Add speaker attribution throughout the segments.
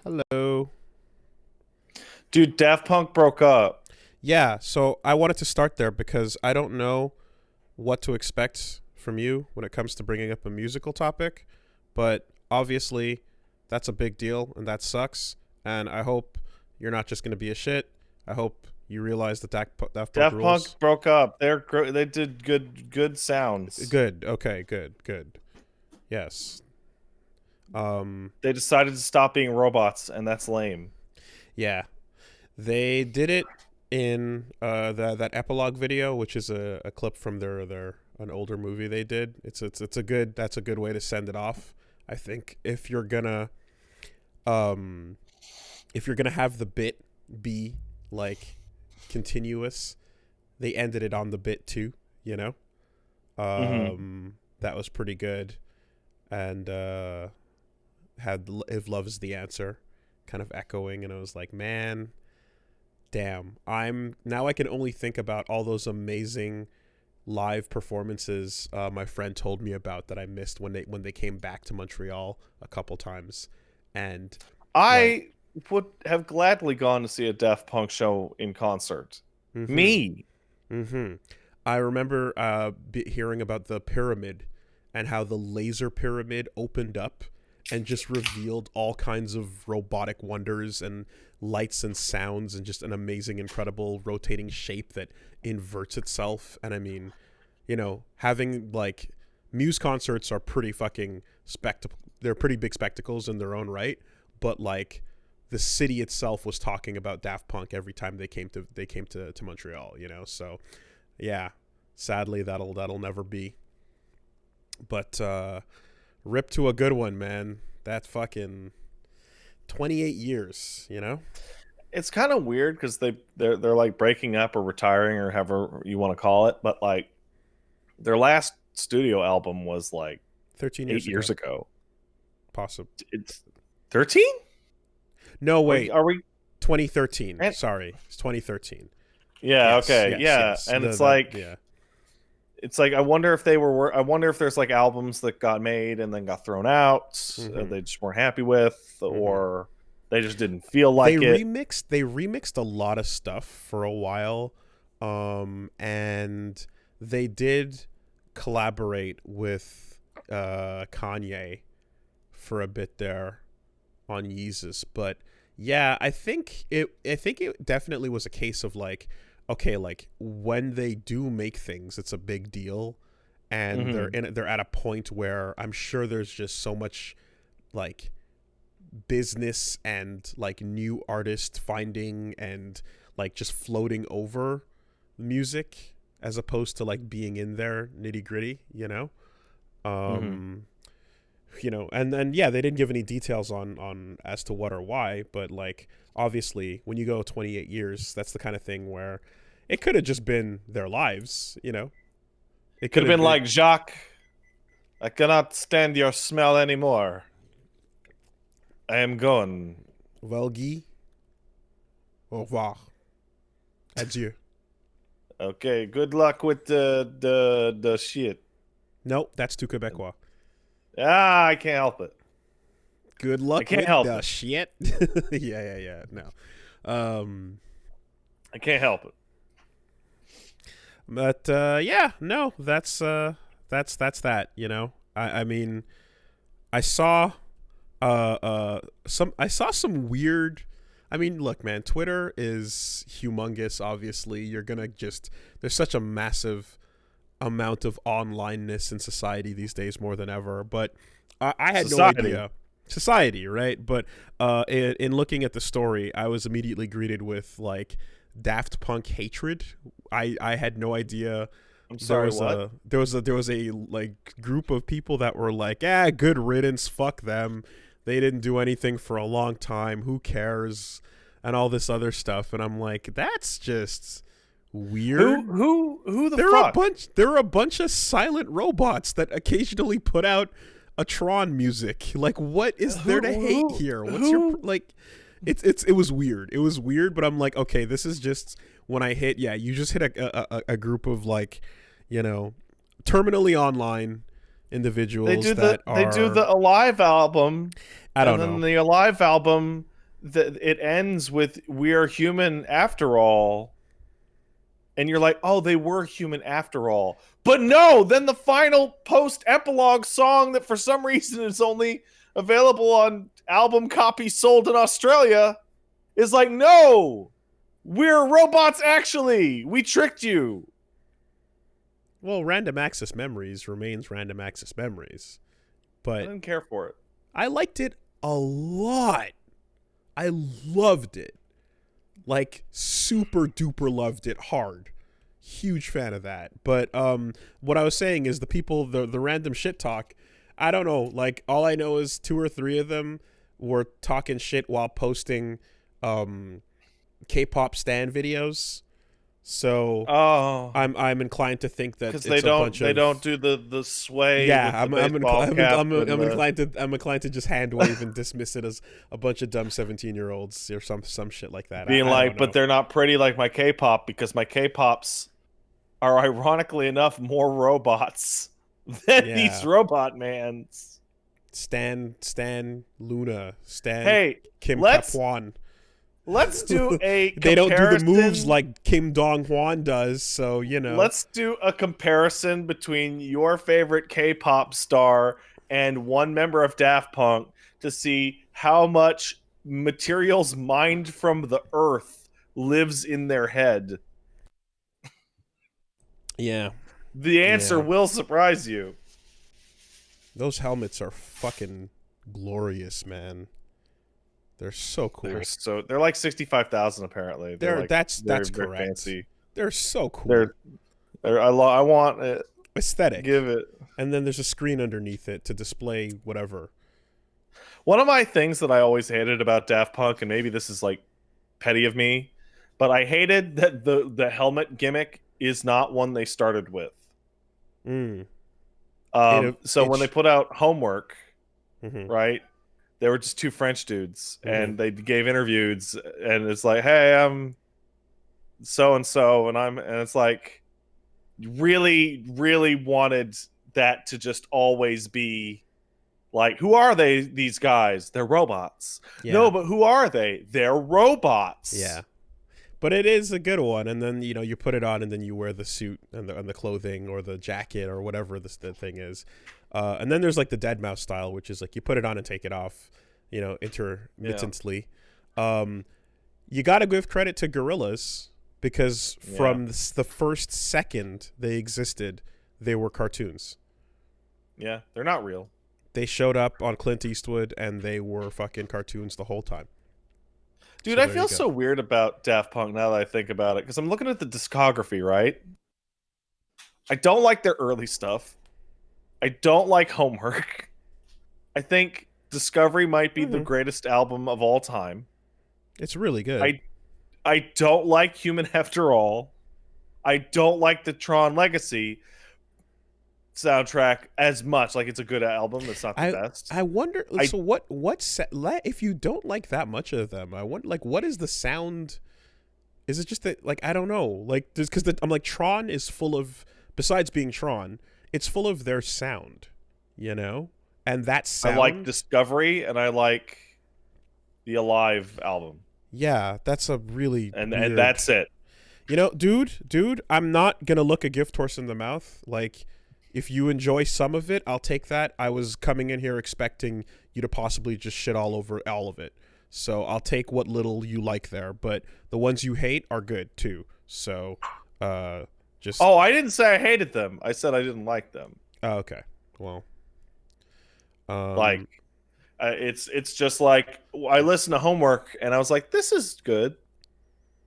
Speaker 1: Hello.
Speaker 2: Dude, Daft Punk broke up.
Speaker 1: Yeah, so I wanted to start there because I don't know what to expect from you when it comes to bringing up a musical topic, but obviously that's a big deal and that sucks. And I hope you're not just going to be a shit. I hope you realize that Daft Punk
Speaker 2: Daft
Speaker 1: rules.
Speaker 2: Punk broke up. They did good sounds.
Speaker 1: Good. Okay, good. Yes.
Speaker 2: They decided to stop being robots, and that's lame.
Speaker 1: Yeah. They did it in that epilogue video, which is a clip from their an older movie they did. It's a good that's a good way to send it off. I think if you're gonna have the bit be like continuous, they ended it on the bit too, you know? That was pretty good. And had If Love Is the Answer kind of echoing, and I was like, man, damn. I can only think about all those amazing live performances my friend told me about that I missed when they came back to Montreal a couple times. And
Speaker 2: I would have gladly gone to see a Daft Punk show in concert. Me.
Speaker 1: I remember hearing about the pyramid and how the laser pyramid opened up and just revealed all kinds of robotic wonders and lights and sounds and just an amazing, incredible rotating shape that inverts itself. And I mean, you know, having like Muse concerts are pretty fucking they're pretty big spectacles in their own right, but like the city itself was talking about Daft Punk every time they came to Montreal, you know. So yeah, sadly that'll never be. But rip to a good one, man. That fucking 28 years, you know?
Speaker 2: It's kind of weird because they're like breaking up or retiring or however you want to call it, but like their last studio album was like
Speaker 1: 13
Speaker 2: years ago.
Speaker 1: Possible.
Speaker 2: It's 13?
Speaker 1: No, wait.
Speaker 2: Are we
Speaker 1: 2013? Sorry, it's 2013.
Speaker 2: Yeah.
Speaker 1: Yes,
Speaker 2: okay.
Speaker 1: yes.
Speaker 2: And it's like,
Speaker 1: yeah.
Speaker 2: It's like I wonder if I wonder if there's like albums that got made and then got thrown out, they just weren't happy with, or they just didn't feel like
Speaker 1: they
Speaker 2: it.
Speaker 1: remixed a lot of stuff for a while, and they did collaborate with Kanye for a bit there on Yeezus. But yeah, I think it definitely was a case of like, okay, like when they do make things, it's a big deal, and they're at a point where I'm sure there's just so much like business and like new artist finding and like just floating over music as opposed to like being in there nitty gritty, you know. You know, and then yeah, they didn't give any details on as to what or why, but like obviously when you go 28 years, that's the kind of thing where it could have just been their lives, you know.
Speaker 2: It could have been like, Jacques, I cannot stand your smell anymore. I am gone.
Speaker 1: Well, Guy, au revoir, adieu.
Speaker 2: Okay, good luck with the shit.
Speaker 1: Nope, that's too Quebecois.
Speaker 2: I can't help it.
Speaker 1: Good luck
Speaker 2: I can't
Speaker 1: with
Speaker 2: help
Speaker 1: the
Speaker 2: it.
Speaker 1: shit. yeah. No.
Speaker 2: I can't help it.
Speaker 1: But yeah, no, that's that, you know. I mean, I saw some weird. I mean, look, man, Twitter is humongous. Obviously, you're gonna there's such a massive amount of onlineness in society these days, more than ever. But I had no idea. Society, right? But in looking at the story, I was immediately greeted with like Daft Punk hatred. I had no idea.
Speaker 2: I'm sorry,
Speaker 1: there was a like group of people that were like, good riddance, fuck them. They didn't do anything for a long time. Who cares? And all this other stuff. And I'm like, that's just weird.
Speaker 2: Who the fuck?
Speaker 1: There are a bunch of silent robots that occasionally put out a Tron music. Like, what is there to hate here? What's your like? It was weird. It was weird, but I'm like, okay, this is just when I hit. Yeah, you just hit a group of like, you know, terminally online individuals
Speaker 2: They do the Alive album.
Speaker 1: I don't know.
Speaker 2: And then the Alive album it ends with "We are human after all," and you're like, "Oh, they were human after all." But no, then the final post-epilogue song that for some reason is only available on album copies sold in Australia is like, "No, we're robots actually. We tricked you."
Speaker 1: Well, random access memories remains random access memories.
Speaker 2: I
Speaker 1: But
Speaker 2: didn't care for it.
Speaker 1: I liked it a lot. I loved it. Like, super duper loved it hard. Huge fan of that. But what I was saying is the people, the random shit talk, I don't know. Like, all I know is 2 or 3 of them were talking shit while posting K-pop stan videos. So
Speaker 2: Oh,
Speaker 1: I'm inclined to think that
Speaker 2: because
Speaker 1: it's a bunch of...
Speaker 2: they don't do the sway.
Speaker 1: Yeah,
Speaker 2: with the baseball cap and
Speaker 1: I'm inclined to just hand wave and dismiss it as a bunch of dumb 17-year-olds or some shit like that.
Speaker 2: being
Speaker 1: I
Speaker 2: like,
Speaker 1: don't know.
Speaker 2: but they're not pretty like my K-pop, because my K-pops are ironically enough more robots than these robot mans.
Speaker 1: Stan Luna, Stan
Speaker 2: Hey,
Speaker 1: Kim
Speaker 2: let's
Speaker 1: Kapuan.
Speaker 2: let's do a
Speaker 1: They don't do the moves
Speaker 2: comparison.
Speaker 1: like Kim Dong Hwan does, so you know.
Speaker 2: Let's do a comparison between your favorite K-pop star and one member of Daft Punk to see how much materials mined from the earth lives in their head.
Speaker 1: Yeah,
Speaker 2: The answer will surprise you.
Speaker 1: those helmets are fucking glorious, man. They're so cool.
Speaker 2: They're like 65,000 apparently.
Speaker 1: That's
Speaker 2: they're
Speaker 1: correct.
Speaker 2: fancy.
Speaker 1: They're so cool.
Speaker 2: I want it.
Speaker 1: Aesthetic.
Speaker 2: Give it.
Speaker 1: And then there's a screen underneath it to display whatever.
Speaker 2: One of my things that I always hated about Daft Punk, and maybe this is like petty of me, but I hated that the helmet gimmick is not one they started with.
Speaker 1: Mm.
Speaker 2: When they put out Homework,
Speaker 1: Mm-hmm.
Speaker 2: right, they were just 2 French dudes, and they gave interviews, and it's like, hey, I'm so and so, and it's like, really, really wanted that to just always be like, who are these guys? They're robots.
Speaker 1: Yeah.
Speaker 2: No, but who are they? They're robots.
Speaker 1: Yeah. But it is a good one, and then you put it on, and then you wear the suit and the clothing or the jacket or whatever the thing is, and then there's like the Dead Mouse style, which is like you put it on and take it off, intermittently. You got to give credit to Gorillaz because from the first second they existed, they were cartoons.
Speaker 2: Yeah, they're not real.
Speaker 1: They showed up on Clint Eastwood, and they were fucking cartoons the whole time.
Speaker 2: Dude, I feel so weird about Daft Punk now that I think about it, because I'm looking at the discography, right? I don't like their early stuff. I don't like Homework. I think Discovery might be the greatest album of all time.
Speaker 1: It's really good.
Speaker 2: I don't like Human After All. I don't like the Tron Legacy soundtrack as much. Like, it's a good album. It's not the best.
Speaker 1: I wonder. If you don't like that much of them, I wonder, like, what is the sound? Is it just that, like, I don't know, like, because I'm like, Tron is full of, besides being Tron, it's full of their sound, and that sound.
Speaker 2: I like Discovery, and I like the Alive album.
Speaker 1: Yeah, that's a really
Speaker 2: and that's it.
Speaker 1: Dude, I'm not gonna look a gift horse in the mouth. Like, if you enjoy some of it, I'll take that. I was coming in here expecting you to possibly just shit all over all of it. So I'll take what little you like there. But the ones you hate are good, too. So, just...
Speaker 2: Oh, I didn't say I hated them. I said I didn't like them.
Speaker 1: Oh, okay. Well...
Speaker 2: it's just like, I listened to Homework, and I was like, this is good.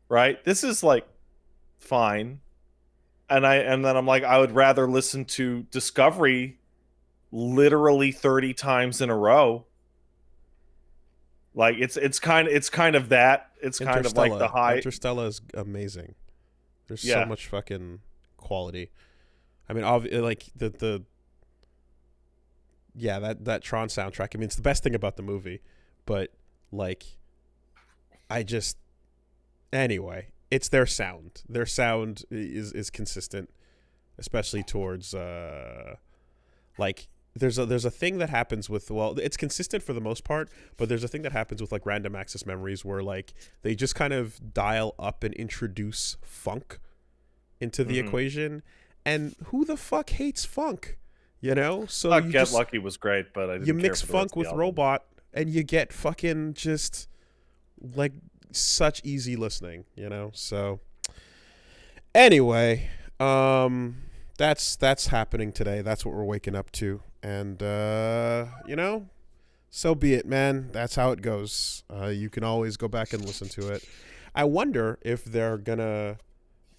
Speaker 2: Right? This is, like, fine. And then I'm like, I would rather listen to Discovery literally 30 times in a row. Like, it's kind of that. It's kind of like the high.
Speaker 1: Interstellar is amazing. There's so much fucking quality. I mean, like that Tron soundtrack. I mean, it's the best thing about the movie, but like, anyway. It's their sound. Their sound is consistent, especially towards like there's a thing that happens with, well, it's consistent for the most part, but there's a thing that happens with like random access memories where like they just kind of dial up and introduce funk into the equation, and who the fuck hates funk, you know? So you
Speaker 2: Get
Speaker 1: just,
Speaker 2: Lucky was great, but I didn't
Speaker 1: you
Speaker 2: care
Speaker 1: mix
Speaker 2: for the rest
Speaker 1: funk
Speaker 2: of the
Speaker 1: with
Speaker 2: album.
Speaker 1: robot and you get fucking just like such easy listening, you know? So anyway, that's happening today. That's what we're waking up to. And you know, so be it, man. That's how it goes. You can always go back and listen to it. I wonder if they're gonna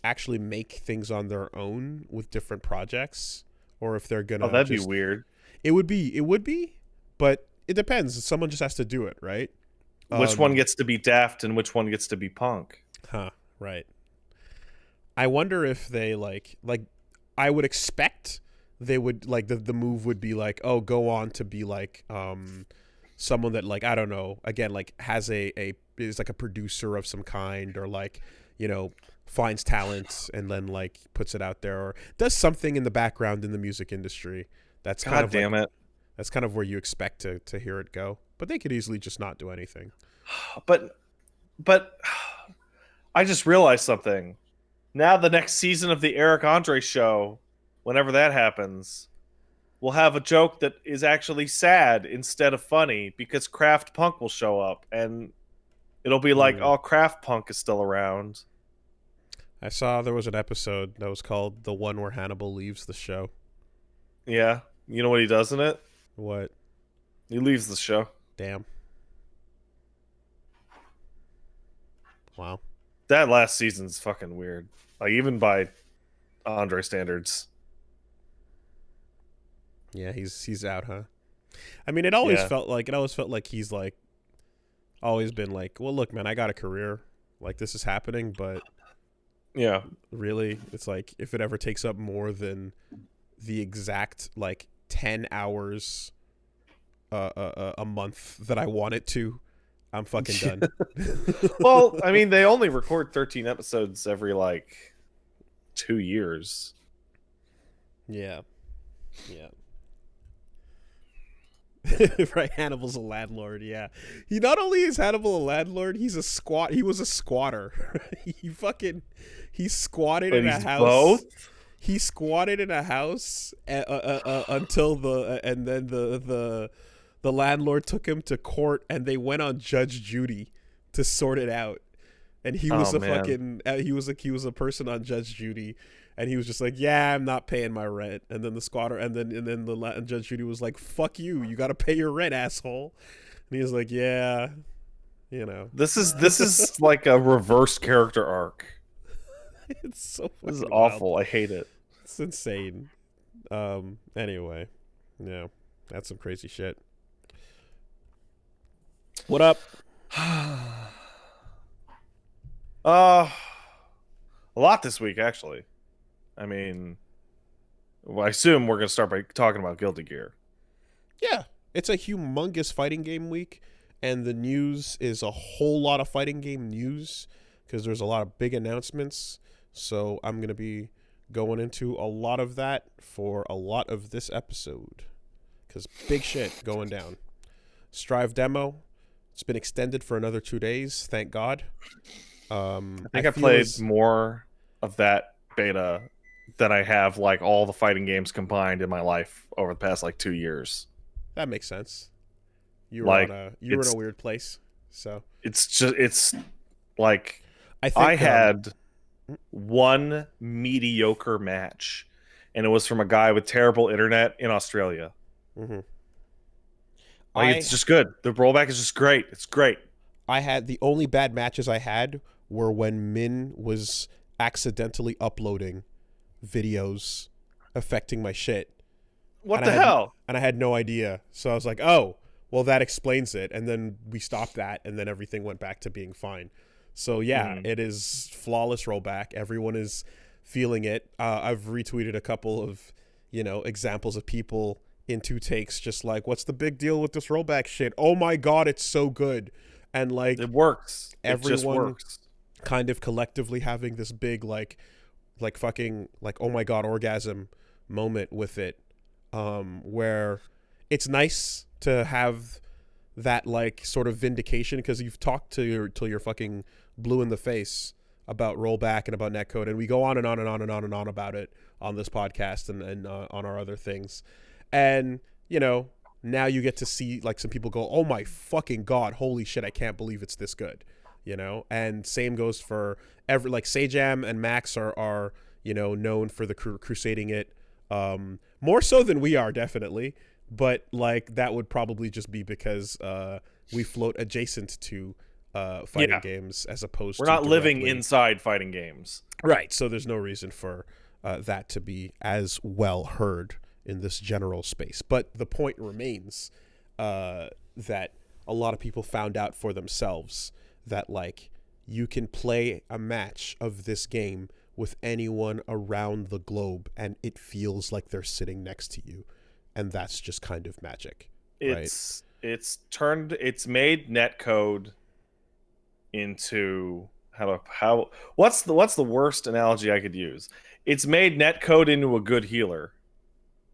Speaker 1: actually make things on their own with different projects, or if they're gonna
Speaker 2: That'd be weird.
Speaker 1: It would be, but it depends. Someone just has to do it, right?
Speaker 2: Which one gets to be Daft and which one gets to be Punk?
Speaker 1: Right. I wonder if they like I would expect they would like the move would be like, oh, go on to be like someone that like, I don't know, again, like has a is like a producer of some kind, or like, you know, finds talent and then like puts it out there, or does something in the background in the music industry. That's kind of
Speaker 2: damn it.
Speaker 1: That's kind of where you expect to hear it go. But they could easily just not do anything.
Speaker 2: But I just realized something. Now the next season of the Eric Andre show, whenever that happens, will have a joke that is actually sad instead of funny, because Kraft Punk will show up and it'll be like, oh, Kraft Punk is still around.
Speaker 1: I saw there was an episode that was called The One Where Hannibal Leaves the Show.
Speaker 2: Yeah. You know what he does in it?
Speaker 1: What?
Speaker 2: He leaves the show.
Speaker 1: Damn. Wow.
Speaker 2: That last season's fucking weird. Like, even by Andre standards.
Speaker 1: Yeah, he's out, huh? I mean, it always felt like he's like always been like, well, look, man, I got a career. Like, this is happening, but
Speaker 2: yeah,
Speaker 1: really, it's like if it ever takes up more than the exact like 10 hours a month that I want it to, I'm fucking done.
Speaker 2: Well, I mean, they only record 13 episodes every like 2 years.
Speaker 1: Yeah. Right, Hannibal's a landlord. Yeah, he not only is Hannibal a landlord, he was a squatter. he squatted in a house.
Speaker 2: Both.
Speaker 1: He squatted in a house until the landlord took him to court, and they went on Judge Judy to sort it out. And he was he was a person on Judge Judy. And he was just like, yeah, I'm not paying my rent. And then the squatter, and then Judge Judy was like, fuck you, you got to pay your rent, asshole. And he was like, yeah, you know.
Speaker 2: This is like a reverse character arc.
Speaker 1: It's so
Speaker 2: This is
Speaker 1: wild.
Speaker 2: awful. I hate it.
Speaker 1: It's insane. Anyway, yeah, that's some crazy shit. What up?
Speaker 2: A lot this week, actually. I mean, well, I assume we're going to start by talking about Guilty Gear.
Speaker 1: Yeah, it's a humongous fighting game week, and the news is a whole lot of fighting game news because there's a lot of big announcements. So I'm going to be going into a lot of that for a lot of this episode because big shit going down. Strive demo, it's been extended for another 2 days, thank God.
Speaker 2: I think I played more of that beta than I have like all the fighting games combined in my life over the past like 2 years.
Speaker 1: That makes sense. You were
Speaker 2: like,
Speaker 1: in a weird place, so
Speaker 2: it's like
Speaker 1: I think,
Speaker 2: had one mediocre match, and it was from a guy with terrible internet in Australia.
Speaker 1: Mm-hmm.
Speaker 2: It's just good. The rollback is just great. It's great.
Speaker 1: I had the only bad matches I had were when Min was accidentally uploading videos affecting my shit.
Speaker 2: What the hell?
Speaker 1: And I had no idea. So I was like, oh, well, that explains it. And then we stopped that, and then everything went back to being fine. So, yeah, It is flawless rollback. Everyone is feeling it. I've retweeted a couple of, examples of people in 2 takes just like, what's the big deal with this rollback shit? Oh, my God, it's so good. And, like,
Speaker 2: it works.
Speaker 1: Everyone
Speaker 2: it just works.
Speaker 1: Kind of collectively having this big, like fucking, like, oh, my God, orgasm moment with it. where it's nice to have that like sort of vindication, because you've talked to your till you're fucking blue in the face about rollback and about netcode, and we go on and on and on and on and on about it on this podcast and on our other things. And now you get to see like some people go, oh my fucking god, holy shit, I can't believe it's this good, and same goes for like Sajam and Max are known for the crusading it more so than we are, definitely. But like that would probably just be because we float adjacent to fighting games as opposed to
Speaker 2: we're not living
Speaker 1: directly
Speaker 2: inside fighting games.
Speaker 1: Right. So there's no reason for that to be as well heard in this general space. But the point remains that a lot of people found out for themselves that like you can play a match of this game with anyone around the globe and it feels like they're sitting next to you. And that's just kind of magic.
Speaker 2: It's made netcode into what's the worst analogy I could use? It's made netcode into a good healer,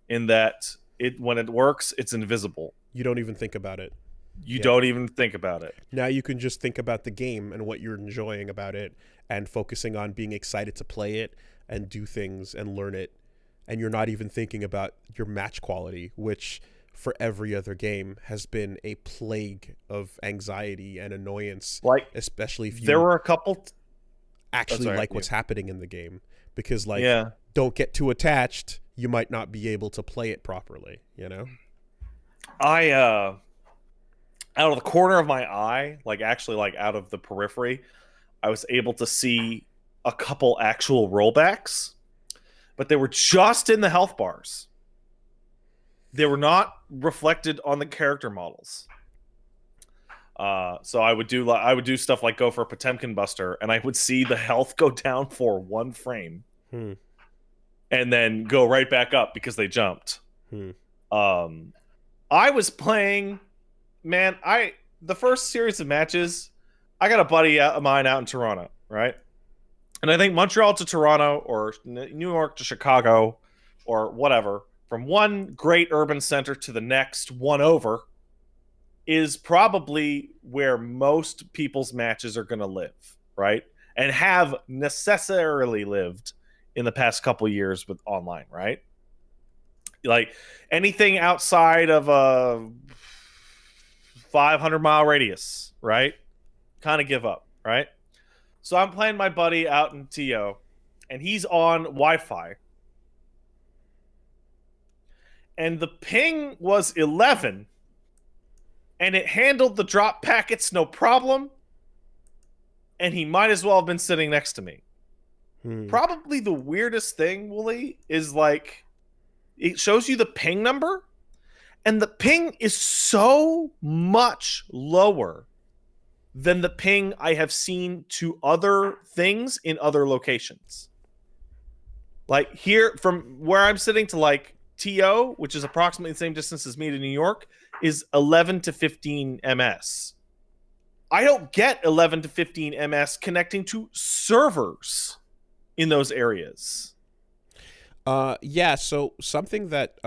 Speaker 2: in that when it works, it's invisible.
Speaker 1: You don't even think about it.
Speaker 2: You don't even think about it.
Speaker 1: Now you can just think about the game and what you're enjoying about it and focusing on being excited to play it and do things and learn it. And you're not even thinking about your match quality, which for every other game has been a plague of anxiety and annoyance. Like, especially if you
Speaker 2: there were a couple
Speaker 1: actually like what's happening in the game, because like
Speaker 2: yeah.
Speaker 1: don't get too attached, you might not be able to play it properly,
Speaker 2: I out of the corner of my eye, like actually like out of the periphery, I was able to see a couple actual rollbacks, but they were just in the health bars. They were not reflected on the character models. So I would do stuff like go for a Potemkin Buster, and I would see the health go down for 1 frame, and then go right back up because they jumped. I was playing, man. The first series of matches, I got a buddy of mine out in Toronto, right? And I think Montreal to Toronto or New York to Chicago or whatever, from one great urban center to the next one over, is probably where most people's matches are going to live, right? And have necessarily lived in the past couple years with online, right? Like anything outside of a 500-mile radius, right? Kind of give up, right? So I'm playing my buddy out in TO, and he's on Wi-Fi. And the ping was 11, and it handled the drop packets no problem, and he might as well have been sitting next to me. Probably the weirdest thing, Wooly, is like, it shows you the ping number, and the ping is so much lower than the ping I have seen to other things in other locations. Like here, from where I'm sitting to like TO, which is approximately the same distance as me to New York, is 11 to 15 ms. I don't get 11 to 15 ms connecting to servers in those areas.
Speaker 1: Yeah, so something that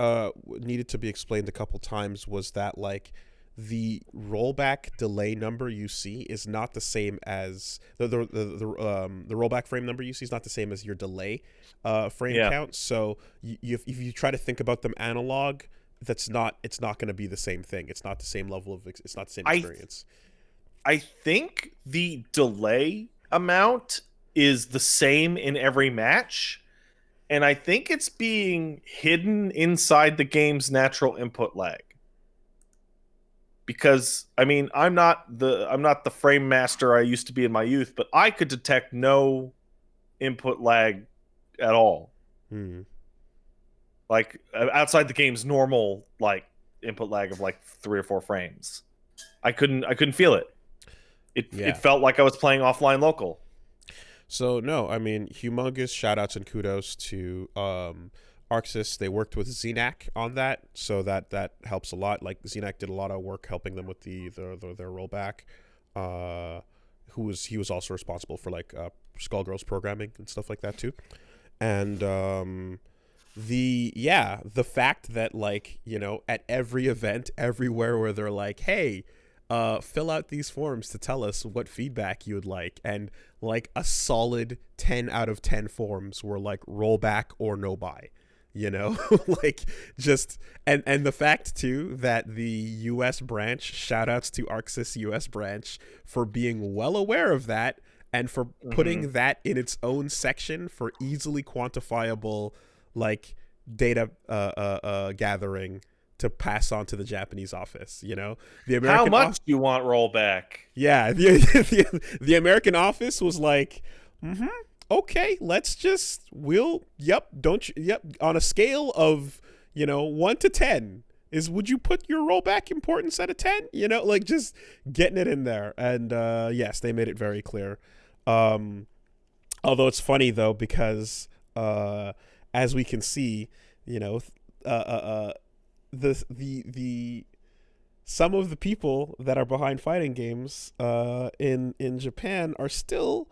Speaker 1: needed to be explained a couple times was that like the rollback delay number you see is not the same as the rollback frame number you see is not the same as your delay frame count. So if you try to think about them analog, it's not going to be the same thing. It's not the same level of it's not the same experience.
Speaker 2: I think the delay amount is the same in every match, and I think it's being hidden inside the game's natural input lag. Because I mean, I'm not the frame master I used to be in my youth, but I could detect no input lag at all. Like outside the game's normal like input lag of like 3 or 4 frames, I couldn't feel it. It felt like I was playing offline local.
Speaker 1: So no, I mean, humongous shout outs and kudos to Arxis. They worked with Xenac on that, so that helps a lot. Like Xenac did a lot of work helping them with their rollback. He was also responsible for like Skullgirls programming and stuff like that too. And the fact that, like, at every event everywhere where they're like, hey, fill out these forms to tell us what feedback you would like, and like a solid 10 out of 10 forms were like rollback or no buy, like, just, and the fact too that the US branch, shout outs to ArcSys US branch for being well aware of that and for putting that in its own section for easily quantifiable, like, data gathering to pass on to the Japanese office. The American
Speaker 2: how much do you want rollback?
Speaker 1: Yeah, the American office was like, okay, on a scale of 1 to 10, would you put your rollback importance at a 10? Like, just getting it in there. And yes, they made it very clear. Although it's funny though, because as we can see, the some of the people that are behind fighting games in Japan are still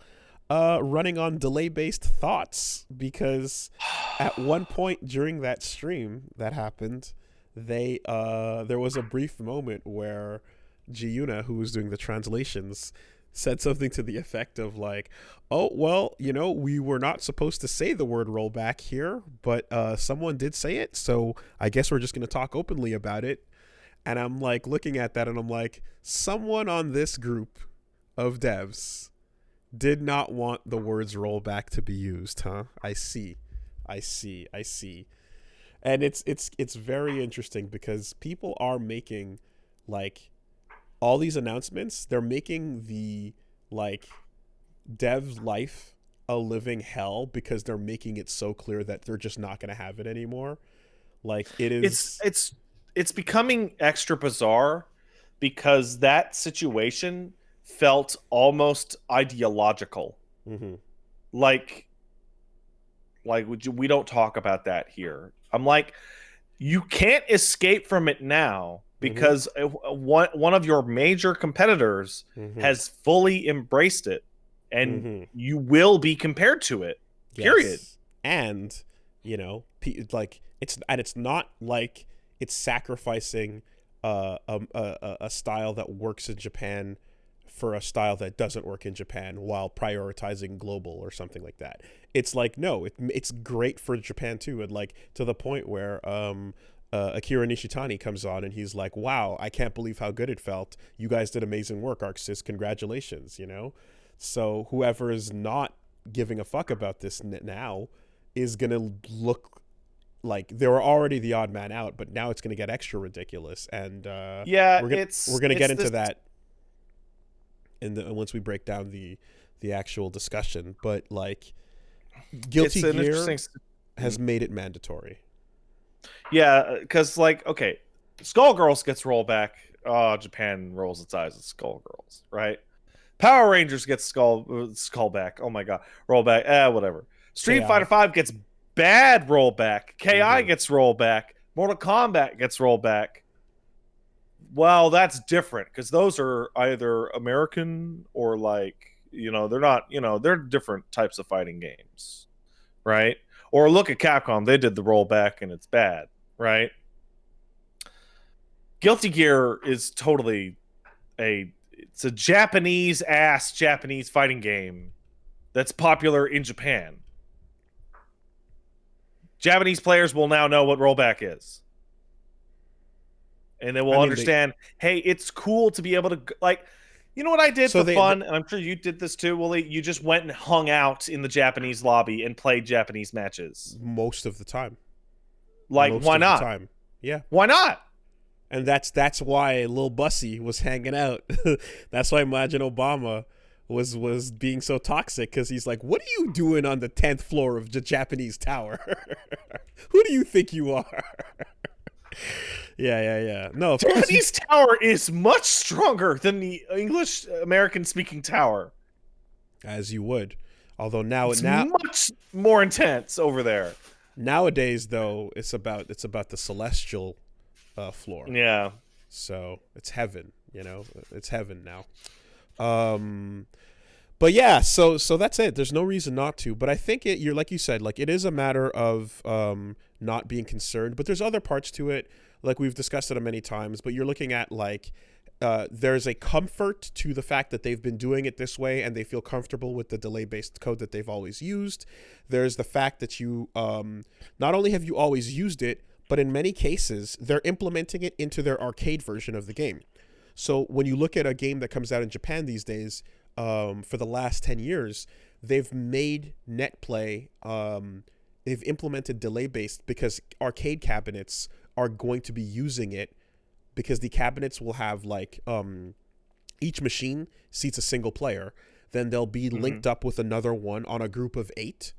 Speaker 1: running on delay-based thoughts, because at one point during that stream that happened, there was a brief moment where Giuna, who was doing the translations, said something to the effect of like, oh, well, we were not supposed to say the word rollback here, but someone did say it, so I guess we're just going to talk openly about it. And I'm like looking at that and I'm like, someone on this group of devs did not want the words rollback to be used, huh? I see. And it's very interesting, because people are making, like, all these announcements. They're making the, like, dev life a living hell, because they're making it so clear that they're just not going to have it anymore. Like, it is.
Speaker 2: It's becoming extra bizarre, because that situation felt almost ideological. Like we don't talk about that here. I'm like, you can't escape from it now, because one of your major competitors has fully embraced it, and you will be compared to it. Period.
Speaker 1: Yes. And like, it's not like it's sacrificing a style that works in Japan for a style that doesn't work in Japan while prioritizing global or something like that. It's like, no, it's great for Japan too, and like to the point where Akira Nishitani comes on and he's like, wow, I can't believe how good it felt. You guys did amazing work, ArcSys. Congratulations, So whoever is not giving a fuck about this now is going to look like they were already the odd man out, but now it's going to get extra ridiculous. And we're going to get into that once we break down the actual discussion. But like, Guilty Gear has made it mandatory.
Speaker 2: Yeah, because like, okay, Skullgirls gets rollback. Oh, Japan rolls its eyes at Skullgirls, right? Power Rangers gets Skullback. Oh my god, rollback. Whatever. Street Fighter 5 gets bad rollback. KI gets rollback. Mortal Kombat gets rollback. Well, that's different, because those are either American or like, they're not, they're different types of fighting games, right? Or look at Capcom. They did the rollback and it's bad, right? Guilty Gear is totally it's a Japanese fighting game that's popular in Japan. Japanese players will now know what rollback is. And they will understand, hey, it's cool to be able to, like, you know what I did for fun? And I'm sure you did this too, Willie. You just went and hung out in the Japanese lobby and played Japanese matches.
Speaker 1: Most of the time.
Speaker 2: Like, why not?
Speaker 1: Yeah.
Speaker 2: Why not?
Speaker 1: And that's why Lil Bussy was hanging out. That's why Imagine Obama was being so toxic, because he's like, what are you doing on the 10th floor of the Japanese tower? Who do you think you are? Yeah. No,
Speaker 2: Japanese tower is much stronger than the English American speaking tower.
Speaker 1: As you would. Although now
Speaker 2: much more intense over there.
Speaker 1: Nowadays though, it's about the celestial floor.
Speaker 2: Yeah.
Speaker 1: So it's heaven, it's heaven now. But yeah, so that's it. There's no reason not to. But I think you're like you said, like, it is a matter of not being concerned. But there's other parts to it, like we've discussed it many times. But you're looking at like there's a comfort to the fact that they've been doing it this way and they feel comfortable with the delay-based code that they've always used. There's the fact that you not only have you always used it, but in many cases they're implementing it into their arcade version of the game. So when you look at a game that comes out in Japan these days, for the last 10 years, they've made net play, they've implemented delay-based because arcade cabinets are going to be using it, because the cabinets will have like each machine seats a single player. Then they'll be linked up with another one on a group of 8.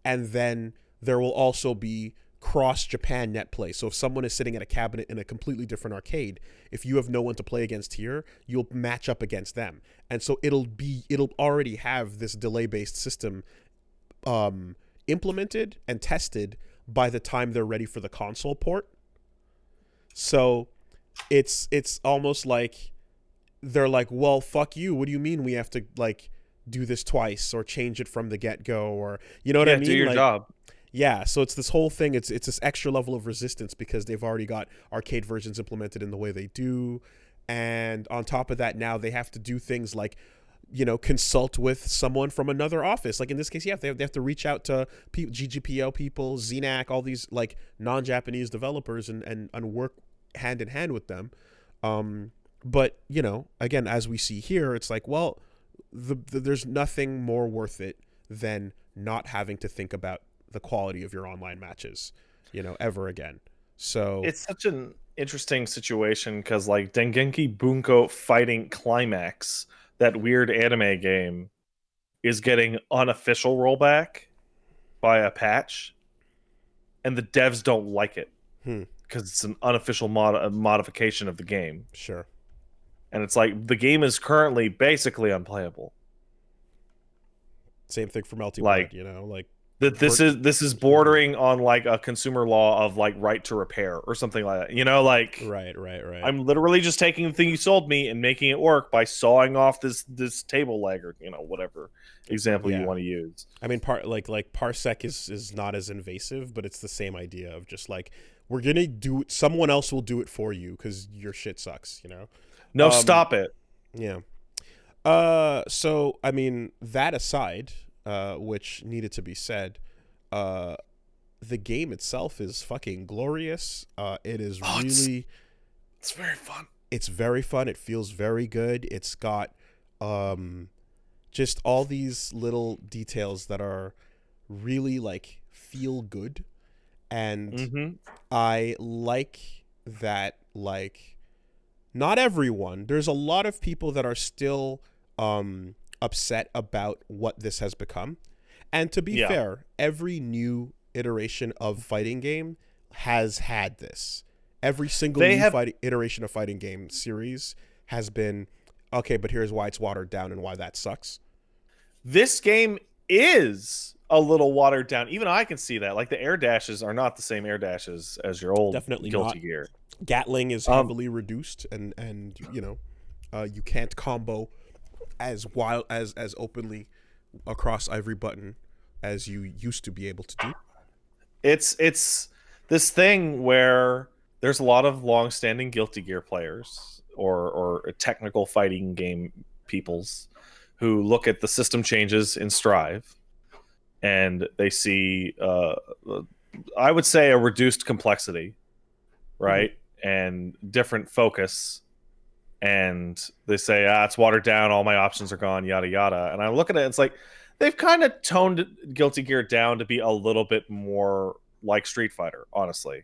Speaker 1: And then there will also be cross-Japan net play. So if someone is sitting at a cabinet in a completely different arcade, if you have no one to play against here, you'll match up against them. And so it'll already have this delay-based system implemented and tested by the time they're ready for the console port. So it's almost like they're like, well, fuck you. What do you mean we have to like do this twice or change it from the get-go, or you know what I mean?
Speaker 2: Do your
Speaker 1: like,
Speaker 2: job.
Speaker 1: Yeah, so it's this whole thing. It's this extra level of resistance because they've already got arcade versions implemented in the way they do, and on top of that, now they have to do things like, you know, consult with someone from another office. Like in this case, yeah, they have to reach out to GGPO people, ZNAC, all these like non-Japanese developers, and work hand in hand with them. But you know, again, as we see here, it's like, well, there's nothing more worth it than not having to think about the quality of your online matches, you know, ever again. So
Speaker 2: it's such an interesting situation because like Dengenki Bunko Fighting Climax, that weird anime game, is getting unofficial rollback by a patch, and the devs don't like it because it's an unofficial modification of the game.
Speaker 1: Sure.
Speaker 2: And it's like the game is currently basically unplayable.
Speaker 1: Same thing for Melty
Speaker 2: Like,
Speaker 1: Blood, you know, like
Speaker 2: this is bordering on like a consumer law of like right to repair or something like that. You know, like
Speaker 1: right.
Speaker 2: I'm literally just taking the thing you sold me and making it work by sawing off this table leg, or you know, whatever example you want to use.
Speaker 1: I mean, parsec is not as invasive, but it's the same idea of just like, we're gonna do it, someone else will do it for you because your shit sucks, you know.
Speaker 2: No, stop it.
Speaker 1: Yeah. So I mean, that aside, which needed to be said, the game itself is fucking glorious. It is really,
Speaker 2: it's very fun.
Speaker 1: It's very fun. It feels very good. It's got just all these little details that are really like feel good, and I like that. Like, not everyone. There's a lot of people that are still upset about what this has become. And to be fair, every new iteration of fighting game has had this. Every single iteration of fighting game series has been, okay, but here's why it's watered down and why that sucks.
Speaker 2: This game is a little watered down. Even I can see that. Like, the air dashes are not the same air dashes as your old Guilty Gear.
Speaker 1: Gatling is heavily reduced, and you know, you can't combo as wild as openly across every button as you used to be able to do.
Speaker 2: It's this thing where there's a lot of long-standing Guilty Gear players or technical fighting game peoples who look at the system changes in Strive and they see I would say a reduced complexity, right? And different focus, and they say, it's watered down, all my options are gone, yada yada. And I look at it, it's like they've kind of toned Guilty Gear down to be a little bit more like Street Fighter, honestly.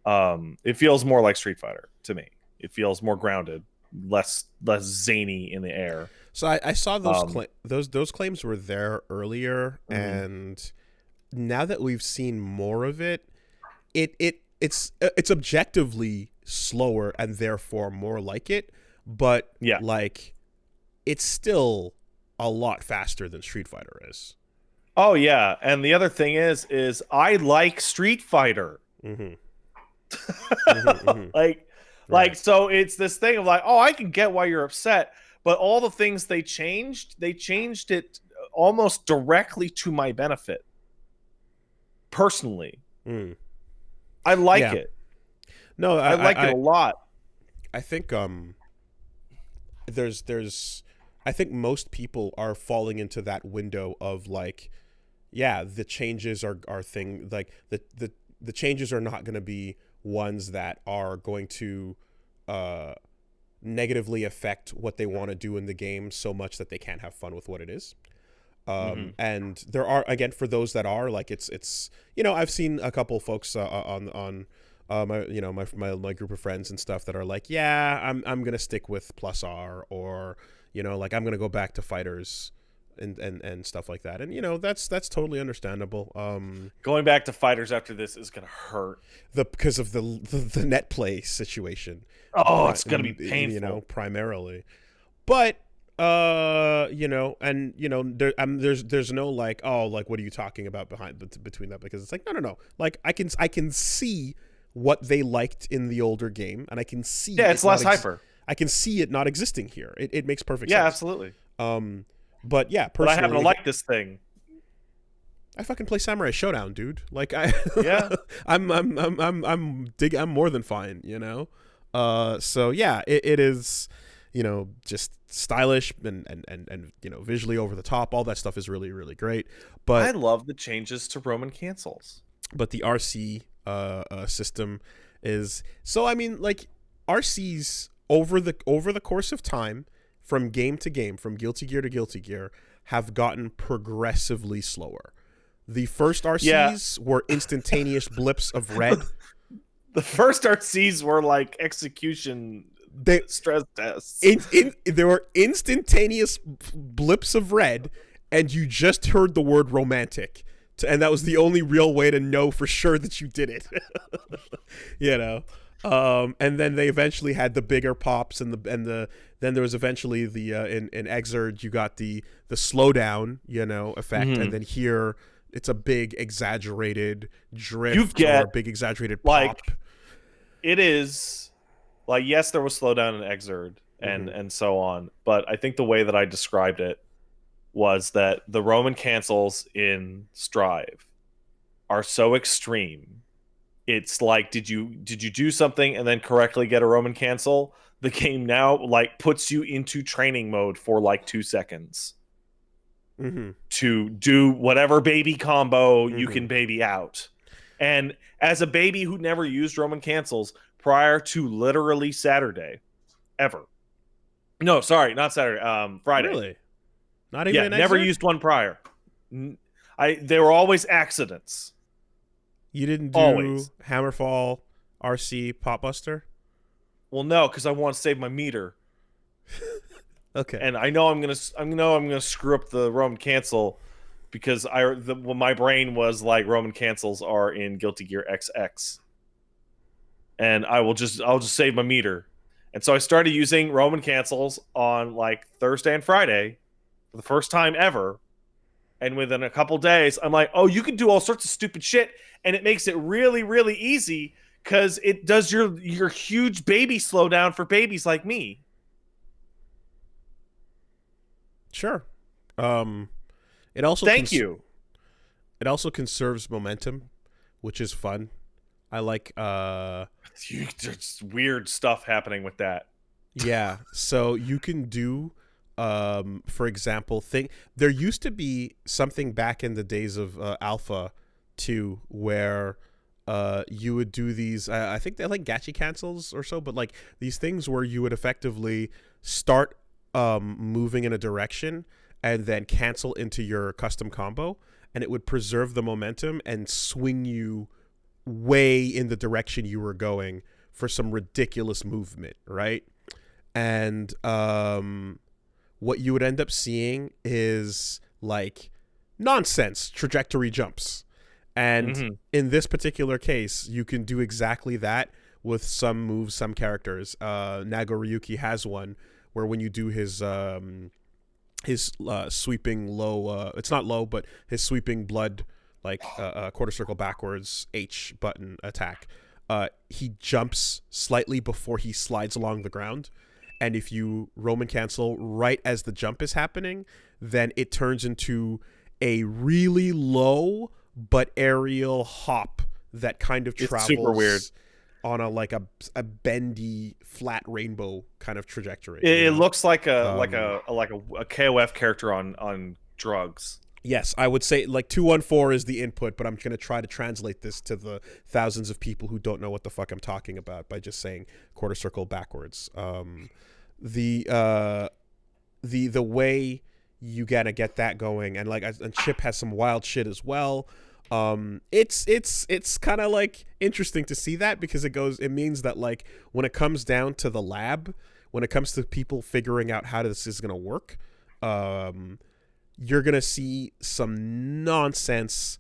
Speaker 2: It feels more like Street Fighter to me. It feels more grounded, less zany in the air.
Speaker 1: So I saw those claims were there earlier, and now that we've seen more of it, it's objectively slower and therefore more like it, but like it's still a lot faster than Street Fighter is.
Speaker 2: Oh yeah, and the other thing is I like Street Fighter. Like so it's this thing of like, I can get why you're upset, but all the things they changed it almost directly to my benefit personally.
Speaker 1: Mm.
Speaker 2: I like
Speaker 1: Yeah.
Speaker 2: it.
Speaker 1: No,
Speaker 2: I like it a lot.
Speaker 1: I think there's I think most people are falling into that window of like, yeah, the changes are thing like the changes are not going to be ones that are going to negatively affect what they want to do in the game so much that they can't have fun with what it is. And there are, again, for those that are like, it's I've seen a couple folks on my group of friends and stuff that are like, yeah, I'm gonna stick with plus R, or like I'm gonna go back to fighters and stuff like that, and that's totally understandable.
Speaker 2: Going back to fighters after this is gonna hurt
Speaker 1: because of the net play situation.
Speaker 2: Oh, it's gonna be painful,
Speaker 1: primarily, but there's no like, oh, like, what are you talking about between that? Because it's like, no, like I can see what they liked in the older game, and I can see
Speaker 2: it's less hyper.
Speaker 1: I can see it not existing here. It makes perfect sense.
Speaker 2: Yeah, absolutely.
Speaker 1: But yeah, personally,
Speaker 2: but I happen to like this thing.
Speaker 1: I fucking play Samurai Shodown, dude. Like
Speaker 2: yeah,
Speaker 1: I'm more than fine, So yeah, it is, just stylish and visually over the top. All that stuff is really, really great. But
Speaker 2: I love the changes to Roman cancels.
Speaker 1: But the RC system is so. I mean, like, RCs over the course of time, from game to game, from Guilty Gear to Guilty Gear, have gotten progressively slower. The first RCs were instantaneous blips of red.
Speaker 2: The first RCs were like execution stress tests.
Speaker 1: There were instantaneous blips of red, and you just heard the word romantic. And that was the only real way to know for sure that you did it. And then they eventually had the bigger pops, and then there was eventually the in Exurge you got the slowdown effect, and then here it's a big exaggerated drift or a big exaggerated pop.
Speaker 2: Like, it is like, yes, there was slowdown in Exurge and so on, but I think the way that I described it was that the Roman cancels in Strive are so extreme. It's like, did you do something and then correctly get a Roman cancel? The game now like puts you into training mode for like 2 seconds to do whatever baby combo you can baby out. And as a baby who never used Roman cancels prior to literally Saturday, ever. No, sorry, not Saturday. Friday.
Speaker 1: Really? Not even
Speaker 2: never used one prior. They were always accidents.
Speaker 1: You didn't do Hammerfall, RC, Popbuster?
Speaker 2: Well, no, because I want to save my meter.
Speaker 1: Okay.
Speaker 2: And I know I'm gonna screw up the Roman cancel because my brain was like, Roman cancels are in Guilty Gear XX, and I'll just save my meter. And so I started using Roman cancels on like Thursday and Friday for the first time ever. And within a couple days, I'm like, oh, you can do all sorts of stupid shit. And it makes it really, really easy because it does your huge baby slowdown for babies like me.
Speaker 1: Sure. It also
Speaker 2: you.
Speaker 1: It also conserves momentum, which is fun. I like
Speaker 2: there's weird stuff happening with that.
Speaker 1: Yeah. So you can do for example, there used to be something back in the days of Alpha 2 where you would do these I think they're like gachi cancels or so, but like these things where you would effectively start moving in a direction and then cancel into your custom combo, and it would preserve the momentum and swing you way in the direction you were going for some ridiculous movement, right? And what you would end up seeing is like nonsense trajectory jumps. And in this particular case, you can do exactly that with some moves, some characters. Nagoriyuki has one where when you do his sweeping low, it's not low, but his sweeping blood, like quarter circle backwards H button attack, he jumps slightly before he slides along the ground. And if you Roman cancel right as the jump is happening, then it turns into a really low but aerial hop that kind of
Speaker 2: It's
Speaker 1: travels
Speaker 2: super weird.
Speaker 1: on a bendy flat rainbow kind of trajectory.
Speaker 2: It
Speaker 1: know?
Speaker 2: looks like a KOF character on drugs.
Speaker 1: Yes, I would say like 214 is the input, but I'm going to try to translate this to the thousands of people who don't know what the fuck I'm talking about by just saying quarter circle backwards. The way you gotta get that going, and Chip has some wild shit as well. It's kind of like interesting to see that, because it means that like when it comes down to the lab, when it comes to people figuring out how this is gonna work, you're gonna see some nonsense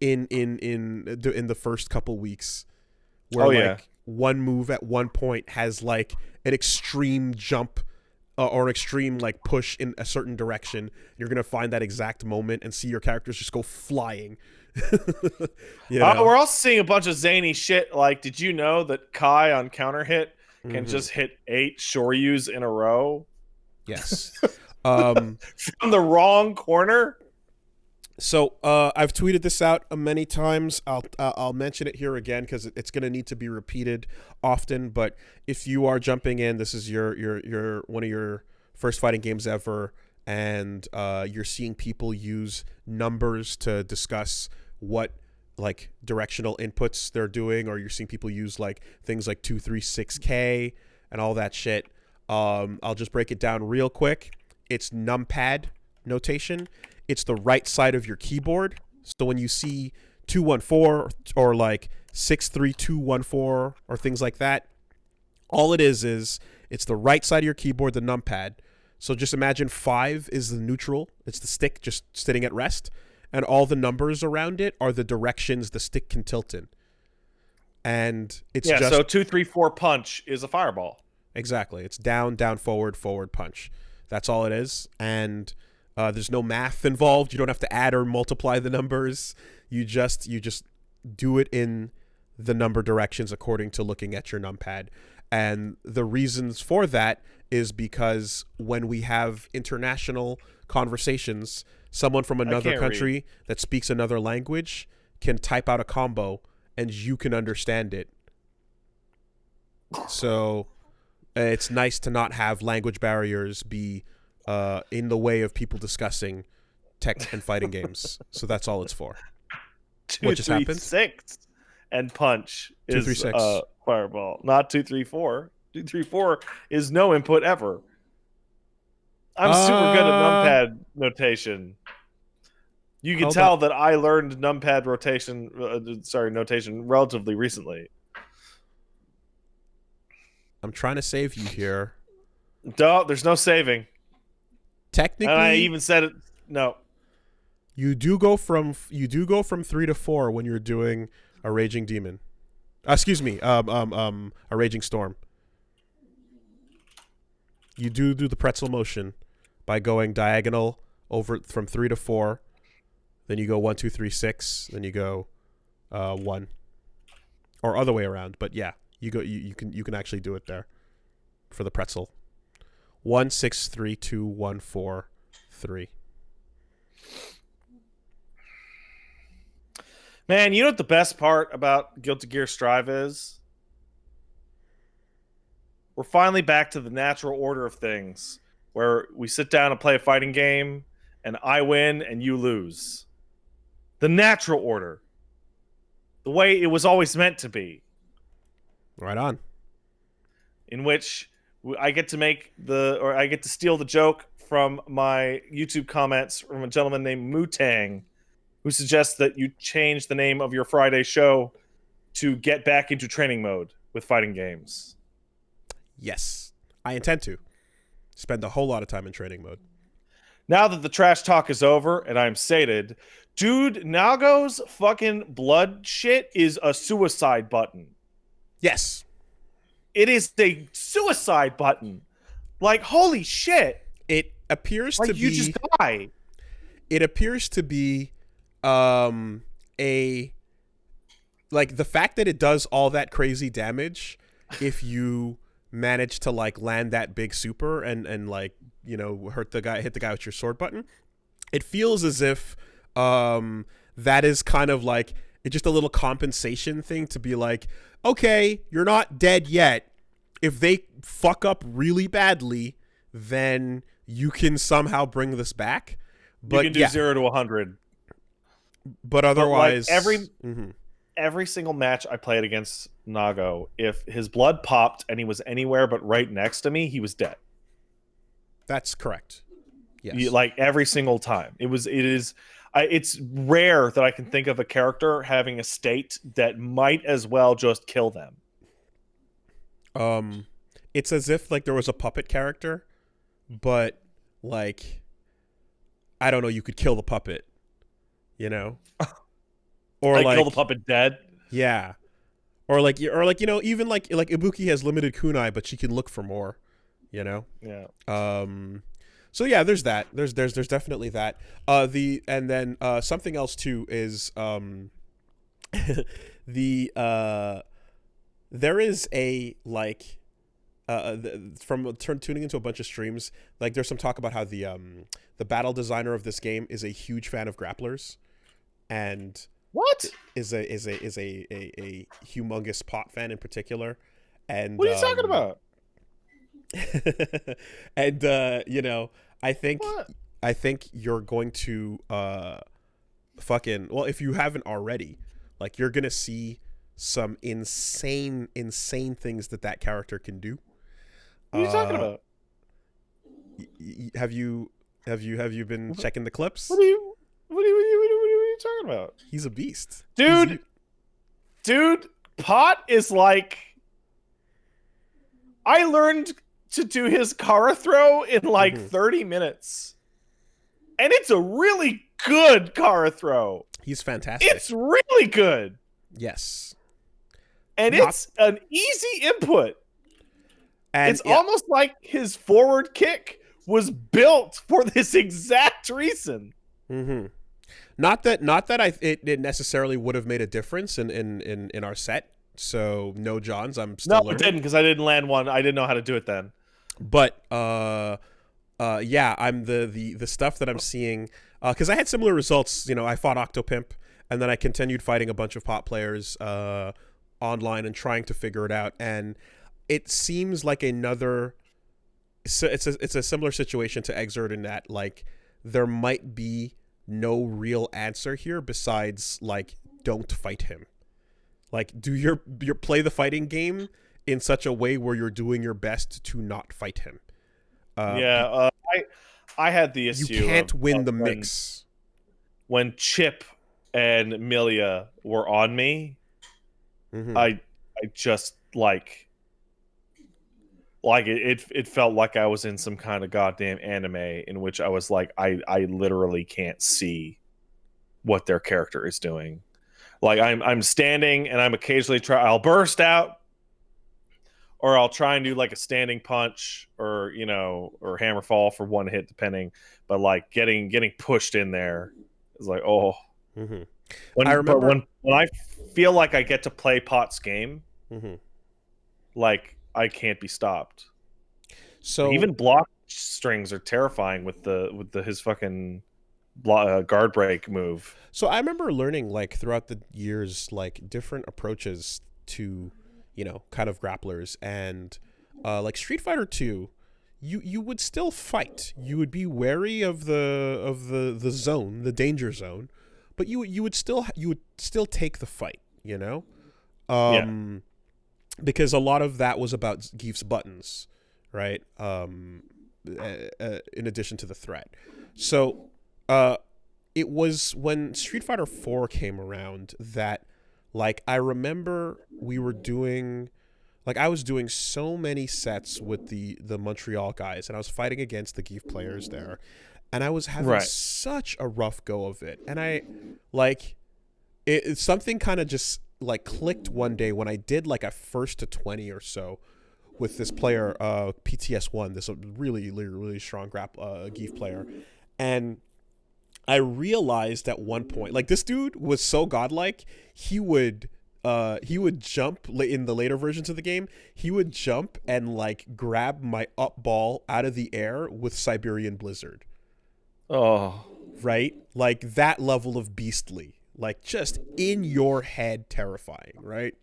Speaker 1: in the first couple weeks, where one move at one point has like an extreme jump or an extreme like push in a certain direction. You're gonna find that exact moment and see your characters just go flying.
Speaker 2: We're also seeing a bunch of zany shit. Like, did you know that Kai on counter hit can just hit 8 Shoryus in a row?
Speaker 1: Yes.
Speaker 2: From the wrong corner.
Speaker 1: So I've tweeted this out many times. I'll mention it here again because it's going to need to be repeated often. But if you are jumping in, this is your one of your first fighting games ever, and you're seeing people use numbers to discuss what like directional inputs they're doing, or you're seeing people use like things like 236K and all that shit. I'll just break it down real quick. It's numpad notation. It's the right side of your keyboard. So when you see 214 or like 63214 or things like that, all it is it's the right side of your keyboard, the numpad. So just imagine 5 is the neutral. It's the stick just sitting at rest. And all the numbers around it are the directions the stick can tilt in. And it's just...
Speaker 2: so 2, 3, 4 punch is a fireball.
Speaker 1: Exactly. It's down, down, forward, forward, punch. That's all it is. And... there's no math involved. You don't have to add or multiply the numbers. You just do it in the number directions according to looking at your numpad. And the reasons for that is because when we have international conversations, someone from another country that speaks another language can type out a combo and you can understand it. So it's nice to not have language barriers be in the way of people discussing tech and fighting games. So that's all it's for.
Speaker 2: 2,
Speaker 1: what just
Speaker 2: 3,
Speaker 1: happened?
Speaker 2: 6 and punch
Speaker 1: 2,
Speaker 2: is
Speaker 1: 3, 6.
Speaker 2: Fireball, not 2, 3, 4. 2, 3, 4 is no input ever. I'm super good at numpad notation. You can tell that I learned numpad notation relatively recently.
Speaker 1: I'm trying to save you here.
Speaker 2: No, there's no saving.
Speaker 1: Technically,
Speaker 2: and I even said it. No,
Speaker 1: you do go from 3 to 4 when you're doing a raging demon. Excuse me, a raging storm. You do the pretzel motion by going diagonal over from 3 to 4. Then you go 1, 2, 3, 6. Then you go 1, or other way around. But yeah, you can actually do it there for the pretzel. 1, 6, 3, 2, 1, 4, 3.
Speaker 2: Man, you know what the best part about Guilty Gear Strive is? We're finally back to the natural order of things, where we sit down and play a fighting game, and I win and you lose. The natural order. The way it was always meant to be.
Speaker 1: Right on.
Speaker 2: In which I get to steal the joke from my YouTube comments from a gentleman named Mutang, who suggests that you change the name of your Friday show to get back into training mode with fighting games.
Speaker 1: Yes, I intend to spend a whole lot of time in training mode.
Speaker 2: Now that the trash talk is over and I'm sated, dude, Nago's fucking blood shit is a suicide button.
Speaker 1: Yes.
Speaker 2: It is a suicide button. Like, holy shit.
Speaker 1: It appears
Speaker 2: like
Speaker 1: to be...
Speaker 2: you just die.
Speaker 1: It appears to be a... Like, the fact that it does all that crazy damage, if you manage to, like, land that big super and like, you know, hit the guy with your sword button, it feels as if that is kind of like It's just a little compensation thing to be like, okay, you're not dead yet. If they fuck up really badly, then you can somehow bring this back. But
Speaker 2: you can do 0 to 100.
Speaker 1: But otherwise,
Speaker 2: but like every single match I played against Nago, if his blood popped and he was anywhere but right next to me, he was dead.
Speaker 1: That's correct. Yes.
Speaker 2: Like every single time. It's rare that I can think of a character having a state that might as well just kill them.
Speaker 1: It's as if like there was a puppet character, but like, I don't know, you could kill the puppet, you know, or like
Speaker 2: kill the puppet dead.
Speaker 1: Yeah, or like you know, even like Ibuki has limited kunai, but she can look for more, you know.
Speaker 2: Yeah.
Speaker 1: So yeah, there's that. There's definitely that. And then something else too is there is a like from tuning into a bunch of streams, like there's some talk about how the battle designer of this game is a huge fan of grapplers, and is a humongous pot fan in particular. And
Speaker 2: what are you talking about?
Speaker 1: And you know, I think you're going to fucking, well, if you haven't already, like you're gonna see some insane things that character can do.
Speaker 2: What are you talking about?
Speaker 1: Have you been checking the clips?
Speaker 2: What are you talking about?
Speaker 1: He's a beast,
Speaker 2: dude. Pot is like, I learned to do his Kara throw in like 30 minutes, and it's a really good Kara throw.
Speaker 1: He's fantastic.
Speaker 2: It's really good.
Speaker 1: Yes.
Speaker 2: And it's an easy input. And it's almost like his forward kick was built for this exact reason.
Speaker 1: Mm-hmm. Not that it necessarily would have made a difference in our set. So no Johns, I'm still learning.
Speaker 2: It didn't, because I didn't land one. I didn't know how to do it then.
Speaker 1: But yeah, I'm the stuff that I'm seeing, because I had similar results. You know, I fought Octopimp, and then I continued fighting a bunch of pot players online and trying to figure it out. And it seems like it's a similar situation to Exert in that, like, there might be no real answer here besides like, don't fight him. Like, do your play the fighting game in such a way where you're doing your best to not fight him.
Speaker 2: I had the issue.
Speaker 1: You can't win the mix.
Speaker 2: When Chip and Milia were on me, I just it felt like I was in some kind of goddamn anime in which I was like, I literally can't see what their character is doing. Like, I'm standing and I'm occasionally I'll burst out, or I'll try and do like a standing punch, or, you know, or hammer fall for one hit depending. But like getting pushed in there is like, oh.
Speaker 1: Mm-hmm.
Speaker 2: When I feel like I get to play Pot's game, like, I can't be stopped. So even block strings are terrifying with his fucking guard break move.
Speaker 1: So I remember learning, like, throughout the years, like, different approaches to, you know, kind of grapplers, and like Street Fighter 2, you would still fight. You would be wary of the zone, the danger zone, but you would still take the fight, you know? Because a lot of that was about Geef's buttons, right? In addition to the threat. So it was when Street Fighter 4 came around that, like, I remember we were doing, like, I was doing so many sets with the Montreal guys, and I was fighting against the Geef players there, and I was having such a rough go of it. And I, like, something kind of just, like, clicked one day when I did, like, a 1st to 20 or so with this player, PTS1, this really, really, really strong Geef player. And I realized at one point, like, this dude was so godlike, he would jump in the later versions of the game. He would jump and, like, grab my up ball out of the air with Siberian Blizzard.
Speaker 2: Oh,
Speaker 1: right, like that level of beastly. like just in your head terrifying, right?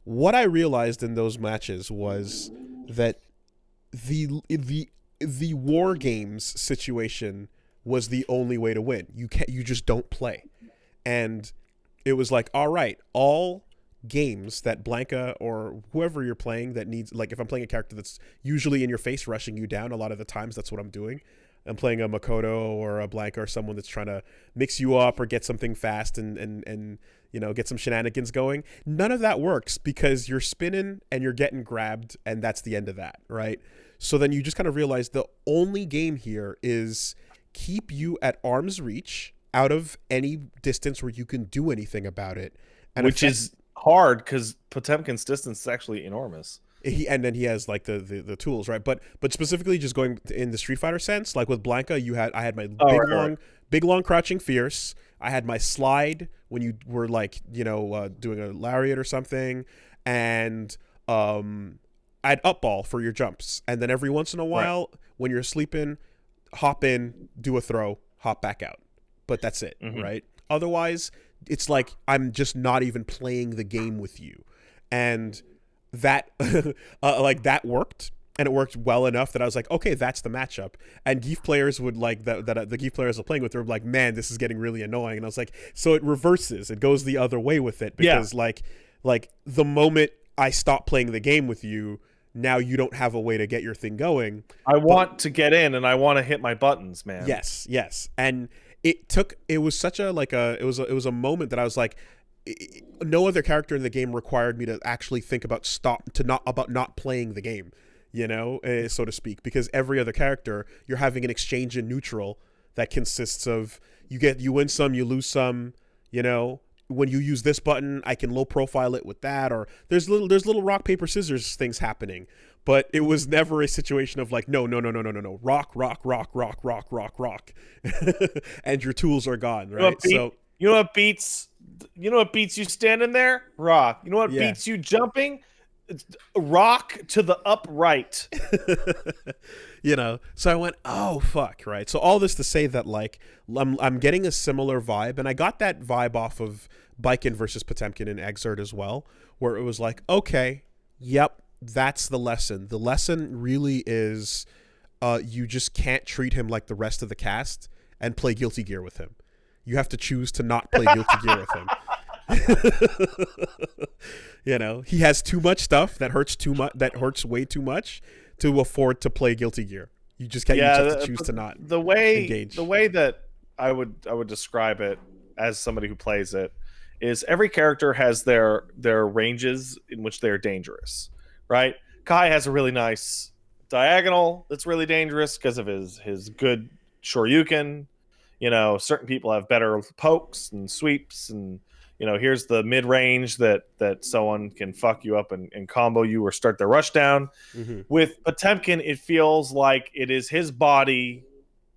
Speaker 1: What I realized in those matches was that the war games situation was the only way to win. You just don't play. And it was like, all right, all games that Blanca or whoever you're playing that needs, like if I'm playing a character that's usually in your face rushing you down, a lot of the times that's what I'm doing. I'm playing a Makoto or a Blanca or someone that's trying to mix you up or get something fast and you know, get some shenanigans going. None of that works because you're spinning and you're getting grabbed, and that's the end of that, right? So then you just kind of realize the only game here is keep you at arm's reach, out of any distance where you can do anything about it. And
Speaker 2: which is hard because Potemkin's distance is actually enormous.
Speaker 1: And then he has like the tools, right? But specifically just going in the Street Fighter sense, like with Blanca, I had my big long crouching fierce. I had my slide when you were like, you know, doing a lariat or something, and I had up ball for your jumps, and then every once in a while when you're sleeping, hop in, do a throw, hop back out. But that's it, right? Otherwise, it's like I'm just not even playing the game with you, and that like that worked, and it worked well enough that I was like, okay, that's the matchup. And Geef players would like that the Geef players I'm playing with were like, man, this is getting really annoying. And I was like, so it reverses, it goes the other way with it, because like the moment I stop playing the game with you, now you don't have a way to get your thing going.
Speaker 2: I want to get in and I want to hit my buttons, man.
Speaker 1: Yes. And it was such a like a it was a moment that I was like, no other character in the game required me to actually think about not playing the game, you know, so to speak, because every other character you're having an exchange in neutral that consists of you win some, you lose some, you know. When you use this button, I can low profile it with that, or there's little rock paper scissors things happening. But it was never a situation of like, no, rock, and your tools are gone, right?
Speaker 2: You know what beats you standing there? Rock. You know what beats you jumping? It's rock to the upright.
Speaker 1: You know, so I went, oh fuck, right? So all this to say that like I'm getting a similar vibe, and I got that vibe off of Baiken versus Potemkin in Exert as well, where it was like, okay, yep, that's the lesson. The lesson really is you just can't treat him like the rest of the cast and play Guilty Gear with him. You have to choose to not play Guilty Gear with him. You know, he has too much stuff that hurts way too much to afford to play Guilty Gear. You just can't. You just have to choose to not engage.
Speaker 2: The way that I would describe it as somebody who plays it is every character has their ranges in which they're dangerous, right? Kai has a really nice diagonal that's really dangerous because of his good Shoryuken. You know, certain people have better pokes and sweeps, and you know, here's the mid range that someone can fuck you up and combo you or start their rush down. With Potemkin, it feels like it is his body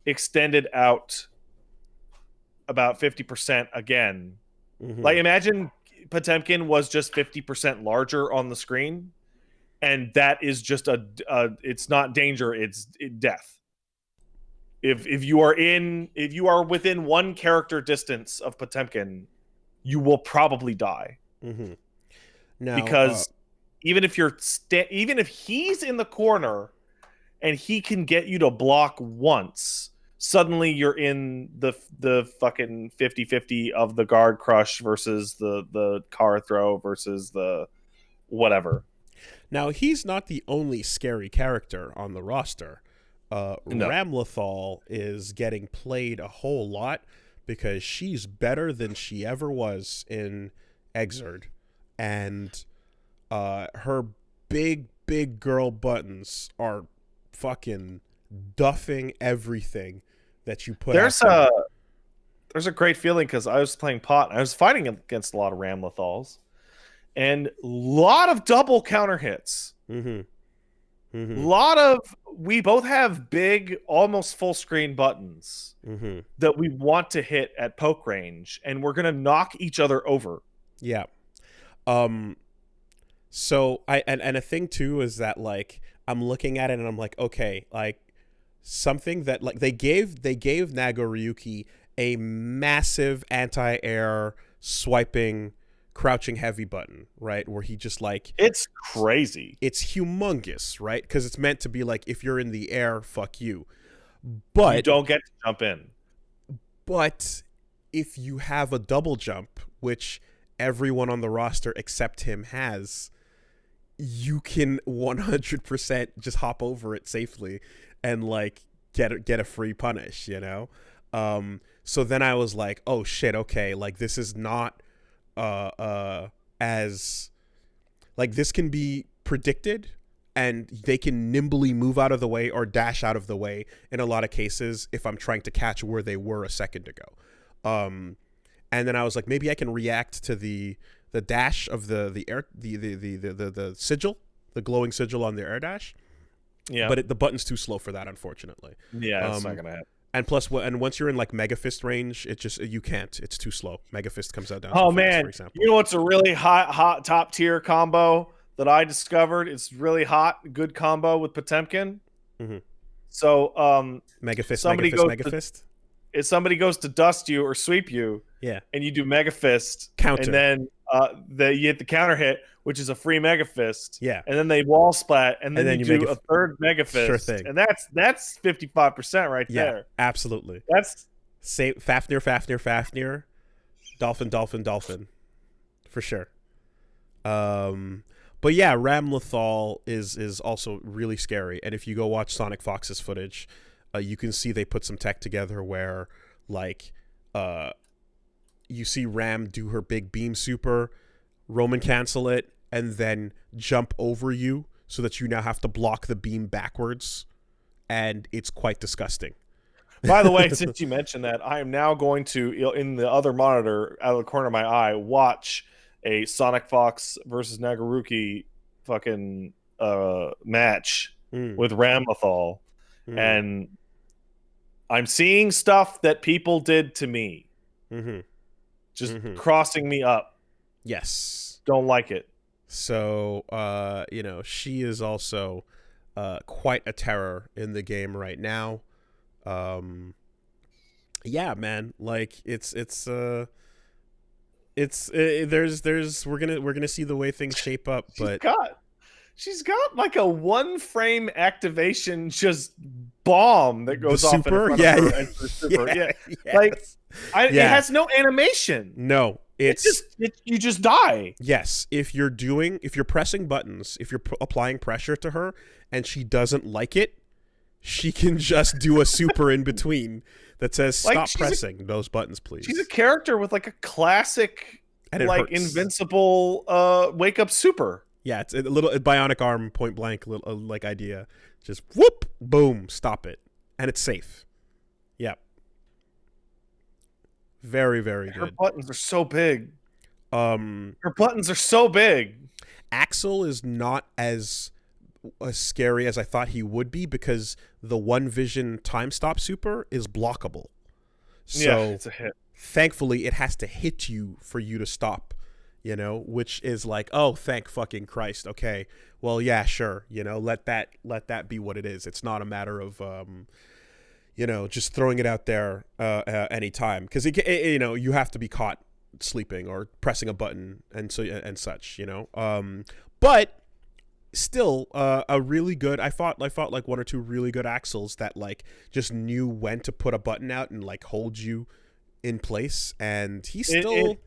Speaker 2: extended out about 50% again. Like imagine Potemkin was just 50% larger on the screen, and that is just it's not danger, it's death. If you are within one character distance of Potemkin, you will probably die.
Speaker 1: Now,
Speaker 2: because even if he's in the corner and he can get you to block once, suddenly you're in the fucking 50-50 of the guard crush versus the car throw versus the whatever.
Speaker 1: Now, he's not the only scary character on the roster. No. Ramlethal is getting played a whole lot because she's better than she ever was in Exerd, and her big girl buttons are fucking duffing everything that you put.
Speaker 2: There's a great feeling because I was playing pot and I was fighting against a lot of Ramlethals and a lot of double counter hits. We both have big, almost full screen buttons that we want to hit at poke range, and we're gonna knock each other over.
Speaker 1: Yeah. So a thing too is that like I'm looking at it and I'm like, okay, like something that like they gave Nago Ryuki a massive anti-air swiping crouching heavy button, right? Where he just like,
Speaker 2: it's crazy.
Speaker 1: It's humongous, right? Because it's meant to be like, if you're in the air, fuck you. But
Speaker 2: you don't get to jump in.
Speaker 1: But if you have a double jump, which everyone on the roster except him has, you can 100% just hop over it safely and like get a free punish, you know? So then I was like, oh shit, okay, like this is not as like, this can be predicted and they can nimbly move out of the way or dash out of the way in a lot of cases if I'm trying to catch where they were a second ago. And then I was like, maybe I can react to the dash of the air, the sigil, the glowing sigil on the air dash.
Speaker 2: Yeah,
Speaker 1: but the button's too slow for that, unfortunately.
Speaker 2: Yeah, it's not gonna happen.
Speaker 1: And plus, once you're in like Mega Fist range, it just, you can't. It's too slow. Mega Fist comes out down.
Speaker 2: Oh
Speaker 1: too
Speaker 2: man,
Speaker 1: fast, for example.
Speaker 2: You know what's a really hot top tier combo that I discovered? It's really hot, good combo with Potemkin.
Speaker 1: Mm-hmm.
Speaker 2: So
Speaker 1: Mega Fist,
Speaker 2: somebody
Speaker 1: Mega Fist.
Speaker 2: If somebody goes to dust you or sweep you,
Speaker 1: yeah,
Speaker 2: and you do Mega Fist
Speaker 1: counter,
Speaker 2: and then you hit the counter hit, which is a free Mega Fist.
Speaker 1: Yeah,
Speaker 2: and then they wall splat, and then you do a third Mega Fist.
Speaker 1: Sure thing.
Speaker 2: And that's 55% right there.
Speaker 1: Yeah, absolutely.
Speaker 2: That's
Speaker 1: Fafnir, Dolphin, for sure. But yeah, Ram Lethal is also really scary, and if you go watch Sonic Fox's footage, you can see they put some tech together where like you see Ram do her big beam super, Roman cancel it, and then jump over you so that you now have to block the beam backwards, and it's quite disgusting.
Speaker 2: By the way, since you mentioned that, I am now going to, in the other monitor out of the corner of my eye, watch a Sonic Fox versus Nagaruki fucking match with Ram Lethal, and I'm seeing stuff that people did to me. Just crossing me up.
Speaker 1: Yes.
Speaker 2: Don't like it.
Speaker 1: So, you know, she is also quite a terror in the game right now. Yeah, man, like it's we're gonna see the way things shape up, but
Speaker 2: she's got like a one frame activation just bomb that goes off
Speaker 1: super?
Speaker 2: in front of her and super. Yeah.
Speaker 1: Yes.
Speaker 2: Like it has no animation.
Speaker 1: No, you
Speaker 2: just die.
Speaker 1: Yes, if you're pressing buttons, if you're applying pressure to her and she doesn't like it, she can just do a super in between that says stop pressing those buttons, please.
Speaker 2: She's a character with like a classic like invincible wake up super.
Speaker 1: Yeah, it's a little bionic arm, point blank, like idea. Just whoop, boom, stop it, and it's safe. Yep. Very, very good.
Speaker 2: Her buttons are so big. Her buttons are so big.
Speaker 1: Axel is not as scary as I thought he would be because the One Vision time stop super is blockable. So
Speaker 2: yeah, it's a hit.
Speaker 1: Thankfully, it has to hit you for you to stop. You know, which is like, oh, thank fucking Christ. Okay, well, yeah, sure. You know, let that be what it is. It's not a matter of, you know, just throwing it out there anytime, because you know, you have to be caught sleeping or pressing a button and such. You know, but still, a really good. I fought like one or two really good Axels that like just knew when to put a button out and like hold you in place, and he's still.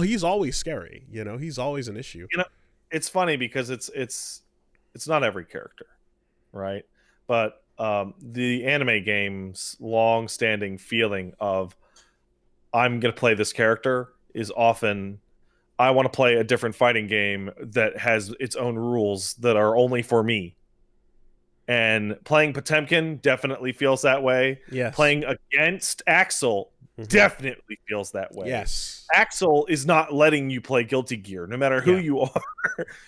Speaker 1: He's always scary, you know, he's always an issue.
Speaker 2: You know, it's funny because it's not every character, right? But the anime game's long-standing feeling of I'm gonna play this character is often I want to play a different fighting game that has its own rules that are only for me. And playing Potemkin definitely feels that way.
Speaker 1: Yes.
Speaker 2: Playing against Axel definitely feels that way.
Speaker 1: Yes.
Speaker 2: Axel is not letting you play Guilty Gear. No matter who you are,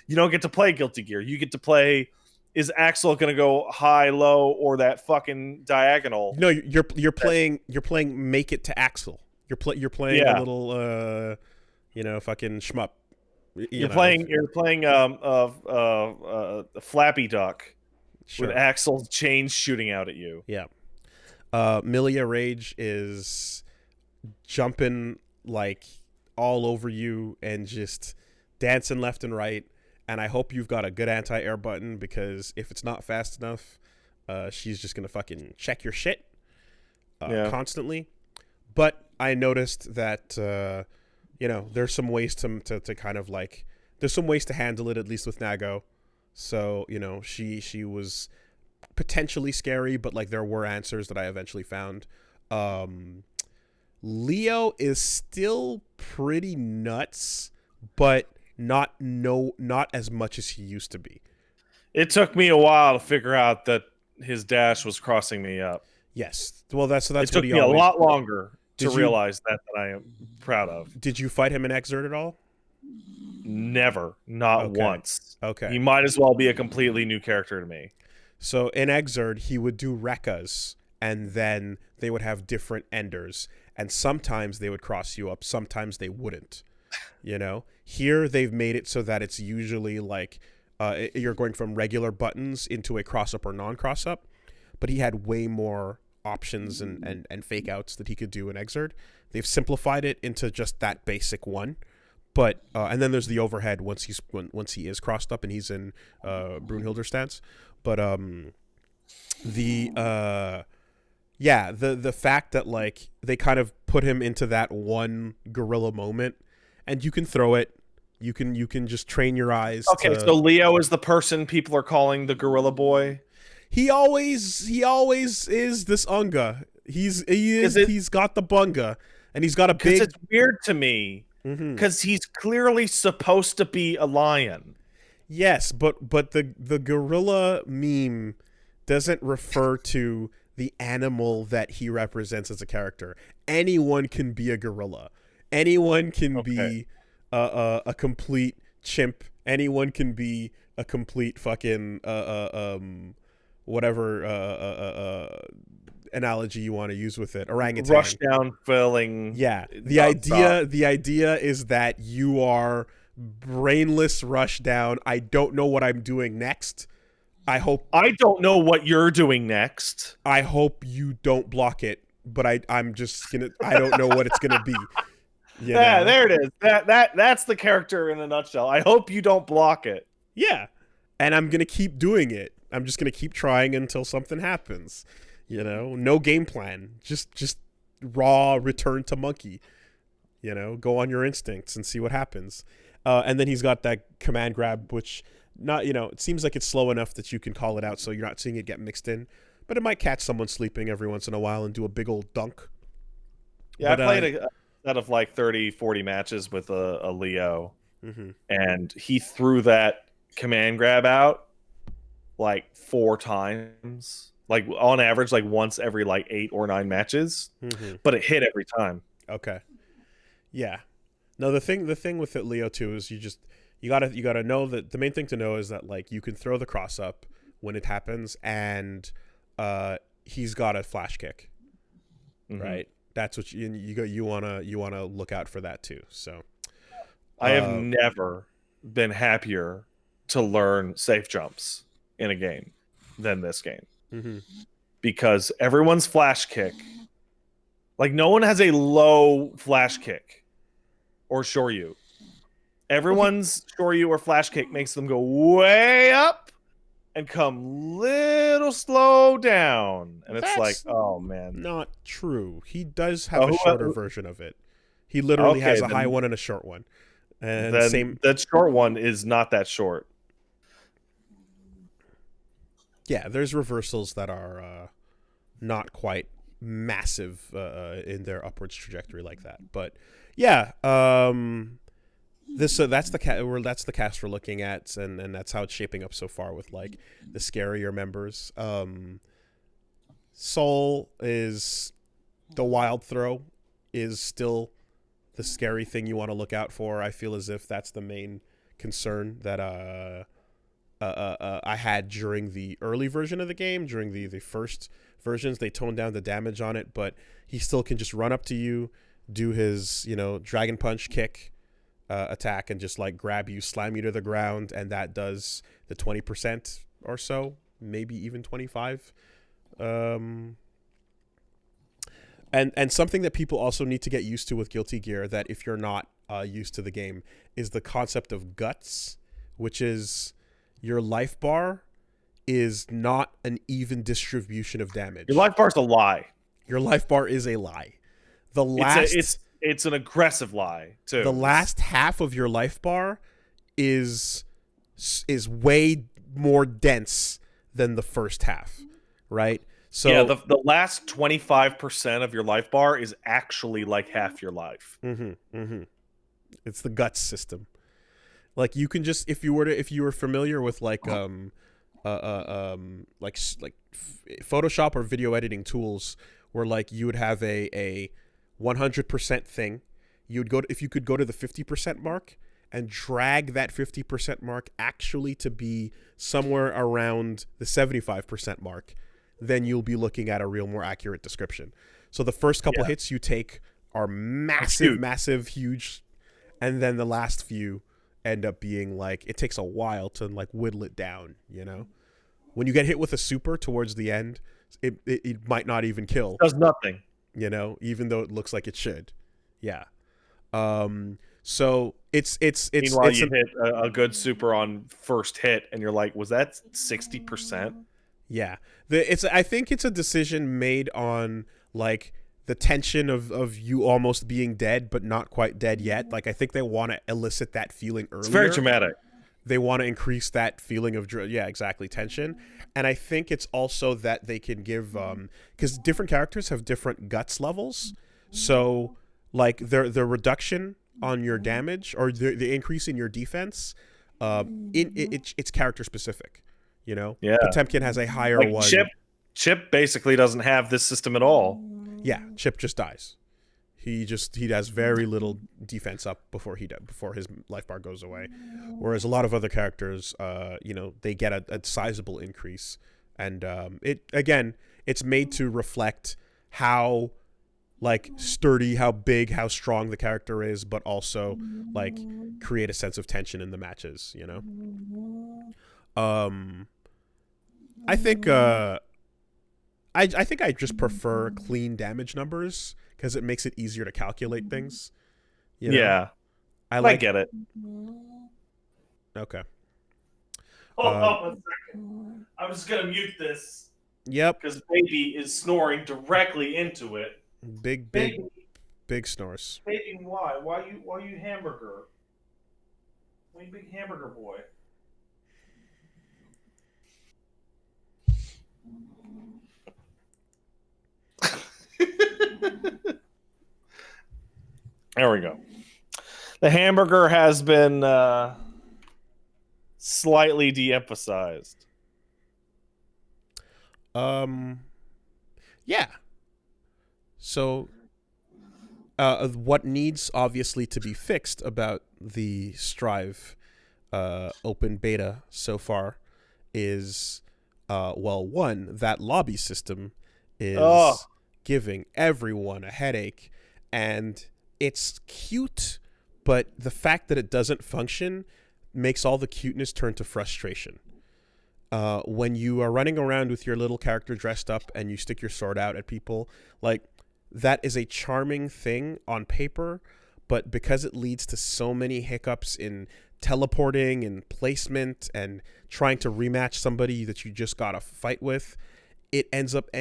Speaker 2: you don't get to play Guilty Gear. You get to play, is Axel going to go high, low, or that fucking diagonal?
Speaker 1: No, you're playing Make It to Axel. You're playing a little you know, fucking shmup. You're
Speaker 2: playing Flappy Duck with Axel's chains shooting out at you.
Speaker 1: Yeah. Milia Rage is jumping like all over you and just dancing left and right. And I hope you've got a good anti-air button, because if it's not fast enough, she's just gonna fucking check your shit constantly. But I noticed that there's some ways to kind of like, there's some ways to handle it, at least with Nago. So she was potentially scary, but like there were answers that I eventually found. Leo is still pretty nuts, but not as much as he used to be.
Speaker 2: It took me a while to figure out that his dash was crossing me up.
Speaker 1: Yes. Well, that's
Speaker 2: it took me a lot longer to realize that I am proud of.
Speaker 1: Did you fight him in Exert at all?
Speaker 2: Never. Not once.
Speaker 1: Okay.
Speaker 2: He might as well be a completely new character to me.
Speaker 1: So in Exert, he would do Rekkas, and then they would have different enders. And sometimes they would cross you up, sometimes they wouldn't. Here they've made it so that it's usually like you're going from regular buttons into a cross-up or non-cross-up. But he had way more options and fake outs that he could do in Exert. They've simplified it into just that basic one. But and then there's the overhead once he is crossed up and he's in Brunhilder stance. But the fact that like they kind of put him into that one gorilla moment, and you can throw it, you can just train your eyes.
Speaker 2: Okay, so Leo is the person people are calling the gorilla boy.
Speaker 1: He always is this unga. He's got the bunga, and he's got a big.
Speaker 2: It's weird to me because he's clearly supposed to be a lion.
Speaker 1: Yes, but the gorilla meme doesn't refer to the animal that he represents as a character. Anyone can be a gorilla. Anyone can be a complete chimp. Anyone can be a complete fucking whatever analogy you want to use with it. Orangutan.
Speaker 2: Rush down filling.
Speaker 1: Yeah. The idea is that you are brainless rush down. I don't know what I'm doing next. I
Speaker 2: don't know what you're doing next.
Speaker 1: I hope you don't block it, but I'm just gonna. I don't know what it's gonna be.
Speaker 2: Yeah, there it is. That's the character in a nutshell. I hope you don't block it.
Speaker 1: Yeah, and I'm gonna keep doing it. I'm just gonna keep trying until something happens. No game plan. Just raw return to monkey. Go on your instincts and see what happens. And then he's got that command grab, which. Not it seems like it's slow enough that you can call it out, so you're not seeing it get mixed in, but it might catch someone sleeping every once in a while and do a big old dunk.
Speaker 2: Yeah, I played a set of like 30-40 matches with a Leo, and he threw that command grab out like 4 times, like on average, like once every like 8 or 9 matches, but it hit every time.
Speaker 1: Okay, yeah. No, the thing with it, Leo too, is you gotta know that the main thing to know is that like you can throw the cross up when it happens, and he's got a flash kick, right? That's what you wanna look out for that too. So
Speaker 2: I have never been happier to learn safe jumps in a game than this game, because everyone's flash kick, like no one has a low flash kick or shoryu. Everyone's shoryu or flash kick makes them go way up and come little slow down. And it's like, oh, man.
Speaker 1: Not true. He does have a shorter version of it. He literally has a high one and a short one. And
Speaker 2: that short one is not that short.
Speaker 1: Yeah, there's reversals that are not quite massive in their upwards trajectory like that. But yeah, that's the cast we're looking at, and that's how it's shaping up so far with like the scarier members. Soul is the wild throw is still the scary thing you want to look out for. I feel as if that's the main concern that I had during the early version of the game. During the first versions, they toned down the damage on it, but he still can just run up to you, do his dragon punch kick attack, and just like grab you, slam you to the ground, and that does the 20% or so, maybe even 25 And something that people also need to get used to with Guilty Gear, that if you're not used to the game, is the concept of guts, which is your life bar is not an even distribution of damage.
Speaker 2: Your life bar's a lie.
Speaker 1: Your life bar is a lie. The last
Speaker 2: it's an aggressive lie too.
Speaker 1: The last half of your life bar is way more dense than the first half, right? So
Speaker 2: yeah, the last 25% of your life bar is actually like half your life.
Speaker 1: It's the guts system. Like you can just if you were familiar with like Photoshop or video editing tools, where like you would have a 100% thing, if you could go to the 50% mark and drag that 50% mark actually to be somewhere around the 75% mark, then you'll be looking at a real more accurate description. So the first couple hits you take are massive, huge, and then the last few end up being like, it takes a while to like whittle it down, you know? When you get hit with a super towards the end, it might not even kill.
Speaker 2: It does nothing.
Speaker 1: You know, even though it looks like it should. Yeah. So it's
Speaker 2: Meanwhile, you hit a good super on first hit, and you're like, was that 60%?
Speaker 1: Yeah. I think it's a decision made on like the tension of you almost being dead but not quite dead yet. Like I think they want to elicit that feeling earlier.
Speaker 2: It's very dramatic.
Speaker 1: They want to increase that feeling of tension. And I think it's also that they can give because different characters have different guts levels. So like the reduction on your damage or the increase in your defense, it's character specific. You know, Potemkin has a higher one.
Speaker 2: Chip basically doesn't have this system at all.
Speaker 1: Yeah, Chip just dies. He has very little defense up before his life bar goes away, whereas a lot of other characters, they get a sizable increase, and it's made to reflect how like sturdy, how big, how strong the character is, but also like create a sense of tension in the matches. You know, I think I think I just prefer clean damage numbers because it makes it easier to calculate things. You know?
Speaker 2: Yeah, I get it.
Speaker 1: Okay.
Speaker 2: Hold on 1 second. I'm just gonna mute this.
Speaker 1: Yep.
Speaker 2: Because baby is snoring directly into it.
Speaker 1: Big snores.
Speaker 2: Baby, why? Why you hamburger? Why you big hamburger boy? There we go. The hamburger has been slightly de-emphasized.
Speaker 1: Yeah. So what needs obviously to be fixed about the Strive open beta so far is one, that lobby system is giving everyone a headache, and it's cute, but the fact that it doesn't function makes all the cuteness turn to frustration. When you are running around with your little character dressed up and you stick your sword out at people, like that is a charming thing on paper, but because it leads to so many hiccups in teleporting and placement and trying to rematch somebody that you just got a fight with, it ends up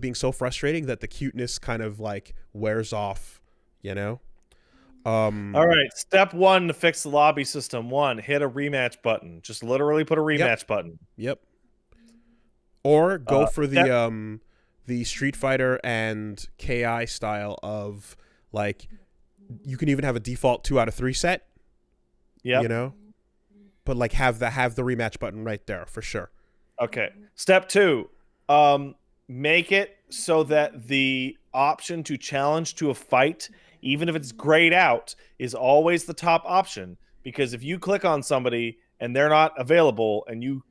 Speaker 1: being so frustrating that the cuteness kind of like wears off, you know?
Speaker 2: All right, step 1 to fix the lobby system. 1, hit a rematch button. Just literally put a rematch button.
Speaker 1: Yep. Or go for the Street Fighter and KI style of like, you can even have a default 2 out of 3 set.
Speaker 2: Yeah.
Speaker 1: You know? But like have the rematch button right there for sure.
Speaker 2: Okay. Step 2, make it so that the option to challenge to a fight, even if it's grayed out, is always the top option. Because if you click on somebody and they're not available and you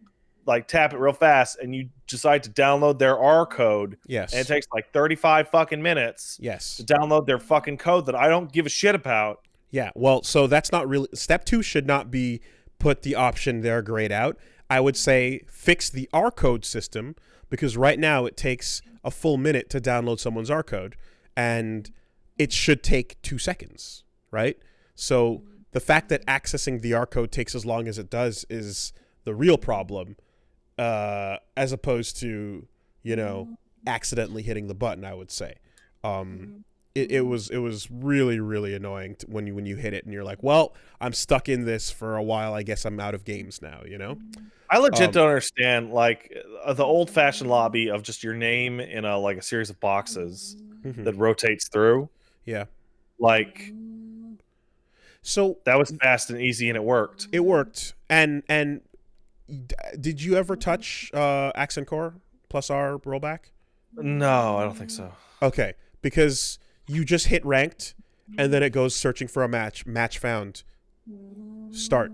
Speaker 2: like tap it real fast and you decide to download their R code,
Speaker 1: yes,
Speaker 2: and it takes like 35 fucking minutes,
Speaker 1: yes,
Speaker 2: to download their fucking code that I don't give a shit about.
Speaker 1: Yeah, well, so that's not really... Step 2 should not be put the option there grayed out. I would say fix the R code system, because right now it takes a full minute to download someone's R code. and it should take 2 seconds, right? So the fact that accessing the R code takes as long as it does is the real problem, as opposed to, accidentally hitting the button, I would say. It was really, really annoying when you hit it and you're like, well, I'm stuck in this for a while. I guess I'm out of games now,
Speaker 2: I legit don't understand, like, the old-fashioned lobby of just your name in a series of boxes that rotates through.
Speaker 1: Yeah.
Speaker 2: Like,
Speaker 1: so
Speaker 2: that was fast and easy, and it worked.
Speaker 1: It worked. And did you ever touch Accent Core plus R rollback?
Speaker 2: No, I don't think so.
Speaker 1: Okay, because you just hit ranked, and then it goes searching for a match found, start.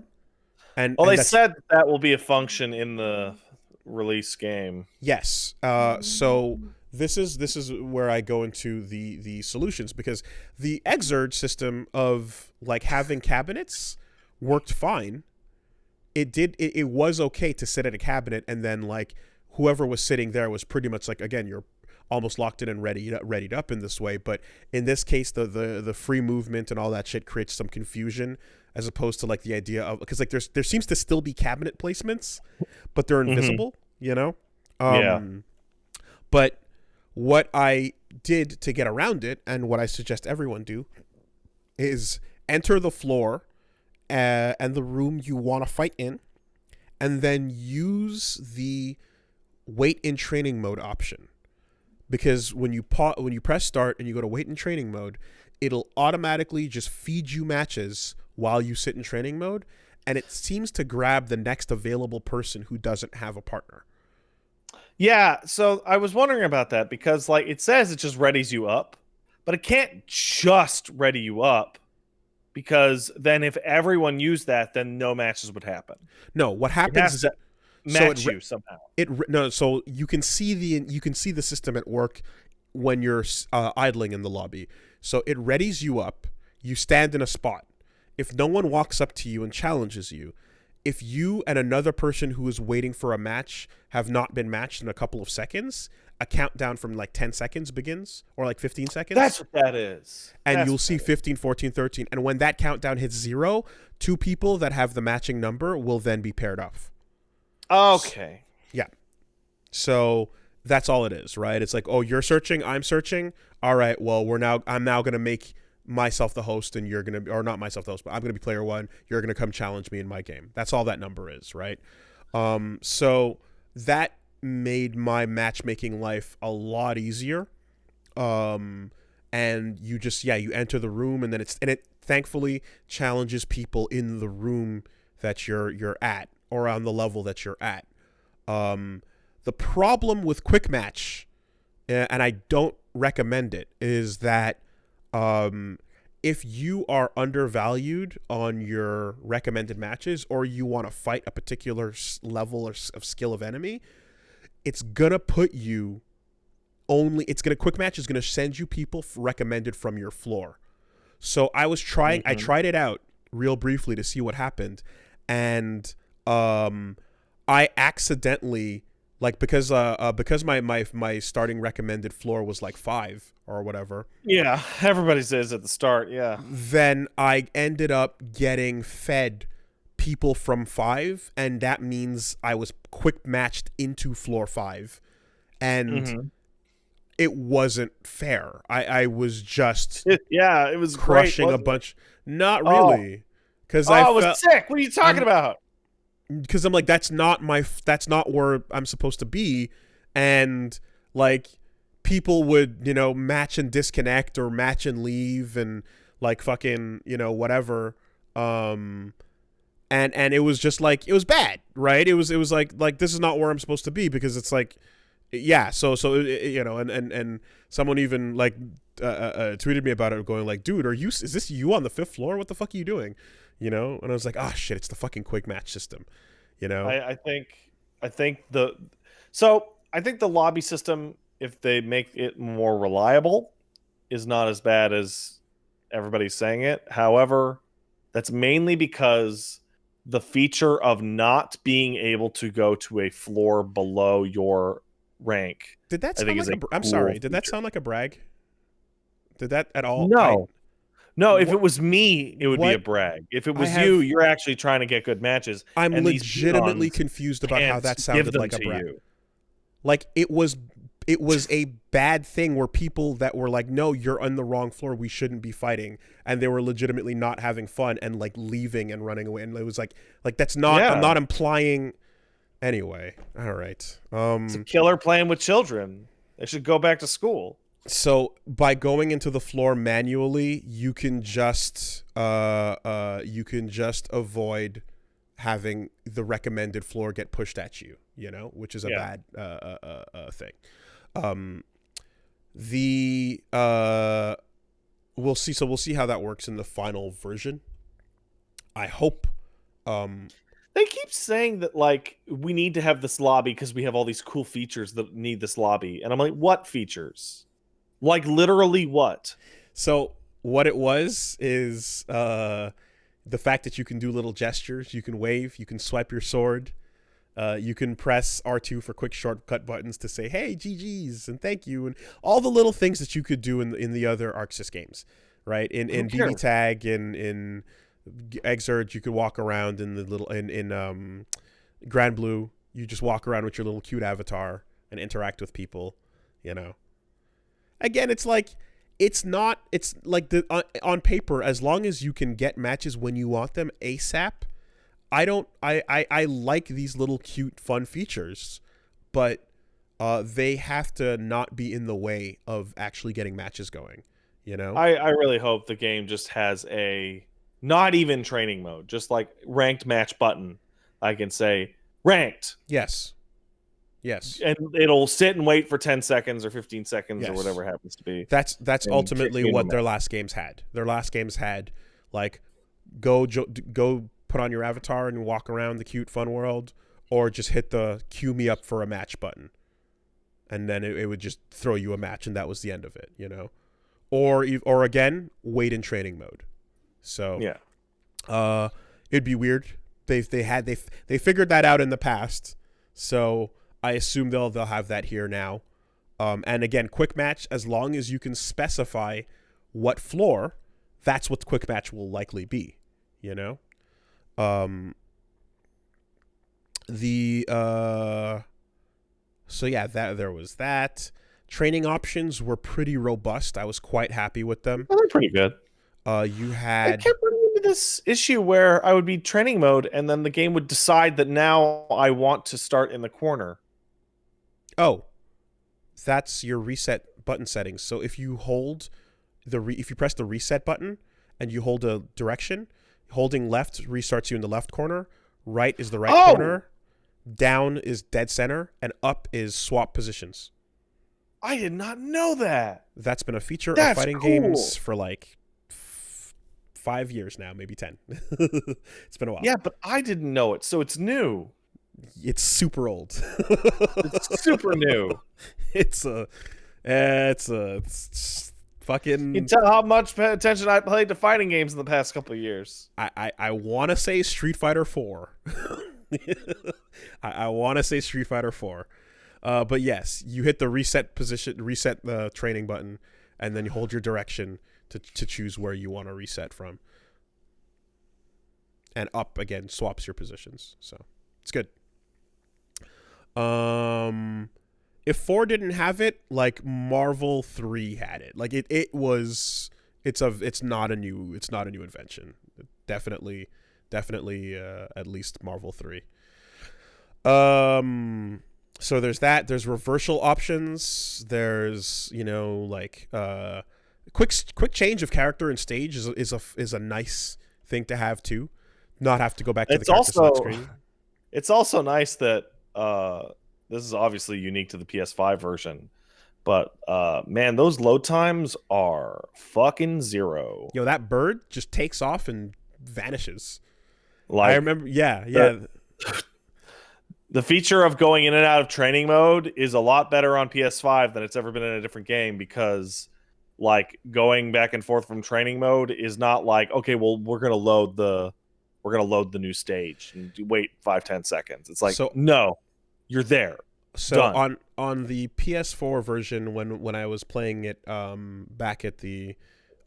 Speaker 1: And
Speaker 2: they said that will be a function in the release game.
Speaker 1: Yes. So this is where I go into the solutions, because the Exurge system of like having cabinets worked fine. It was okay to sit at a cabinet, and then like whoever was sitting there was pretty much like, again, you're almost locked in and readied up in this way. But in this case, the free movement and all that shit creates some confusion, as opposed to like the idea of, because like there seems to still be cabinet placements, but they're invisible,
Speaker 2: Yeah.
Speaker 1: But what I did to get around it, and what I suggest everyone do, is enter the floor and the room you want to fight in, and then use the wait in training mode option. Because when you press start and you go to wait in training mode, it'll automatically just feed you matches while you sit in training mode, and it seems to grab the next available person who doesn't have a partner.
Speaker 2: Yeah, so I was wondering about that, because like it says it just readies you up, but it can't just ready you up, because then if everyone used that, then no matches would happen.
Speaker 1: No, what happens is
Speaker 2: match you somehow.
Speaker 1: So you can see the system at work when you're idling in the lobby. So it readies you up. You stand in a spot. If no one walks up to you and challenges you, if you and another person who is waiting for a match have not been matched in a couple of seconds, a countdown from like 10 seconds begins, or like 15 seconds.
Speaker 2: That's what that is.
Speaker 1: And you'll see 15, 14, 13. And when that countdown hits 0, 2 people that have the matching number will then be paired up.
Speaker 2: Okay.
Speaker 1: Yeah. So that's all it is, right? It's like, oh, you're searching, I'm searching. All right, well, I'm now going to make myself the host, and you're going to, or not myself the host, but I'm going to be player 1. You're going to come challenge me in my game. That's all that number is, right? So that made my matchmaking life a lot easier. And you just, you enter the room, and then it thankfully challenges people in the room that you're at, or on the level that you're at. The problem with quick match, and I don't recommend it, is that if you are undervalued on your recommended matches, or you want to fight a particular level of skill of enemy, it's gonna put you quick match is gonna send you people recommended from your floor. So I tried it out real briefly to see what happened, and I accidentally, like, because my starting recommended floor was like 5 or whatever.
Speaker 2: Yeah, everybody's is at the start. Yeah.
Speaker 1: Then I ended up getting fed people from 5, and that means I was quick matched into floor 5, and it wasn't fair. I was just
Speaker 2: it was
Speaker 1: crushing
Speaker 2: great,
Speaker 1: a bunch. Not really, because I
Speaker 2: was sick. What are you talking about?
Speaker 1: Because I'm like, that's not where I'm supposed to be, and like people would match and disconnect, or match and leave, and like fucking whatever, and it was just like, it was bad, right? It was like this is not where I'm supposed to be, because it's like, so and someone even like tweeted me about it, going like, dude, is this you on the 5th floor? What the fuck are you doing? And I was like, shit, it's the fucking quick match system,
Speaker 2: I think the lobby system, if they make it more reliable, is not as bad as everybody's saying it. However, that's mainly because the feature of not being able to go to a floor below your rank.
Speaker 1: Did that sound like I'm sorry, did that sound like a brag? Did that at all?
Speaker 2: No, if
Speaker 1: What?
Speaker 2: it was me, it would be a
Speaker 1: What?
Speaker 2: brag. If it
Speaker 1: I
Speaker 2: was you,
Speaker 1: have.
Speaker 2: you're actually trying to get good matches.
Speaker 1: I'm
Speaker 2: And these
Speaker 1: legitimately
Speaker 2: peons
Speaker 1: confused about how
Speaker 2: can't
Speaker 1: that
Speaker 2: give
Speaker 1: sounded
Speaker 2: them
Speaker 1: like a
Speaker 2: to
Speaker 1: brag.
Speaker 2: you.
Speaker 1: Like it was a bad thing where people that were like, no, you're on the wrong floor, we shouldn't be fighting, and they were legitimately not having fun and like leaving and running away, and it was like that's not, I'm not implying. Anyway, all right.
Speaker 2: It's a killer playing with children. They should go back to school.
Speaker 1: So by going into the floor manually, you can just avoid having the recommended floor get pushed at you, which is a bad thing. We'll see. So we'll see how that works in the final version. I hope.
Speaker 2: They keep saying that like we need to have this lobby because we have all these cool features that need this lobby, and I'm like, what features? Like literally what?
Speaker 1: So what it was is the fact that you can do little gestures, you can wave, you can swipe your sword, you can press R2 for quick shortcut buttons to say, hey, GG's, and thank you, and all the little things that you could do in the other ArcSys games, right? In BB Tag, in Exurge, you could walk around in the little in Grand Blue, you just walk around with your little cute avatar and interact with people, Again, it's like on paper, as long as you can get matches when you want them ASAP, I like these little cute fun features, but they have to not be in the way of actually getting matches going,
Speaker 2: I really hope the game just has a not even training mode, just like ranked match button. I can say ranked.
Speaker 1: Yes.
Speaker 2: And it'll sit and wait for 10 seconds or 15 seconds or whatever it happens to be.
Speaker 1: That's ultimately what their last games had. Their last games had like go put on your avatar and walk around the cute fun world, or just hit the queue me up for a match button. And then it would just throw you a match, and that was the end of it, Or again, wait in training mode. So it'd be weird. They figured that out in the past. So I assume they'll have that here now. And again, quick match, as long as you can specify what floor, that's what the quick match will likely be, So yeah, that there was that. Training options were pretty robust. I was quite happy with them.
Speaker 2: They're pretty good.
Speaker 1: You had.
Speaker 2: I kept running into this issue where I would be training mode, and then the game would decide that now I want to start in the corner.
Speaker 1: Oh, that's your reset button settings. So if you hold if you press the reset button and you hold a direction, holding left restarts you in the left corner. Right is the right corner. Down is dead center, and up is swap positions.
Speaker 2: I did not know that.
Speaker 1: That's been a feature of fighting games for like 5 years now, maybe 10. It's been a while.
Speaker 2: Yeah, but I didn't know it, so it's new.
Speaker 1: It's super old.
Speaker 2: It's super new.
Speaker 1: It's fucking.
Speaker 2: You can tell how much attention I played to fighting games in the past couple of years.
Speaker 1: I want to say Street Fighter 4. I want to say Street Fighter 4. But yes, you hit the reset the training button, and then you hold your direction to choose where you want to reset from. And up again swaps your positions. So it's good. If 4 didn't have it, like Marvel 3 had it. Like it's not a new invention. Definitely at least Marvel 3. So there's that. There's reversal options. There's quick change of character and stage is a nice thing to have too. Not have to go back to the character select screen.
Speaker 2: It's also nice that this is obviously unique to the PS5 version, but man, those load times are fucking zero.
Speaker 1: Yo, that bird just takes off and vanishes.
Speaker 2: Like,
Speaker 1: I remember, yeah.
Speaker 2: The feature of going in and out of training mode is a lot better on PS5 than it's ever been in a different game, because like going back and forth from training mode is not like, okay, well, we're gonna load the new stage and wait 5-10 seconds. It's like, no, you're there.
Speaker 1: So
Speaker 2: Done.
Speaker 1: on the PS4 version, when I was playing it back at the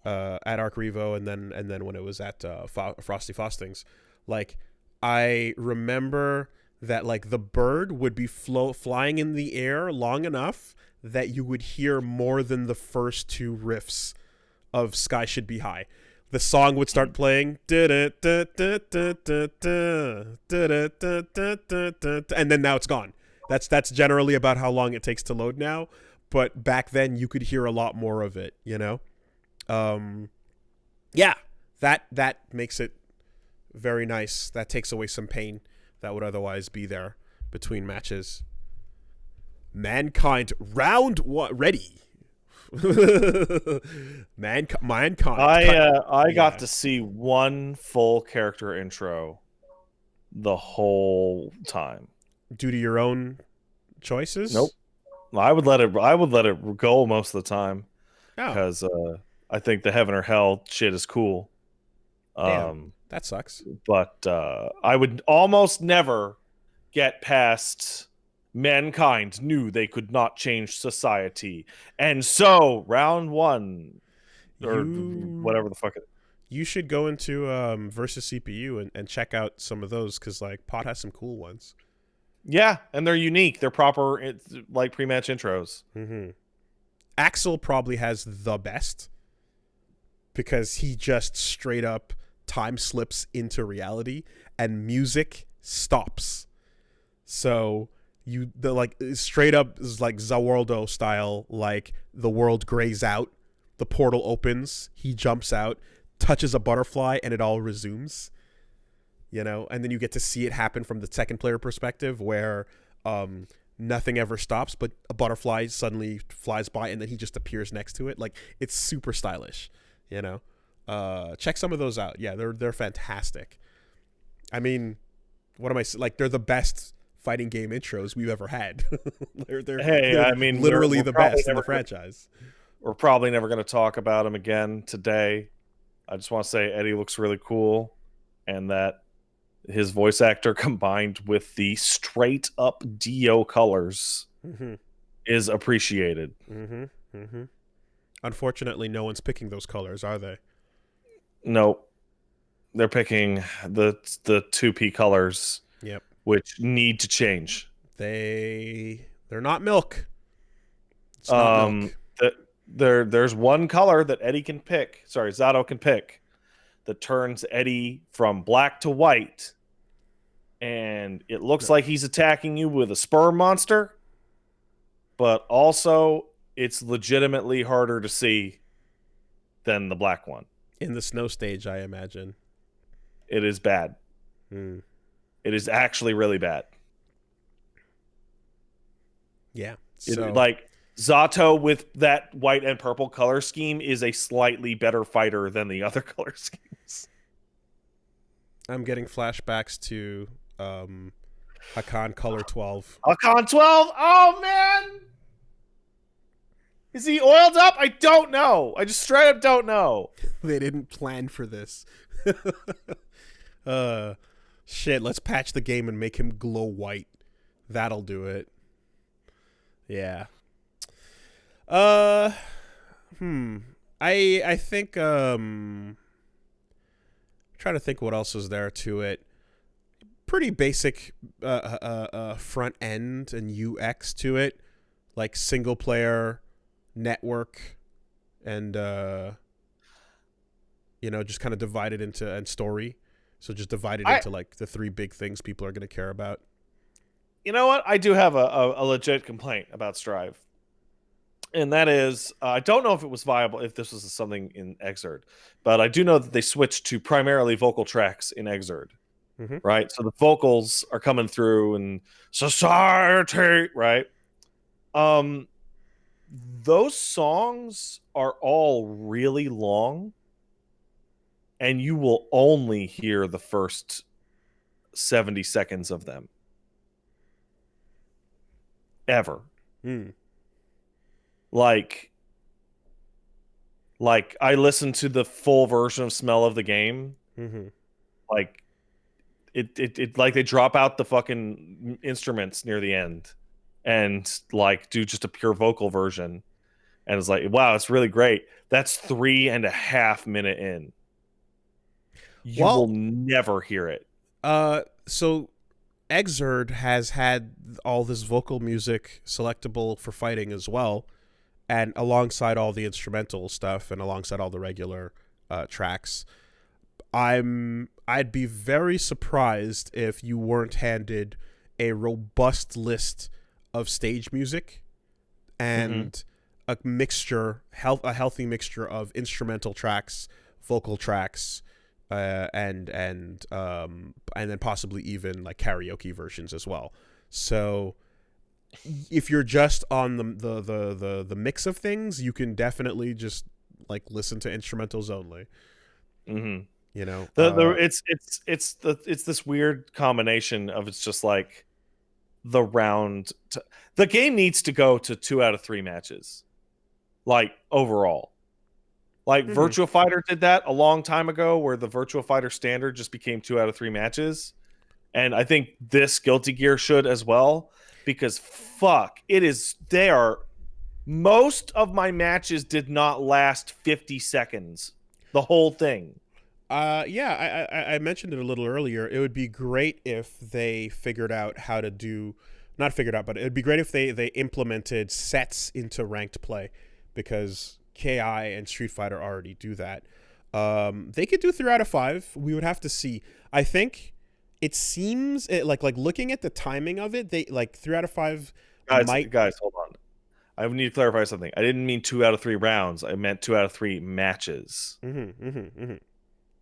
Speaker 1: at Arc Revo, and then when it was at Frosty Fostings, like I remember that like the bird would be flying in the air long enough that you would hear more than the first two riffs of Sky Should Be High. The song would start playing, and then now it's gone. That's generally about how long it takes to load now. But back then, you could hear a lot more of it. You know, yeah, that makes it very nice. That takes away some pain that would otherwise be there between matches. Mankind round one ready. Mankind.
Speaker 2: I got to see one full character intro the whole time.
Speaker 1: Due to your own choices?
Speaker 2: Nope. I would let it go most of the time
Speaker 1: Oh,
Speaker 2: because I think the heaven or hell shit is cool.
Speaker 1: damn. That sucks.
Speaker 2: But I would almost never get past mankind knew they could not change society. And so round one or whatever the fuck it is.
Speaker 1: You should go into versus CPU and check out some of those because like Pot has some cool ones.
Speaker 2: Yeah, and they're unique. They're proper like pre-match intros.
Speaker 1: Mm-hmm. Axel probably has the best because he just straight up time slips into reality and music stops. So like straight up is like Zawaldo style, like the world grays out, the portal opens, he jumps out, touches a butterfly, and it all resumes. You know, and then you get to see it happen from the second player perspective where nothing ever stops, but a butterfly suddenly flies by and then he just appears next to it. Like, it's super stylish, you know? Check some of those out. Yeah, they're fantastic. I mean, what am I like? They're the best fighting game intros we've ever had. they're
Speaker 2: I mean,
Speaker 1: literally
Speaker 2: we're
Speaker 1: the best in the franchise.
Speaker 2: We're probably never going to talk about him again today. I just want to say Eddie looks really cool, and that his voice actor combined with the straight up Dio colors is appreciated.
Speaker 1: Unfortunately, no one's picking those colors, are they?
Speaker 2: Nope. They're picking the 2P colors.
Speaker 1: Yep.
Speaker 2: Which need to change.
Speaker 1: They're not milk. It's not milk.
Speaker 2: There's one color that Eddie can pick. Sorry, Zato can pick that turns Eddie from black to white, and it looks like he's attacking you with a sperm monster, but also it's legitimately harder to see than the black one.
Speaker 1: In the snow stage, I imagine.
Speaker 2: It is bad. It is actually really bad.
Speaker 1: Yeah.
Speaker 2: Like, Zato with that white and purple color scheme is a slightly better fighter than the other color schemes.
Speaker 1: I'm getting flashbacks to Hakan Color 12.
Speaker 2: Hakan 12? Oh, man! Is he oiled up? I don't know. I just straight up don't know.
Speaker 1: They didn't plan for this. Shit, let's patch the game and make him glow white. That'll do it. Yeah. I think trying to think what else is there to it. Pretty basic front end and UX to it, like single player, network, and just kind of divided into and story. So just divided into like the three big things people are going to care about.
Speaker 2: You know what? I do have a legit complaint about Strive. And that is, I don't know if it was viable, if this was something in Xrd, but I do know that they switched to primarily vocal tracks in Xrd, right? So the vocals are coming through and society, right? Those songs are all really long, and you will only hear the first 70 seconds of them. Ever. Like I listened to the full version of Smell of the Game. Like it like they drop out the fucking instruments near the end, and like do just a pure vocal version. And it's like, wow, it's really great. That's 3.5 minutes in. You will
Speaker 1: Well,
Speaker 2: never hear it.
Speaker 1: so Exerd has had all this vocal music selectable for fighting as well, and alongside all the instrumental stuff and alongside all the regular tracks. I'd be very surprised if you weren't handed a robust list of stage music and a healthy mixture of instrumental tracks, vocal tracks, and then possibly even like karaoke versions as well. So if you're just on the mix of things, you can definitely just like listen to instrumentals only.
Speaker 2: Mm-hmm.
Speaker 1: You know,
Speaker 2: it's this weird combination of, it's just like the the game needs to go to 2 out of 3 matches, like overall. Like Virtua Fighter did that a long time ago, where the Virtua Fighter standard just became 2 out of 3 matches, and I think this Guilty Gear should as well, because fuck, most of my matches did not last 50 seconds, the whole thing.
Speaker 1: I mentioned it a little earlier. It would be great if they figured out how to do, not figured out, but it would be great if they implemented sets into ranked play, because KI and Street Fighter already do that. They could do 3 out of 5. We would have to see. I think it seems like looking at the timing of it, they like 3 out of 5.
Speaker 2: Guys, hold on. I need to clarify something. I didn't mean 2 out of 3 rounds. I meant 2 out of 3 matches.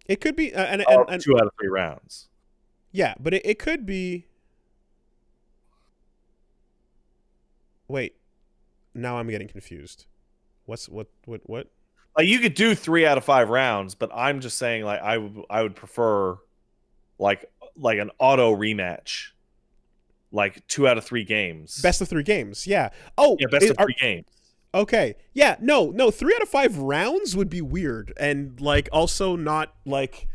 Speaker 1: It could be and
Speaker 2: 2 out of 3 rounds.
Speaker 1: Yeah, but it could be. Wait, now I'm getting confused. What?
Speaker 2: Like, you could do 3 out of 5 rounds, but I'm just saying, like, I would prefer like an auto rematch, like 2 out of 3 games,
Speaker 1: best of 3 games. Yeah. Oh,
Speaker 2: yeah, best of 3 games.
Speaker 1: Okay. Yeah. No. 3 out of 5 rounds would be weird, and like also not like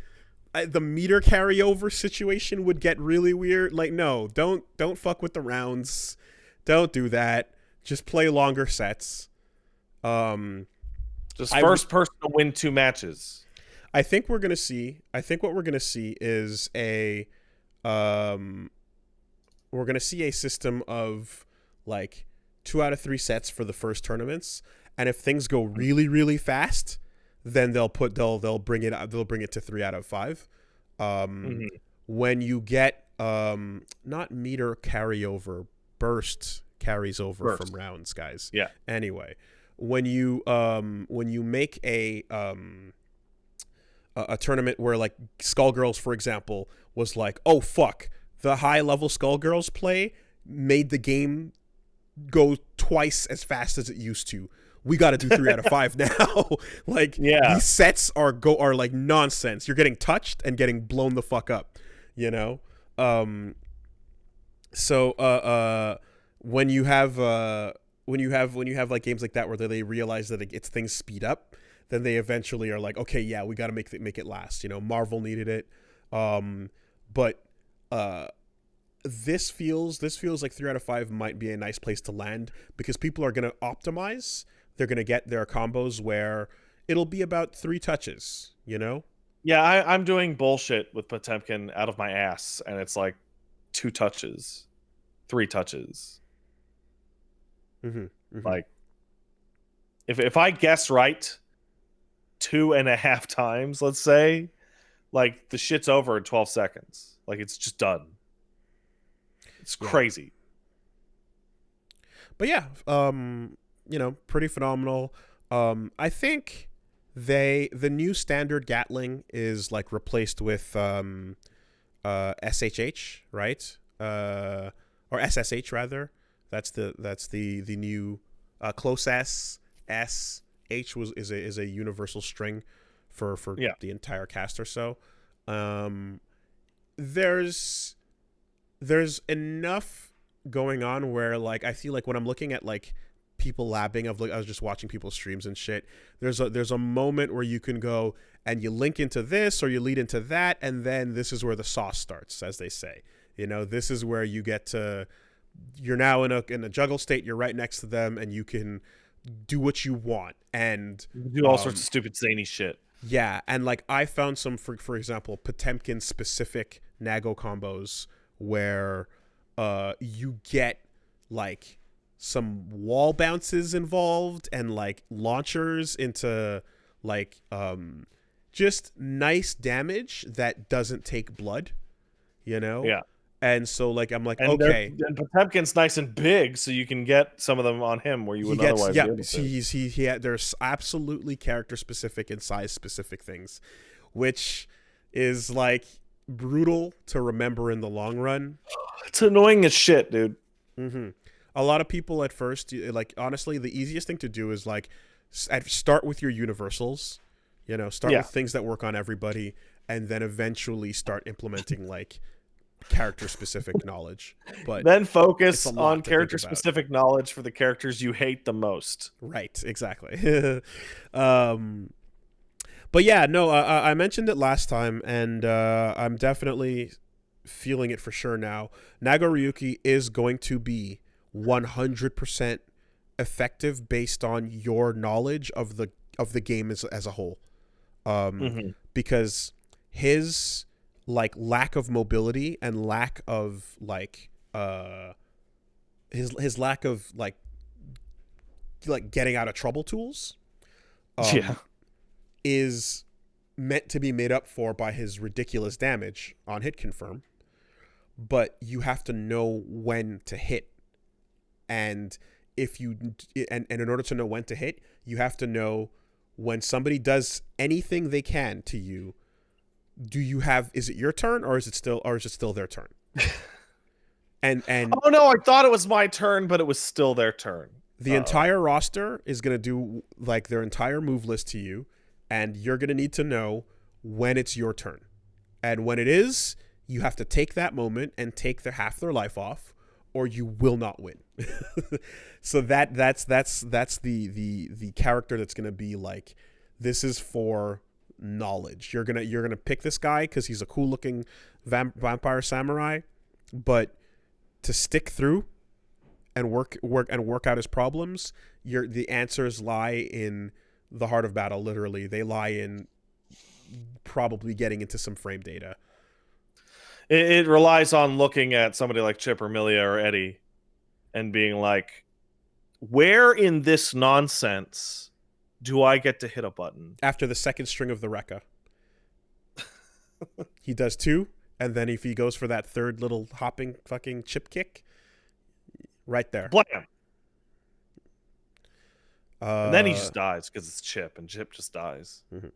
Speaker 1: the meter carryover situation would get really weird. Like, no, don't fuck with the rounds. Don't do that. Just play longer sets.
Speaker 2: Just first person to win 2 matches.
Speaker 1: I think what we're gonna see is we're gonna see a system of like 2 out of 3 sets for the first tournaments, and if things go really, really fast, then they'll bring it to 3 out of 5. When you get not meter carryover, burst carries over from rounds, guys.
Speaker 2: Yeah.
Speaker 1: Anyway, when you make a tournament where like Skullgirls, for example, was like, oh fuck, the high level Skullgirls play made the game go twice as fast as it used to. We got to do 3 out of 5 now. Like, these sets are like nonsense. You're getting touched and getting blown the fuck up, you know? So when you have like games like that where they realize that it's things speed up, then they eventually are like, okay, yeah, we got to make it last. You know, Marvel needed it. But this feels like 3 out of 5 might be a nice place to land, because people are going to optimize. They're going to get their combos where it'll be about 3 touches, you know?
Speaker 2: Yeah, I'm doing bullshit with Potemkin out of my ass, and it's like 2 touches, 3 touches. Like, if I guess right 2.5 times, let's say, like, the shit's over in 12 seconds. Like, it's just done. It's crazy.
Speaker 1: But yeah, you know, pretty phenomenal. I think the new standard Gatling is like replaced with SHH, right? Or SSH rather. That's the new close S SH is a universal string for the entire cast or so. There's enough going on where like I feel like when I'm looking at like people labbing, I was just watching people's streams and shit, there's a moment where you can go and you link into this or you lead into that, and then this is where the sauce starts, as they say. You know, this is where you get to you're now in a juggle state. You're right next to them, and you can do what you want. And
Speaker 2: You can do all sorts of stupid zany shit.
Speaker 1: yeah, and like I found some, for example, Potemkin specific Nago combos where you get like some wall bounces involved and like launchers into like just nice damage that doesn't take blood, you know?
Speaker 2: Yeah.
Speaker 1: And so like I'm like,
Speaker 2: And
Speaker 1: okay.
Speaker 2: and Potemkin's nice and big, so you can get some of them on him where you wouldn't otherwise be able to.
Speaker 1: There's absolutely character specific and size specific things, which is like brutal to remember in the long run.
Speaker 2: It's annoying as shit, dude.
Speaker 1: Mm-hmm. A lot of people at first, like honestly, the easiest thing to do is like start with your universals, you know, start with things that work on everybody, and then eventually start implementing like character specific knowledge. But
Speaker 2: then focus on character specific knowledge for the characters you hate the most.
Speaker 1: Right, exactly. But yeah, no, I mentioned it last time, and I'm definitely feeling it for sure now. Nago Ryuki is going to be 100% effective based on your knowledge of the game as a whole, because his like lack of mobility and lack of like his lack of like getting out of trouble tools is meant to be made up for by his ridiculous damage on hit confirm, but you have to know when to hit. And if you and in order to know when to hit, you have to know when somebody does anything they can to you. Is it your turn or is it still their turn? and
Speaker 2: oh no, I thought it was my turn, but it was still their turn.
Speaker 1: The entire roster is going to do like their entire move list to you, and you're going to need to know when it's your turn. And when it is, you have to take that moment and take half their life off, or you will not win. So that's the character that's going to be like, this is for knowledge. You're gonna pick this guy because he's a cool looking vampire samurai, but to stick through and work out his problems, the answers lie in the heart of battle. Literally, they lie in probably getting into some frame data.
Speaker 2: It relies on looking at somebody like Chip or Milia or Eddie and being like, where in this nonsense do I get to hit a button?
Speaker 1: After the second string of the Rekka. He does 2, and then if he goes for that third little hopping fucking chip kick, right there.
Speaker 2: Blam! And then he just dies because it's Chip, and Chip just dies.
Speaker 1: Mm-hmm.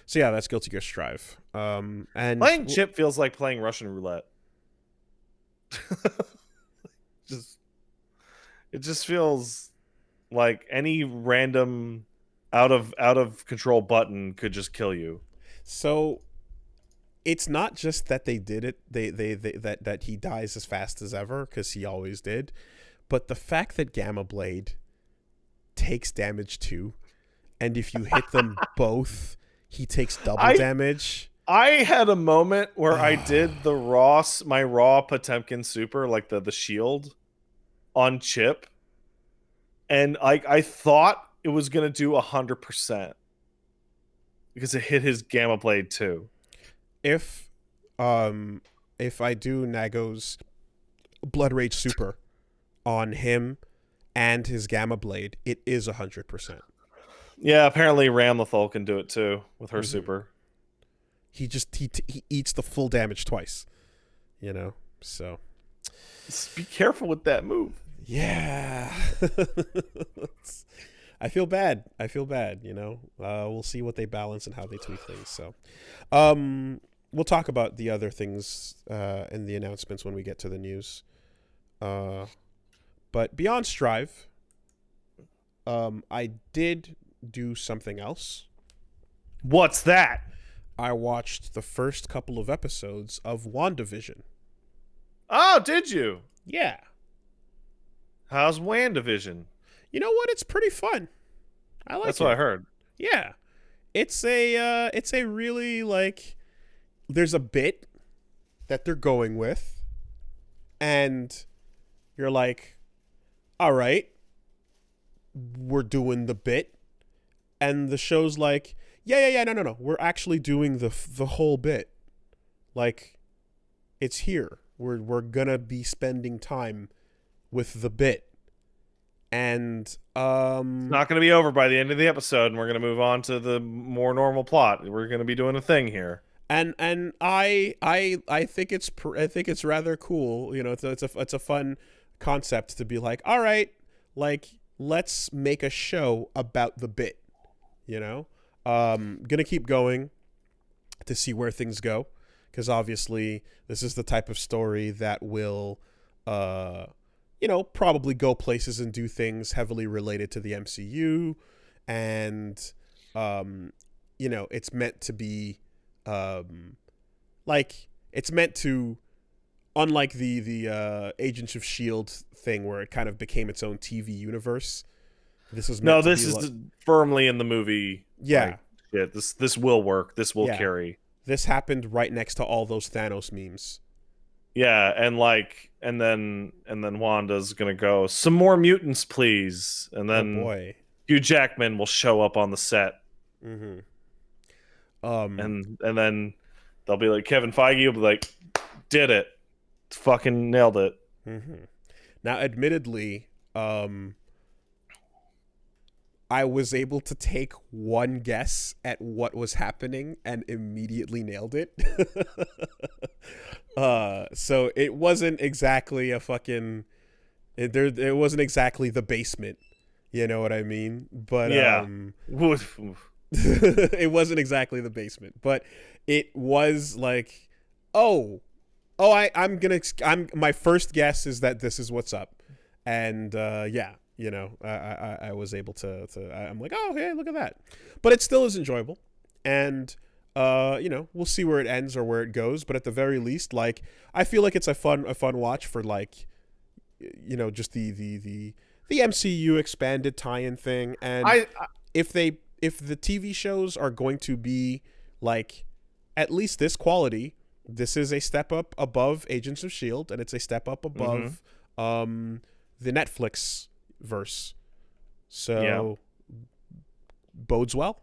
Speaker 1: So yeah, that's Guilty Gear Strive. And
Speaker 2: playing Chip feels like playing Russian roulette. It just feels like any random out of control button could just kill you.
Speaker 1: So it's not just that they did it, that he dies as fast as ever, because he always did, but the fact that Gamma Blade takes damage too, and if you hit them both, he takes double damage.
Speaker 2: I had a moment where I did my raw Potemkin super, like the shield on Chip, and I thought it was gonna do 100% because it hit his Gamma Blade too.
Speaker 1: If I do Nago's Blood Rage super on him and his Gamma Blade, it is 100%.
Speaker 2: Yeah, apparently Ramlethal can do it too with her super.
Speaker 1: He eats the full damage twice, you know. So
Speaker 2: just be careful with that move.
Speaker 1: Yeah. I feel bad, you know. We'll see what they balance and how they tweak things. So we'll talk about the other things in the announcements when we get to the news. But beyond Strive, I did do something else.
Speaker 2: What's that?
Speaker 1: I watched the first couple of episodes of WandaVision.
Speaker 2: Oh, did you?
Speaker 1: Yeah.
Speaker 2: How's Wandavision?
Speaker 1: You know what? It's pretty fun. I like it.
Speaker 2: That's what I heard.
Speaker 1: Yeah. It's a really, like, there's a bit that they're going with, and you're like, all right, we're doing the bit. And the show's like, yeah, no. We're actually doing the whole bit. Like, it's here. We're gonna be spending time with the bit. And
Speaker 2: It's not gonna be over by the end of the episode, and we're gonna move on to the more normal plot. We're gonna be doing a thing here.
Speaker 1: And I think it's rather cool. You know, it's a fun concept to be like, all right, like, let's make a show about the bit. You know, gonna keep going to see where things go, because obviously this is the type of story that will, probably go places and do things heavily related to the MCU, and it's meant to be, it's meant to, unlike the Agents of Shield thing where it kind of became its own TV universe. This is
Speaker 2: firmly in the movie.
Speaker 1: Yeah,
Speaker 2: shit. This will work. This will carry.
Speaker 1: This happened right next to all those Thanos memes.
Speaker 2: Yeah, and then Wanda's gonna go, some more mutants, please. And then Hugh Jackman will show up on the set.
Speaker 1: Mm-hmm.
Speaker 2: And then they'll be like, Kevin Feige will be like, did it, fucking nailed it.
Speaker 1: Mm-hmm. Now, admittedly, I was able to take one guess at what was happening and immediately nailed it. So it wasn't exactly a fucking... It wasn't exactly the basement. You know what I mean? But
Speaker 2: yeah.
Speaker 1: It wasn't exactly the basement. But it was like, my first guess is that this is what's up. And yeah. You know, I was able to I'm like, oh, hey, look at that. But it still is enjoyable. And, we'll see where it ends or where it goes. But at the very least, like, I feel like it's a fun watch for, like, just the MCU expanded tie-in thing. And if the TV shows are going to be, like, at least this quality, this is a step up above Agents of S.H.I.E.L.D. and it's a step up above the Netflix verse. So bodes well.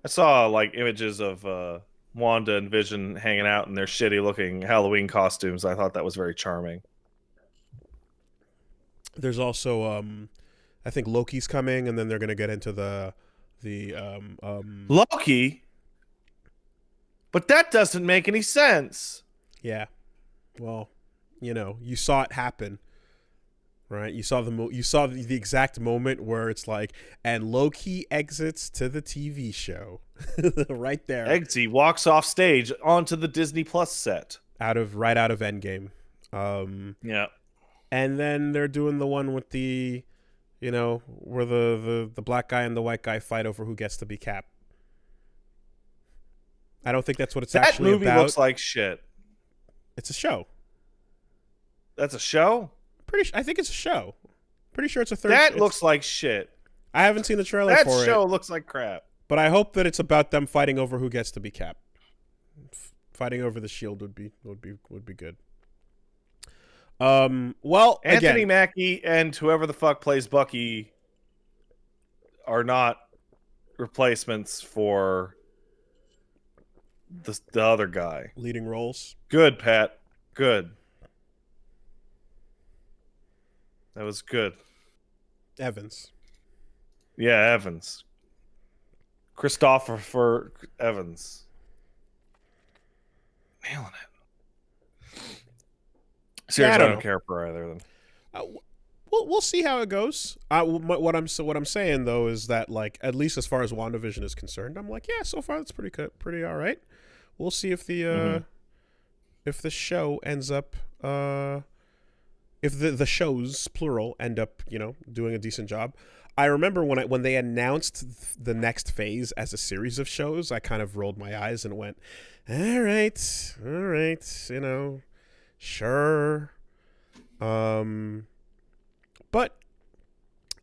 Speaker 2: I saw like images of Wanda and Vision hanging out in their shitty looking Halloween costumes. I thought that was very charming.
Speaker 1: There's also I think Loki's coming, and then they're gonna get into the
Speaker 2: Loki, but that doesn't make any sense.
Speaker 1: Yeah, well, you saw it happen. Right, you saw the exact moment where it's like, and Loki exits to the TV show, right there.
Speaker 2: Eggsy walks off stage onto the Disney Plus set,
Speaker 1: right out of Endgame.
Speaker 2: Yeah,
Speaker 1: and then they're doing the one with the, where the black guy and the white guy fight over who gets to be Cap. I don't think that's what it's actually about. That movie
Speaker 2: looks like shit.
Speaker 1: It's a show.
Speaker 2: That's a show?
Speaker 1: I think it's a show. Pretty sure it's a third.
Speaker 2: That looks like shit.
Speaker 1: I haven't seen the trailer for it.
Speaker 2: That show looks like crap.
Speaker 1: But I hope that it's about them fighting over who gets to be Cap. Fighting over the Shield would be good. Well,
Speaker 2: Anthony Mackie and whoever the fuck plays Bucky are not replacements for the other guy.
Speaker 1: Leading roles.
Speaker 2: Good, Pat. Good. That was good.
Speaker 1: Evans.
Speaker 2: Yeah, Evans. Christopher Evans. Nailing it. Seriously, I don't care for either of them.
Speaker 1: We'll see how it goes. What I'm saying though is that, like, at least as far as WandaVision is concerned, I'm like, yeah, so far it's pretty all right. We'll see if the show ends up if the shows plural end up doing a decent job. I remember when they announced the next phase as a series of shows, I kind of rolled my eyes and went, all right, sure. But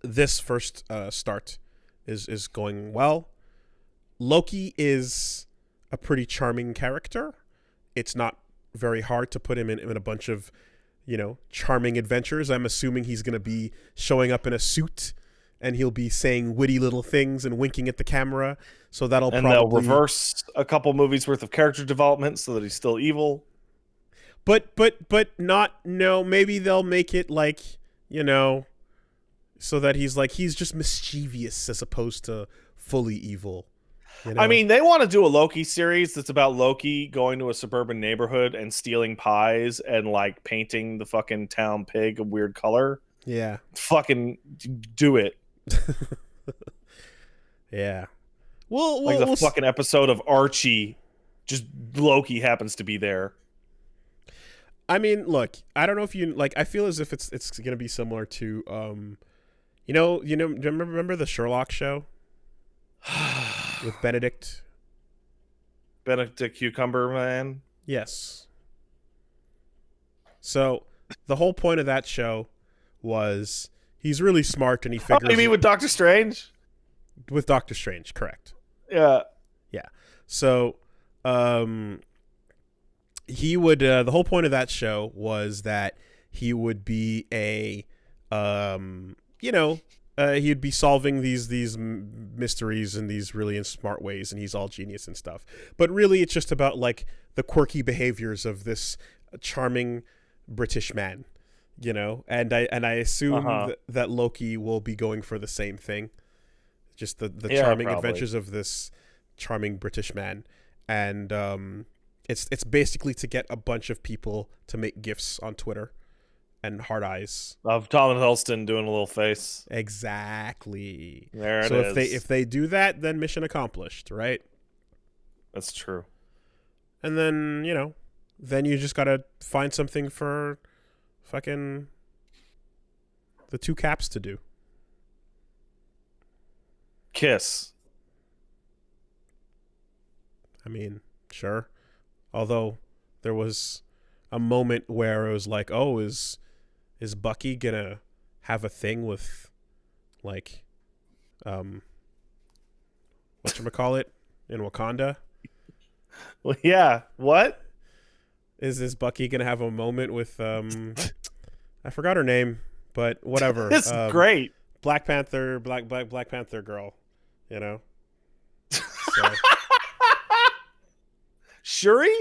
Speaker 1: this first start is going well. Loki is a pretty charming character. It's not very hard to put him in a bunch of charming adventures. I'm assuming he's going to be showing up in a suit, and he'll be saying witty little things and winking at the camera. So that'll
Speaker 2: and
Speaker 1: probably
Speaker 2: they'll reverse a couple movies worth of character development so that he's still evil.
Speaker 1: But not, no, maybe they'll make it like, so that he's just mischievous as opposed to fully evil.
Speaker 2: I mean, they want to do a Loki series that's about Loki going to a suburban neighborhood and stealing pies and like painting the fucking town pig a weird color.
Speaker 1: Yeah.
Speaker 2: Fucking do it.
Speaker 1: Yeah. Well,
Speaker 2: like the fucking episode of Archie, just Loki happens to be there.
Speaker 1: I mean, look, I don't know if you like. I feel as if it's gonna be similar to, remember the Sherlock show with Benedict
Speaker 2: Cucumber Man?
Speaker 1: Yes. So the whole point of that show was he's really smart and he figures.
Speaker 2: Oh, you mean with Doctor Strange?
Speaker 1: With Doctor Strange, correct.
Speaker 2: Yeah.
Speaker 1: Yeah. So, he would, the whole point of that show was that he would be he'd be solving these mysteries in these really smart ways, and he's all genius and stuff. But really, it's just about like the quirky behaviors of this charming British man, and I assume that Loki will be going for the same thing, just the charming adventures of this charming British man, and it's basically to get a bunch of people to make GIFs on Twitter and hard eyes
Speaker 2: of Tom Hiddleston doing a little face.
Speaker 1: Exactly.
Speaker 2: There it
Speaker 1: so
Speaker 2: is.
Speaker 1: if they do that, then mission accomplished, right?
Speaker 2: That's true.
Speaker 1: And then then you just gotta find something for fucking the two Caps to do.
Speaker 2: Kiss.
Speaker 1: I mean, sure. Although there was a moment where it was like, oh, is Bucky gonna have a thing with like whatchamacallit in Wakanda?
Speaker 2: Well, yeah. What?
Speaker 1: Is Bucky gonna have a moment with I forgot her name, but whatever.
Speaker 2: It's great.
Speaker 1: Black Panther girl, So.
Speaker 2: Shuri?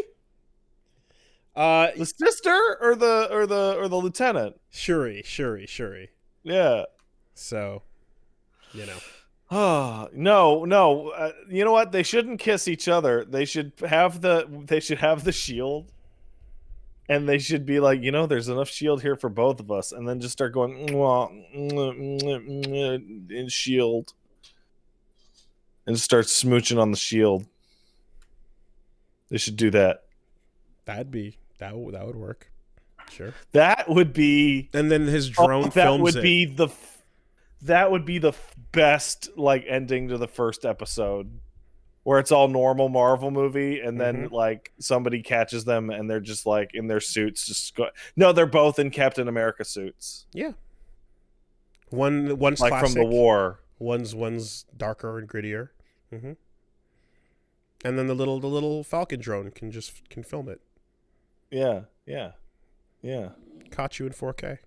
Speaker 2: The sister or the lieutenant?
Speaker 1: Shuri.
Speaker 2: Yeah.
Speaker 1: So,
Speaker 2: Oh, no. You know what? They shouldn't kiss each other. They should have the shield. And they should be like, there's enough shield here for both of us, and then just start going in shield. And just start smooching on the shield. They should do that.
Speaker 1: That would work. Sure.
Speaker 2: That would be.
Speaker 1: And then his drone films it.
Speaker 2: That would be the best like ending to the first episode, where it's all normal Marvel movie, and then like somebody catches them and they're just like in their suits, no, they're both in Captain America suits.
Speaker 1: Yeah. One's
Speaker 2: like
Speaker 1: classic,
Speaker 2: from the war.
Speaker 1: One's darker and grittier. Mm-hmm. And then the little Falcon drone can film it.
Speaker 2: Yeah.
Speaker 1: Caught you in 4K.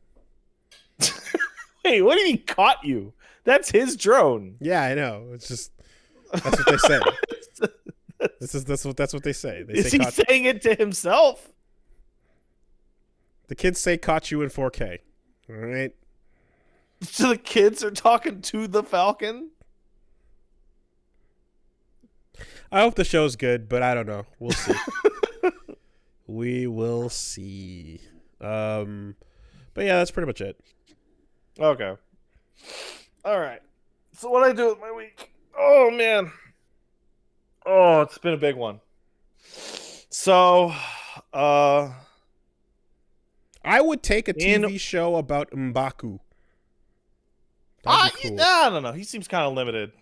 Speaker 2: Wait, what do you mean caught you? That's his drone.
Speaker 1: Yeah, I know. It's just that's what they say. That's what they say.
Speaker 2: Is he saying it to himself?
Speaker 1: The kids say caught you in 4K. All right.
Speaker 2: So the kids are talking to the Falcon?
Speaker 1: I hope the show's good, but I don't know. We'll see. We will see. But yeah, that's pretty much it.
Speaker 2: Okay. All right. So what I do with my week? Oh man. Oh, it's been a big one. So,
Speaker 1: I would take a TV show about M'Baku. That'd be cool.
Speaker 2: No. He seems kind of limited.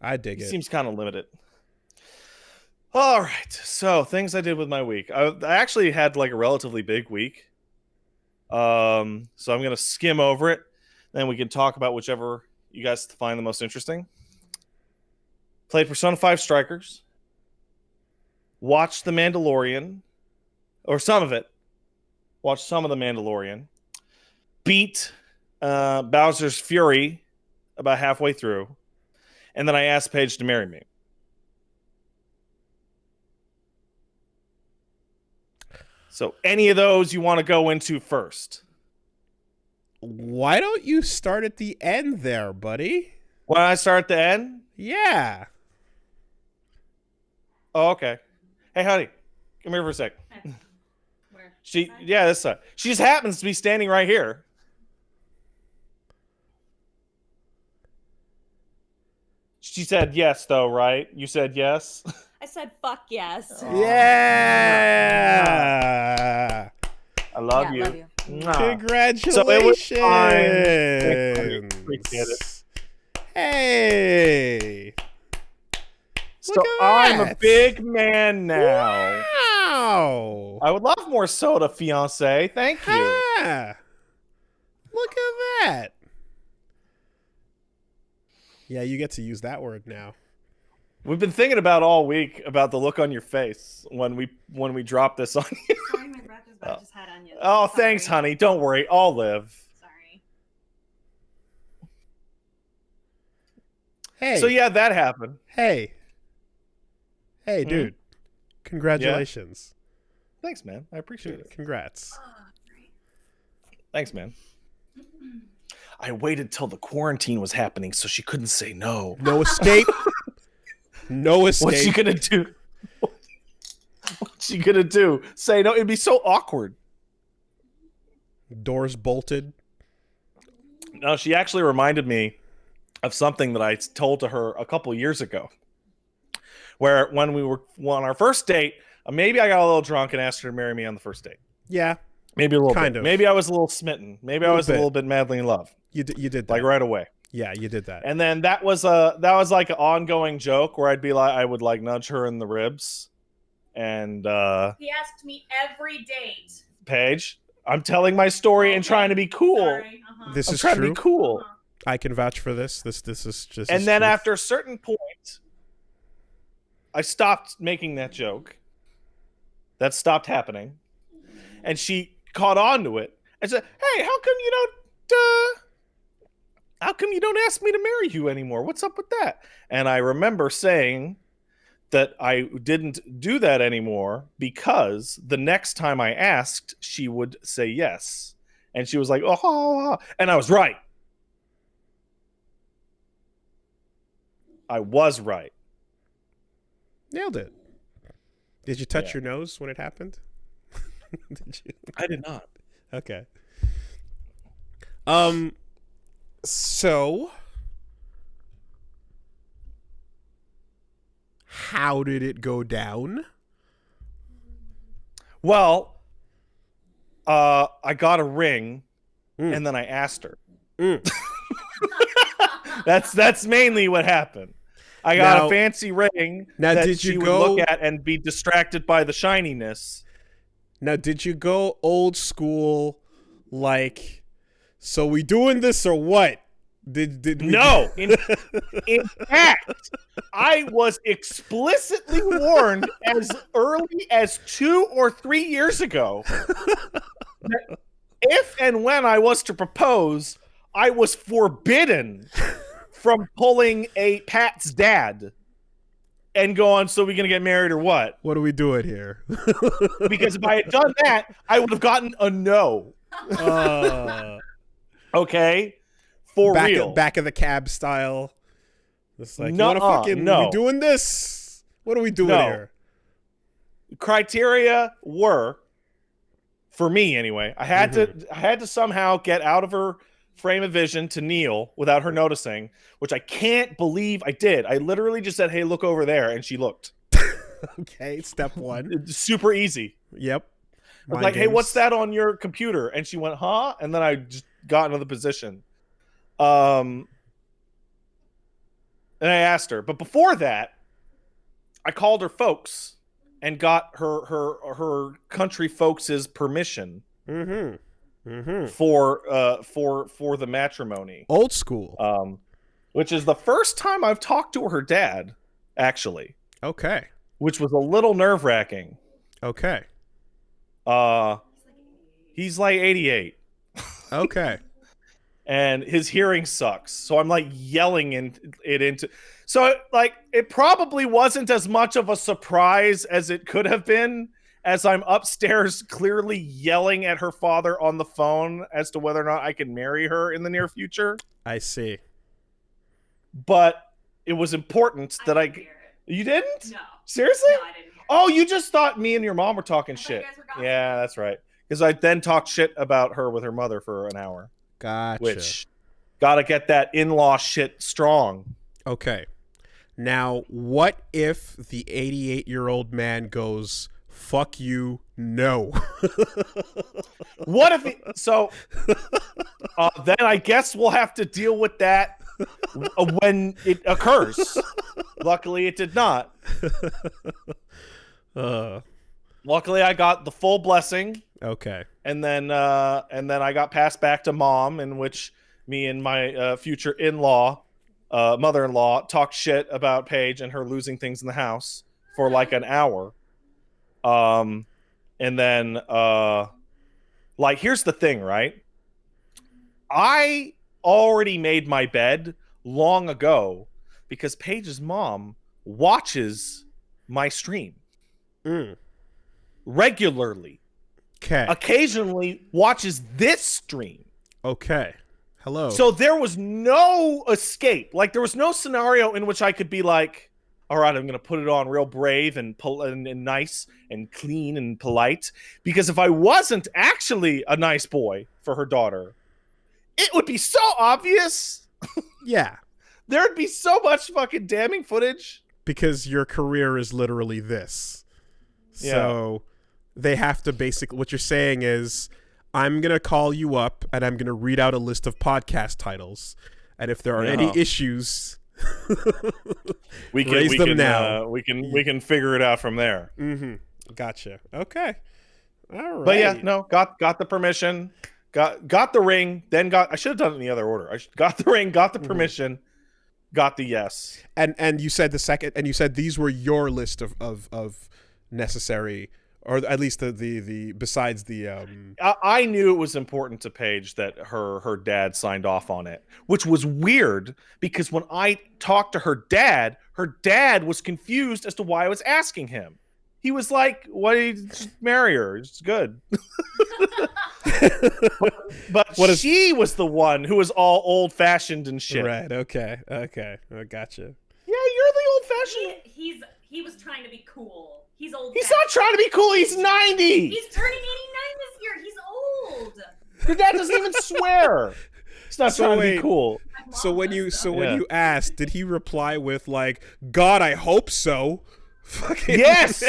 Speaker 1: I dig it.
Speaker 2: He seems kind of limited. All right. So things I did with my week. I actually had like a relatively big week. So I'm gonna skim over it. Then we can talk about whichever you guys find the most interesting. Played Persona 5 Strikers. Watched The Mandalorian, or some of it. watched some of The Mandalorian, beat Bowser's Fury about halfway through, and then I asked Paige to marry me. So any of those you want to go into first?
Speaker 1: Why don't you start at the end there, buddy?
Speaker 2: Why don't I start at the end?
Speaker 1: Yeah.
Speaker 2: Oh, okay. Hey, honey, come here for a sec.
Speaker 3: Where?
Speaker 2: This side. She just happens to be standing right here. She said yes, though, right? You said yes?
Speaker 3: I said fuck yes.
Speaker 2: Oh.
Speaker 1: Yeah.
Speaker 2: I love you.
Speaker 3: Love you.
Speaker 2: Mwah.
Speaker 1: Congratulations.
Speaker 2: So it was fine. Appreciate it.
Speaker 1: Hey.
Speaker 2: So
Speaker 1: Look at
Speaker 2: I'm a
Speaker 1: that.
Speaker 2: big man now.
Speaker 1: Wow.
Speaker 2: I would love more soda, fiance. Thank you.
Speaker 1: Ah. Look at that. Yeah, you get to use that word now.
Speaker 2: We've been thinking about all week about the look on your face when we drop this on you.
Speaker 3: Sorry, my breath is bad. I just had onions.
Speaker 2: Oh,
Speaker 3: Sorry.
Speaker 2: thanks, honey. Don't worry. I'll live.
Speaker 3: Sorry.
Speaker 1: Hey.
Speaker 2: So yeah, that happened.
Speaker 1: Hey, dude. Congratulations.
Speaker 2: Thanks, man. I appreciate it.
Speaker 1: Congrats.
Speaker 2: Thanks, man. I waited till the quarantine was happening so she couldn't say no.
Speaker 1: No escape. No escape.
Speaker 2: What's she gonna do? What's she gonna do? Say no? It'd be so awkward.
Speaker 1: Doors bolted.
Speaker 2: No, she actually reminded me of something that I told to her a couple years ago. Where when we were on our first date, maybe I got a little drunk and asked her to marry me on the first date.
Speaker 1: Yeah.
Speaker 2: Maybe a little
Speaker 1: Kind
Speaker 2: bit.
Speaker 1: of.
Speaker 2: Maybe I was a little smitten. Maybe I was a little bit madly in love.
Speaker 1: You did that.
Speaker 2: Like right away.
Speaker 1: Yeah, you did that.
Speaker 2: And then that was like an ongoing joke where I would like nudge her in the ribs. And
Speaker 3: He asked me every date.
Speaker 2: Paige, I'm telling my story and trying to be cool.
Speaker 3: Sorry.
Speaker 1: This
Speaker 2: I'm
Speaker 1: is
Speaker 2: trying
Speaker 1: true.
Speaker 2: to be cool.
Speaker 1: I can vouch for this. This is just.
Speaker 2: And then
Speaker 1: truth.
Speaker 2: after a certain point, I stopped making that joke. That stopped happening. And she caught on to it and said, "Hey, how come you don't ask me to marry you anymore? What's up with that?" And I remember saying that I didn't do that anymore because the next time I asked, she would say yes. And she was like, "Oh," and I was right. I was right.
Speaker 1: Nailed it. Did you touch
Speaker 2: Yeah.
Speaker 1: your nose when it happened? Did you?
Speaker 2: I did not.
Speaker 1: Okay. So how did it go down?
Speaker 2: Well, I got a ring, and then I asked her. That's mainly what happened. I got
Speaker 1: Now-
Speaker 2: a fancy ring
Speaker 1: now
Speaker 2: that
Speaker 1: did you
Speaker 2: she would
Speaker 1: go-
Speaker 2: look at and be distracted by the shininess.
Speaker 1: Now, did you go old school, like, so we doing this or what? Did we
Speaker 2: No, in fact, I was explicitly warned as early as 2 or 3 years ago that if and when I was to propose, I was forbidden from pulling a Pat's dad and going, "So we gonna get married or what?"
Speaker 1: What are we doing here?
Speaker 2: Because if I had done that, I would have gotten a no. Okay? For real.
Speaker 1: Back of the cab style. It's like, you
Speaker 2: Nuh-uh,
Speaker 1: wanna fucking,
Speaker 2: no.
Speaker 1: we doing this? What are we doing
Speaker 2: No.
Speaker 1: here?
Speaker 2: Criteria were, for me anyway, I had to somehow get out of her frame of vision to kneel without her noticing, which I can't believe I did. I literally just said, "Hey, look over there," and she looked.
Speaker 1: Okay, step one.
Speaker 2: It's super easy.
Speaker 1: Yep.
Speaker 2: I was like, "Hey, what's that on your computer?" And she went, "Huh?" And then I just got into the position. And I asked her, but before that, I called her folks and got her country folks' permission for the matrimony.
Speaker 1: Old school.
Speaker 2: Which is the first time I've talked to her dad, actually,
Speaker 1: Okay.
Speaker 2: which was a little nerve-wracking.
Speaker 1: Okay.
Speaker 2: He's like 88.
Speaker 1: Okay.
Speaker 2: And his hearing sucks. So I'm like yelling into. So like it probably wasn't as much of a surprise as it could have been, as I'm upstairs clearly yelling at her father on the phone as to whether or not I can marry her in the near future.
Speaker 1: I see.
Speaker 2: But it was important that
Speaker 3: I didn't hear it.
Speaker 2: You didn't?
Speaker 3: No.
Speaker 2: Seriously?
Speaker 3: No, I didn't hear it.
Speaker 2: Oh, you just thought me and your mom were talking
Speaker 3: I thought
Speaker 2: shit.
Speaker 3: you guys were gossiping.
Speaker 2: Yeah, that's right. Because I then talked shit about her with her mother for an hour.
Speaker 1: Gotcha.
Speaker 2: Which, gotta get that in-law shit strong.
Speaker 1: Okay. Now, what if the 88-year-old man goes, fuck you, no?
Speaker 2: What if then I guess we'll have to deal with that when it occurs. Luckily, it did not. Luckily, I got the full blessing.
Speaker 1: Okay.
Speaker 2: And then I got passed back to mom, in which me and my future in-law, mother-in-law, talked shit about Paige and her losing things in the house for like an hour. And then like, here's the thing, right? I already made my bed long ago because Paige's mom watches my stream regularly.
Speaker 1: Okay.
Speaker 2: Occasionally watches this stream.
Speaker 1: Okay. Hello.
Speaker 2: So there was no escape. Like, there was no scenario in which I could be like, all right, I'm going to put it on real brave and nice and clean and polite. Because if I wasn't actually a nice boy for her daughter, it would be so obvious.
Speaker 1: Yeah.
Speaker 2: There'd be so much fucking damning footage.
Speaker 1: Because your career is literally this.
Speaker 2: Yeah.
Speaker 1: So they have to basically, what you're saying is, I'm going to call you up and I'm going to read out a list of podcast titles. And if there are any issues,
Speaker 2: we can
Speaker 1: raise them now.
Speaker 2: We can figure it out from there.
Speaker 1: Mm-hmm. Gotcha. Okay. All right.
Speaker 2: But yeah, no, got the permission, got the ring, then I should have done it in the other order. I got the ring, got the permission, got the yes.
Speaker 1: And you said you said these were your list of necessary, or at least the besides the
Speaker 2: I knew it was important to Paige that her dad signed off on it, which was weird because when I talked to her dad was confused as to why I was asking him. He was like, "Why did you just marry her? It's good." but she was the one who was all old fashioned and shit.
Speaker 1: Right? Okay. I gotcha.
Speaker 2: Yeah, you're the old fashioned.
Speaker 3: He was trying to be cool. He's old.
Speaker 2: He's not trying to be cool. He's 90.
Speaker 3: He's turning 89 this year. He's old.
Speaker 2: Your dad doesn't even swear. He's not trying to be cool.
Speaker 1: So when you asked, did he reply with like, "God, I hope so"? Fucking
Speaker 2: yes.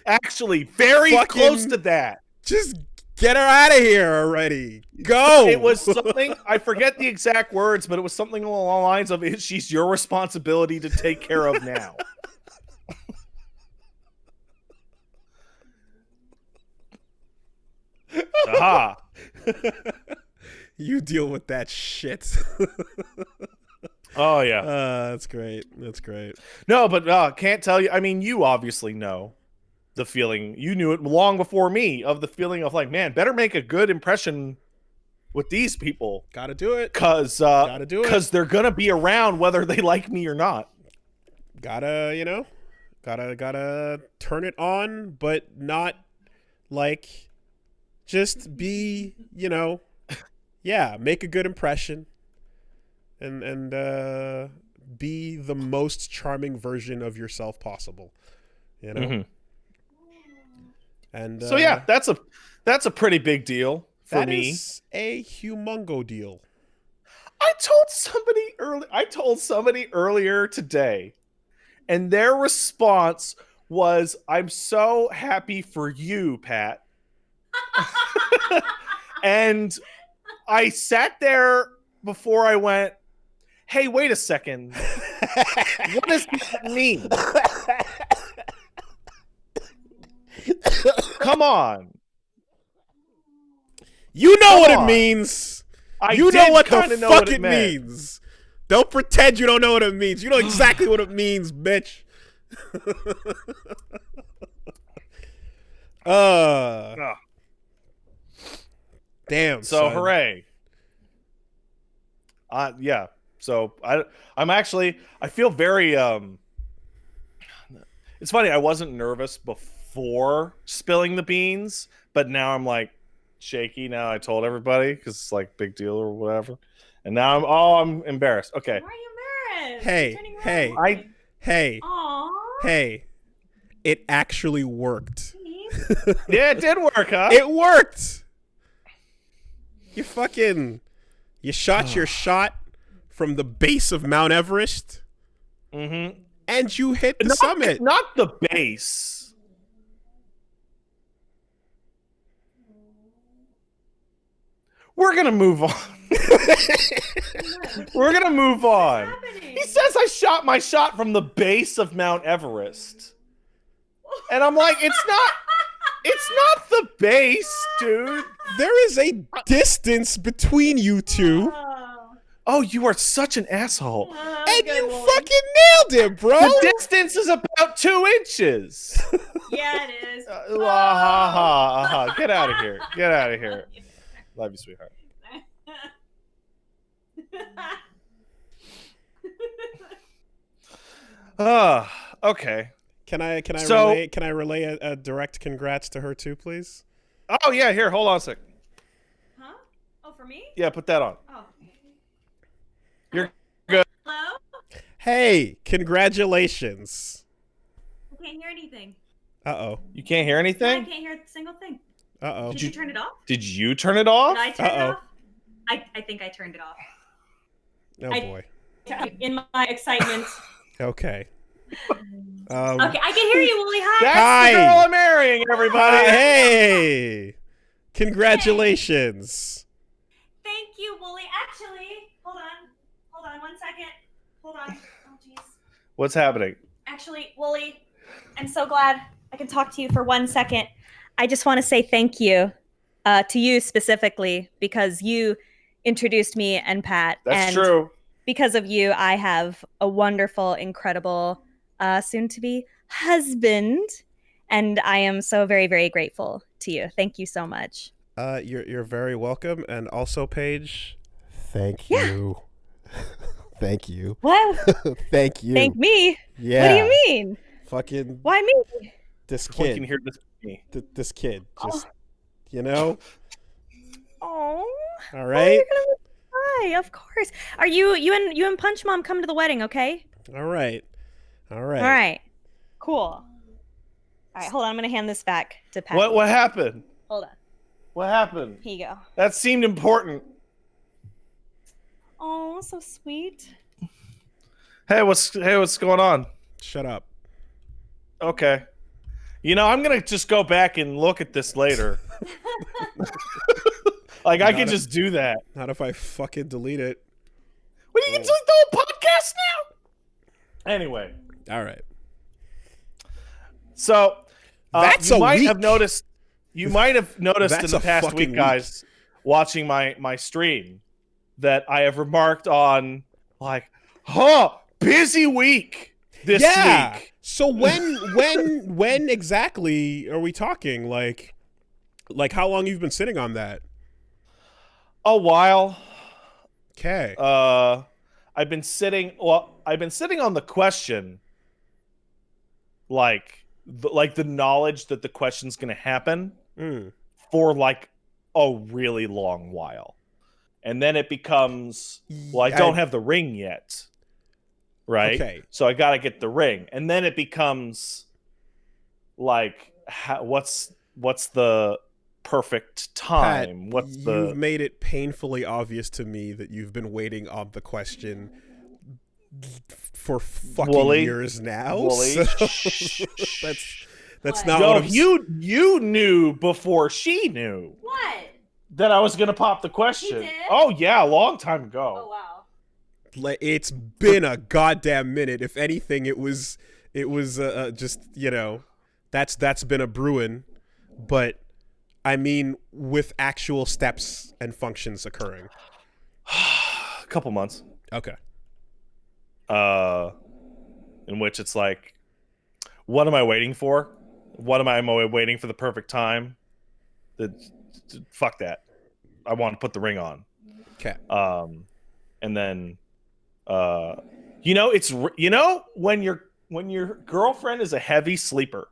Speaker 2: Actually, very close to that.
Speaker 1: Just get her out of here already. Go.
Speaker 2: It was something, I forget the exact words, but it was something along the lines of, "She's your responsibility to take care of now." Aha.
Speaker 1: You deal with that shit.
Speaker 2: Oh yeah.
Speaker 1: That's great.
Speaker 2: No, but can't tell you. I mean, you obviously know the feeling. You knew it long before me, of the feeling of like, man, better make a good impression with these people.
Speaker 1: Gotta do it.
Speaker 2: Because they're gonna be around whether they like me or not.
Speaker 1: Gotta turn it on, but not like just be, make a good impression. And be the most charming version of yourself possible,
Speaker 2: Mm-hmm.
Speaker 1: And
Speaker 2: so yeah, that's a pretty big deal for me.
Speaker 1: That is a humongo deal.
Speaker 2: I told somebody earlier today, and their response was, "I'm so happy for you, Pat." And I sat there before I went, "Hey, wait a second. What does that mean?" Come on.
Speaker 1: You know what it means. You know what the fuck it means. Don't pretend you don't know what it means. You know exactly what it means, bitch. Damn.
Speaker 2: So
Speaker 1: son.
Speaker 2: hooray. Yeah. So I feel very it's funny, I wasn't nervous before spilling the beans, but now I'm like shaky now I told everybody because it's like big deal or whatever. And now I'm embarrassed. Okay.
Speaker 3: Why are you embarrassed?
Speaker 1: Hey,
Speaker 3: You're turning
Speaker 1: hey.
Speaker 3: red.
Speaker 1: Hey,
Speaker 3: Aww.
Speaker 1: hey. It actually worked.
Speaker 2: Yeah, it did work, huh?
Speaker 1: It worked. You shot your shot from the base of Mount Everest.
Speaker 2: Mm-hmm.
Speaker 1: And you hit the summit.
Speaker 2: Not the base. We're gonna move on. We're gonna move on.
Speaker 3: Happening?
Speaker 2: He says I shot my shot from the base of Mount Everest. And I'm like, it's not the base, dude.
Speaker 1: There is a distance between you two.
Speaker 2: Oh, you are such an asshole.
Speaker 1: And you fucking nailed it, bro.
Speaker 2: The distance is about 2 inches.
Speaker 3: Yeah, it is.
Speaker 2: Get out of here. Get out of here. Love you, sweetheart. Okay.
Speaker 1: Can I relay a direct congrats to her too, please?
Speaker 2: Oh yeah, here, hold on a sec.
Speaker 3: Huh? Oh, for me?
Speaker 2: Yeah, put that on.
Speaker 3: Oh.
Speaker 2: You're good.
Speaker 3: Hello?
Speaker 1: Hey, congratulations.
Speaker 3: I can't hear anything.
Speaker 1: Uh-oh.
Speaker 2: You can't hear
Speaker 3: I
Speaker 2: anything?
Speaker 3: can't hear a single thing.
Speaker 1: Uh-oh.
Speaker 3: Did you turn it off?
Speaker 2: Did you turn it off?
Speaker 3: Did I turn it
Speaker 1: Uh-oh.
Speaker 3: off? I think I turned it off.
Speaker 1: Oh boy.
Speaker 3: In my excitement.
Speaker 1: Okay.
Speaker 3: Okay, I can hear you, Wooly. Hi.
Speaker 2: That's
Speaker 1: Hi.
Speaker 2: the girl I'm marrying, everybody.
Speaker 1: Hey! Congratulations.
Speaker 3: Thank you, Wooly. Actually, hold on 1 second. Hold on. Oh, jeez.
Speaker 2: What's happening?
Speaker 3: Actually, Wooly, I'm so glad I can talk to you for 1 second. I just want to say thank you to you specifically because you introduced me and Pat.
Speaker 2: That's
Speaker 3: and
Speaker 2: true.
Speaker 3: Because of you, I have a wonderful, incredible, soon-to-be husband, and I am so very, very grateful to you. Thank you so much.
Speaker 1: You're very welcome, and also, Paige, thank you. Thank you.
Speaker 3: What?
Speaker 1: Thank you.
Speaker 3: Thank me?
Speaker 1: Yeah.
Speaker 3: What do you mean?
Speaker 1: Fucking
Speaker 3: Why me?
Speaker 1: this
Speaker 2: Everyone can
Speaker 1: kid.
Speaker 2: hear this.
Speaker 1: This kid. Just, you know?
Speaker 3: Oh.
Speaker 1: All right?
Speaker 3: Hi, of course. Are you and Punch Mom come to the wedding, okay?
Speaker 1: All right. All right.
Speaker 3: All right. Cool. All right, hold on. I'm going to hand this back to Pat.
Speaker 2: What happened?
Speaker 3: Hold on.
Speaker 2: What happened?
Speaker 3: Here you go.
Speaker 2: That seemed important.
Speaker 3: Oh, so sweet.
Speaker 2: Hey, what's going on?
Speaker 1: Shut up.
Speaker 2: Okay. You know, I'm gonna just go back and look at this later. Like, I can just do that.
Speaker 1: Not if I fucking delete it.
Speaker 2: Well, you can delete the whole podcast now. Anyway,
Speaker 1: All right.
Speaker 2: so
Speaker 1: That's
Speaker 2: you
Speaker 1: a
Speaker 2: might
Speaker 1: week.
Speaker 2: have noticed. You might have noticed in
Speaker 1: That's
Speaker 2: the
Speaker 1: a
Speaker 2: past
Speaker 1: fucking
Speaker 2: week, guys, watching my stream, that I have remarked on, like, busy week this week.
Speaker 1: So when exactly are we talking? Like how long you've been sitting on that?
Speaker 2: A while.
Speaker 1: Okay.
Speaker 2: I've been sitting on the question, like the knowledge that the question's gonna happen for like a really long while. And then it becomes, well, I don't have the ring yet. Right?
Speaker 1: Okay.
Speaker 2: So I got to get the ring. And then it becomes like, what's the perfect time?
Speaker 1: Pat, you've made it painfully obvious to me that you've been waiting on the question for fucking years now.
Speaker 2: Wooly.
Speaker 1: So that's
Speaker 3: What?
Speaker 1: not
Speaker 2: Yo,
Speaker 1: what I'm
Speaker 2: you knew before she knew
Speaker 3: What?
Speaker 2: that I was going to pop the question.
Speaker 3: He did?
Speaker 2: Oh, yeah, a long time ago.
Speaker 3: Oh, wow.
Speaker 1: Like, it's been a goddamn minute. If anything, it was just, you know, that's been a brewing, but I mean with actual steps and functions occurring.
Speaker 2: A couple months.
Speaker 1: Okay.
Speaker 2: In which it's like, what am I waiting for? What am I waiting for the perfect time? Fuck that. I want to put the ring on.
Speaker 1: Okay.
Speaker 2: And then, it's when your girlfriend is a heavy sleeper,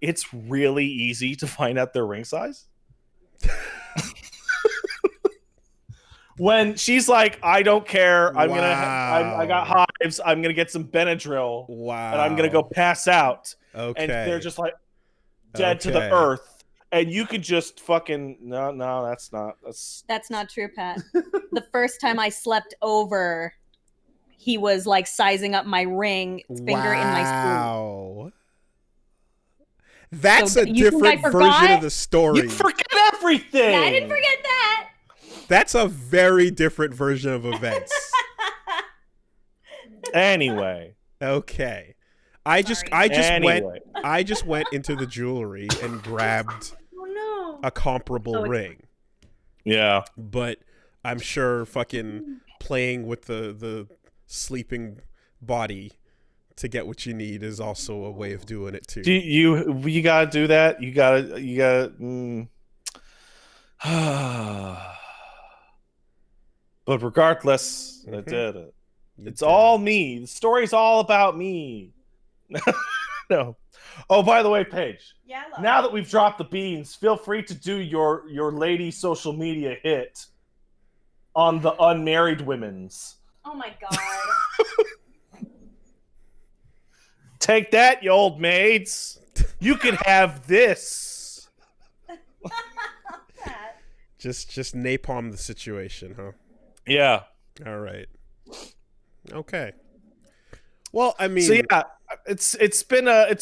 Speaker 2: it's really easy to find out their ring size. When she's like, I don't care, I got hives, I'm gonna get some Benadryl, and I'm gonna go pass out.
Speaker 1: Okay.
Speaker 2: And they're just like dead to the earth, and you could just fucking no, that's
Speaker 3: not true, Pat. The first time I slept over, he was like sizing up my ring finger in my sleeve.
Speaker 1: That's a different version of the story.
Speaker 2: You forget everything.
Speaker 3: Yeah, I didn't forget that.
Speaker 1: That's a very different version of events.
Speaker 2: Anyway.
Speaker 1: Okay. I just went into the jewelry and grabbed a comparable ring.
Speaker 2: Yeah.
Speaker 1: But I'm sure fucking playing with the sleeping body to get what you need is also a way of doing it too.
Speaker 2: You gotta do that. You gotta. But regardless, I did it. It's all me. The story's all about me. No. Oh, by the way, Paige.
Speaker 3: Yeah.
Speaker 2: Now that we've dropped the beans, feel free to do your lady social media hit on the unmarried women's.
Speaker 3: Oh my god.
Speaker 2: Take that, you old maids. You can have this.
Speaker 1: Just napalm the situation, huh?
Speaker 2: Yeah.
Speaker 1: All right. Okay. Well, I mean,
Speaker 2: so yeah, it's been a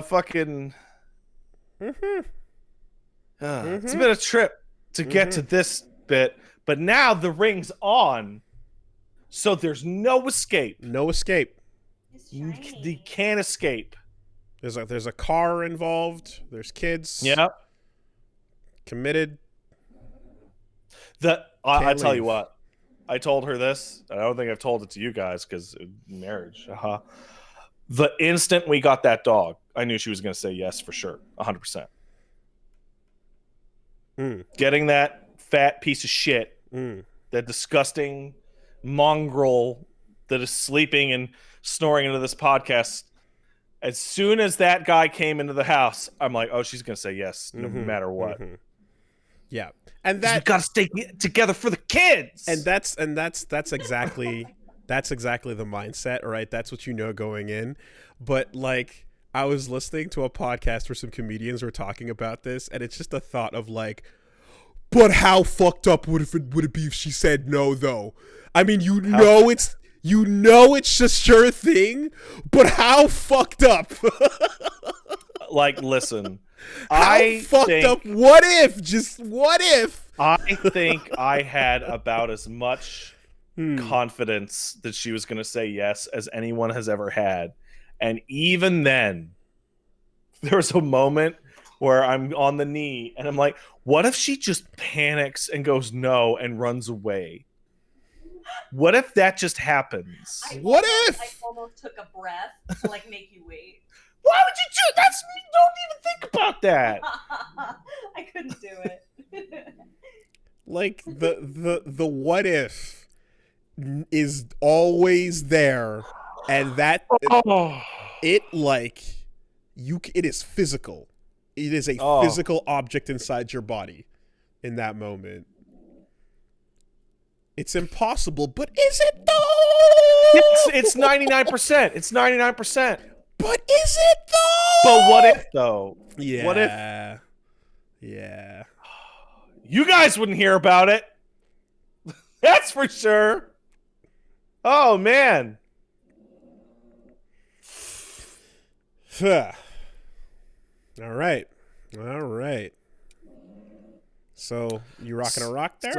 Speaker 2: fucking. It's been a trip to get to this bit, but now the ring's on, so there's no escape.
Speaker 1: No escape.
Speaker 2: You can't escape.
Speaker 1: There's a car involved. There's kids.
Speaker 2: Yeah.
Speaker 1: Committed.
Speaker 2: I tell you what, I told her this. I don't think I've told it to you guys because marriage. The instant we got that dog, I knew she was going to say yes for sure, 100%. Getting that fat piece of shit, that disgusting mongrel that is sleeping and snoring into this podcast. As soon as that guy came into the house, I'm like, oh, she's going to say yes no matter what.
Speaker 1: Yeah. And that
Speaker 2: you got to stay together for the kids.
Speaker 1: And that's exactly the mindset, right? That's what you know going in. But like, I was listening to a podcast where some comedians were talking about this, and it's just a thought of like, but how fucked up would it be if she said no though? I mean, it's a sure thing, but how fucked up?
Speaker 2: Like, listen.
Speaker 1: How fucked up? What if?
Speaker 2: I think I had about as much confidence that she was going to say yes as anyone has ever had. And even then, there was a moment where I'm on the knee and I'm like, what if she just panics and goes no and runs away? What if that just happens?
Speaker 3: I almost took a breath to like make you wait.
Speaker 2: Why would you do that? Don't even think about that.
Speaker 3: I couldn't do it.
Speaker 1: Like the what if is always there, and that it is physical. It is a physical object inside your body in that moment. It's impossible, but is it though?
Speaker 2: It's 99%. It's 99%.
Speaker 1: But is it though?
Speaker 2: But what if though?
Speaker 1: Yeah.
Speaker 2: What if?
Speaker 1: Yeah.
Speaker 2: You guys wouldn't hear about it. That's for sure. Oh man.
Speaker 1: All right. So you rocking a rock there?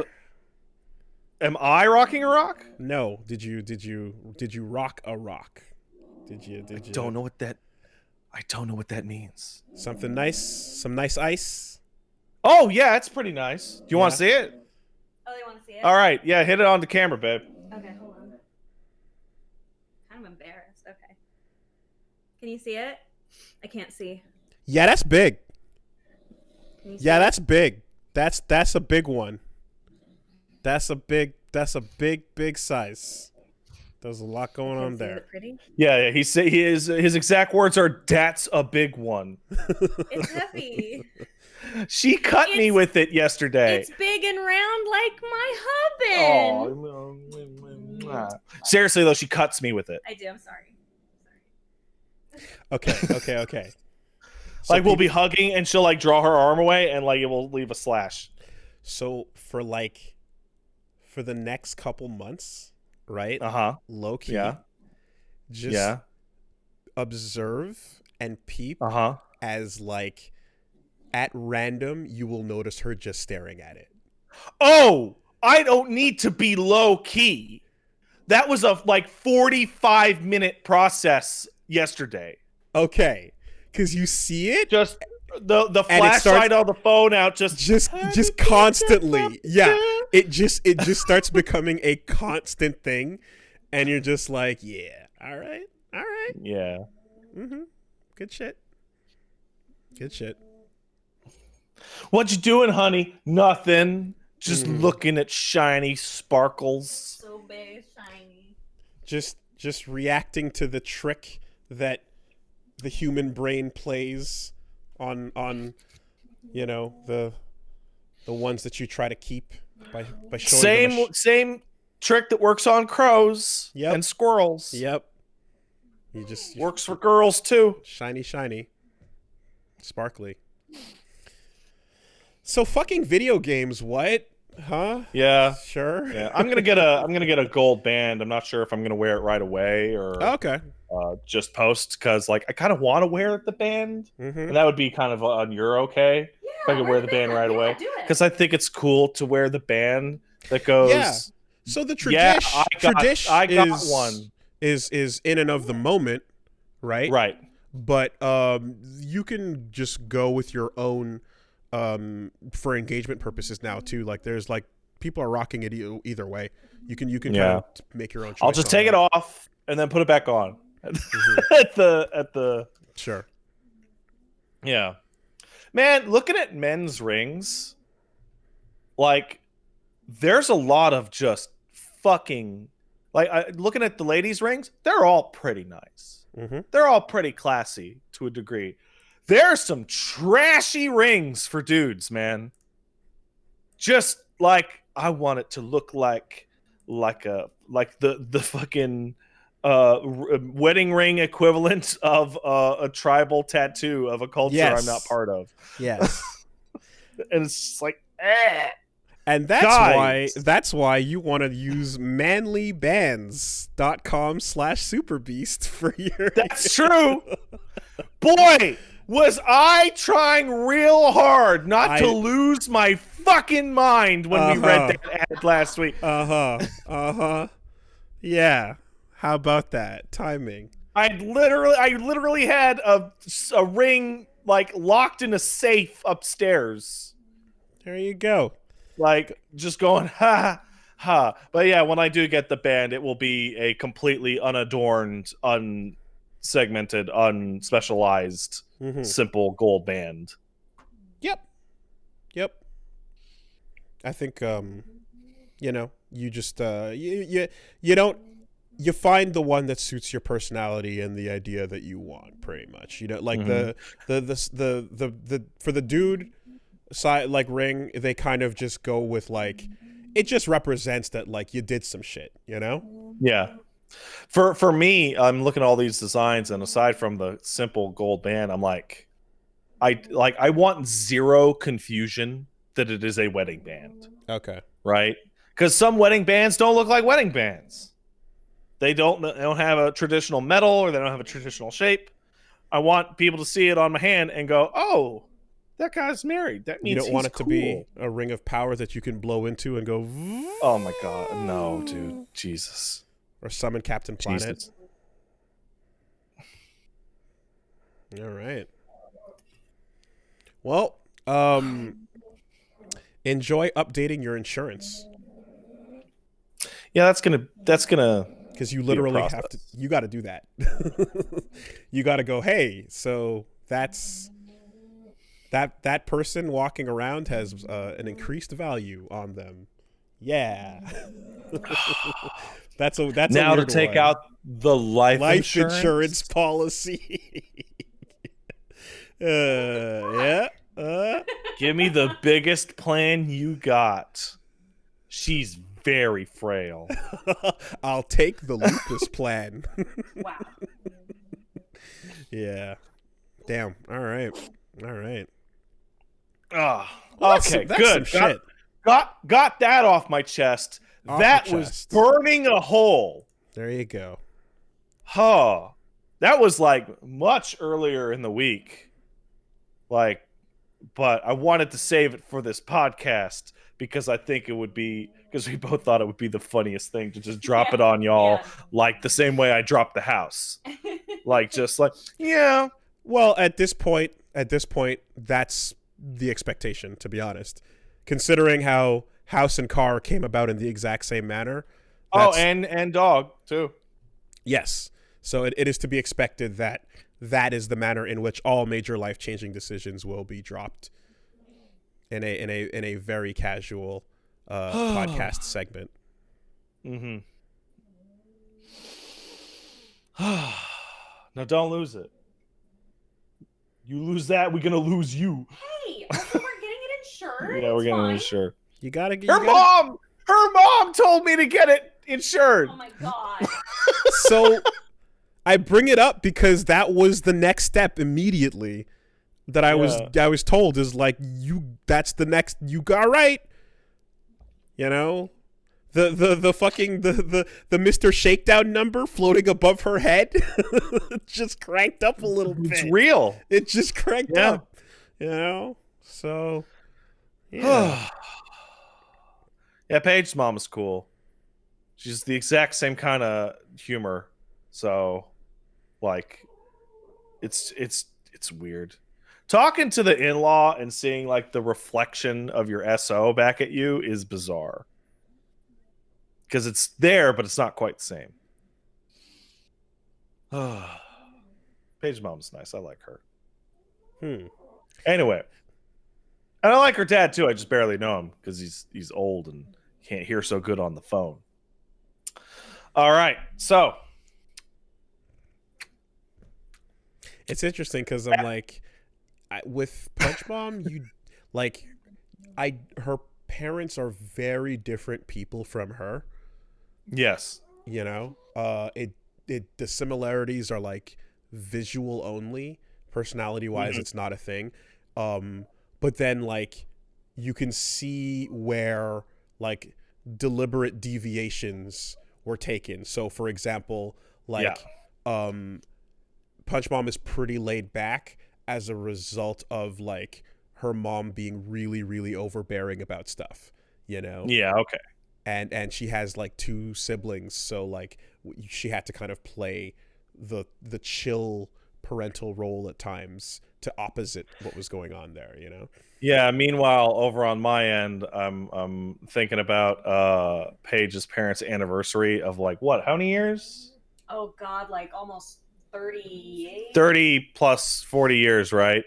Speaker 2: Am I rocking a rock?
Speaker 1: No. Did you rock a rock? Did you?
Speaker 2: I don't know what that means.
Speaker 1: Something nice? Some nice ice?
Speaker 2: Oh yeah, it's pretty nice. Do you want to see it?
Speaker 3: Oh, they want to see it?
Speaker 2: All right, yeah, hit it on the camera, babe.
Speaker 3: Okay, hold on. Kind of embarrassed. Okay. Can you see it? I can't see.
Speaker 1: Yeah, that's big.
Speaker 3: Can you see
Speaker 1: Yeah,
Speaker 3: it?
Speaker 1: that's big. That's a big one. That's a big size. There's a lot going on there.
Speaker 3: Pretty?
Speaker 2: Yeah, his exact words are, "That's a big one."
Speaker 3: It's heavy.
Speaker 2: She cut me with it yesterday.
Speaker 3: It's big and round like my husband.
Speaker 2: Oh, seriously though, she cuts me with it.
Speaker 3: I do. I'm sorry.
Speaker 1: Okay. So
Speaker 2: Like we'll be hugging and she'll like draw her arm away and like it will leave a slash.
Speaker 1: So for the next couple months, right? Low key.
Speaker 2: Yeah.
Speaker 1: Just observe and peep as like at random you will notice her just staring at it.
Speaker 2: Oh, I don't need to be low key. That was a like 45-minute process yesterday.
Speaker 1: Okay. Cause you see it?
Speaker 2: Just the flashlight on the phone out just
Speaker 1: constantly. Yeah. It just starts becoming a constant thing. And you're just like, yeah, all right.
Speaker 2: Yeah.
Speaker 1: Mm-hmm. Good shit.
Speaker 2: What you doing, honey? Nothing. Just looking at shiny sparkles.
Speaker 3: So big, shiny.
Speaker 1: Just reacting to the trick that the human brain plays on the ones that you try to keep by showing them
Speaker 2: same trick that works on crows and squirrels.
Speaker 1: Yep. You just
Speaker 2: works for girls too.
Speaker 1: Shiny, sparkly. So fucking video games, what? Huh?
Speaker 2: Yeah.
Speaker 1: Sure.
Speaker 2: Yeah. I'm gonna get a gold band. I'm not sure if I'm gonna wear it right away or
Speaker 1: okay.
Speaker 2: Just post because like I kind of want to wear the band, and that would be kind of on your okay if I could wear the band right away because I think it's cool to wear the band that goes.
Speaker 1: Yeah. So the tradition
Speaker 2: I got one
Speaker 1: is in and of the moment, right?
Speaker 2: Right.
Speaker 1: But you can just go with your own for engagement purposes now too. Like there's like people are rocking it either way. You can kind of make your own choice.
Speaker 2: I'll just take it off and then put it back on at the
Speaker 1: sure.
Speaker 2: Yeah, man. Looking at men's rings, like there's a lot of just fucking like looking at the ladies' rings. They're all pretty nice. They're all pretty classy to a degree. There are some trashy rings for dudes, man. Just like I want it to look like the fucking wedding ring equivalent of a tribal tattoo of a culture I'm not part of.
Speaker 1: Yes.
Speaker 2: And it's just like, eh.
Speaker 1: And that's why you want to use manlybands.com/superbeast for your.
Speaker 2: That's true. Boy, was I trying real hard not to lose my fucking mind when we read that ad last week.
Speaker 1: Yeah. How about that timing?
Speaker 2: I literally had a ring like locked in a safe upstairs.
Speaker 1: There you go.
Speaker 2: Like just going ha ha. But yeah, when I do get the band, it will be a completely unadorned, unsegmented, unspecialized, simple gold band.
Speaker 1: Yep. I think you just you find the one that suits your personality and the idea that you want, pretty much. Like the for the dude side like ring, they kind of just go with like it just represents that like you did some shit,
Speaker 2: Yeah. For me, I'm looking at all these designs, and aside from the simple gold band, I'm like I want zero confusion that it is a wedding band.
Speaker 1: Okay.
Speaker 2: Right? Because some wedding bands don't look like wedding bands. They don't have a traditional metal, or they don't have a traditional shape. I want people to see it on my hand and go, "Oh, that guy's married. That means
Speaker 1: you don't want it
Speaker 2: cool.
Speaker 1: to be a ring of power that you can blow into and go.
Speaker 2: Oh my god, no, dude, Jesus!
Speaker 1: Or summon Captain Planet.
Speaker 2: Jesus.
Speaker 1: All right. Well, enjoy updating your insurance.
Speaker 2: Yeah, that's gonna
Speaker 1: because you literally have to. You got to do that. You got to go. Hey, so that's that person walking around has an increased value on them. Yeah. that's a
Speaker 2: now
Speaker 1: weird
Speaker 2: to take
Speaker 1: one.
Speaker 2: out the life
Speaker 1: insurance policy. Yeah.
Speaker 2: Give me the biggest plan you got. She's very frail.
Speaker 1: I'll take the lupus plan.
Speaker 3: Wow.
Speaker 1: Yeah. Damn. All right.
Speaker 2: Okay,
Speaker 1: that's
Speaker 2: good.
Speaker 1: some shit.
Speaker 2: Got that off my chest.
Speaker 1: Off
Speaker 2: that
Speaker 1: your
Speaker 2: was
Speaker 1: chest.
Speaker 2: burning a hole.
Speaker 1: There you go.
Speaker 2: Huh. That was like much earlier in the week. Like, but I wanted to save it for this podcast because I think it would be, because we both thought it would be the funniest thing to just drop it on y'all, like the same way I dropped the house. Like, just like, yeah.
Speaker 1: Well, at this point, that's the expectation, to be honest. Considering how House and Car came about in the exact same manner.
Speaker 2: Oh, and Dog, too.
Speaker 1: Yes. So it is to be expected that is the manner in which all major life-changing decisions will be dropped in a very casual podcast segment.
Speaker 2: Mm-hmm. Now don't lose it. You lose that, we're gonna lose you.
Speaker 3: Hey, also we're getting it insured.
Speaker 2: Yeah, we're
Speaker 3: It's
Speaker 2: getting
Speaker 3: fine.
Speaker 2: it insured.
Speaker 1: You gotta get
Speaker 2: Her mom told me to get it insured.
Speaker 3: Oh my god.
Speaker 1: So I bring it up because that was the next step immediately that I was told is like, that's the next, you got right. You know, the fucking the Mr. Shakedown number floating above her head just cranked up a little bit.
Speaker 2: It's real.
Speaker 1: It just cranked up, you know? So, yeah.
Speaker 2: Yeah, Paige's mom is cool. She's the exact same kind of humor. So, like, it's weird. Talking to the in-law and seeing, like, the reflection of your SO back at you is bizarre. Because it's there, but it's not quite the same. Paige's mom's nice. I like her. Anyway. And I like her dad, too. I just barely know him because he's old and can't hear so good on the phone. All right. So.
Speaker 1: It's interesting because I'm like, with Punch Mom, her parents are very different people from her.
Speaker 2: Yes.
Speaker 1: You know, the similarities are like visual only. Personality wise, it's not a thing. But then like you can see where like deliberate deviations were taken. So for example, like Punch Mom is pretty laid back as a result of like her mom being really, really overbearing about stuff, you know?
Speaker 2: Yeah, okay.
Speaker 1: And she has like 2 siblings, so like she had to kind of play the chill parental role at times to opposite what was going on there, you know?
Speaker 2: Yeah, meanwhile, over on my end, I'm thinking about Paige's parents' anniversary of like what? How many years?
Speaker 3: Oh god, like almost 38.
Speaker 2: 30 plus 40 years, right?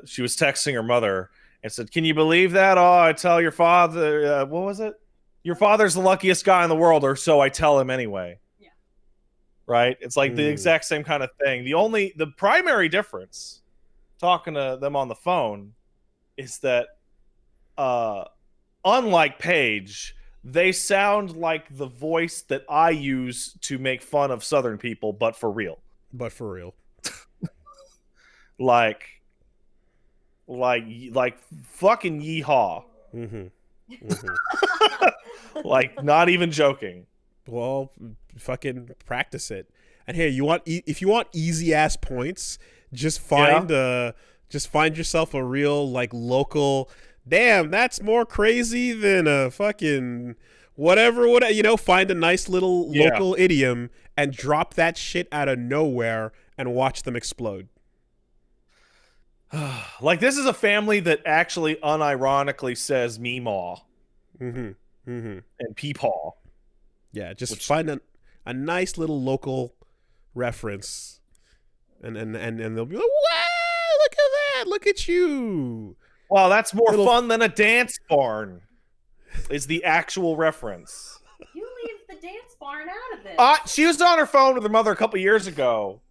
Speaker 2: She was texting her mother and said, "Can you believe that? Oh, I tell your father, what was it? Your father's the luckiest guy in the world, or so I tell him anyway."
Speaker 3: Yeah.
Speaker 2: Right? It's like the exact same kind of thing. The primary difference, talking to them on the phone, is that unlike Paige, they sound like the voice that I use to make fun of Southern people, but for real.
Speaker 1: But for real.
Speaker 2: like fucking yeehaw. Like, not even joking.
Speaker 1: Well, fucking practice it. And here, if you want easy ass points, just find yourself a real like local. Damn, that's more crazy than a fucking whatever. You know, find a nice little local idiom and drop that shit out of nowhere and watch them explode.
Speaker 2: Like, this is a family that actually unironically says meemaw and peepaw.
Speaker 1: Yeah, just find a nice little local reference, and they'll be like, "Wow, look at Dad, look at you.
Speaker 2: Wow, that's more
Speaker 1: Little-
Speaker 2: fun than a dance barn. Is the actual reference.
Speaker 3: You leave the dance barn out of this.
Speaker 2: She was on her phone with her mother a couple years ago,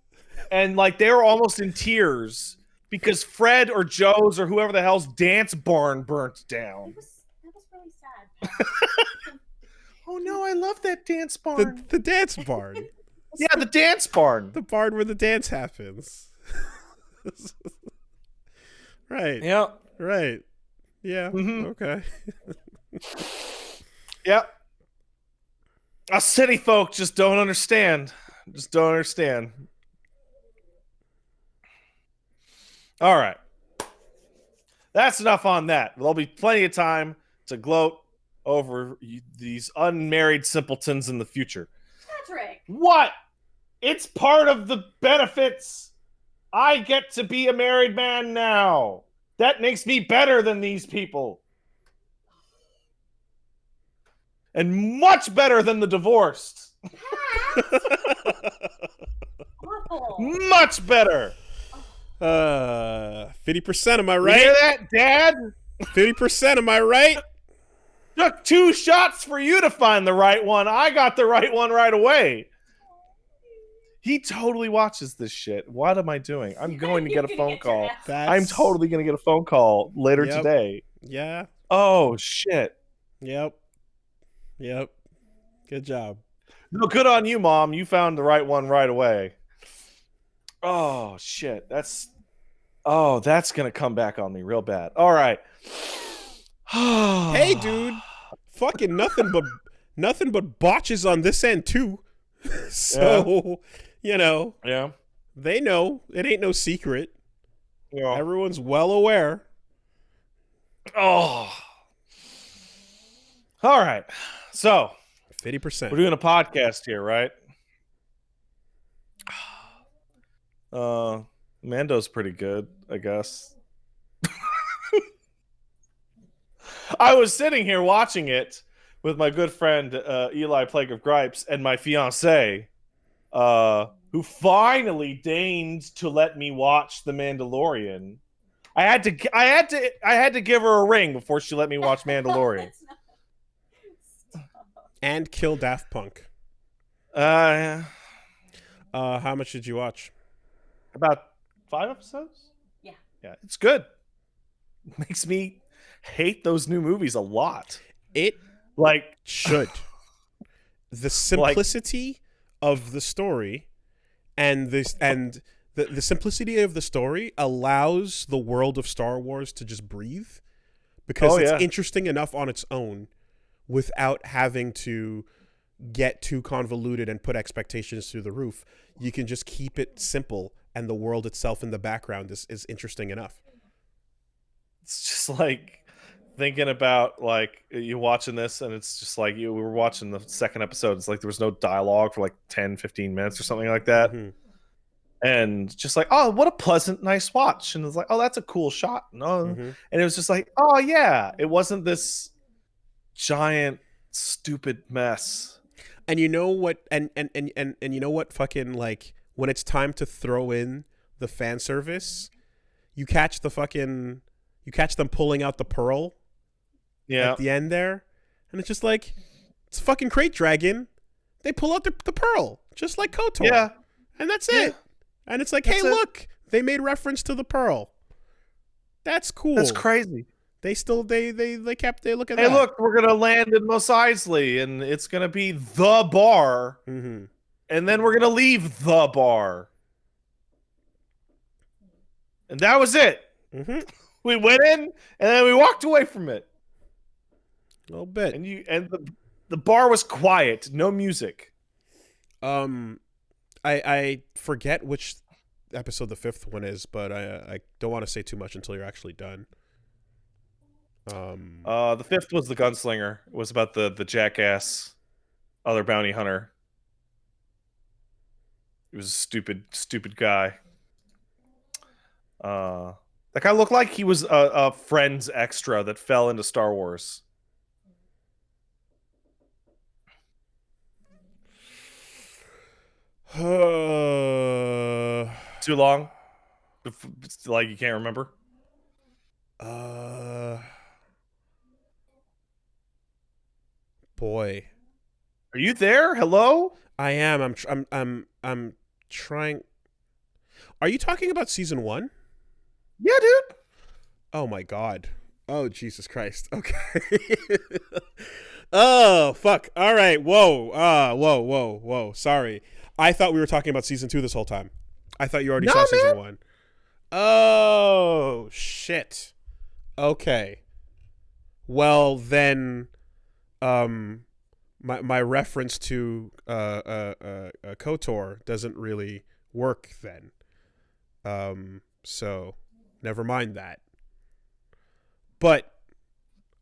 Speaker 2: and like they were almost in tears because Fred or Joe's or whoever the hell's dance barn burnt down.
Speaker 3: That was really sad.
Speaker 2: Oh no, I love that dance barn.
Speaker 1: The dance barn.
Speaker 2: Yeah, the dance barn.
Speaker 1: The barn where the dance happens. Right.
Speaker 2: Yeah.
Speaker 1: Right. Yeah.
Speaker 2: Mhm.
Speaker 1: Okay.
Speaker 2: Yep. Us city folk just don't understand. Just don't understand. All right. That's enough on that. There'll be plenty of time to gloat over these unmarried simpletons in the future.
Speaker 3: Patrick.
Speaker 2: What? It's part of the benefits. I get to be a married man now. That makes me better than these people. And much better than the divorced.
Speaker 3: Awful.
Speaker 2: Much better.
Speaker 1: 50%, am I
Speaker 2: You
Speaker 1: right?
Speaker 2: hear that, Dad?
Speaker 1: 50%, am I right?
Speaker 2: Took 2 shots for you to find the right one. I got the right one right away. He totally watches this shit. What am I doing? I'm going to get a phone call. I'm totally going to get a phone call later
Speaker 1: Yep.
Speaker 2: today.
Speaker 1: Yeah.
Speaker 2: Oh, shit.
Speaker 1: Yep. Good job.
Speaker 2: No, good on you, Mom. You found the right one right away. Oh, shit. That's going to come back on me real bad. All right.
Speaker 1: Hey, dude. Fucking nothing but botches on this end too. So,
Speaker 2: Yeah.
Speaker 1: they know. It ain't no secret.
Speaker 2: Yeah.
Speaker 1: Everyone's well aware.
Speaker 2: Oh. All right. So,
Speaker 1: 50%.
Speaker 2: we're doing a podcast here, right? Mando's pretty good, I guess. I was sitting here watching it with my good friend Eli Plague of Gripes and my fiance, who finally deigned to let me watch The Mandalorian. I had to give her a ring before she let me watch Mandalorian.
Speaker 1: And kill Daft Punk.
Speaker 2: Yeah.
Speaker 1: How much did you watch?
Speaker 2: About 5 episodes?
Speaker 3: Yeah.
Speaker 2: Yeah, it's good. Makes me hate those new movies a lot.
Speaker 1: It
Speaker 2: Like,
Speaker 1: should. The simplicity of the story and the simplicity of the story allows the world of Star Wars to just breathe because it's interesting enough on its own without having to get too convoluted and put expectations through the roof. You can just keep it simple and the world itself in the background is interesting enough.
Speaker 2: it's just like thinking about like you watching this and it's just like we were watching the second episode. It's like there was no dialogue for like 10, 15 minutes or something like that.
Speaker 1: Mm-hmm.
Speaker 2: And just like, oh, what a pleasant, nice watch. And it's like, oh, that's a cool shot. And it was just like, oh yeah, it wasn't this giant stupid mess.
Speaker 1: And you know what? And you know what? Fucking like when it's time to throw in the fan service, you catch them pulling out the pearl.
Speaker 2: Yeah.
Speaker 1: At the end there, and it's just like it's a fucking crate dragon. They pull out the pearl just like KOTOR.
Speaker 2: Yeah.
Speaker 1: And that's it. And it's like, hey, look, they made reference to the pearl. That's cool.
Speaker 2: That's crazy.
Speaker 1: They still they kept they look at
Speaker 2: Hey,
Speaker 1: that.
Speaker 2: look, we're gonna land in Mos Eisley, and it's gonna be the bar,
Speaker 1: Mm-hmm.
Speaker 2: and then we're gonna leave the bar, and that was it.
Speaker 1: Mm-hmm.
Speaker 2: We went in, and then we walked away from it.
Speaker 1: A little bit.
Speaker 2: And the bar was quiet, no music.
Speaker 1: I forget which episode the 5th one is, but I don't want to say too much until you're actually done.
Speaker 2: The 5th was the gunslinger. It was about the jackass other bounty hunter. He was a stupid guy. That guy looked like he was a Friends extra that fell into Star Wars. Too long? Like you can't remember?
Speaker 1: Uh, boy,
Speaker 2: Are you there? Hello?
Speaker 1: I am. I'm trying. Are you talking about season 1?
Speaker 2: Yeah, dude.
Speaker 1: Oh my god. Oh Jesus Christ. Okay. Oh fuck. All right. Whoa. Whoa. Sorry. I thought we were talking about season 2 this whole time. I thought you already
Speaker 2: No,
Speaker 1: saw season
Speaker 2: man.
Speaker 1: 1. Oh shit. Okay. Well then, um, my reference to Kotor doesn't really work then. So never mind that. But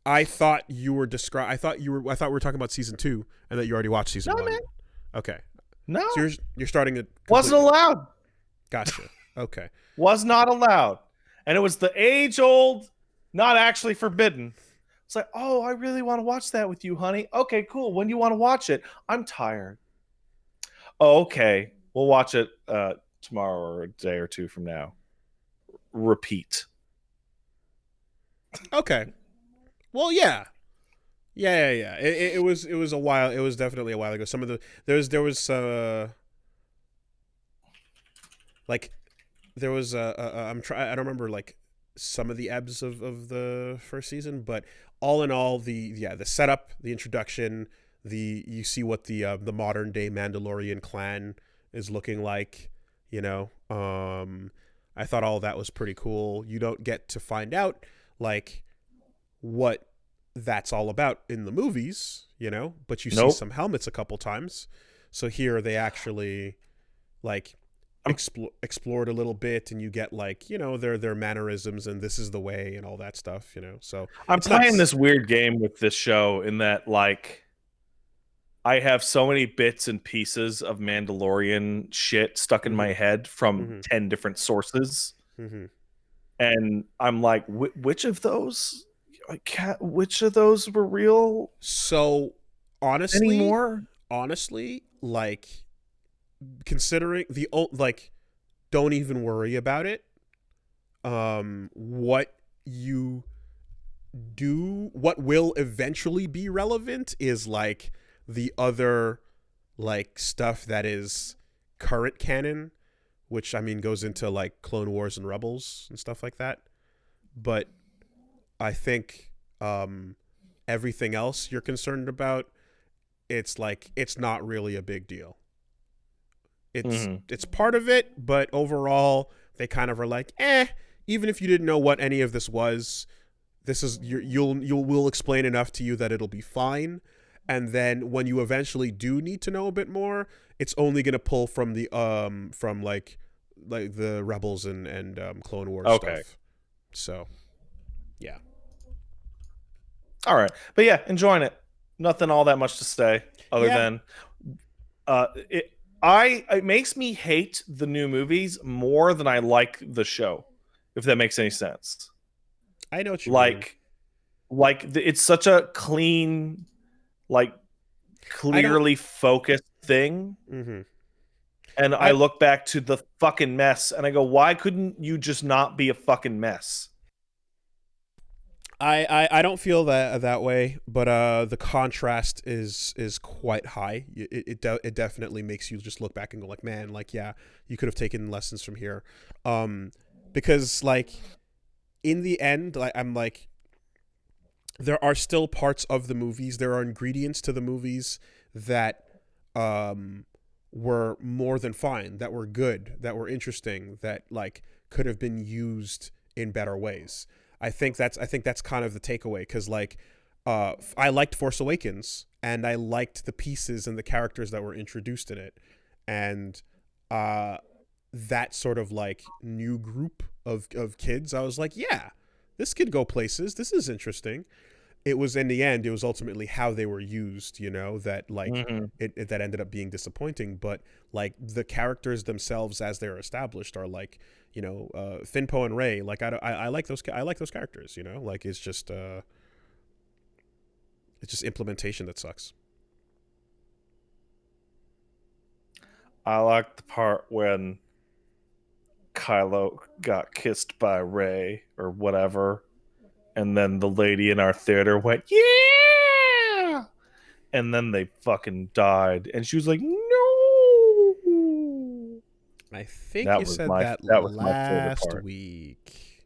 Speaker 1: I thought you were I thought we were talking about season 2 and that you already watched season
Speaker 2: No,
Speaker 1: 1.
Speaker 2: man.
Speaker 1: Okay.
Speaker 2: No.
Speaker 1: So you're starting it
Speaker 2: Wasn't
Speaker 1: completely.
Speaker 2: allowed.
Speaker 1: Gotcha. Okay.
Speaker 2: Was not allowed. And it was the age old, not actually forbidden. It's like, oh, I really want to watch that with you, honey. Okay, cool. When do you want to watch it? I'm tired. Oh, okay. We'll watch it tomorrow or a day or two from now. Repeat.
Speaker 1: Okay. Well, yeah. Yeah. It was a while. It was definitely a while ago. Some of the there was like there was I don't remember like some of the ebbs of the first season, but all in all, the setup, the introduction, you see what the modern day Mandalorian clan is looking like. You know, I thought all that was pretty cool. You don't get to find out like what that's all about in the movies, you know, but you see
Speaker 2: Nope.
Speaker 1: some helmets a couple times. So here they actually like explored a little bit, and you get like, you know, their mannerisms and this is the way and all that stuff, you know. So
Speaker 2: I'm
Speaker 1: it's
Speaker 2: playing
Speaker 1: nice.
Speaker 2: this weird game with this show in that, like, I have so many bits and pieces of Mandalorian shit stuck in my head from 10 different sources.
Speaker 1: Mm-hmm.
Speaker 2: And I'm like, which of those? Which of those were real
Speaker 1: So honestly,
Speaker 2: anymore?
Speaker 1: like considering like, don't even worry about it. What you do, what will eventually be relevant is like the other like stuff that is current canon, which I mean goes into like Clone Wars and Rebels and stuff like that. But I think everything else you're concerned about, it's like it's not really a big deal. It's part of it, but overall they kind of are like, even if you didn't know what any of this was, this is we'll explain enough to you that it'll be fine. And then when you eventually do need to know a bit more, it's only gonna pull from the from like the Rebels and Clone Wars stuff. So yeah.
Speaker 2: All right. But yeah, enjoying it. Nothing all that much to say other than it makes me hate the new movies more than I like the show, if that makes any sense.
Speaker 1: I know what you mean.
Speaker 2: It's such a clean, like clearly focused thing.
Speaker 1: Mm-hmm.
Speaker 2: And I look back to the fucking mess and I go, why couldn't you just not be a fucking mess?
Speaker 1: I don't feel that way, but the contrast is quite high. It definitely makes you just look back and go like, man, like yeah, you could have taken lessons from here, because like in the end, like I'm like, there are still parts of the movies, there are ingredients to the movies that were more than fine, that were good, that were interesting, that like could have been used in better ways. I think that's kind of the takeaway, because like I liked Force Awakens and I liked the pieces and the characters that were introduced in it, and that sort of like new group of kids, I was like, yeah, this could go places, this is interesting. It was in the end, it was ultimately how they were used, you know, that like that ended up being disappointing. But like the characters themselves as they're established are like, you know, Finpo and Ray, like I like those characters, you know, like it's just implementation that sucks.
Speaker 2: I like the part when Kylo got kissed by Rey or whatever. And then the lady in our theater went, yeah! And then they fucking died. And she was like, no!
Speaker 1: I think
Speaker 2: That
Speaker 1: you
Speaker 2: was
Speaker 1: said
Speaker 2: my
Speaker 1: that
Speaker 2: favorite
Speaker 1: last
Speaker 2: part.
Speaker 1: week.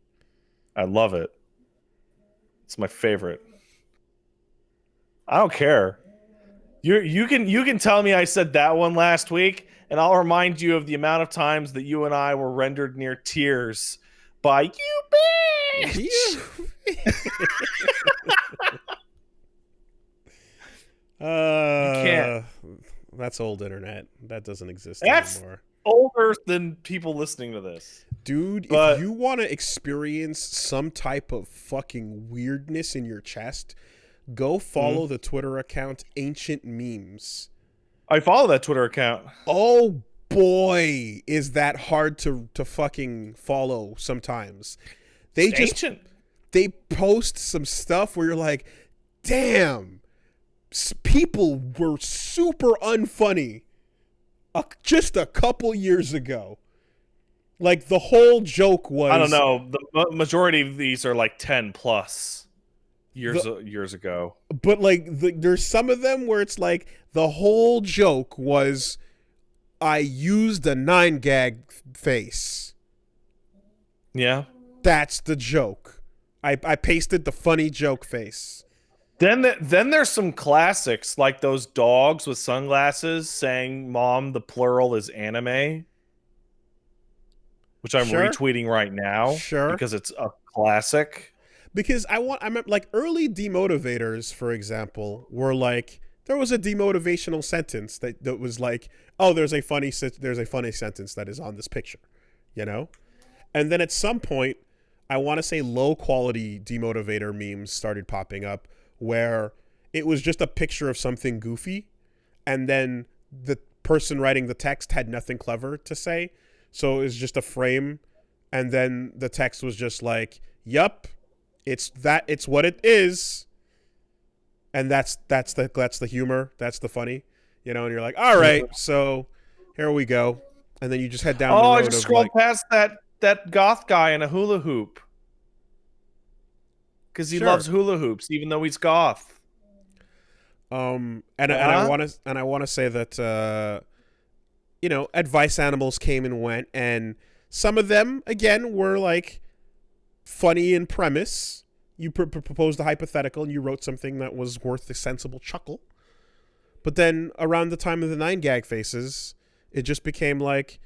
Speaker 2: I love it. It's my favorite. I don't care. You can tell me I said that one last week, and I'll remind you of the amount of times that you and I were rendered near tears by you bitch. You can't.
Speaker 1: That's old internet. That doesn't exist
Speaker 2: That's
Speaker 1: anymore.
Speaker 2: Older than people listening to this.
Speaker 1: Dude,
Speaker 2: But
Speaker 1: if you want to experience some type of fucking weirdness in your chest, go follow the Twitter account Ancient Memes.
Speaker 2: I follow that Twitter account.
Speaker 1: Oh boy, is that hard to fucking follow sometimes. They post some stuff where you're like, damn, people were super unfunny just a couple years ago. Like, the whole joke was...
Speaker 2: I don't know. The majority of these are like 10 plus years ago.
Speaker 1: But, like, there's some of them where it's like, the whole joke was, I used a 9gag face.
Speaker 2: Yeah.
Speaker 1: That's the joke. I pasted the funny joke face.
Speaker 2: Then there's some classics, like those dogs with sunglasses saying, Mom, the plural is anime. Which I'm retweeting right now.
Speaker 1: Sure.
Speaker 2: Because it's a classic.
Speaker 1: Because I remember, like, early demotivators, for example, were like, there was a demotivational sentence that was like, oh, there's a funny sentence that is on this picture, you know? And then at some point, I want to say low quality demotivator memes started popping up where it was just a picture of something goofy, and then the person writing the text had nothing clever to say. So it was just a frame, and then the text was just like, yup, it's what it is. And that's the humor, that's the funny, you know, and you're like, all right, so here we go. And then you just head down the road.
Speaker 2: I just scrolled past that goth guy in a hula hoop. Because he loves hula hoops, even though he's goth.
Speaker 1: And I want to say that you know, advice animals came and went, and some of them again were like funny in premise. You proposed a hypothetical and you wrote something that was worth a sensible chuckle. But then around the time of the 9gag faces, it just became like,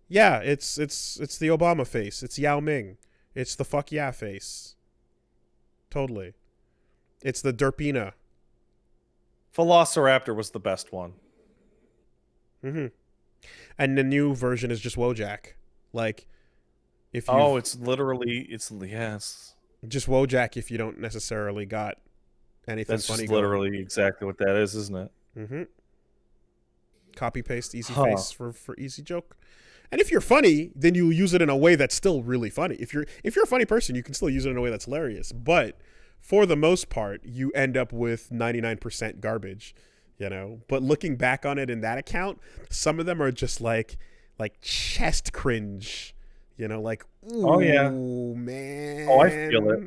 Speaker 1: yeah, it's the Obama face, it's Yao Ming, it's the fuck yeah face. Totally. It's the Derpina.
Speaker 2: Velociraptor was the best one.
Speaker 1: Mm-hmm. And the new version is just Wojak. Like, if you...
Speaker 2: Oh, it's yes.
Speaker 1: Just Wojak if you don't necessarily got anything funny.
Speaker 2: That's literally exactly what that is, isn't it?
Speaker 1: Mm-hmm. Copy paste easy face for easy joke. And if you're funny, then you use it in a way that's still really funny. If you're a funny person, you can still use it in a way that's hilarious. But for the most part, you end up with 99% garbage, you know. But looking back on it in that account, some of them are just like chest cringe, you know, like, ooh,
Speaker 2: oh yeah,
Speaker 1: man.
Speaker 2: Oh, I feel it.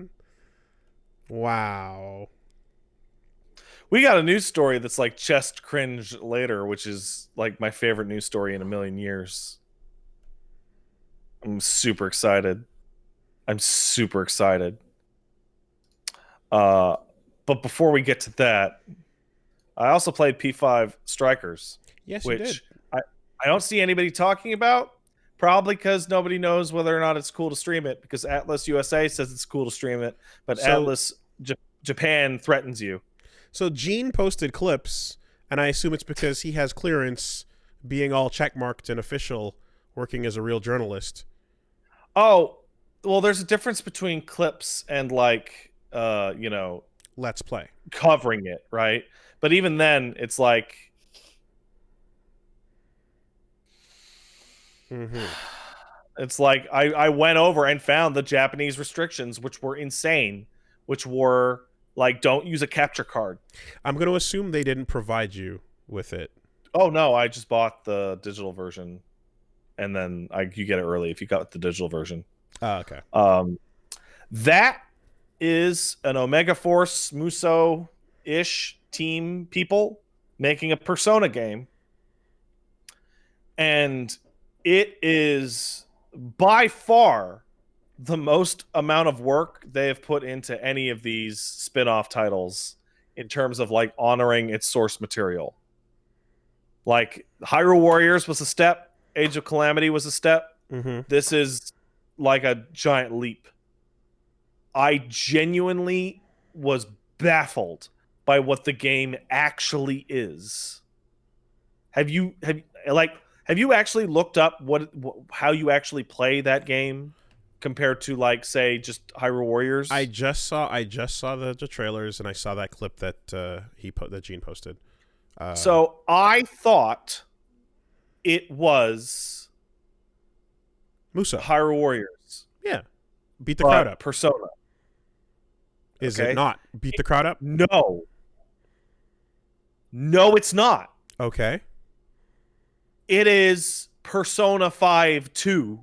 Speaker 1: Wow.
Speaker 2: We got a news story that's like chest cringe later, which is like my favorite news story in a million years. I'm super excited. But before we get to that, I also played P5 Strikers.
Speaker 1: Yes, you did.
Speaker 2: I don't see anybody talking about, probably because nobody knows whether or not it's cool to stream it, because Atlas USA says it's cool to stream it, but Atlas Japan threatens you.
Speaker 1: So Gene posted clips, and I assume it's because he has clearance, being all checkmarked and official, working as a real journalist.
Speaker 2: Oh, well, there's a difference between clips and like, you know,
Speaker 1: Let's Play.
Speaker 2: Covering it, right? But even then, it's like...
Speaker 1: Mm-hmm.
Speaker 2: It's like I went over and found the Japanese restrictions, which were insane, which were like, don't use a capture card.
Speaker 1: I'm going to assume they didn't provide you with it.
Speaker 2: Oh, no, I just bought the digital version, and then you get it early if you got the digital version.
Speaker 1: Oh, okay.
Speaker 2: That is an Omega Force Muso-ish team people making a Persona game. And it is by far the most amount of work they have put into any of these spin-off titles in terms of like honoring its source material. Like Hyrule Warriors was a step, Age of Calamity was a step.
Speaker 1: Mm-hmm.
Speaker 2: This is like a giant leap. I genuinely was baffled by what the game actually is. Have you actually looked up how you actually play that game compared to like say just Hyrule Warriors?
Speaker 1: I just saw the trailers, and I saw that clip that that Gene posted.
Speaker 2: So I thought it was
Speaker 1: Musa.
Speaker 2: Hyrule Warriors.
Speaker 1: Yeah. Beat the crowd up.
Speaker 2: Persona.
Speaker 1: Is it not? Beat the crowd up?
Speaker 2: No. No, it's not.
Speaker 1: Okay.
Speaker 2: It is Persona 5 2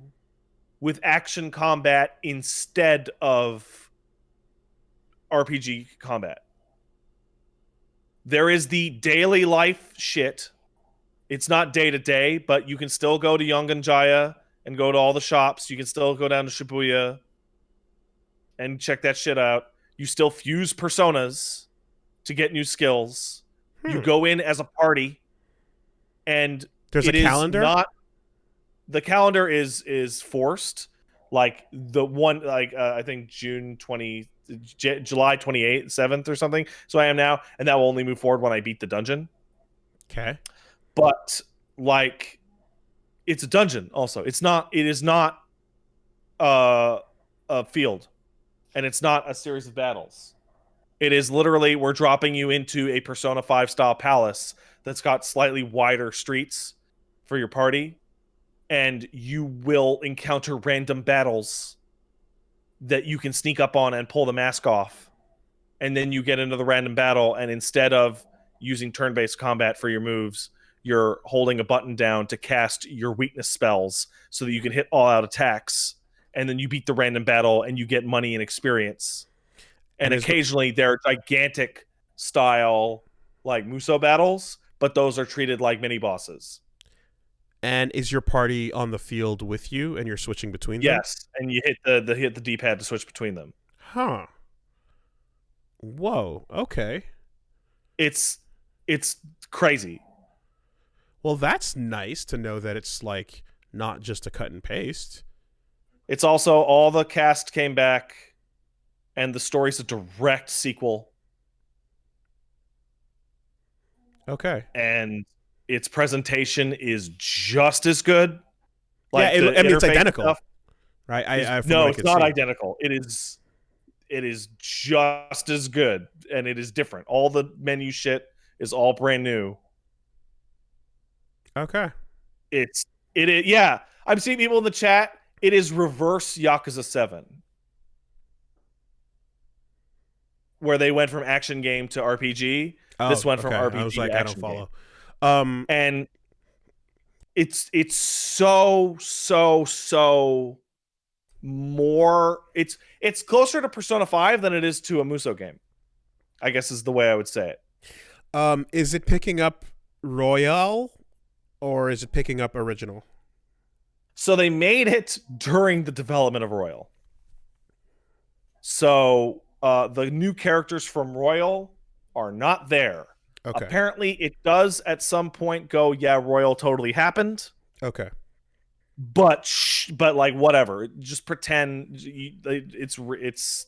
Speaker 2: with action combat instead of RPG combat. There is the daily life shit. It's not day to day, but you can still go to Yongan-Jaya and go to all the shops. You can still go down to Shibuya and check that shit out. You still fuse personas to get new skills. You go in as a party, and
Speaker 1: there's a calendar.
Speaker 2: The calendar is forced. Like the one, I think July 28th, 7th or something. So I am now, and that will only move forward when I beat the dungeon.
Speaker 1: Okay.
Speaker 2: But like, it's a dungeon. Also, it is not a field, and it's not a series of battles. It is literally, we're dropping you into a Persona 5 style palace that's got slightly wider streets for your party, and you will encounter random battles that you can sneak up on and pull the mask off. And then you get into the random battle, and instead of using turn-based combat for your moves, you're holding a button down to cast your weakness spells so that you can hit all-out attacks, and then you beat the random battle and you get money and experience. And occasionally there are gigantic style like Muso battles, but those are treated like mini bosses.
Speaker 1: And is your party on the field with you, and you're switching between them?
Speaker 2: Yes, and you hit the D-pad to switch between them.
Speaker 1: Huh. Whoa. Okay.
Speaker 2: It's crazy.
Speaker 1: Well, that's nice to know that it's like not just a cut and paste.
Speaker 2: It's also all the cast came back, and the story's a direct sequel.
Speaker 1: Okay.
Speaker 2: And its presentation is just as good.
Speaker 1: Like it's identical,
Speaker 2: stuff,
Speaker 1: right?
Speaker 2: It's not identical. It is just as good, and it is different. All the menu shit is all brand new.
Speaker 1: Okay.
Speaker 2: It is. Yeah, I'm seeing people in the chat. It is reverse Yakuza 7, where they went from action game to RPG. This went from RPG
Speaker 1: I was like,
Speaker 2: to
Speaker 1: I
Speaker 2: action
Speaker 1: don't follow.
Speaker 2: game. And it's so more. It's closer to Persona 5 than it is to a Muso game, I guess is the way I would say it.
Speaker 1: Is it picking up Royale, or is it picking up original?
Speaker 2: So they made it during the development of Royal. So the new characters from Royal are not there.
Speaker 1: Okay.
Speaker 2: Apparently, it does at some point go, yeah, Royal totally happened.
Speaker 1: Okay.
Speaker 2: But like whatever, just pretend it's 99%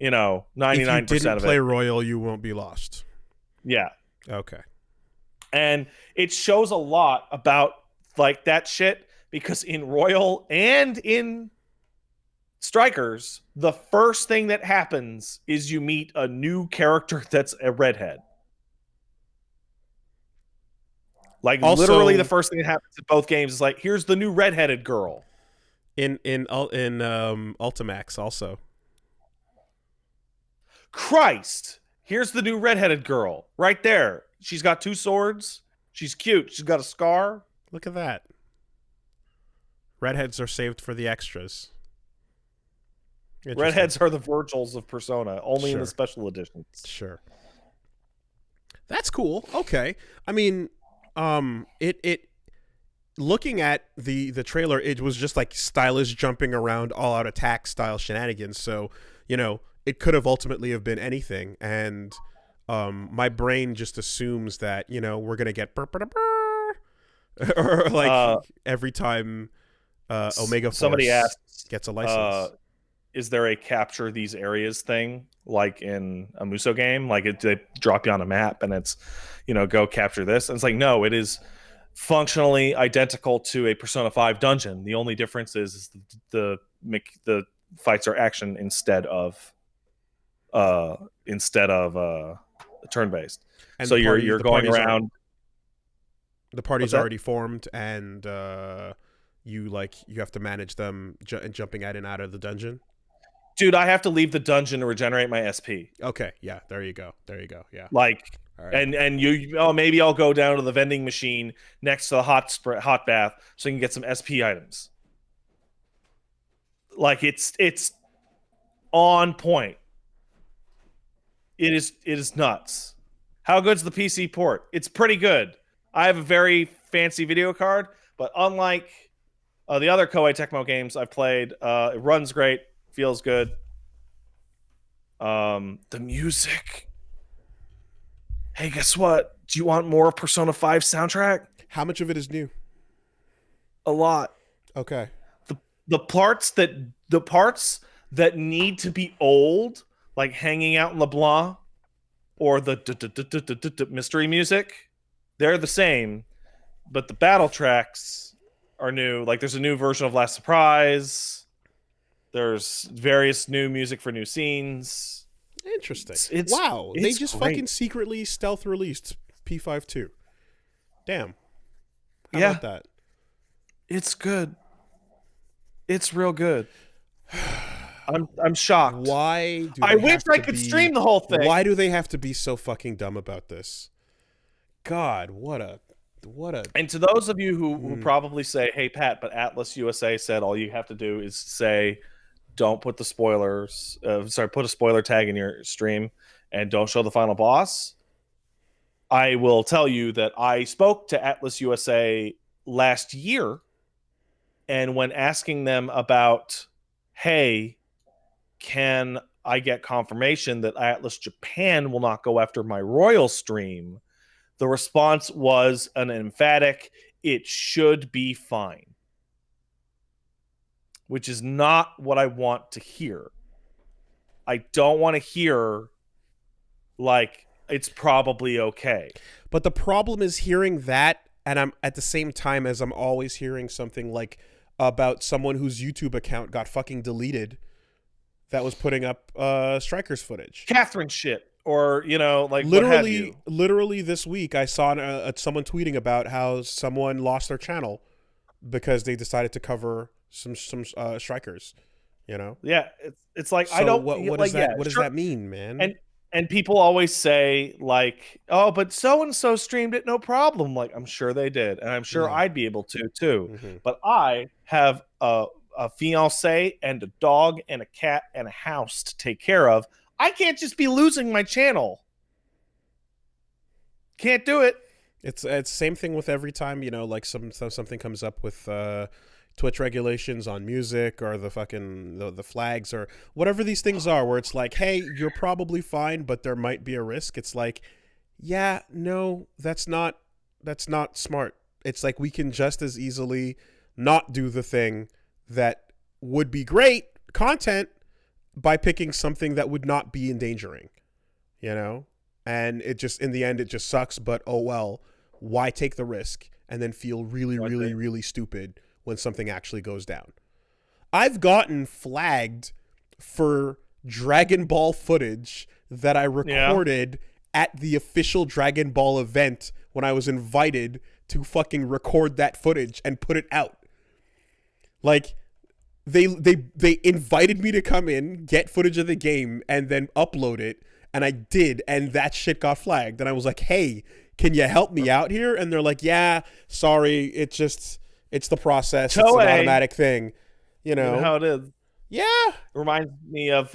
Speaker 1: if you
Speaker 2: didn't
Speaker 1: didn't play Royal, you won't be lost.
Speaker 2: Yeah.
Speaker 1: Okay.
Speaker 2: And it shows a lot about like that shit, because in Royal and in Strikers, the first thing that happens is you meet a new character that's a redhead. Like also, literally the first thing that happens in both games is like, here's the new redheaded girl.
Speaker 1: In Ultimax also.
Speaker 2: Christ! Here's the new redheaded girl. Right there. She's got 2 swords. She's cute. She's got a scar.
Speaker 1: Look at that. Redheads are saved for the extras.
Speaker 2: Redheads are the Virgils of Persona, only in the
Speaker 1: Sure.
Speaker 2: special editions.
Speaker 1: Sure. That's cool. Okay. I mean, it looking at the trailer, it was just like stylish jumping around all out attack style shenanigans. So, it could have ultimately have been anything. And my brain just assumes that, we're going to get burr, burr, burr, or like every time Omega Force
Speaker 2: somebody asks,
Speaker 1: gets a license.
Speaker 2: Is there a capture these areas thing like in a Muso game? Like they drop you on a map and it's, go capture this. And it's like, no, it is functionally identical to a Persona 5 dungeon. The only difference is the fights are action instead of turn-based.
Speaker 1: And
Speaker 2: so
Speaker 1: the
Speaker 2: you're going around.
Speaker 1: The party's already formed, and you have to manage them jumping in and out of the dungeon.
Speaker 2: Dude, I have to leave the dungeon to regenerate my SP.
Speaker 1: Okay, yeah, there you go. Yeah.
Speaker 2: Like,
Speaker 1: all right.
Speaker 2: and maybe I'll go down to the vending machine next to the hot bath so I can get some SP items. Like it's on point. It is nuts. How good's the PC port? It's pretty good. I have a very fancy video card, but unlike the other Koei Tecmo games I've played, it runs great. Feels good. The music. Hey, guess what? Do you want more Persona 5 soundtrack?
Speaker 1: How much of it is new?
Speaker 2: A lot.
Speaker 1: Okay.
Speaker 2: The parts that need to be old, like Hanging Out in LeBlanc, or the mystery music, they're the same, but the battle tracks are new. Like there's a new version of Last Surprise. There's various new music for new scenes.
Speaker 1: Interesting. Wow. They just
Speaker 2: great.
Speaker 1: Fucking secretly stealth released P52. Damn. How about that?
Speaker 2: It's good. It's real good. I'm shocked.
Speaker 1: Why do
Speaker 2: I wish I could stream the whole thing.
Speaker 1: Why do they have to be so fucking dumb about this? God, what a
Speaker 2: And to those of you who probably say, "Hey Pat, but Atlas USA said all you have to do is say don't put the spoilers, put a spoiler tag in your stream and don't show the final boss." I will tell you that I spoke to Atlas USA last year, and when asking them about, "Hey, can I get confirmation that Atlas Japan will not go after my Royal stream?" the response was an emphatic, "It should be fine." Which is not what I want to hear. I don't want to hear, like, it's probably okay.
Speaker 1: But the problem is hearing that, and I'm at the same time as I'm always hearing something like about someone whose YouTube account got fucking deleted that was putting up Strikers footage.
Speaker 2: Catherine shit. Or, like,
Speaker 1: literally this week I saw someone tweeting about how someone lost their channel because they decided to cover some strikers,
Speaker 2: Yeah, it's like,
Speaker 1: so
Speaker 2: I don't.
Speaker 1: What does that? What does that mean, man?
Speaker 2: And people always say, like, "Oh, but so and so streamed it, no problem." Like, I'm sure they did, and I'm sure I'd be able to too.
Speaker 1: Mm-hmm.
Speaker 2: But I have a fiance and a dog and a cat and a house to take care of. I can't just be losing my channel. Can't do it.
Speaker 1: It's same thing with every time, like something comes up with Twitch regulations on music or the fucking the flags or whatever these things are, where it's like, hey, you're probably fine, but there might be a risk. It's like, yeah, no, that's not smart. It's like we can just as easily not do the thing that would be great content by picking something that would not be endangering, and it just, in the end, it just sucks, but oh well, why take the risk and then feel really, really, really stupid when something actually goes down? I've gotten flagged for Dragon Ball footage that I recorded at the official Dragon Ball event when I was invited to fucking record that footage and put it out. Like, they invited me to come in, get footage of the game, and then upload it, and I did, and that shit got flagged. And I was like, hey, can you help me out here? And they're like, yeah, sorry, it's the process. It's an automatic thing,
Speaker 2: You know how it is.
Speaker 1: Yeah.
Speaker 2: It reminds me of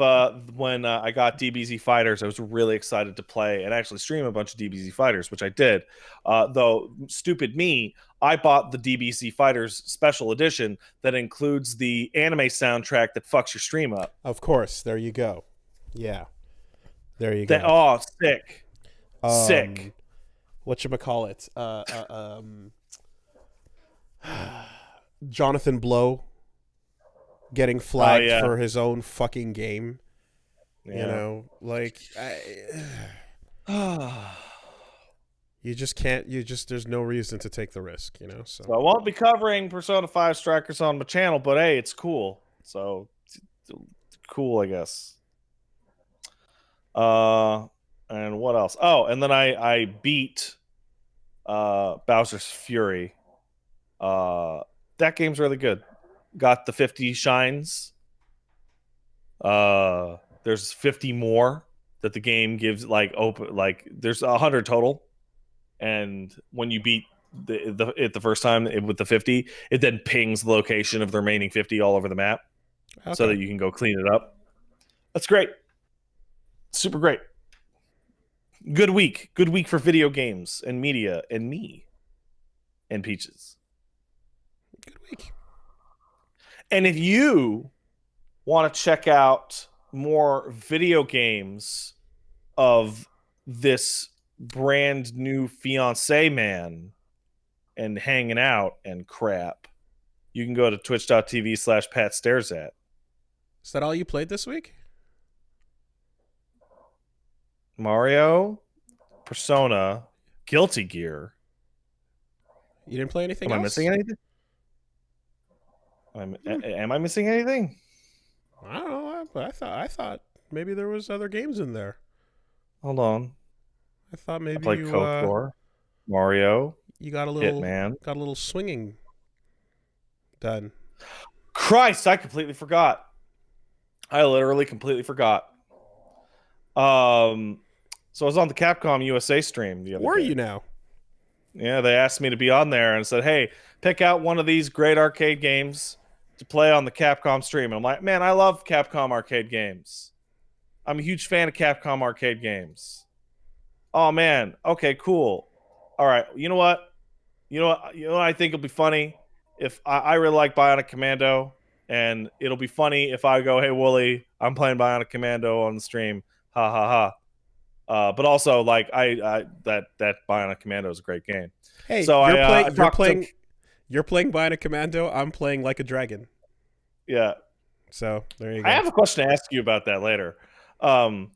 Speaker 2: when I got DBZ Fighters. I was really excited to play and actually stream a bunch of DBZ Fighters, which I did. Though, stupid me, I bought the DBZ Fighters Special Edition that includes the anime soundtrack that fucks your stream up.
Speaker 1: Of course. There you go. Yeah. There you
Speaker 2: That,
Speaker 1: go.
Speaker 2: oh, sick. Sick.
Speaker 1: Whatchamacallit? Jonathan Blow getting flagged
Speaker 2: yeah.
Speaker 1: for his own fucking game.
Speaker 2: Yeah.
Speaker 1: You know, like you just can't. There's no reason to take the risk. You know. So
Speaker 2: I won't be covering Persona 5 Strikers on my channel, but hey, it's cool. So cool, I guess. And what else? Oh, and then I beat Bowser's Fury. That game's really good. Got the 50 shines. There's 50 more that the game gives, like open, like there's 100 total. And when you beat the first time with the 50, it then pings the location of the remaining 50 all over the map, so that you can go clean it up. That's great. Super great. Good week for video games and media and me and Peaches.
Speaker 1: good week.
Speaker 2: And if you want to check out more video games of this brand new fiance man and hanging out and crap, you can go to twitch.tv/PatStaresAt.
Speaker 1: Is that all you played this week?
Speaker 2: Mario, Persona, Guilty Gear.
Speaker 1: You didn't play anything
Speaker 2: Am
Speaker 1: else?
Speaker 2: I missing anything? Am I missing anything?
Speaker 1: I don't know. I thought maybe there was other games in there.
Speaker 2: Hold on.
Speaker 1: I thought maybe
Speaker 2: I played KOTOR, Mario,
Speaker 1: you got a little
Speaker 2: Hitman.
Speaker 1: Swinging done.
Speaker 2: Christ, I completely forgot. I literally completely forgot. So I was on the Capcom USA stream the other day.
Speaker 1: Were you now?
Speaker 2: Yeah, they asked me to be on there and said, hey, pick out one of these great arcade games to play on the Capcom stream. And I'm like, man, I love Capcom arcade games. I'm a huge fan of Capcom arcade games. Oh, man. Okay, cool. All right. You know what? You know what I think will be funny? If I really like Bionic Commando, and it'll be funny if I go, hey, Wooly, I'm playing Bionic Commando on the stream. Ha, ha, ha. But also, like, that Bionic Commando is a great game.
Speaker 1: Hey,
Speaker 2: so
Speaker 1: you're playing Bionic Commando. I'm playing Like a Dragon.
Speaker 2: Yeah.
Speaker 1: So there you go.
Speaker 2: I have a question to ask you about that later. And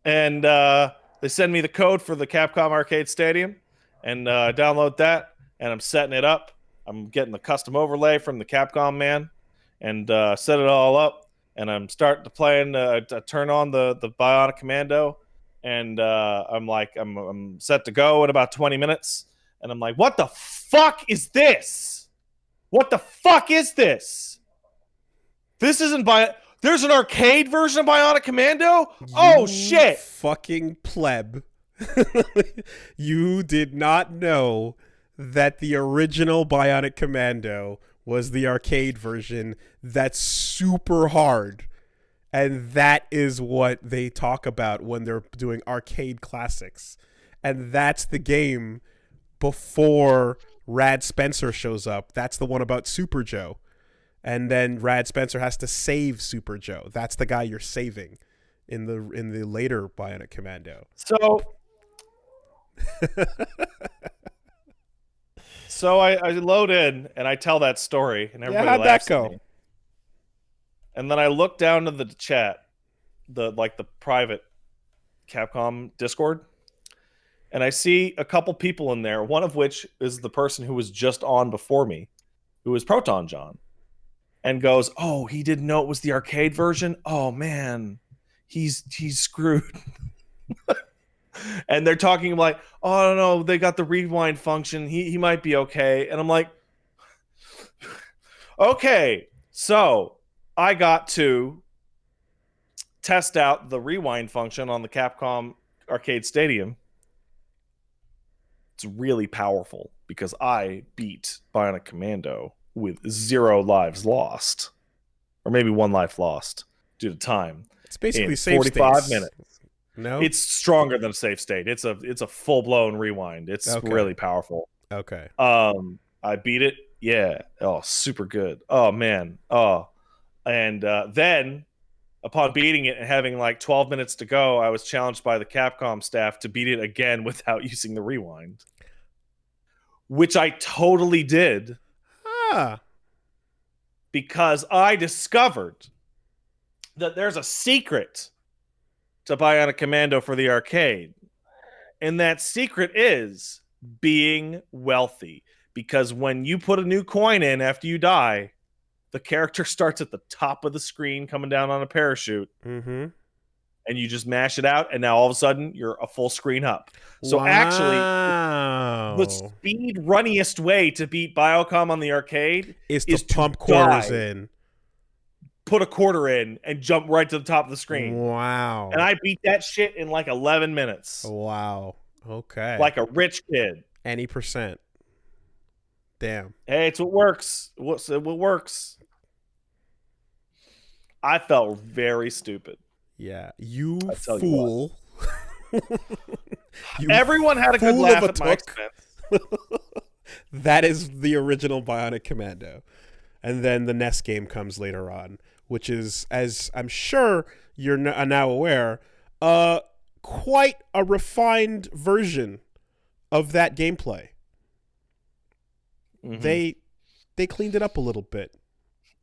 Speaker 2: they send me the code for the Capcom Arcade Stadium, and I download that, and I'm setting it up. I'm getting the custom overlay from the Capcom man, and set it all up. And I'm starting to play to turn on the Bionic Commando, and I'm set to go in about 20 minutes. And I'm like, what the fuck is this? What the fuck is this? This isn't There's an arcade version of Bionic Commando? Oh, shit.
Speaker 1: Fucking pleb. You did not know that the original Bionic Commando was the arcade version that's super hard. And that is what they talk about when they're doing arcade classics. And that's the game before Rad Spencer shows up. That's the one about Super Joe. And then Rad Spencer has to save Super Joe. That's the guy you're saving in the later Bionic Commando.
Speaker 2: So I load in and I tell that story, and everybody
Speaker 1: how'd
Speaker 2: laughs
Speaker 1: that go?
Speaker 2: at me. And then I look down to the chat, the private Capcom Discord, and I see a couple people in there, one of which is the person who was just on before me, who is Proton John, and goes, oh, he didn't know it was the arcade version? Oh, man, he's screwed. And they're talking like, oh, I don't know, they got the rewind function. He might be okay. And I'm like, okay, so I got to test out the rewind function on the Capcom Arcade Stadium. It's really powerful because I beat Bionic Commando with 0 lives lost. or maybe 1 life lost due to time.
Speaker 1: It's basically
Speaker 2: In
Speaker 1: save
Speaker 2: 45
Speaker 1: states.
Speaker 2: minutes.
Speaker 1: No?
Speaker 2: It's stronger than a save state. It's a full-blown rewind. It's
Speaker 1: Okay.
Speaker 2: really powerful.
Speaker 1: Okay.
Speaker 2: I beat it. Yeah. Oh, super good. Oh man. Oh. And then upon beating it and having like 12 minutes to go, I was challenged by the Capcom staff to beat it again without using the rewind. Which I totally did.
Speaker 1: Ah.
Speaker 2: Because I discovered that there's a secret to Bionic Commando for the arcade. And that secret is being wealthy. Because when you put a new coin in after you die, the character starts at the top of the screen coming down on a parachute.
Speaker 1: Mm-hmm.
Speaker 2: And you just mash it out, and now all of a sudden you're a full screen up. So
Speaker 1: wow.
Speaker 2: actually, the speed runniest way to beat Biocom on the arcade
Speaker 1: is to pump quarters in.
Speaker 2: Put a quarter in and jump right to the top of the screen.
Speaker 1: Wow.
Speaker 2: And I beat that shit in like 11 minutes.
Speaker 1: Wow. Okay.
Speaker 2: Like a rich kid.
Speaker 1: Any percent. Damn.
Speaker 2: Hey, it's what works. What works. I felt very stupid.
Speaker 1: Yeah. You fool.
Speaker 2: You Everyone had a good laugh at my expense.
Speaker 1: That is the original Bionic Commando. And then the NES game comes later on, which is, as I'm sure you're now aware, quite a refined version of that gameplay. Mm-hmm. They cleaned it up a little bit.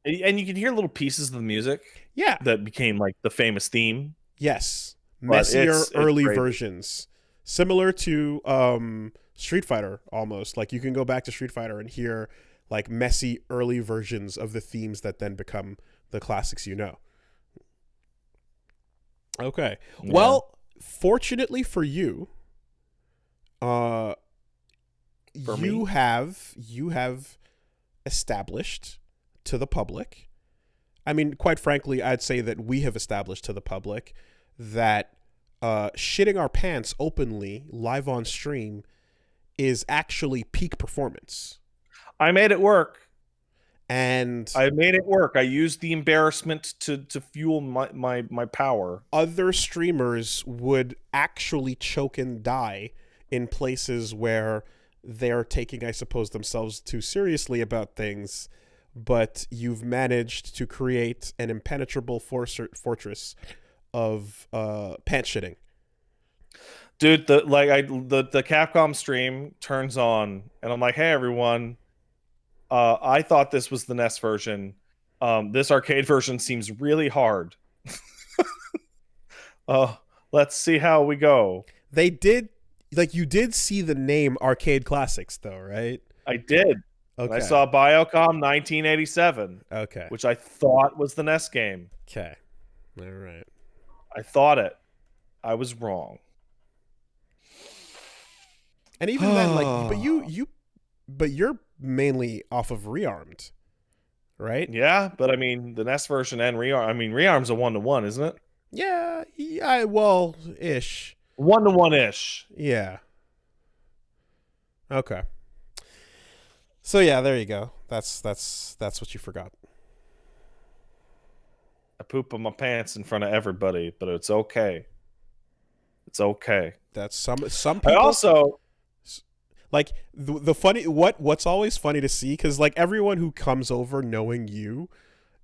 Speaker 2: And you can hear little pieces of the music.
Speaker 1: Yeah.
Speaker 2: That became like the famous theme.
Speaker 1: Yes. Messier early versions. Similar to Street Fighter almost. Like you can go back to Street Fighter and hear like messy early versions of the themes that then become the classics you know. Okay. Yeah. Well, fortunately for you, you have established to the public. I mean, quite frankly, I'd say that we have established to the public that shitting our pants openly live on stream is actually peak performance.
Speaker 2: I made it work.
Speaker 1: And
Speaker 2: I made it work. I used the embarrassment to fuel my power.
Speaker 1: Other streamers would actually choke and die in places where they're taking, I suppose, themselves too seriously about things, but you've managed to create an impenetrable fortress of pants shitting.
Speaker 2: Dude, the Capcom stream turns on, and I'm like, hey, everyone. I thought this was the NES version. This arcade version seems really hard. Let's see how we go.
Speaker 1: They did, like, you did see the name Arcade Classics, though, right?
Speaker 2: I did. Okay. And I saw Biocom 1987.
Speaker 1: Okay.
Speaker 2: Which I thought was the NES game.
Speaker 1: Okay. All right.
Speaker 2: I thought it. I was wrong.
Speaker 1: And even then, like, but you're mainly off of Rearmed, right?
Speaker 2: Yeah, but I mean, the NES version and Rearm. I mean, Rearm's a 1-to-1, isn't it?
Speaker 1: Yeah. Well, ish.
Speaker 2: 1-to-1-ish.
Speaker 1: Yeah. Okay. So yeah, there you go. That's what you forgot.
Speaker 2: I poop on my pants in front of everybody, but it's okay. It's okay.
Speaker 1: That's some people.
Speaker 2: I also.
Speaker 1: Like the funny what's always funny to see, because like everyone who comes over knowing you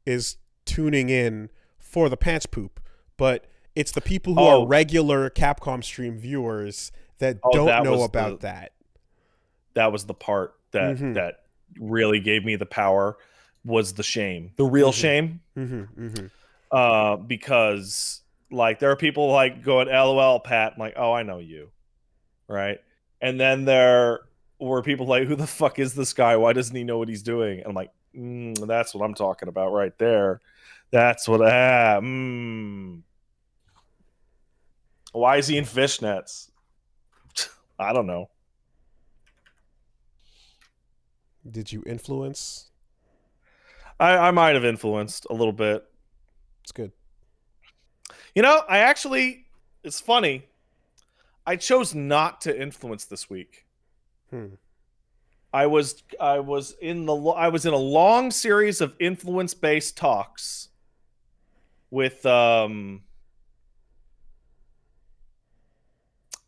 Speaker 1: is tuning in for the pants poop, but it's the people who are regular Capcom stream viewers that don't know about that.
Speaker 2: That was the part that that really gave me the power, was the shame, the real shame. Because like there are people like going, LOL, Pat. I'm like, oh, I know you, right? And then there were people like, who the fuck is this guy? Why doesn't he know what he's doing? And I'm like, that's what I'm talking about right there. That's what, Why is he in fishnets? I don't know.
Speaker 1: Did you influence?
Speaker 2: I might have influenced a little bit.
Speaker 1: It's good.
Speaker 2: You know, it's funny. I chose not to influence this week. I was in a long series of influence-based talks with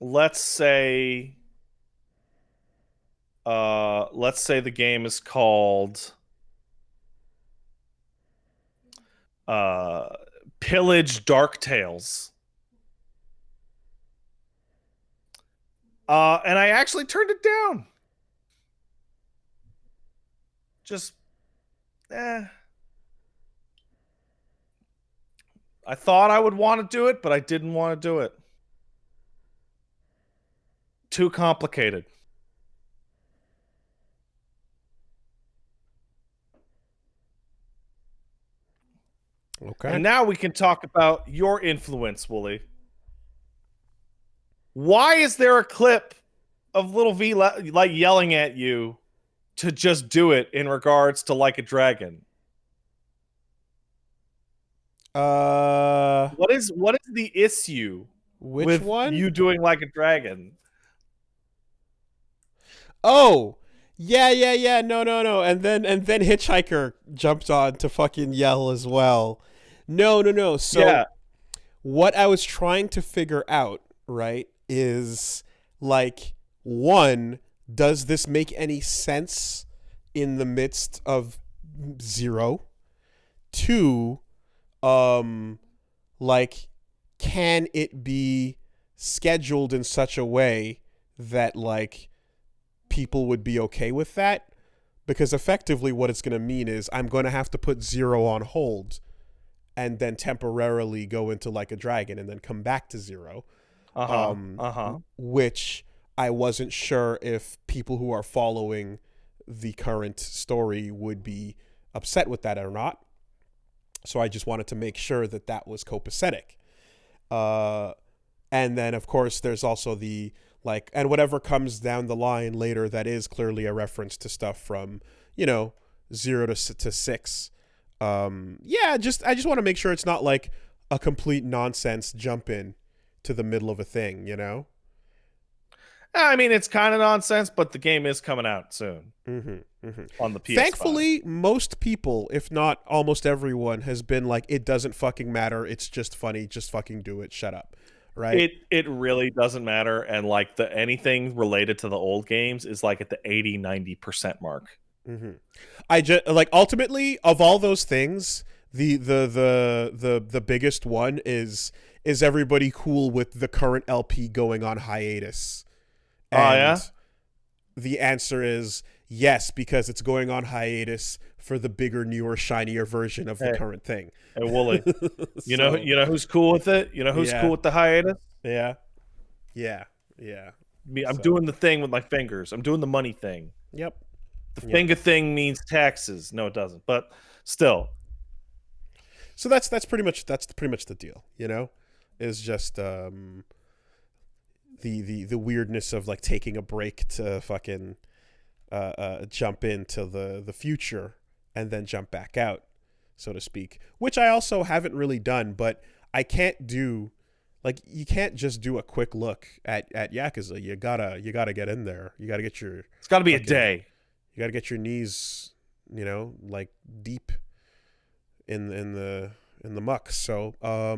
Speaker 2: let's say the game is called Pillage Dark Tales. And I actually turned it down. Just, I thought I would want to do it, but I didn't want to do it. Too complicated.
Speaker 1: Okay.
Speaker 2: And now we can talk about your influence, Wooly. Why is there a clip of Little V like yelling at you to just do it in regards to Like a Dragon? What is the issue with
Speaker 1: one?
Speaker 2: you doing Like a Dragon?
Speaker 1: Oh, yeah. No. And then Hitchhiker jumped on to fucking yell as well. No. So
Speaker 2: yeah.
Speaker 1: What I was trying to figure out, right, is like, one, does this make any sense in the midst of Zero? Two, like, can it be scheduled in such a way that like people would be okay with that? Because effectively what it's going to mean is I'm going to have to put Zero on hold and then temporarily go into Like a Dragon and then come back to Zero. Which I wasn't sure if people who are following the current story would be upset with that or not. So I just wanted to make sure that that was copacetic. And then, of course, there's also the, like, and whatever comes down the line later that is clearly a reference to stuff from, 0 to 6. I just want to make sure it's not like a complete nonsense jump in to the middle of a thing,
Speaker 2: I mean, it's kind of nonsense, but the game is coming out soon on the PS5.
Speaker 1: Thankfully, most people, if not almost everyone, has been like, it doesn't fucking matter. It's just funny. Just fucking do it. Shut up. Right?
Speaker 2: It really doesn't matter. And like anything related to the old games is like at the 80-90% mark.
Speaker 1: I just like, ultimately, of all those things, the biggest one is everybody cool with the current LP going on hiatus? And the answer is yes, because it's going on hiatus for the bigger, newer, shinier version of the current thing.
Speaker 2: Hey, Wooly, you know who's cool with it? You know who's cool with the hiatus?
Speaker 1: Yeah.
Speaker 2: Me, I'm doing the thing with my fingers. I'm doing the money thing.
Speaker 1: Yep.
Speaker 2: The finger thing means taxes. No, it doesn't. But still.
Speaker 1: So that's pretty much the deal. Is just the weirdness of like taking a break to fucking jump into the future and then jump back out, so to speak, which I also haven't really done. But I can't do, like, you can't just do a quick look at Yakuza. You gotta get in there. You gotta get your,
Speaker 2: it's gotta be a day.
Speaker 1: You gotta get your knees, like deep in the muck. So
Speaker 2: I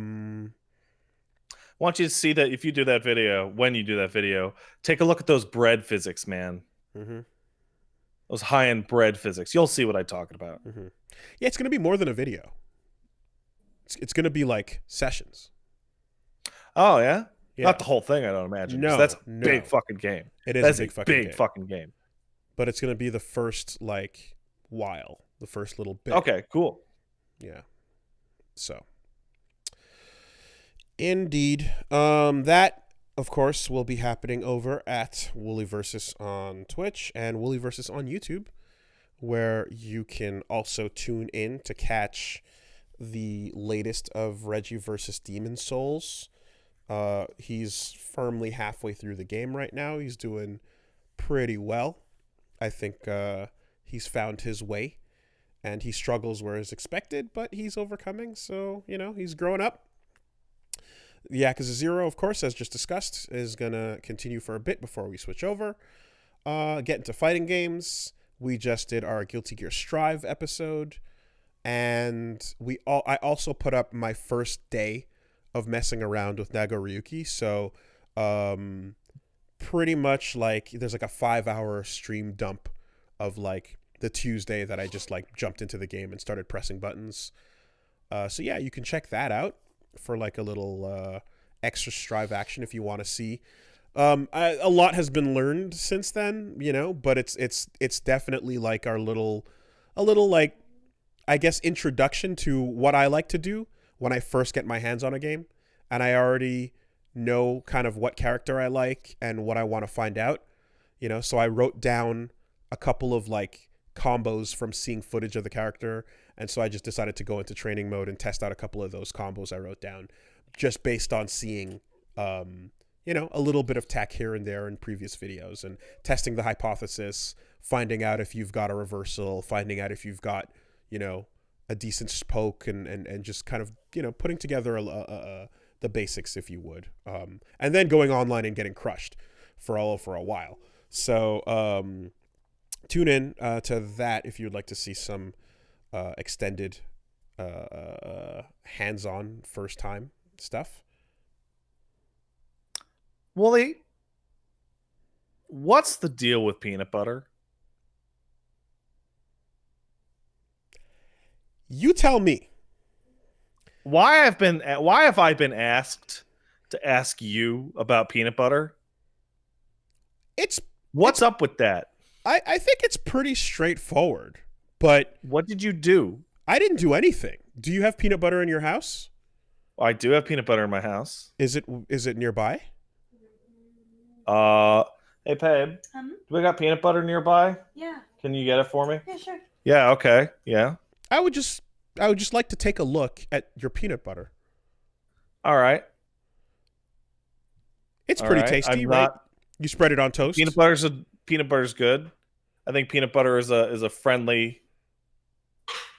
Speaker 2: want you to see that if you do that video, when you do that video, take a look at those bread physics, man. Those high-end bread physics. You'll see what I'm talking about.
Speaker 1: Yeah, it's going to be more than a video. It's going to be like sessions.
Speaker 2: Oh, yeah? Not the whole thing, I don't imagine.
Speaker 1: No,
Speaker 2: that's a big fucking game.
Speaker 1: It is
Speaker 2: that's
Speaker 1: a big
Speaker 2: fucking game.
Speaker 1: But it's going to be the first, like, while. The first little bit.
Speaker 2: Okay, cool.
Speaker 1: Yeah. So. Indeed. That, of course, will be happening over at Wooly Versus on Twitch and Wooly Versus on YouTube, where you can also tune in to catch the latest of Reggie versus Demon Souls. He's firmly halfway through the game right now. He's doing pretty well. I think he's found his way, and he struggles where is expected, but he's overcoming, so, he's growing up. Yakuza 0, of course, as just discussed, is going to continue for a bit before we switch over. get into fighting games. We just did our Guilty Gear Strive episode, and I also put up my first day of messing around with Nagoriyuki. So, pretty much like there's like a 5-hour stream dump of like the Tuesday that I just like jumped into the game and started pressing buttons. So yeah, you can check that out for like a little extra Strive action if you want to see. A lot has been learned since then, you know, but it's definitely like a little like, I guess, introduction to what I like to do when I first get my hands on a game, and I already know kind of what character I like and what I want to find out, you know. So I wrote down a couple of like combos from seeing footage of the character, and so I just decided to go into training mode and test out a couple of those combos I wrote down, just based on seeing you know, a little bit of tech here and there in previous videos, and testing the hypothesis, finding out if you've got a reversal, finding out if you've got, you know, a decent poke, and just kind of, you know, putting together the basics, if you would, and then going online and getting crushed for a while. So tune in to that if you'd like to see some extended hands-on first time stuff.
Speaker 2: Wooly, what's the deal with peanut butter?
Speaker 1: You tell me.
Speaker 2: Why have I been asked to ask you about peanut butter? What's up with that?
Speaker 1: I think it's pretty straightforward, but
Speaker 2: what did you do?
Speaker 1: I didn't do anything. Do you have peanut butter in your house?
Speaker 2: I do have peanut butter in my house.
Speaker 1: Is it nearby?
Speaker 2: Hey, Pabe. Do we got peanut butter nearby?
Speaker 3: Yeah.
Speaker 2: Can you get it for me?
Speaker 3: Yeah, sure.
Speaker 2: Yeah, okay. Yeah.
Speaker 1: I would just like to take a look at your peanut butter.
Speaker 2: All right.
Speaker 1: It's pretty tasty, right? You spread it on toast.
Speaker 2: Peanut butter's good. I think peanut butter is a friendly.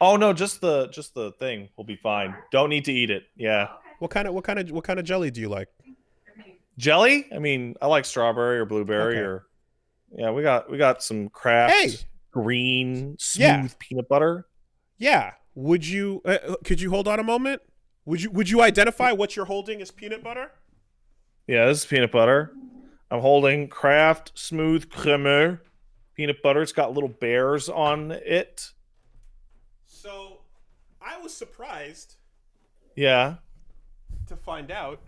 Speaker 2: Oh no, just the thing will be fine. Don't need to eat it. Yeah.
Speaker 1: What kind of jelly do you like?
Speaker 2: Jelly? I mean, I like strawberry or blueberry or yeah, we got some Kraft green smooth peanut butter.
Speaker 1: Yeah. Would you could you hold on a moment? Would you identify what you're holding as peanut butter?
Speaker 2: Yeah, this is peanut butter. I'm holding Kraft smooth cremeux peanut butter. It's got little bears on it.
Speaker 1: So, I was surprised.
Speaker 2: Yeah.
Speaker 1: To find out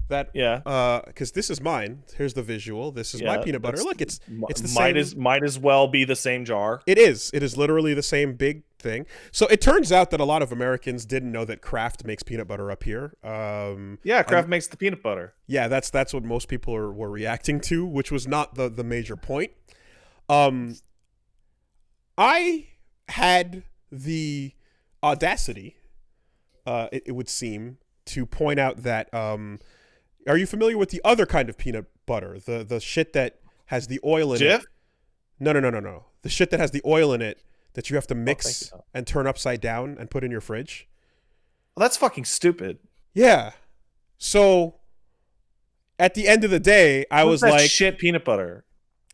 Speaker 1: that because this is mine. Here's the visual. This is my peanut butter. Look, it's the same.
Speaker 2: Might as well be the same jar.
Speaker 1: It is literally the same big thing. So it turns out that a lot of Americans didn't know that Kraft makes peanut butter up here.
Speaker 2: Kraft makes the peanut butter.
Speaker 1: Yeah, that's what most people were reacting to, which was not the major point. I had the audacity, it would seem, to point out that are you familiar with the other kind of peanut butter? The shit that has the oil in it. No. The shit that has the oil in it that you have to mix and turn upside down and put in your fridge.
Speaker 2: Well, that's fucking stupid.
Speaker 1: Yeah. So at the end of the day, I was like,
Speaker 2: shit peanut butter.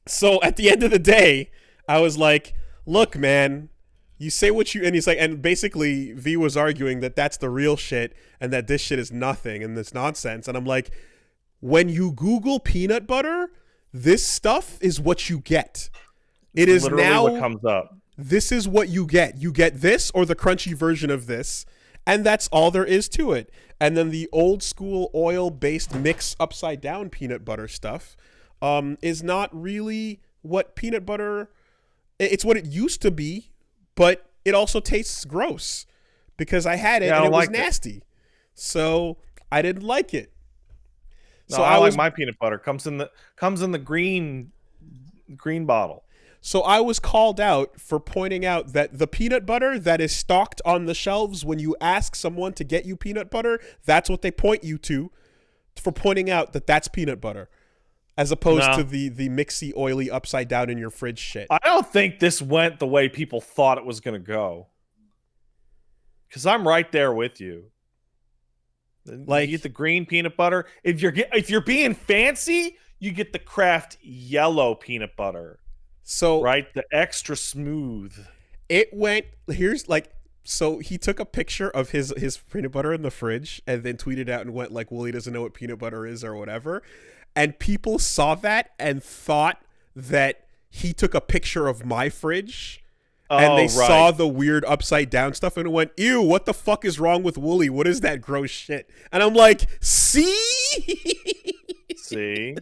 Speaker 1: So at the end of the day, I was like, look, man, you say what you, and he's like, and basically V was arguing that that's the real shit and that this shit is nothing and this nonsense. And I'm like, when you Google peanut butter, this stuff is what you get. It is
Speaker 2: literally
Speaker 1: now
Speaker 2: what comes up.
Speaker 1: This is what you get. You get this or the crunchy version of this, and that's all there is to it. And then the old school oil-based mix upside down peanut butter stuff is not really what peanut butter. It's what it used to be, but it also tastes gross because I had it and it was nasty. So I didn't like it.
Speaker 2: No, so I like my peanut butter. Comes in the green bottle.
Speaker 1: So I was called out for pointing out that the peanut butter that is stocked on the shelves when you ask someone to get you peanut butter, that's what they point you to for pointing out that that's peanut butter, as opposed to the mixy, oily, upside down in your fridge shit.
Speaker 2: I don't think this went the way people thought it was going to go. Because I'm right there with you. Like, you get the green peanut butter. If you're being fancy, you get the Kraft yellow peanut butter,
Speaker 1: So
Speaker 2: right? The extra smooth.
Speaker 1: it went here's like so he took a picture of his peanut butter in the fridge and then tweeted out and went like, well, he doesn't know what peanut butter is or whatever. And people saw that and thought that he took a picture of my fridge. And they saw the weird upside down stuff and went, ew, what the fuck is wrong with Wooly? What is that gross shit? And I'm like, see?
Speaker 2: See?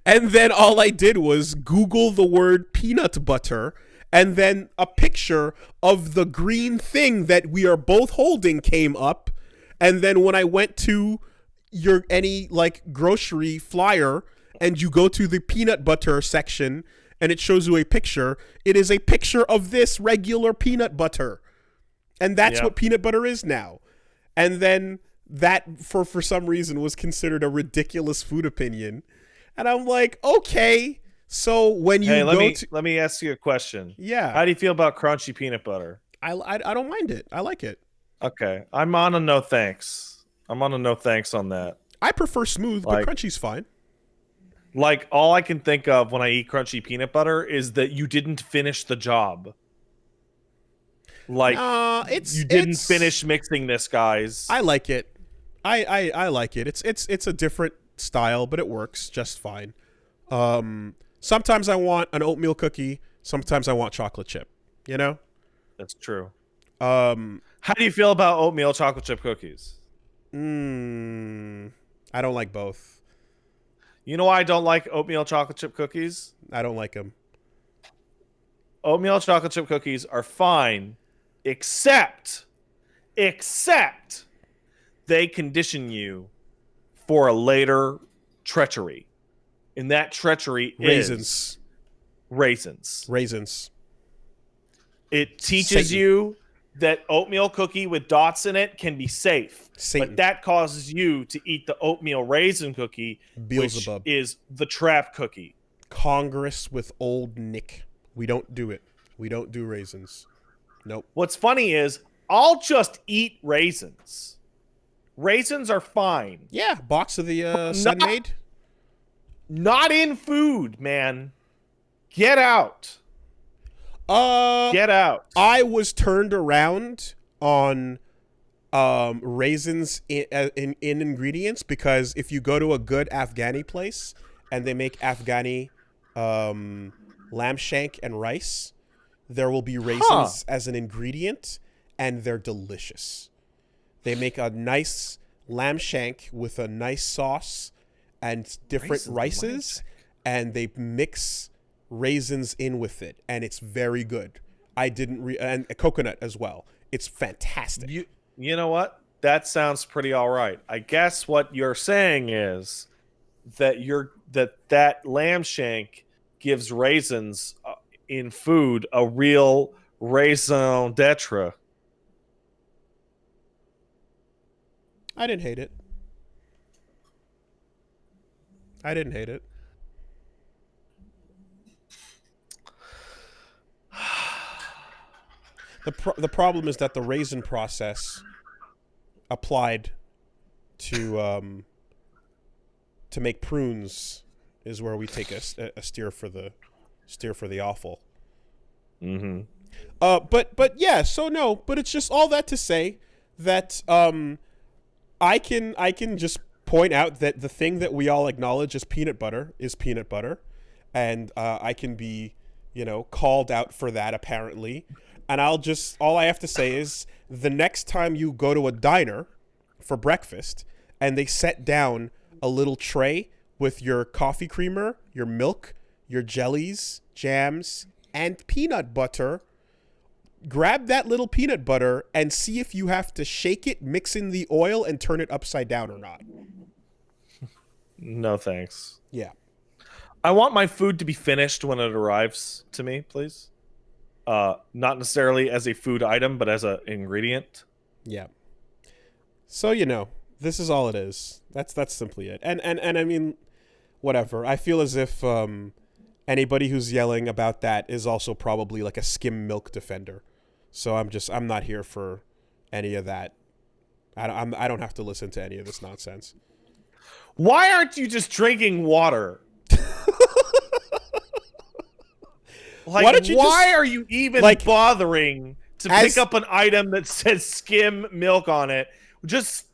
Speaker 1: And then all I did was Google the word peanut butter, and then a picture of the green thing that we are both holding came up. And then when I went to any like grocery flyer and you go to the peanut butter section and it shows you a picture, it is a picture of this regular peanut butter. And that's what peanut butter is now. And then that for some reason was considered a ridiculous food opinion. And I'm like, okay. So when you
Speaker 2: let me ask you a question.
Speaker 1: Yeah.
Speaker 2: How do you feel about crunchy peanut butter?
Speaker 1: I don't mind it. I like it.
Speaker 2: Okay. I'm on a no thanks. I'm on a no thanks on that.
Speaker 1: I prefer smooth, but crunchy's fine.
Speaker 2: Like, all I can think of when I eat crunchy peanut butter is that you didn't finish the job. Like, you didn't finish mixing this, guys.
Speaker 1: I like it. I like it. It's a different style, but it works just fine. Sometimes I want an oatmeal cookie. Sometimes I want chocolate chip. You know?
Speaker 2: That's true. How do you feel about oatmeal chocolate chip cookies?
Speaker 1: I don't like both.
Speaker 2: You know why I don't like oatmeal chocolate chip cookies?
Speaker 1: I don't like them.
Speaker 2: Oatmeal chocolate chip cookies are fine, except they condition you for a later treachery. And that treachery is raisins. It teaches
Speaker 1: Satan.
Speaker 2: you that oatmeal cookie with dots in it can be safe.
Speaker 1: Satan.
Speaker 2: But that causes you to eat the oatmeal raisin cookie,
Speaker 1: Beelzebub.
Speaker 2: which is the trap cookie.
Speaker 1: Congress with old Nick. We don't do it. We don't do raisins. Nope.
Speaker 2: What's funny is I'll just eat raisins. Raisins are fine.
Speaker 1: Yeah, box of the Sun-Maid.
Speaker 2: Not in food, man. Get out. Get out.
Speaker 1: I was turned around on raisins in ingredients because if you go to a good Afghani place and they make Afghani lamb shank and rice, there will be raisins as an ingredient, and they're delicious. They make a nice lamb shank with a nice sauce and different rices, and they mix raisins in with it, and it's very good. And coconut as well. It's fantastic.
Speaker 2: You know what? That sounds pretty all right. I guess what you're saying is that that lamb shank gives raisins in food a real raison d'etre.
Speaker 1: I didn't hate it. The problem is that the raisin process applied to make prunes is where we take a steer for the awful.
Speaker 2: Mm-hmm.
Speaker 1: But yeah, so no, but it's just all that to say that I can just point out that the thing that we all acknowledge as peanut butter is peanut butter, and I can be, called out for that apparently. And all I have to say is the next time you go to a diner for breakfast and they set down a little tray with your coffee creamer, your milk, your jellies, jams, and peanut butter, grab that little peanut butter and see if you have to shake it, mix in the oil, and turn it upside down or not.
Speaker 2: No thanks.
Speaker 1: Yeah.
Speaker 2: I want my food to be finished when it arrives to me, please. Not necessarily as a food item, but as an ingredient.
Speaker 1: Yeah. So, this is all it is. That's simply it. And I mean, whatever. I feel as if anybody who's yelling about that is also probably like a skim milk defender. So I'm not here for any of that. I don't have to listen to any of this nonsense.
Speaker 2: Why aren't you just drinking water? Like,
Speaker 1: Why don't you
Speaker 2: why
Speaker 1: just,
Speaker 2: are you even
Speaker 1: like,
Speaker 2: bothering to
Speaker 1: as-
Speaker 2: pick up an item that says skim milk on it? Just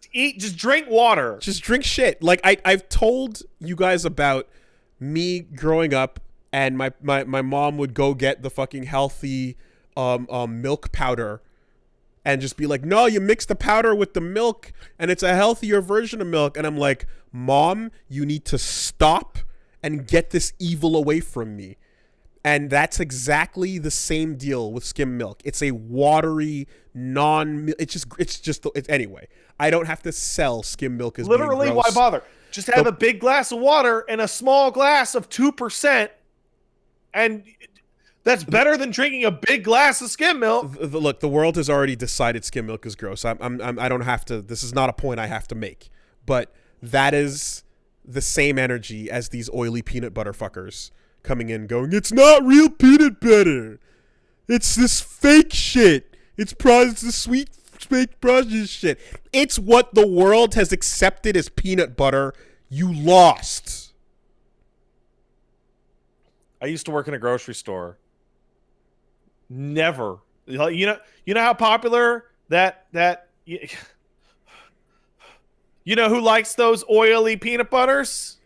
Speaker 2: drink water.
Speaker 1: Just drink shit. Like I've told you guys about me growing up, and my mom would go get the fucking healthy milk powder and just be like, no, you mix the powder with the milk and it's a healthier version of milk. And I'm like, Mom, you need to stop and get this evil away from me. And that's exactly the same deal with skim milk. It's a watery, anyway. I don't have to sell skim milk as
Speaker 2: Literally,
Speaker 1: being
Speaker 2: why
Speaker 1: gross.
Speaker 2: bother? Just have a big glass of water and a small glass of 2%, and that's better than drinking a big glass of skim milk.
Speaker 1: Look, the world has already decided skim milk is gross. I don't have to. This is not a point I have to make. But that is the same energy as these oily peanut butter fuckers coming in going, it's not real peanut butter. It's this fake shit. It's the sweet fake processed shit. It's what the world has accepted as peanut butter. You lost.
Speaker 2: I used to work in a grocery store. Never. You know how popular that you know who likes those oily peanut butters?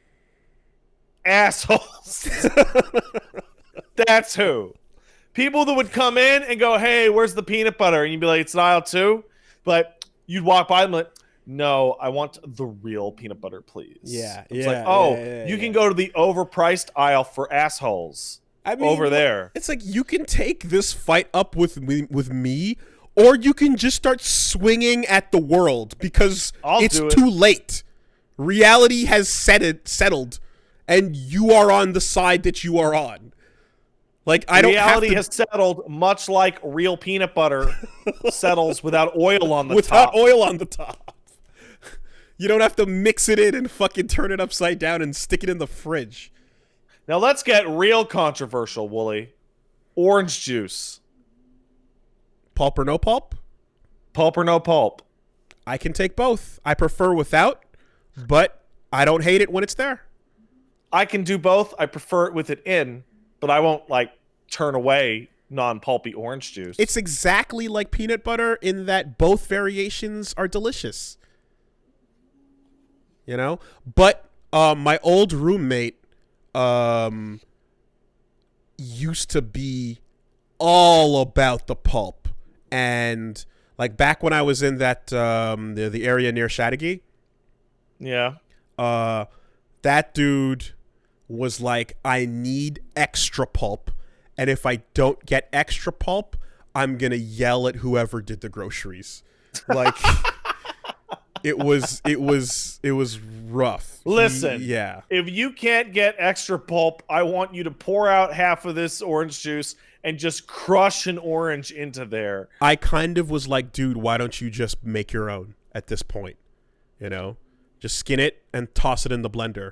Speaker 2: Assholes. That's who. People that would come in and go, hey, where's the peanut butter? And you'd be like, it's in aisle 2. But you'd walk by and like, no, I want the real peanut butter, please.
Speaker 1: Yeah.
Speaker 2: It's like, you can go to the overpriced aisle for assholes. I mean, over there.
Speaker 1: It's like, you can take this fight up with me, or you can just start swinging at the world because it's too late. Reality has settled, and you are on the side that you are on. Like,
Speaker 2: Reality has settled, much like real peanut butter settles without oil on the top.
Speaker 1: Without oil on the top. You don't have to mix it in and fucking turn it upside down and stick it in the fridge.
Speaker 2: Now let's get real controversial, Wooly. Orange juice.
Speaker 1: Pulp or no pulp?
Speaker 2: Pulp or no pulp?
Speaker 1: I can take both. I prefer without, but I don't hate it when it's there.
Speaker 2: I can do both. I prefer it with it in, but I won't, like, turn away non-pulpy orange juice.
Speaker 1: It's exactly like peanut butter in that both variations are delicious. You know? But my old roommate used to be all about the pulp. And, like, back when I was in that the area near Shadagi,
Speaker 2: yeah,
Speaker 1: that dude was like, I need extra pulp, and if I don't get extra pulp, I'm gonna yell at whoever did the groceries. Like, it was rough.
Speaker 2: Listen,
Speaker 1: yeah.
Speaker 2: If you can't get extra pulp, I want you to pour out half of this orange juice and just crush an orange into there.
Speaker 1: I kind of was like, dude, why don't you just make your own at this point? You know, just skin it and toss it in the blender.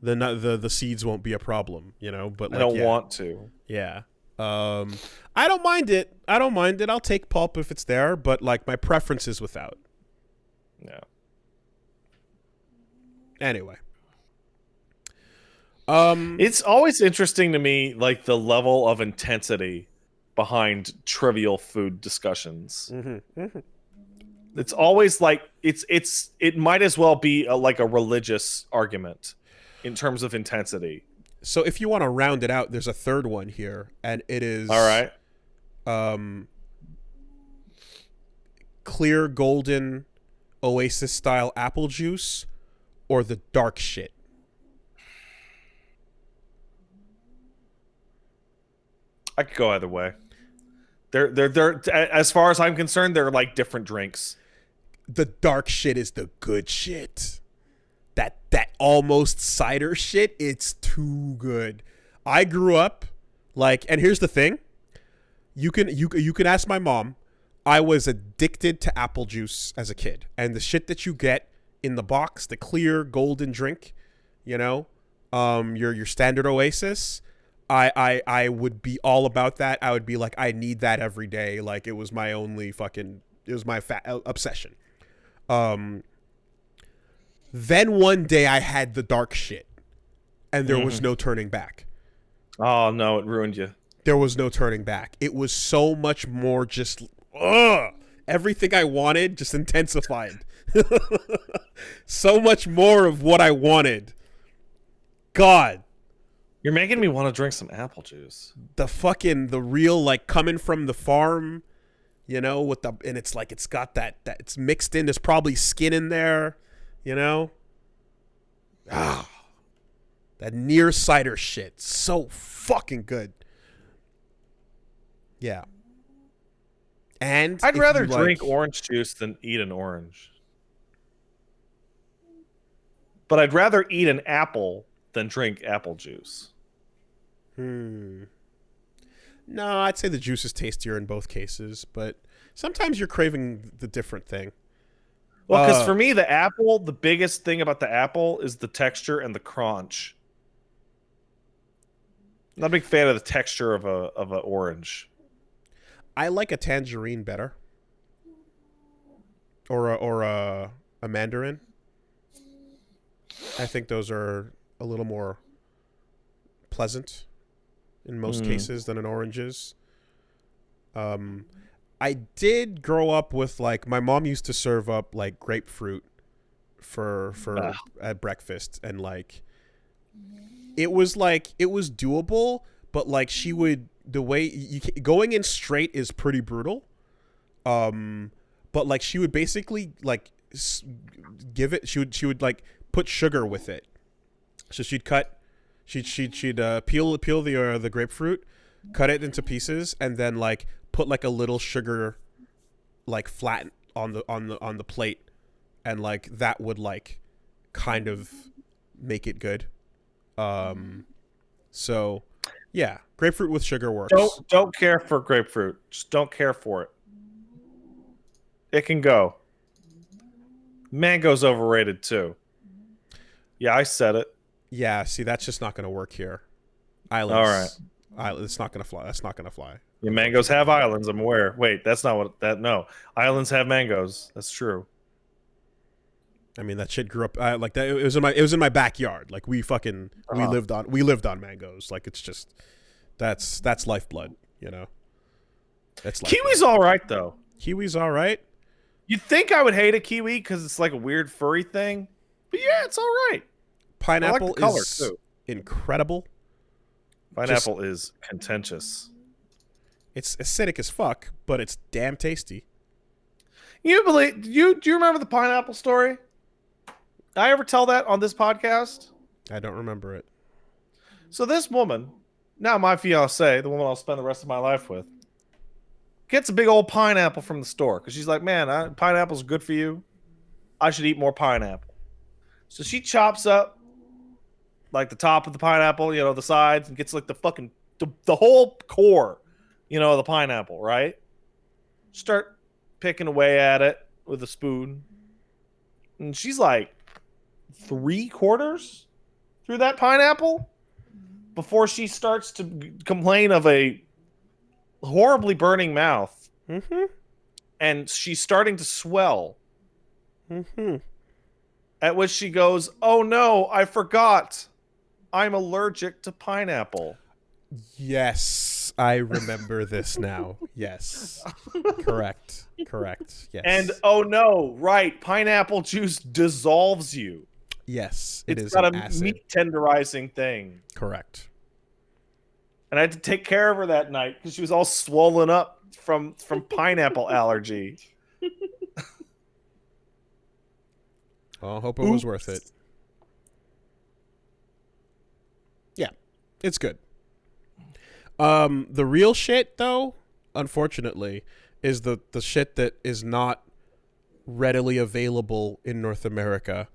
Speaker 1: Then the seeds won't be a problem, you know. But like,
Speaker 2: I don't want to.
Speaker 1: Yeah. I don't mind it. I'll take pulp if it's there, but like, my preference is without.
Speaker 2: Yeah.
Speaker 1: Anyway.
Speaker 2: It's always interesting to me, like, the level of intensity behind trivial food discussions.
Speaker 1: Mm-hmm, mm-hmm.
Speaker 2: It's always like it might as well be like a religious argument in terms of intensity.
Speaker 1: So if you want to round it out, there's a third one here, and it is
Speaker 2: all right.
Speaker 1: Clear golden Oasis style apple juice, or the dark shit.
Speaker 2: I could go either way. They're as far as I'm concerned, they're like different drinks.
Speaker 1: The dark shit is the good shit. That almost cider shit, it's too good. I grew up like, and here's the thing. You can ask my mom. I was addicted to apple juice as a kid, and the shit that you get in the box, the clear golden drink, you know, your standard Oasis. I would be all about that. I would be like, I need that every day. Like, it was my only fucking, it was my obsession. Then one day I had the dark shit, and there was no turning back.
Speaker 2: Oh no, it ruined you.
Speaker 1: there was no turning back. It was so much more just everything I wanted just intensified. So much more of what I wanted. God.
Speaker 2: You're making me want to drink some apple juice.
Speaker 1: The real, like, coming from the farm, you know, and it's like, it's got that it's mixed in. There's probably skin in there, you know? That near cider shit. So fucking good. Yeah. And
Speaker 2: I'd rather drink orange juice than eat an orange. But I'd rather eat an apple than drink apple juice.
Speaker 1: No, I'd say the juice is tastier in both cases, but sometimes you're craving the different thing.
Speaker 2: Well, because for me, the biggest thing about the apple is the texture and the crunch. I'm not a big fan of the texture of a orange.
Speaker 1: I like a tangerine better, or a mandarin. I think those are a little more pleasant in most cases than an orange is. I did grow up with, like, my mom used to serve up, like, grapefruit for at breakfast, and, like, it was doable, but, like, she would, the way going in straight is pretty brutal. But, like, she would basically, like, give it, she would like put sugar with it. So she'd peel the grapefruit, cut it into pieces, and then, like, put, like, a little sugar, like, flat on the plate, and, like, that would, like, kind of make it good. So yeah, grapefruit with sugar works.
Speaker 2: Don't care for grapefruit. Just don't care for it. It can go. Mango's overrated too. Yeah, I said it.
Speaker 1: Yeah, see, that's just not going to work here. Islands.
Speaker 2: All right.
Speaker 1: It's not going to fly. That's not going to fly.
Speaker 2: Yeah, mangoes have islands, I'm aware. Wait, that's not what that. No, islands have mangoes. That's true.
Speaker 1: I mean, that shit grew up like that. It was in my backyard. Like, we lived on mangoes. Like, it's just that's lifeblood. You know. That's
Speaker 2: Kiwi's all right though.
Speaker 1: Kiwi's all right.
Speaker 2: You'd think I would hate a kiwi because it's like a weird furry thing, but yeah, it's all right.
Speaker 1: Pineapple
Speaker 2: like the color
Speaker 1: is
Speaker 2: too.
Speaker 1: Incredible.
Speaker 2: Pineapple is contentious.
Speaker 1: It's acidic as fuck, but it's damn tasty.
Speaker 2: Do you remember the pineapple story? Did I ever tell that on this podcast?
Speaker 1: I don't remember it.
Speaker 2: So this woman, now my fiance, the woman I'll spend the rest of my life with, gets a big old pineapple from the store because she's like, man, pineapple's good for you. I should eat more pineapple. So she chops up like the top of the pineapple, you know, the sides, and gets like the whole core, you know, of the pineapple, right? Start picking away at it with a spoon. And she's like 3/4 through that pineapple before she starts to complain of a horribly burning mouth.
Speaker 1: Mm-hmm.
Speaker 2: And she's starting to swell.
Speaker 1: Mm-hmm.
Speaker 2: At which she goes, "Oh no, I forgot. I'm allergic to pineapple."
Speaker 1: Yes, I remember this now. Yes. Correct. Yes.
Speaker 2: And oh no, right, pineapple juice dissolves you.
Speaker 1: Yes,
Speaker 2: It's got a meat tenderizing thing.
Speaker 1: Correct.
Speaker 2: And I had to take care of her that night because she was all swollen up from pineapple allergy.
Speaker 1: Well, I hope it was worth it. Yeah, it's good. The real shit, though, unfortunately, is the shit that is not readily available in North America.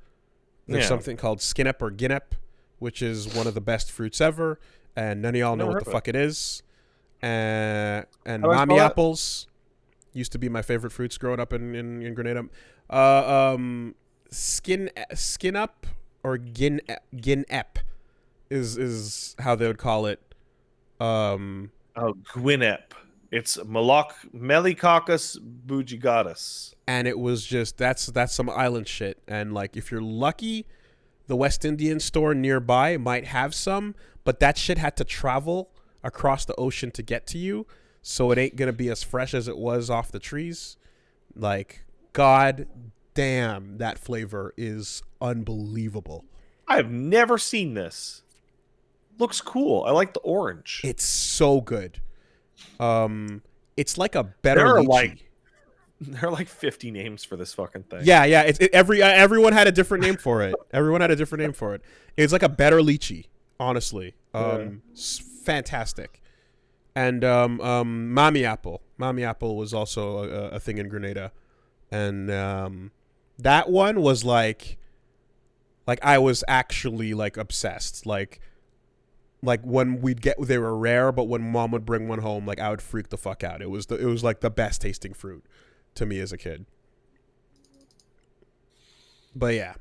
Speaker 1: There's something called Skinnep or Ginnep, which is one of the best fruits ever, and none of y'all know what the fuck it is. And Nami apples used to be my favorite fruits growing up in Grenada. Skin up or Ginnep is how they would call it.
Speaker 2: Gwynep. It's Melicoccus bugigatus.
Speaker 1: And it was just that's some island shit. And like, if you're lucky, the West Indian store nearby might have some, but that shit had to travel across the ocean to get to you, so it ain't gonna be as fresh as it was off the trees. Like, god damn, that flavor is unbelievable.
Speaker 2: I have never seen this. Looks cool. I like the orange.
Speaker 1: It's so good. It's like a better
Speaker 2: There are
Speaker 1: lychee.
Speaker 2: There are like 50 names for this fucking thing.
Speaker 1: Yeah. Everyone had a different name for it. Everyone had a different name for it. It's like a better lychee, honestly. Fantastic. And Mami apple. Mami apple was also a thing in Grenada, and that one was like I was actually like obsessed. Like when they were rare, but when mom would bring one home, like I would freak the fuck out. It was like the best tasting fruit to me as a kid. But yeah.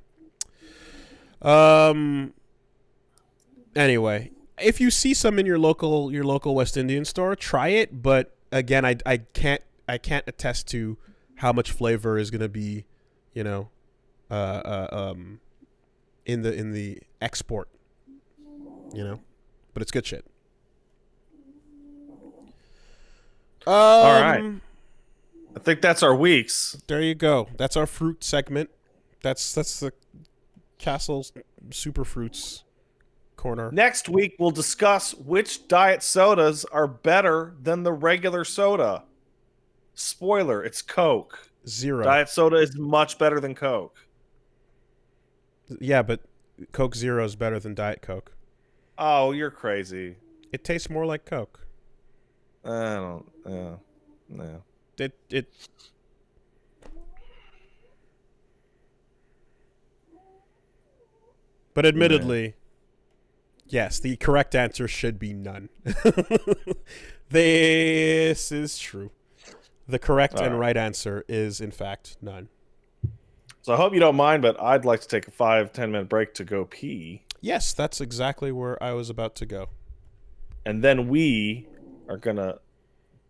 Speaker 1: Anyway, if you see some in your local West Indian store, try it. But again, I can't attest to how much flavor is gonna be, in the export, but it's good shit.
Speaker 2: All right. I think that's our weeks.
Speaker 1: There you go. That's our fruit segment. That's the Castle's Super Fruits corner.
Speaker 2: Next week, we'll discuss which diet sodas are better than the regular soda. Spoiler, it's Coke.
Speaker 1: Zero.
Speaker 2: Diet soda is much better than Coke.
Speaker 1: Yeah, but Coke Zero is better than Diet Coke.
Speaker 2: Oh, you're crazy.
Speaker 1: It tastes more like Coke.
Speaker 2: I don't... no.
Speaker 1: It But admittedly, yes, the correct answer should be none. This is true. The correct and right answer is, in fact, none.
Speaker 2: So I hope you don't mind, but I'd like to take a 5-10 minute break to go pee.
Speaker 1: Yes, that's exactly where I was about to go.
Speaker 2: And then we are going to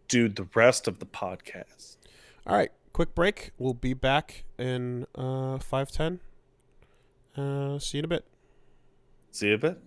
Speaker 2: do the rest of the podcast.
Speaker 1: All right, quick break. We'll be back in 5:10. See you in a bit.
Speaker 2: See you in a bit.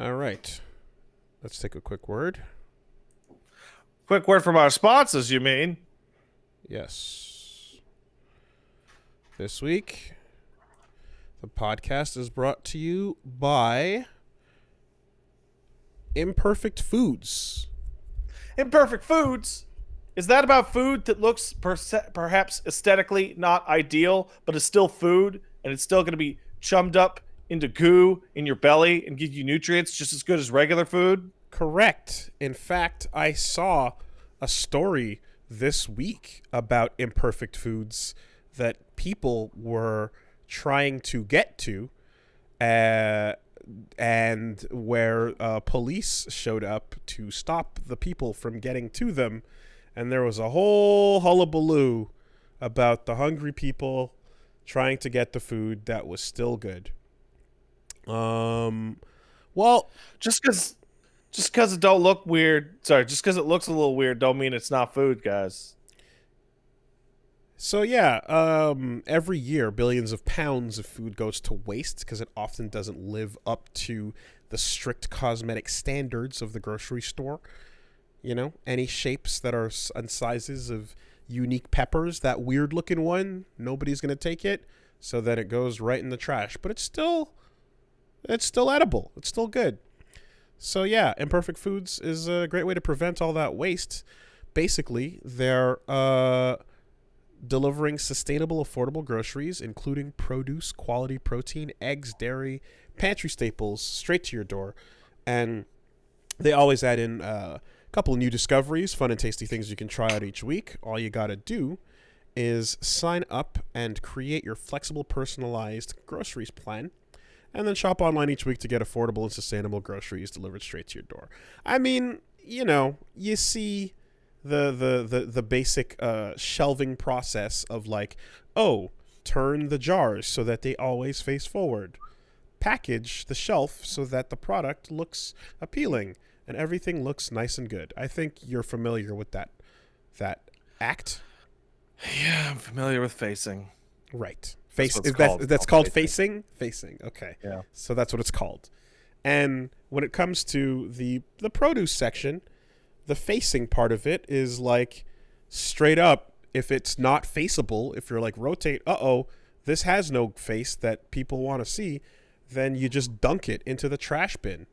Speaker 1: All right. Let's take a quick word.
Speaker 2: Quick word from our sponsors, you mean?
Speaker 1: Yes. This week, the podcast is brought to you by Imperfect Foods.
Speaker 2: Imperfect Foods? Is that about food that looks perhaps aesthetically not ideal, but is still food, and it's still going to be chummed up into goo in your belly and give you nutrients just as good as regular food?
Speaker 1: Correct. In fact, I saw a story this week about imperfect foods that people were trying to get to, and where police showed up to stop the people from getting to them. And there was a whole hullabaloo about the hungry people trying to get the food that was still good. Well,
Speaker 2: just because it don't look weird, just because it looks a little weird, don't mean it's not food, guys.
Speaker 1: So yeah, every year billions of pounds of food goes to waste because it often doesn't live up to the strict cosmetic standards of the grocery store. You know, any shapes that are and sizes of unique peppers, that weird looking one, nobody's going to take it. So then it goes right in the trash, but it's still edible. It's still good. So yeah, Imperfect Foods is a great way to prevent all that waste. Basically, they're delivering sustainable, affordable groceries, including produce, quality protein, eggs, dairy, pantry staples, straight to your door. And they always add in a couple of new discoveries, fun and tasty things you can try out each week. All you got to do is sign up and create your flexible, personalized groceries plan, and then shop online each week to get affordable and sustainable groceries delivered straight to your door. I mean, you know, you see the basic shelving process of like, oh, turn the jars so that they always face forward. Package the shelf so that the product looks appealing and everything looks nice and good. I think you're familiar with that act.
Speaker 2: Yeah, I'm familiar with facing.
Speaker 1: Right. That's called facing? Facing. Okay.
Speaker 2: Yeah.
Speaker 1: So that's what it's called. And when it comes to the produce section, the facing part of it is like straight up, if it's not faceable, if you're like rotate, this has no face that people want to see, then you just dunk it into the trash bin.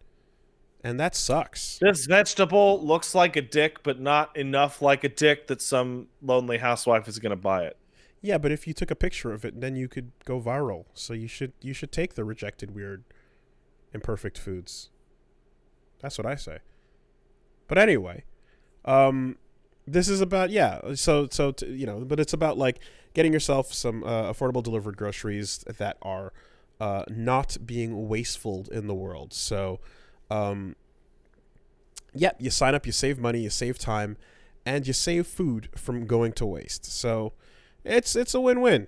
Speaker 1: And that sucks.
Speaker 2: This vegetable looks like a dick, but not enough like a dick that some lonely housewife is going to buy it.
Speaker 1: Yeah, but if you took a picture of it, then you could go viral. So you should take the rejected weird imperfect foods. That's what I say. But anyway, this is about but it's about like getting yourself some affordable delivered groceries that are not being wasteful in the world. So you sign up, you save money, you save time, and you save food from going to waste. So it's a win-win.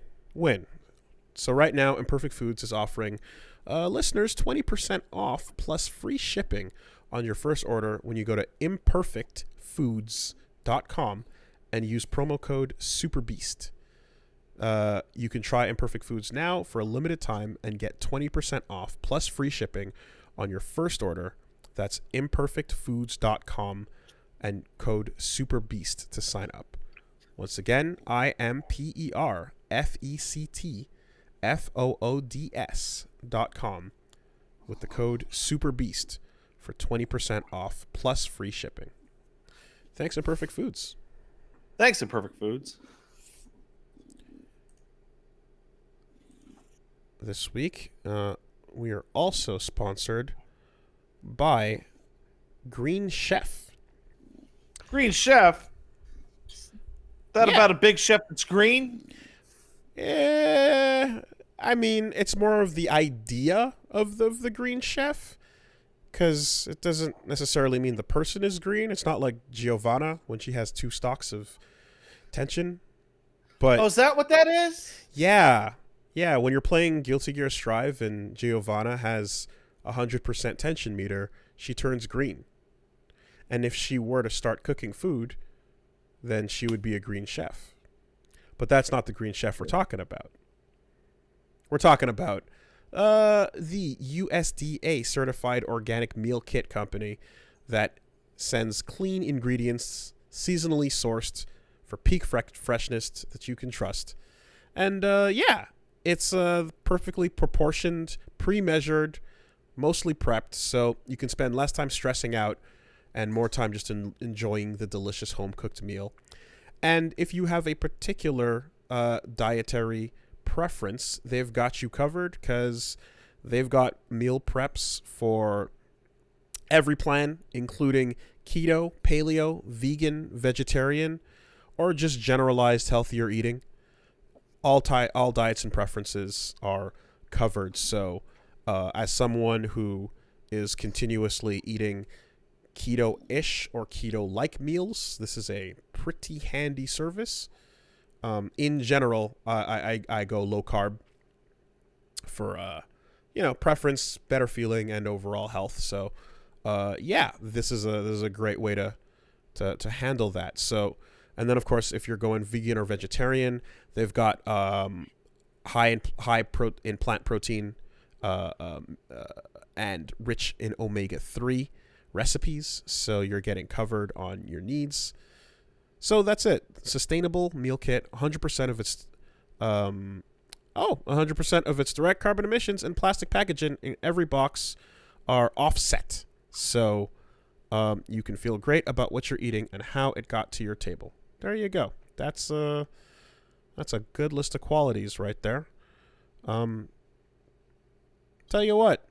Speaker 1: So right now, Imperfect Foods is offering listeners 20% off plus free shipping on your first order when you go to imperfectfoods.com and use promo code SUPERBEAST. You can try Imperfect Foods now for a limited time and get 20% off plus free shipping on your first order. That's imperfectfoods.com and code SUPERBEAST to sign up. Once again, imperfectfoods.com with the code SUPERBEAST for 20% off plus free shipping. Thanks, Imperfect Foods.
Speaker 2: Thanks, Imperfect Foods.
Speaker 1: This week, we are also sponsored by Green Chef.
Speaker 2: Green Chef? That about a big chef that's green?
Speaker 1: I mean, it's more of the idea of the Green Chef, because it doesn't necessarily mean the person is green. It's not like Giovanna when she has 2 stalks of tension. But
Speaker 2: is that what that is?
Speaker 1: Yeah. Yeah, when you're playing Guilty Gear Strive and Giovanna has 100% tension meter, she turns green. And if she were to start cooking food, then she would be a green chef. But that's not the Green Chef we're talking about. We're talking about The USDA certified organic meal kit company that sends clean ingredients, seasonally sourced for peak freshness that you can trust. And yeah, it's perfectly proportioned, pre-measured, mostly prepped, so you can spend less time stressing out and more time just enjoying the delicious home-cooked meal. And if you have a particular dietary preference, they've got you covered, because they've got meal preps for every plan, including keto, paleo, vegan, vegetarian, or just generalized healthier eating. All diets and preferences are covered. So as someone who is continuously eating keto-ish or keto-like meals, this is a pretty handy service. In general, I go low carb for preference, better feeling, and overall health. So yeah, this is a great way to handle that. So, and then of course, if you're going vegan or vegetarian, they've got high in plant protein and rich in omega-3 recipes, so you're getting covered on your needs. So that's it. Sustainable meal kit. 100% of its 100% of its direct carbon emissions and plastic packaging in every box are offset. So you can feel great about what you're eating and how it got to your table. There you go. That's a good list of qualities right there. Tell you what,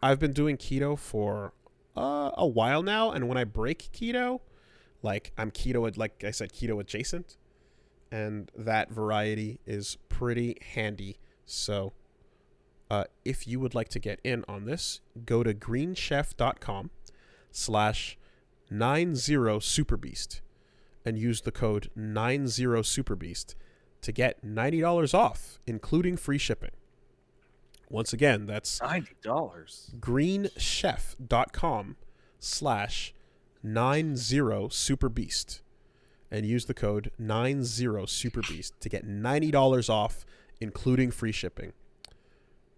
Speaker 1: I've been doing keto for a while now, and when I break keto, like I'm keto, like I said, keto adjacent, and that variety is pretty handy. So if you would like to get in on this, go to greenchef.com/90superbeast and use the code 90superbeast to get $90 off, including free shipping. Once again, that's
Speaker 2: $90.
Speaker 1: greenchef.com/90superbeast and use the code 90superbeast to get $90 off, including free shipping.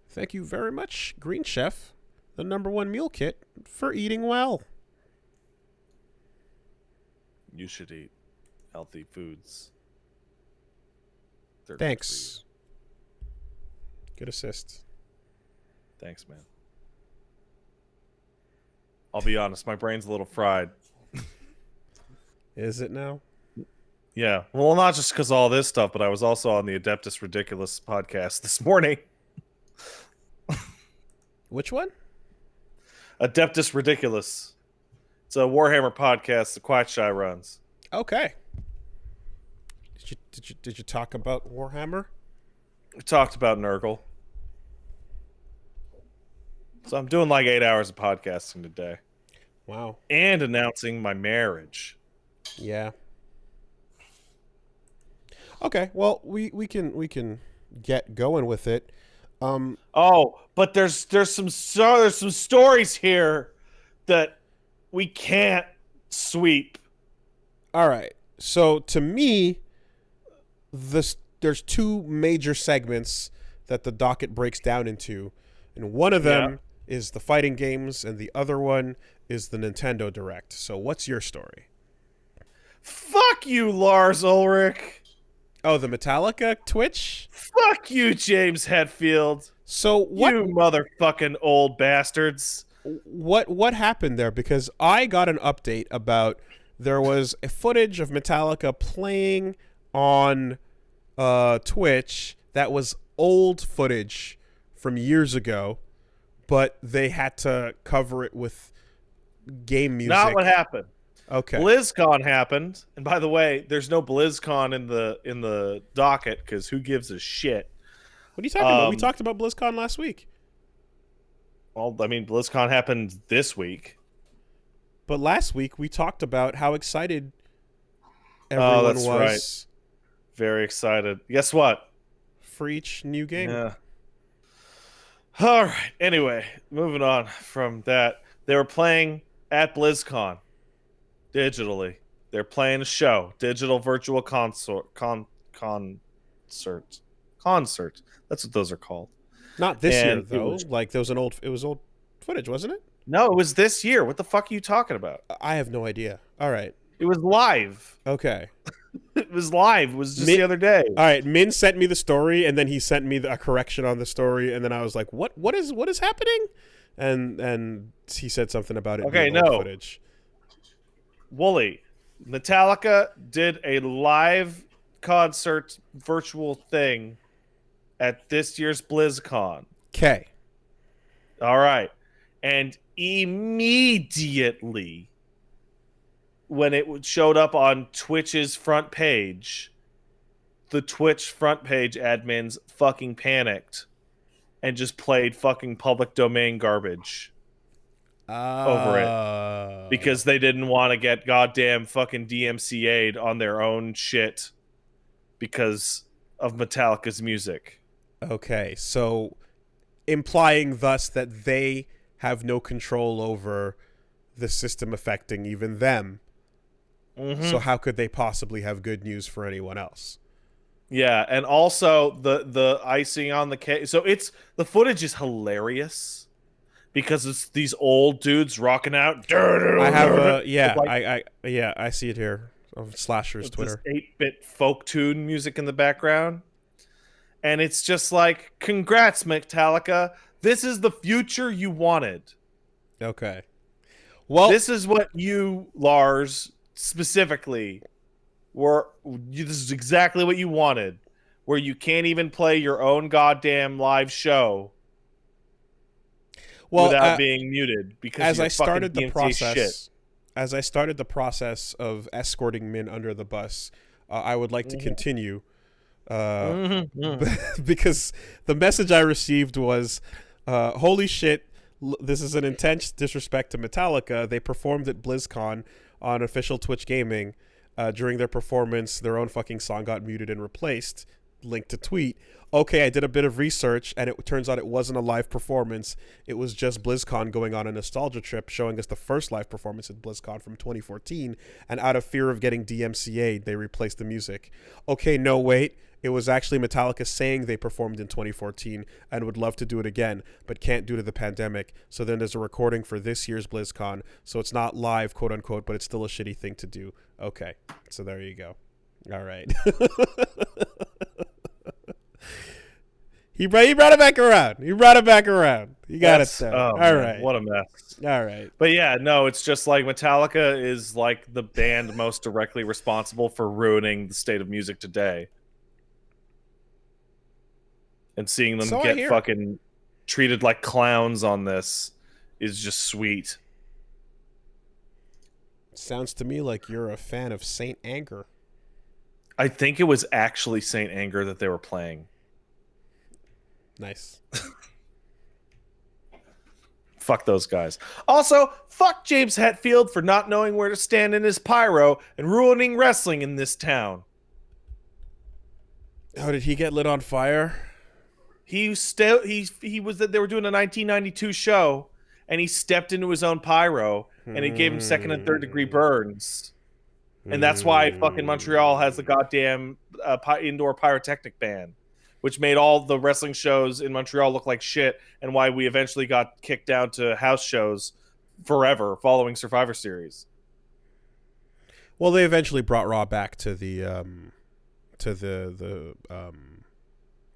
Speaker 1: Thank you very much, Green Chef, the #1 meal kit for eating well.
Speaker 2: You should eat healthy foods.
Speaker 1: Thanks. Good assist.
Speaker 2: Thanks, man. I'll be honest, my brain's a little fried.
Speaker 1: Is it now?
Speaker 2: Yeah. Well, not just because of all this stuff, but I was also on the Adeptus Ridiculous podcast this morning.
Speaker 1: Which one?
Speaker 2: Adeptus Ridiculous. It's a Warhammer podcast the Quiet Shy runs.
Speaker 1: Okay. Did you talk about Warhammer?
Speaker 2: We talked about Nurgle. So I'm doing like 8 hours of podcasting today.
Speaker 1: Wow.
Speaker 2: And announcing my marriage.
Speaker 1: Yeah. Okay, well, we can get going with it.
Speaker 2: But there's some stories here that we can't sweep.
Speaker 1: All right. So to me, there's two major segments that the docket breaks down into, and one of them is the fighting games, and the other one is the Nintendo Direct. So what's your story?
Speaker 2: Fuck you, Lars Ulrich.
Speaker 1: Oh, the Metallica Twitch?
Speaker 2: Fuck you, James Hetfield.
Speaker 1: So what?
Speaker 2: You motherfucking old bastards.
Speaker 1: What happened there? Because I got an update about there was a footage of Metallica playing on Twitch that was old footage from years ago, but they had to cover it with game music.
Speaker 2: Not what happened.
Speaker 1: Okay.
Speaker 2: BlizzCon happened, and by the way, there's no BlizzCon in the docket because who gives a shit?
Speaker 1: What are you talking about? We talked about BlizzCon last week.
Speaker 2: Well, I mean, BlizzCon happened this week.
Speaker 1: But last week we talked about how excited everyone
Speaker 2: that's
Speaker 1: was.
Speaker 2: Right. Very excited. Guess what?
Speaker 1: For each new game.
Speaker 2: Yeah. All right. Anyway, moving on from that. They were playing at BlizzCon digitally. They're playing a show. Digital virtual concert. concert. That's what those are called.
Speaker 1: Not this year
Speaker 2: And
Speaker 1: though. Like there was it was old footage, wasn't it?
Speaker 2: No, it was this year. What the fuck are you talking about?
Speaker 1: I have no idea. All right.
Speaker 2: It was live.
Speaker 1: Okay.
Speaker 2: It was live. It was just the other day.
Speaker 1: All right. Min sent me the story, and then he sent me a correction on the story, and then I was like, "What? What is happening?" And he said something about it.
Speaker 2: Okay,
Speaker 1: being old
Speaker 2: no.
Speaker 1: footage.
Speaker 2: Wooly, Metallica did a live concert virtual thing at this year's BlizzCon.
Speaker 1: Okay.
Speaker 2: All right. And immediately when it showed up on Twitch's front page, the Twitch front page admins fucking panicked and just played fucking public domain garbage over it because they didn't want to get goddamn fucking DMCA'd on their own shit because of Metallica's music.
Speaker 1: Okay, so implying thus that they have no control over the system affecting even them.
Speaker 2: Mm-hmm.
Speaker 1: So how could they possibly have good news for anyone else?
Speaker 2: Yeah, and also the icing on the cake. So the footage is hilarious because it's these old dudes rocking out.
Speaker 1: I have I see it here on Slasher's Twitter.
Speaker 2: 8-bit folk tune music in the background. And it's just like, congrats, Metallica. This is the future you wanted.
Speaker 1: Okay. Well,
Speaker 2: this is what you, Lars, specifically this is exactly what you wanted, where you can't even play your own goddamn live show without being muted because
Speaker 1: as I started the process of escorting Min under the bus, I would like to continue because the message I received was, holy shit, this is an intense disrespect to Metallica. They performed at BlizzCon on official Twitch Gaming. During their performance, their own fucking song got muted and replaced. Link to tweet. Okay, I did a bit of research, and it turns out it wasn't a live performance. It was just BlizzCon going on a nostalgia trip, showing us the first live performance at BlizzCon from 2014, and out of fear of getting DMCA'd, they replaced the music. Okay, no, wait. It was actually Metallica saying they performed in 2014 and would love to do it again, but can't due to the pandemic. So then there's a recording for this year's BlizzCon, so it's not live, quote unquote, but it's still a shitty thing to do. Okay, so there you go. All right. He brought it back around. He got it there.
Speaker 2: Oh,
Speaker 1: all
Speaker 2: man,
Speaker 1: right.
Speaker 2: What a mess.
Speaker 1: All right.
Speaker 2: But yeah, no, it's just like Metallica is like the band most directly responsible for ruining the state of music today. And seeing them get fucking treated like clowns on this is just sweet.
Speaker 1: Sounds to me like you're a fan of Saint Anger.
Speaker 2: I think it was actually Saint Anger that they were playing.
Speaker 1: Nice.
Speaker 2: Fuck those guys. Also, fuck James Hetfield for not knowing where to stand in his pyro and ruining wrestling in this town.
Speaker 1: Oh, did he get lit on fire?
Speaker 2: He was they were doing a 1992 show, and he stepped into his own pyro, and it gave him second and third degree burns. And that's why fucking Montreal has the goddamn indoor pyrotechnic ban, which made all the wrestling shows in Montreal look like shit, and why we eventually got kicked down to house shows forever following Survivor Series.
Speaker 1: Well, they eventually brought Raw back to the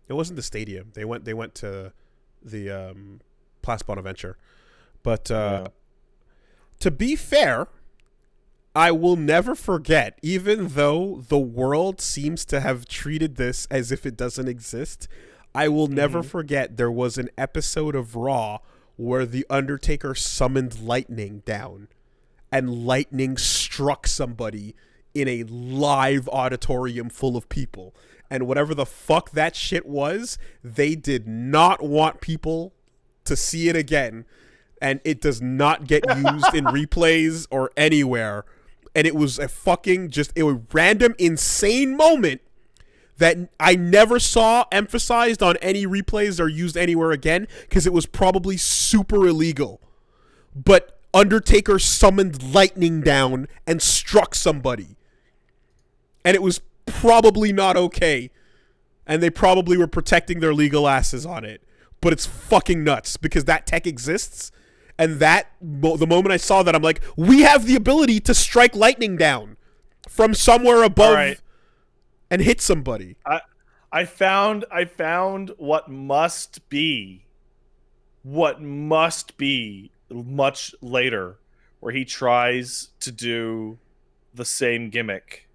Speaker 1: it wasn't the stadium. They went to the Place Bonaventure. But to be fair, I will never forget, even though the world seems to have treated this as if it doesn't exist, I will never forget there was an episode of Raw where The Undertaker summoned lightning down, and lightning struck somebody in a live auditorium full of people. And whatever the fuck that shit was, they did not want people to see it again. And it does not get used in replays or anywhere. And it was a fucking a random insane moment that I never saw emphasized on any replays or used anywhere again, because it was probably super illegal. But Undertaker summoned lightning down and struck somebody. And it was probably not okay. and they probably were protecting their legal asses on it. But it's fucking nuts because that tech exists, and the moment I saw that, I'm like, we have the ability to strike lightning down from somewhere above and hit somebody.
Speaker 2: I found what must be much later, where he tries to do the same gimmick,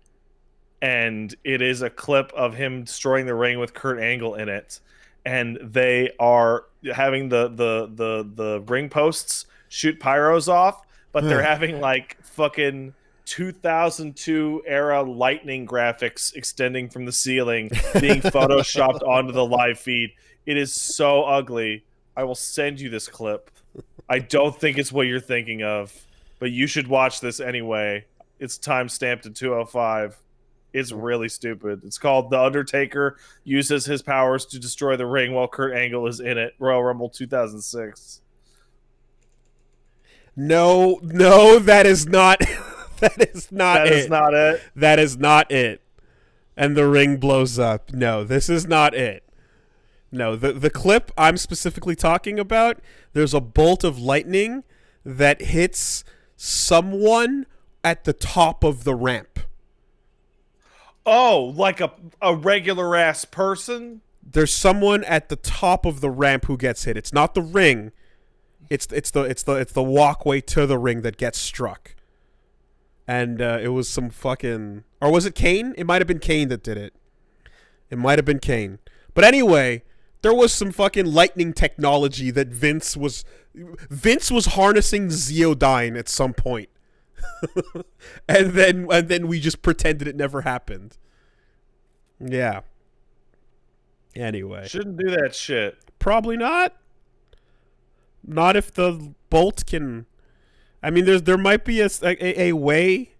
Speaker 2: and it is a clip of him destroying the ring with Kurt Angle in it, and they are having the ring posts shoot pyros off, but they're having like fucking 2002 era lightning graphics extending from the ceiling being photoshopped onto the live feed. It is so ugly. I will send you this clip. I don't think it's what you're thinking of, but you should watch this anyway. It's time-stamped at 2:05. It's really stupid. It's called The Undertaker uses his powers to destroy the ring while Kurt Angle is in it. Royal Rumble 2006.
Speaker 1: No, that is not... That is not it. That is not it. And the ring blows up. No, this is not it. No, the clip I'm specifically talking about, there's a bolt of lightning that hits someone at the top of the ramp.
Speaker 2: Oh, like a regular ass person?
Speaker 1: There's someone at the top of the ramp who gets hit. It's not the ring. It's the walkway to the ring that gets struck. And it was some fucking... Or was it Kane? It might have been Kane that did it. It might have been Kane. But anyway, there was some fucking lightning technology that Vince was harnessing Zeodyne at some point. and then we just pretended it never happened. Yeah. Anyway.
Speaker 2: Shouldn't do that shit.
Speaker 1: Probably not. Not if the bolt can... I mean, there might be a way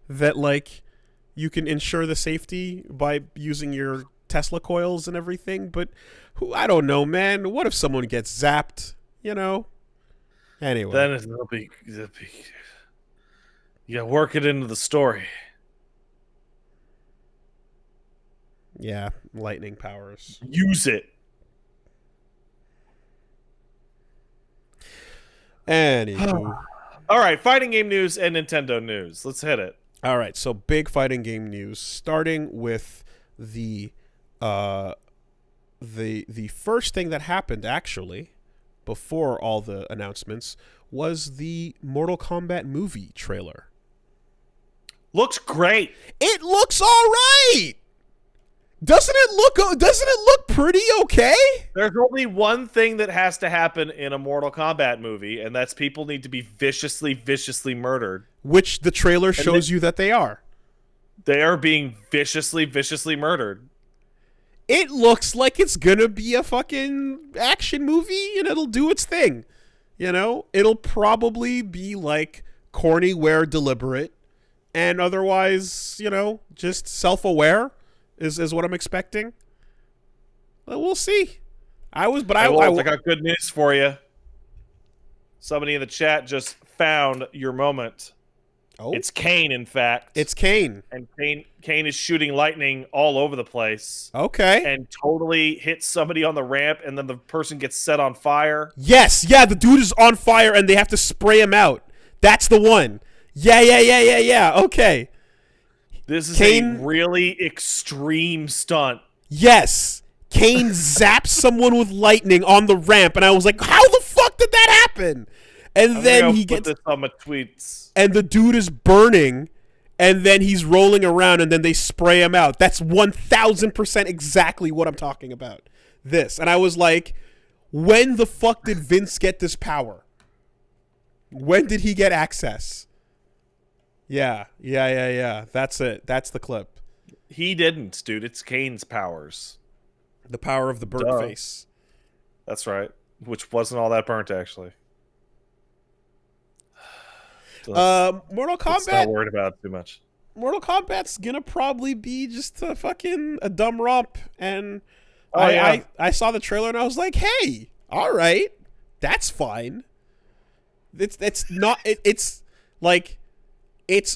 Speaker 1: that, like, you can ensure the safety by using your Tesla coils and everything, but I don't know, man. What if someone gets zapped, you know? Anyway.
Speaker 2: Then it'll be you gotta work it into the story.
Speaker 1: Yeah, lightning powers.
Speaker 2: Use it.
Speaker 1: Anywho.
Speaker 2: All right, fighting game news and Nintendo news. Let's hit it.
Speaker 1: All right, so big fighting game news, starting with the first thing that happened actually before all the announcements was the Mortal Kombat movie trailer.
Speaker 2: Looks great.
Speaker 1: It looks all right. Doesn't it look pretty okay?
Speaker 2: There's only one thing that has to happen in a Mortal Kombat movie, and that's people need to be viciously, viciously murdered.
Speaker 1: Which the trailer shows you that they are.
Speaker 2: They are being viciously, viciously murdered.
Speaker 1: It looks like it's gonna be a fucking action movie, and it'll do its thing. You know? It'll probably be, like, corny where deliberate, and otherwise, you know, just self-aware. Is what I'm expecting. Well, we'll see. I
Speaker 2: got good news for you. Somebody in the chat just found your moment.
Speaker 1: Oh,
Speaker 2: it's Kane, in fact.
Speaker 1: It's Kane,
Speaker 2: and Kane is shooting lightning all over the place.
Speaker 1: Okay,
Speaker 2: and totally hits somebody on the ramp, and then the person gets set on fire.
Speaker 1: Yes, yeah, the dude is on fire, and they have to spray him out. That's the one. Yeah. Okay.
Speaker 2: This is a really extreme stunt.
Speaker 1: Yes. Kane zaps someone with lightning on the ramp, and I was like, how the fuck did that happen? And then he gets...
Speaker 2: put this on my tweets.
Speaker 1: And the dude is burning, and then he's rolling around, and then they spray him out. That's 1,000% exactly what I'm talking about. This. And I was like, when the fuck did Vince get this power? When did he get access? Yeah. That's it. That's the clip.
Speaker 2: He didn't, dude. It's Kane's powers.
Speaker 1: The power of the burnt face.
Speaker 2: That's right. Which wasn't all that burnt, actually.
Speaker 1: Mortal Kombat.
Speaker 2: Let's not worried about it too much.
Speaker 1: Mortal Kombat's gonna probably be just a dumb romp. And I saw the trailer and I was like, hey, all right, that's fine. It's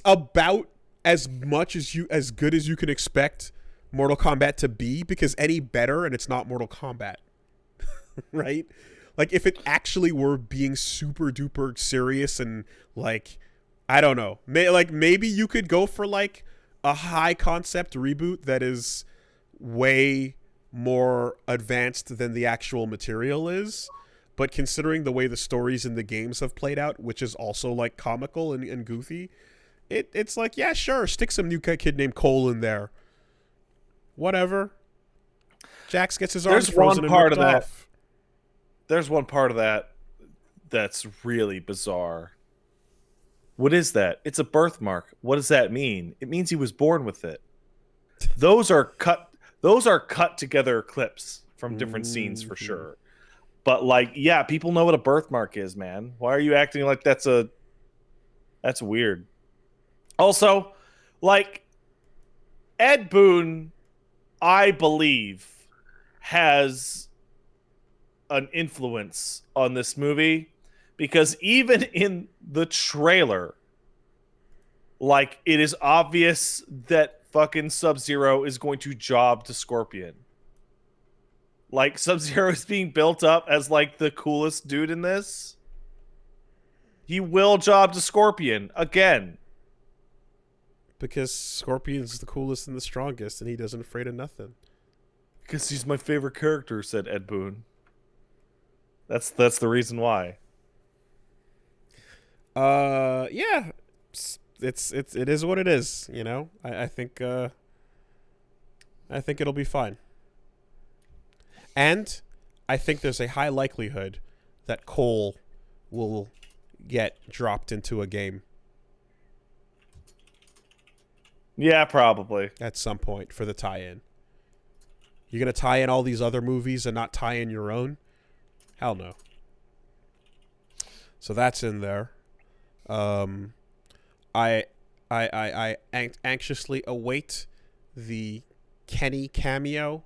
Speaker 1: about as much as good as you can expect Mortal Kombat to be, because any better and it's not Mortal Kombat. Right? Like, if it actually were being super duper serious and, like, I don't know. Maybe you could go for, like, a high concept reboot that is way more advanced than the actual material is. But considering the way the stories in the games have played out, which is also, like, comical and goofy, it's like, yeah, sure, stick some new kid named Cole in there. Whatever. Jax gets his arms frozen and ripped off.
Speaker 2: There's one part of that that's really bizarre. What is that? It's a birthmark. What does that mean? It means he was born with it. Those are cut together clips from different scenes for sure. But, like, yeah, people know what a birthmark is, man. Why are you acting like that's weird? Also, like, Ed Boon, I believe, has an influence on this movie, because even in the trailer, like, it is obvious that fucking Sub-Zero is going to job to Scorpion. Like, Sub-Zero is being built up as, like, the coolest dude in this. He will job to Scorpion again.
Speaker 1: Because Scorpion's the coolest and the strongest, and he doesn't afraid of nothing.
Speaker 2: Because he's my favorite character, said Ed Boon. That's the reason why.
Speaker 1: Yeah, it is what it is. You know, I think it'll be fine. And I think there's a high likelihood that Cole will get dropped into a game.
Speaker 2: Yeah, probably.
Speaker 1: At some point for the tie-in. You're going to tie in all these other movies and not tie in your own? Hell no. So that's in there. I anxiously await the Kenny cameo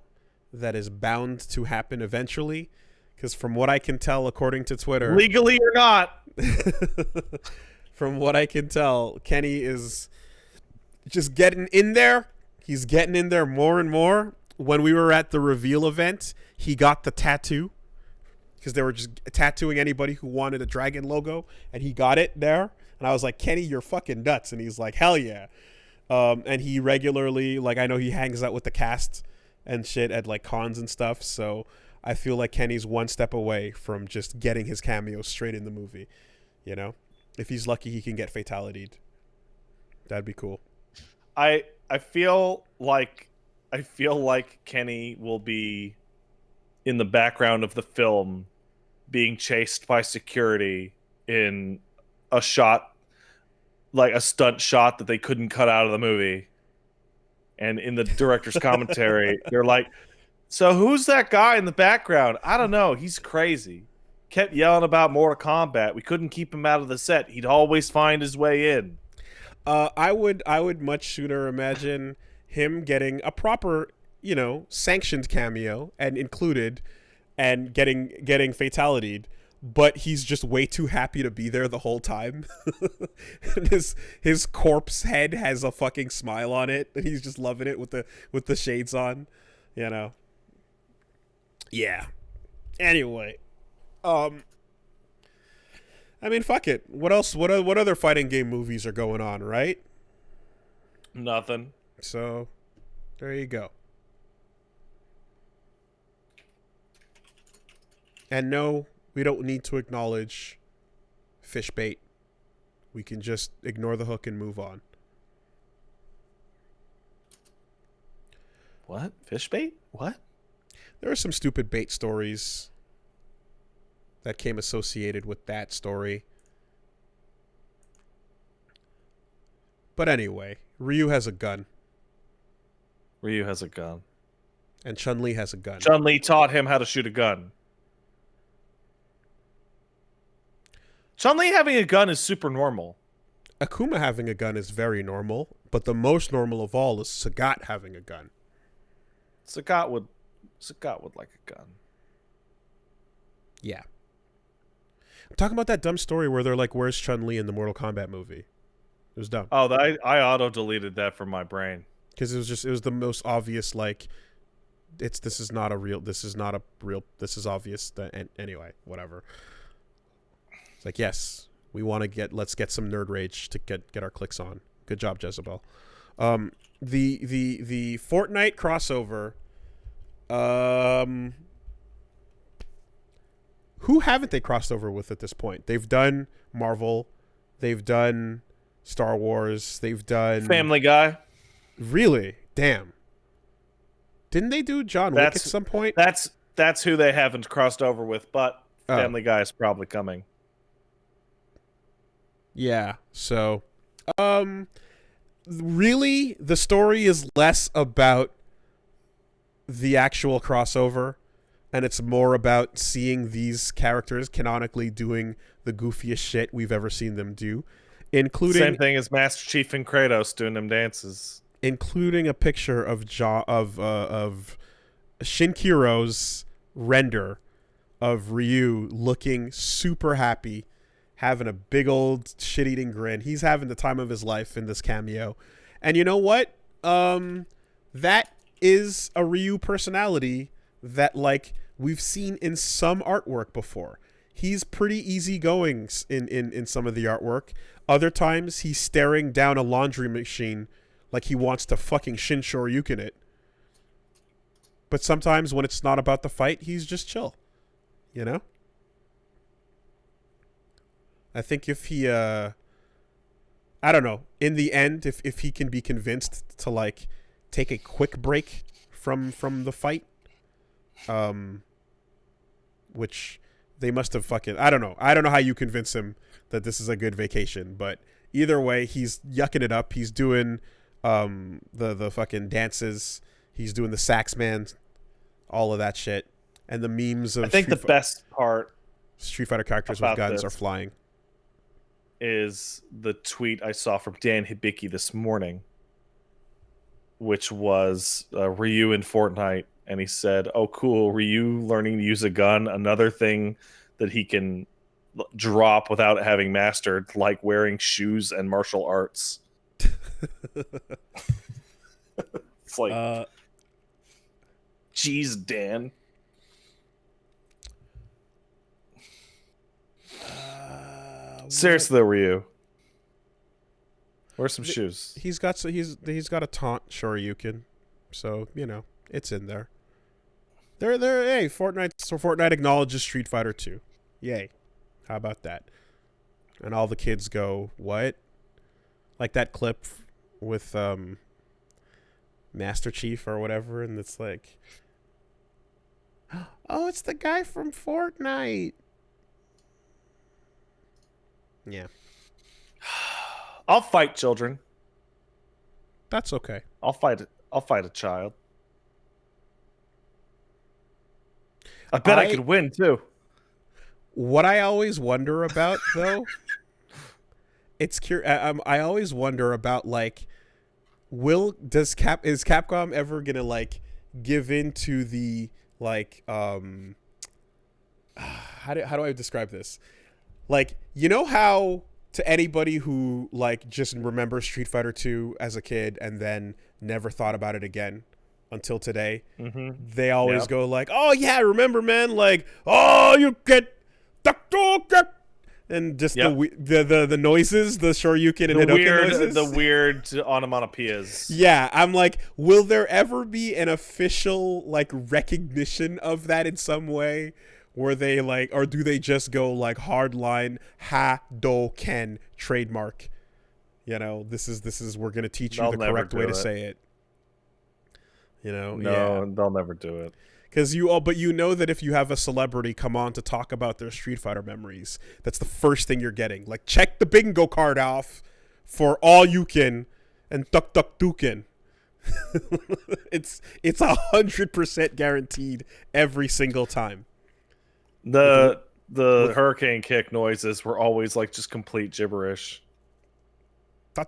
Speaker 1: that is bound to happen eventually, because from what I can tell, according to Twitter,
Speaker 2: legally or not,
Speaker 1: from what I can tell, Kenny is just getting in there. He's getting in there more and more. When we were at the reveal event, he got the tattoo, because they were just tattooing anybody who wanted a dragon logo, and he got it there. And I was like, Kenny, you're fucking nuts. And he's like, hell yeah. And he regularly, like, I know he hangs out with the cast and shit at, like, cons and stuff. So I feel like Kenny's one step away from just getting his cameo straight in the movie. You know? If he's lucky, he can get fatality'd. That'd be cool.
Speaker 2: I feel like Kenny will be in the background of the film being chased by security in a shot, like a stunt shot that they couldn't cut out of the movie. And in the director's commentary, they're like, so who's that guy in the background? I don't know. He's crazy. Kept yelling about Mortal Kombat. We couldn't keep him out of the set. He'd always find his way in.
Speaker 1: I would much sooner imagine him getting a proper, you know, sanctioned cameo and included, and getting fatality'd, but he's just way too happy to be there the whole time. And his corpse head has a fucking smile on it, and he's just loving it with the shades on, you know. Yeah. Anyway, I mean, fuck it. What else? What other fighting game movies are going on, right?
Speaker 2: Nothing.
Speaker 1: So, there you go. And no, we don't need to acknowledge fish bait. We can just ignore the hook and move on.
Speaker 2: What? Fish bait? What?
Speaker 1: There are some stupid bait stories that came associated with that story. But anyway, Ryu has a gun.
Speaker 2: Ryu has a gun.
Speaker 1: And Chun-Li has a gun.
Speaker 2: Chun-Li taught him how to shoot a gun. Chun-Li having a gun is super normal.
Speaker 1: Akuma having a gun is very normal, but the most normal of all is Sagat having a gun.
Speaker 2: Sagat would like a gun.
Speaker 1: Yeah. I'm talking about that dumb story where they're like, where's Chun-Li in the Mortal Kombat movie? It was dumb.
Speaker 2: Oh, I auto-deleted that from my brain.
Speaker 1: because it was the most obvious, like, this is obvious that, and anyway, whatever. It's like, yes, let's get some nerd rage to get our clicks on. Good job, Jezebel. The Fortnite crossover, who haven't they crossed over with at this point? They've done Marvel, they've done Star Wars, they've done
Speaker 2: Family Guy.
Speaker 1: Really? Damn. Didn't they do John Wick at some point?
Speaker 2: That's who they haven't crossed over with, but Family Guy is probably coming.
Speaker 1: Yeah. So, really, the story is less about the actual crossover, and it's more about seeing these characters canonically doing the goofiest shit we've ever seen them do, including
Speaker 2: same thing as Master Chief and Kratos doing them dances,
Speaker 1: including a picture of Shinkiro's render of Ryu looking super happy, having a big old shit-eating grin. He's having the time of his life in this cameo. And you know what? That is a Ryu personality that, like, we've seen in some artwork before. He's pretty easygoing in some of the artwork. Other times, he's staring down a laundry machine like he wants to fucking Shin Shoryuken it. But sometimes when it's not about the fight, he's just chill. You know? I think if he, I don't know, in the end, if he can be convinced to, like, take a quick break from the fight, which they must have fucking, I don't know how you convince him that this is a good vacation, but either way, he's yucking it up. He's doing the fucking dances. He's doing the sax man, all of that shit, and the memes of.
Speaker 2: I think the best part
Speaker 1: Street Fighter characters with guns are flying.
Speaker 2: Is the tweet I saw from Dan Hibiki this morning, which was Ryu in Fortnite, and he said, "Oh, cool, Ryu learning to use a gun. Another thing that he can drop without having mastered, like wearing shoes and martial arts." It's like, geez, Dan. Seriously, though, Ryu, wear some shoes.
Speaker 1: He's got a taunt Shoryuken, so you know it's in there. Hey, Fortnite acknowledges Street Fighter 2. Yay. How about that? And all the kids go, what? Like that clip with Master Chief or whatever, and it's like, oh, it's the guy from Fortnite. Yeah.
Speaker 2: I'll fight children.
Speaker 1: That's okay.
Speaker 2: I'll fight a child. I bet I could win too.
Speaker 1: What I always wonder about, though, I always wonder about, like, is Capcom ever gonna, like, give in to the, like, how do I describe this? Like, you know how to anybody who, like, just remembers Street Fighter 2 as a kid and then never thought about it again until today, they always go like, oh yeah, remember, man, like, oh, you get and just the noises, the Shoryuken and Hadouken noises.
Speaker 2: The weird onomatopoeias.
Speaker 1: Yeah, I'm like, will there ever be an official, like, recognition of that in some way? Where they, like, or do they just go, like, hardline Hadouken trademark? You know, this is we're gonna teach you the correct way to say it. You know,
Speaker 2: they'll never do it.
Speaker 1: Because but you know that if you have a celebrity come on to talk about their Street Fighter memories, that's the first thing you're getting. Like, check the bingo card off for all you can and Tuk Tuk Dukin. It's 100% guaranteed every single time.
Speaker 2: The hurricane kick noises were always, like, just complete gibberish. You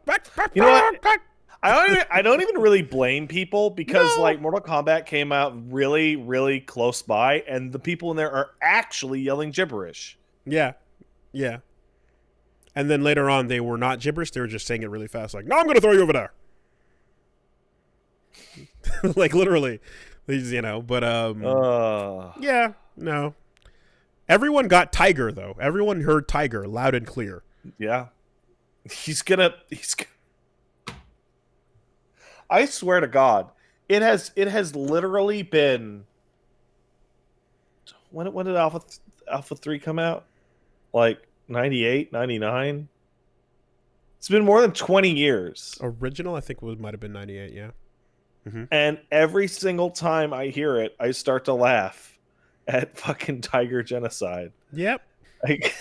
Speaker 2: know what? I don't even really blame people because like Mortal Kombat came out really, really close by, and the people in there are actually yelling gibberish.
Speaker 1: Yeah. And then later on, they were not gibberish; they were just saying it really fast, like, "No, I'm going to throw you over there." Like literally, you know. But yeah, no. Everyone got Tiger though. Everyone heard Tiger loud and clear.
Speaker 2: Yeah, he's gonna. I swear to God, it has literally been. When did Alpha 3 come out? Like 98, 99? It's been more than 20 years.
Speaker 1: Original, I think might have been 98. Yeah. Mm-hmm.
Speaker 2: And every single time I hear it, I start to laugh at fucking Tiger Genocide.
Speaker 1: Yep.
Speaker 2: Like,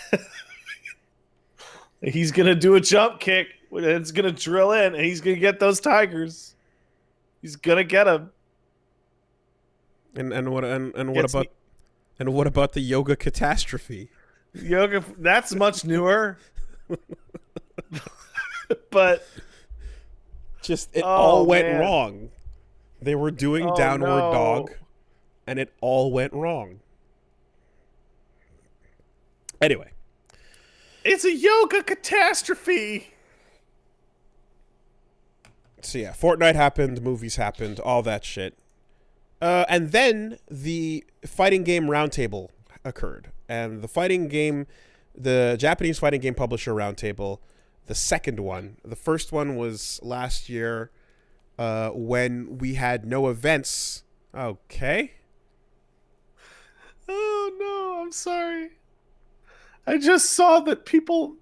Speaker 2: he's gonna do a jump kick, and it's gonna drill in, and he's gonna get those tigers. He's gonna get them.
Speaker 1: And what about the yoga catastrophe?
Speaker 2: Yoga, that's much newer. But
Speaker 1: just it all went
Speaker 2: man.
Speaker 1: wrong. They were doing Downward Dog, and it all went wrong. Anyway,
Speaker 2: it's a yoga catastrophe.
Speaker 1: So yeah, Fortnite happened, movies happened, all that shit. And then the fighting game roundtable occurred. And the Japanese fighting game publisher roundtable, the second one, the first one was last year when we had no events. Okay.
Speaker 2: Oh no, I'm sorry. I just saw that people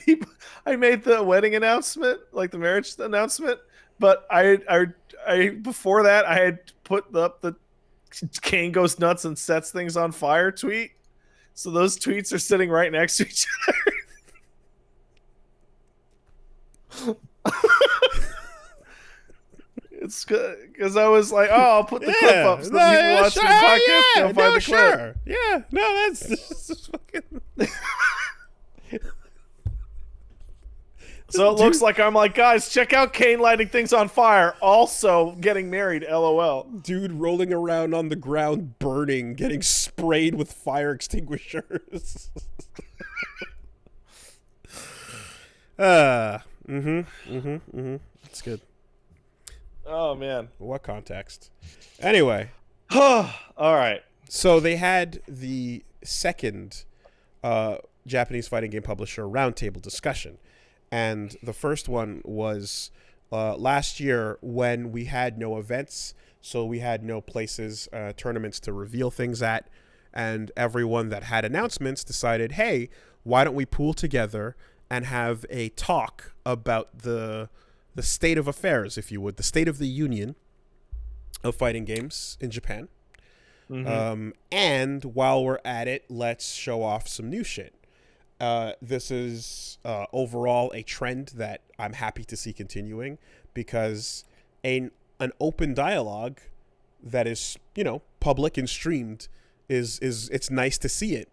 Speaker 2: people. I made the wedding announcement, like the marriage announcement, but I before that I had put up the Kane goes nuts and sets things on fire tweet. So those tweets are sitting right next to each other. It's good because I was like, "Oh, I'll put the clip up so people watching the podcast can find the clip."
Speaker 1: Yeah, no, that's just fucking.
Speaker 2: So it looks like I'm like, guys, check out Kane lighting things on fire. Also getting married, LOL.
Speaker 1: Dude rolling around on the ground, burning, getting sprayed with fire extinguishers. It's good.
Speaker 2: Oh man,
Speaker 1: what context? Anyway,
Speaker 2: all right.
Speaker 1: So they had the second Japanese fighting game publisher roundtable discussion, and the first one was last year when we had no events, so we had no places, tournaments to reveal things at, and everyone that had announcements decided, hey, why don't we pool together and have a talk about the state of affairs, if you would, the state of the union of fighting games in Japan. Mm-hmm. And while we're at it, let's show off some new shit. This is overall a trend that I'm happy to see continuing, because an open dialogue that is, public and streamed is it's nice to see it.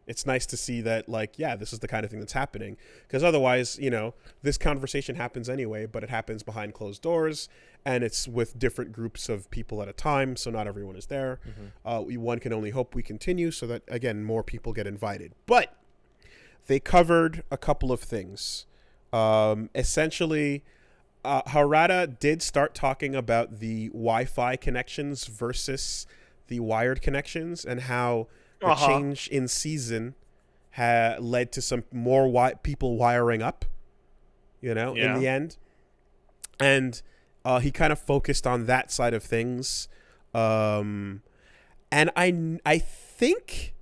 Speaker 1: It's nice to see that, like, yeah, this is the kind of thing that's happening. Because otherwise, this conversation happens anyway, but it happens behind closed doors, and it's with different groups of people at a time, so not everyone is there. Mm-hmm. One can only hope we continue so that, again, more people get invited. But they covered a couple of things. Essentially, Harada did start talking about the Wi-Fi connections versus the wired connections, and how the change in season led to some more people wiring up, in the end. And he kind of focused on that side of things. And I think,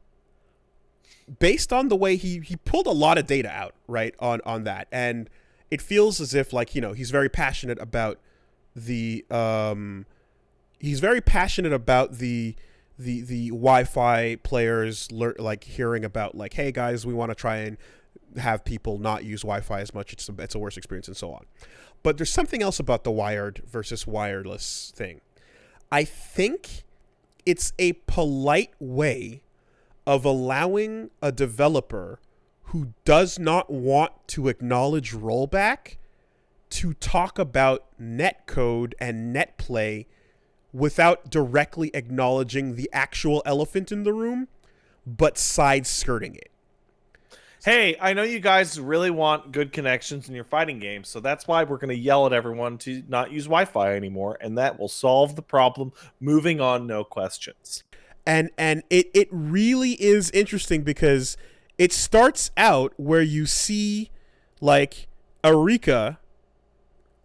Speaker 1: based on the way he pulled a lot of data out, right, on that. And it feels as if, like, he's very passionate about the Wi-Fi players, hearing about, like, hey guys, we want to try and have people not use Wi-Fi as much. It's a worse experience, and so on. But there's something else about the wired versus wireless thing. I think it's a polite way of allowing a developer who does not want to acknowledge rollback to talk about netcode and netplay without directly acknowledging the actual elephant in the room, but side-skirting it.
Speaker 2: Hey, I know you guys really want good connections in your fighting games, so that's why we're going to yell at everyone to not use Wi-Fi anymore, and that will solve the problem. Moving on, no questions.
Speaker 1: And it really is interesting because it starts out where you see like Akira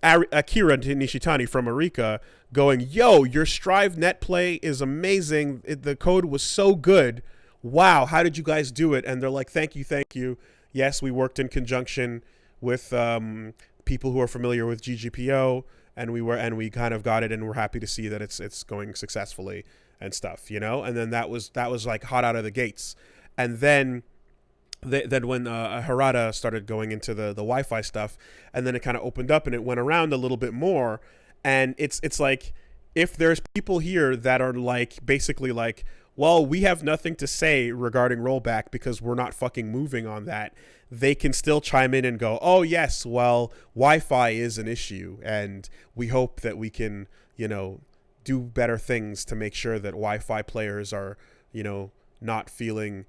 Speaker 1: Nishitani from Arika going, yo, your Strive net play is amazing. The code was so good. Wow, how did you guys do it? And they're like, thank you. Yes, we worked in conjunction with people who are familiar with GGPO, and we kind of got it, and we're happy to see that it's going successfully and stuff, And then that was like hot out of the gates, and then when Harada started going into the Wi-Fi stuff, and then it kind of opened up and it went around a little bit more, and it's like, if there's people here that are like basically like, well, we have nothing to say regarding rollback because we're not fucking moving on that, they can still chime in and go, oh yes, well, Wi-Fi is an issue, and we hope that we can, do better things to make sure that Wi-Fi players are, not feeling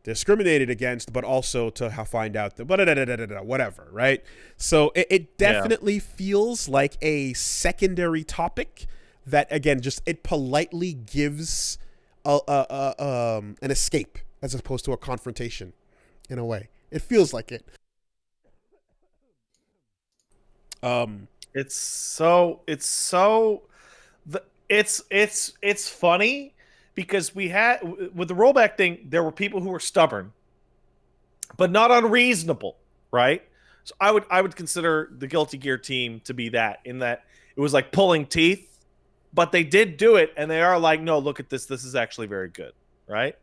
Speaker 1: discriminated against, but also to find out that whatever, right? So it definitely feels like a secondary topic that, again, just it politely gives an escape as opposed to a confrontation, in a way. It feels like it.
Speaker 2: It's funny because we had, with the rollback thing, there were people who were stubborn, but not unreasonable, right? So I would consider the Guilty Gear team to be that, in that it was like pulling teeth, but they did do it, and they are like, no, look at this. This is actually very good, right?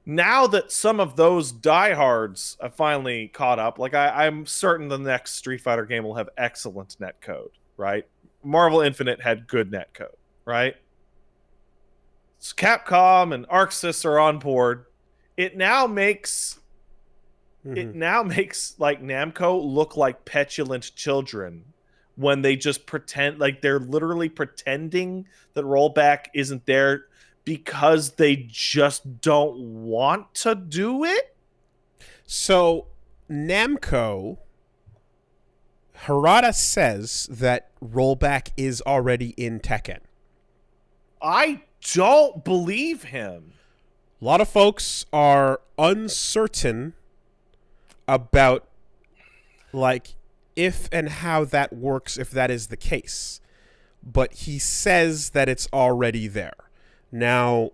Speaker 2: Now that some of those diehards have finally caught up, like I'm certain the next Street Fighter game will have excellent netcode, right? Marvel Infinite had good netcode, right? So Capcom and ArcSys are on board. It now makes like Namco look like petulant children when they just pretend, like they're literally pretending that rollback isn't there because they just don't want to do it.
Speaker 1: So Namco, Harada says that rollback is already in Tekken.
Speaker 2: I don't believe him.
Speaker 1: A lot of folks are uncertain about like if and how that works, if that is the case. But he says that it's already there. Now,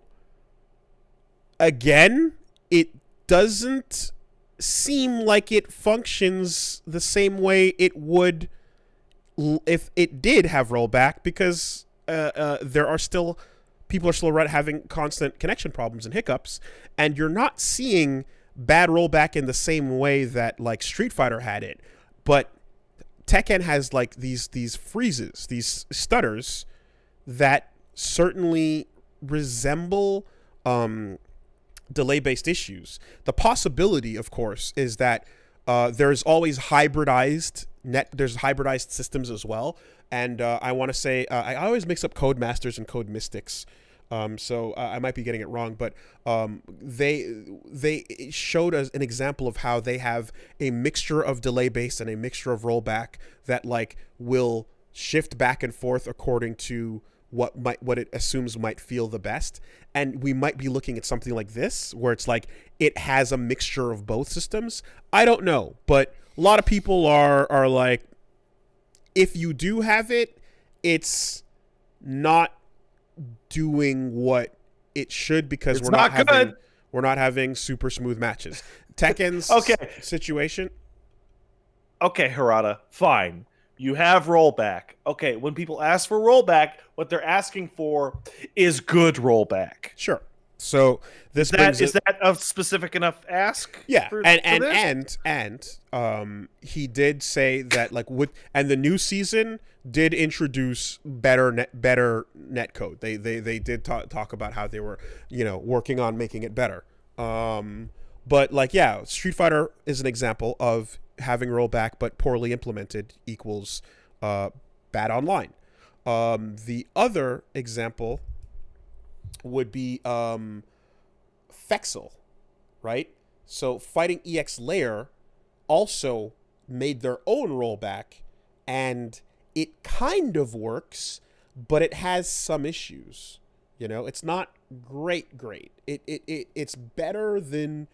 Speaker 1: again, it doesn't seem like it functions the same way it would if it did have rollback, because people are still having constant connection problems and hiccups, and you're not seeing bad rollback in the same way that like Street Fighter had it. But Tekken has like these freezes, these stutters that certainly resemble delay-based issues. The possibility, of course, is that there's always hybridized systems as well. And I want to say I always mix up Code Masters and Code Mystics. So I might be getting it wrong, but they showed us an example of how they have a mixture of delay-based and a mixture of rollback that like will shift back and forth according to what it assumes might feel the best. And we might be looking at something like this where it's like it has a mixture of both systems. I don't know, but a lot of people are like, if you do have it, it's not doing what it should because we're not having super smooth matches. Tekken's situation.
Speaker 2: Okay, Harada, fine. You have rollback. Okay, when people ask for rollback, what they're asking for is good rollback.
Speaker 1: Sure. So
Speaker 2: is that a specific enough ask?
Speaker 1: Yeah, and he did say that and the new season did introduce better net code. They did talk about how they were working on making it better. But Street Fighter is an example of having rollback but poorly implemented equals bad online. The other example would be Fexel, right? So Fighting EX Layer also made their own rollback, and it kind of works, but it has some issues. You know, it's not great. It's better than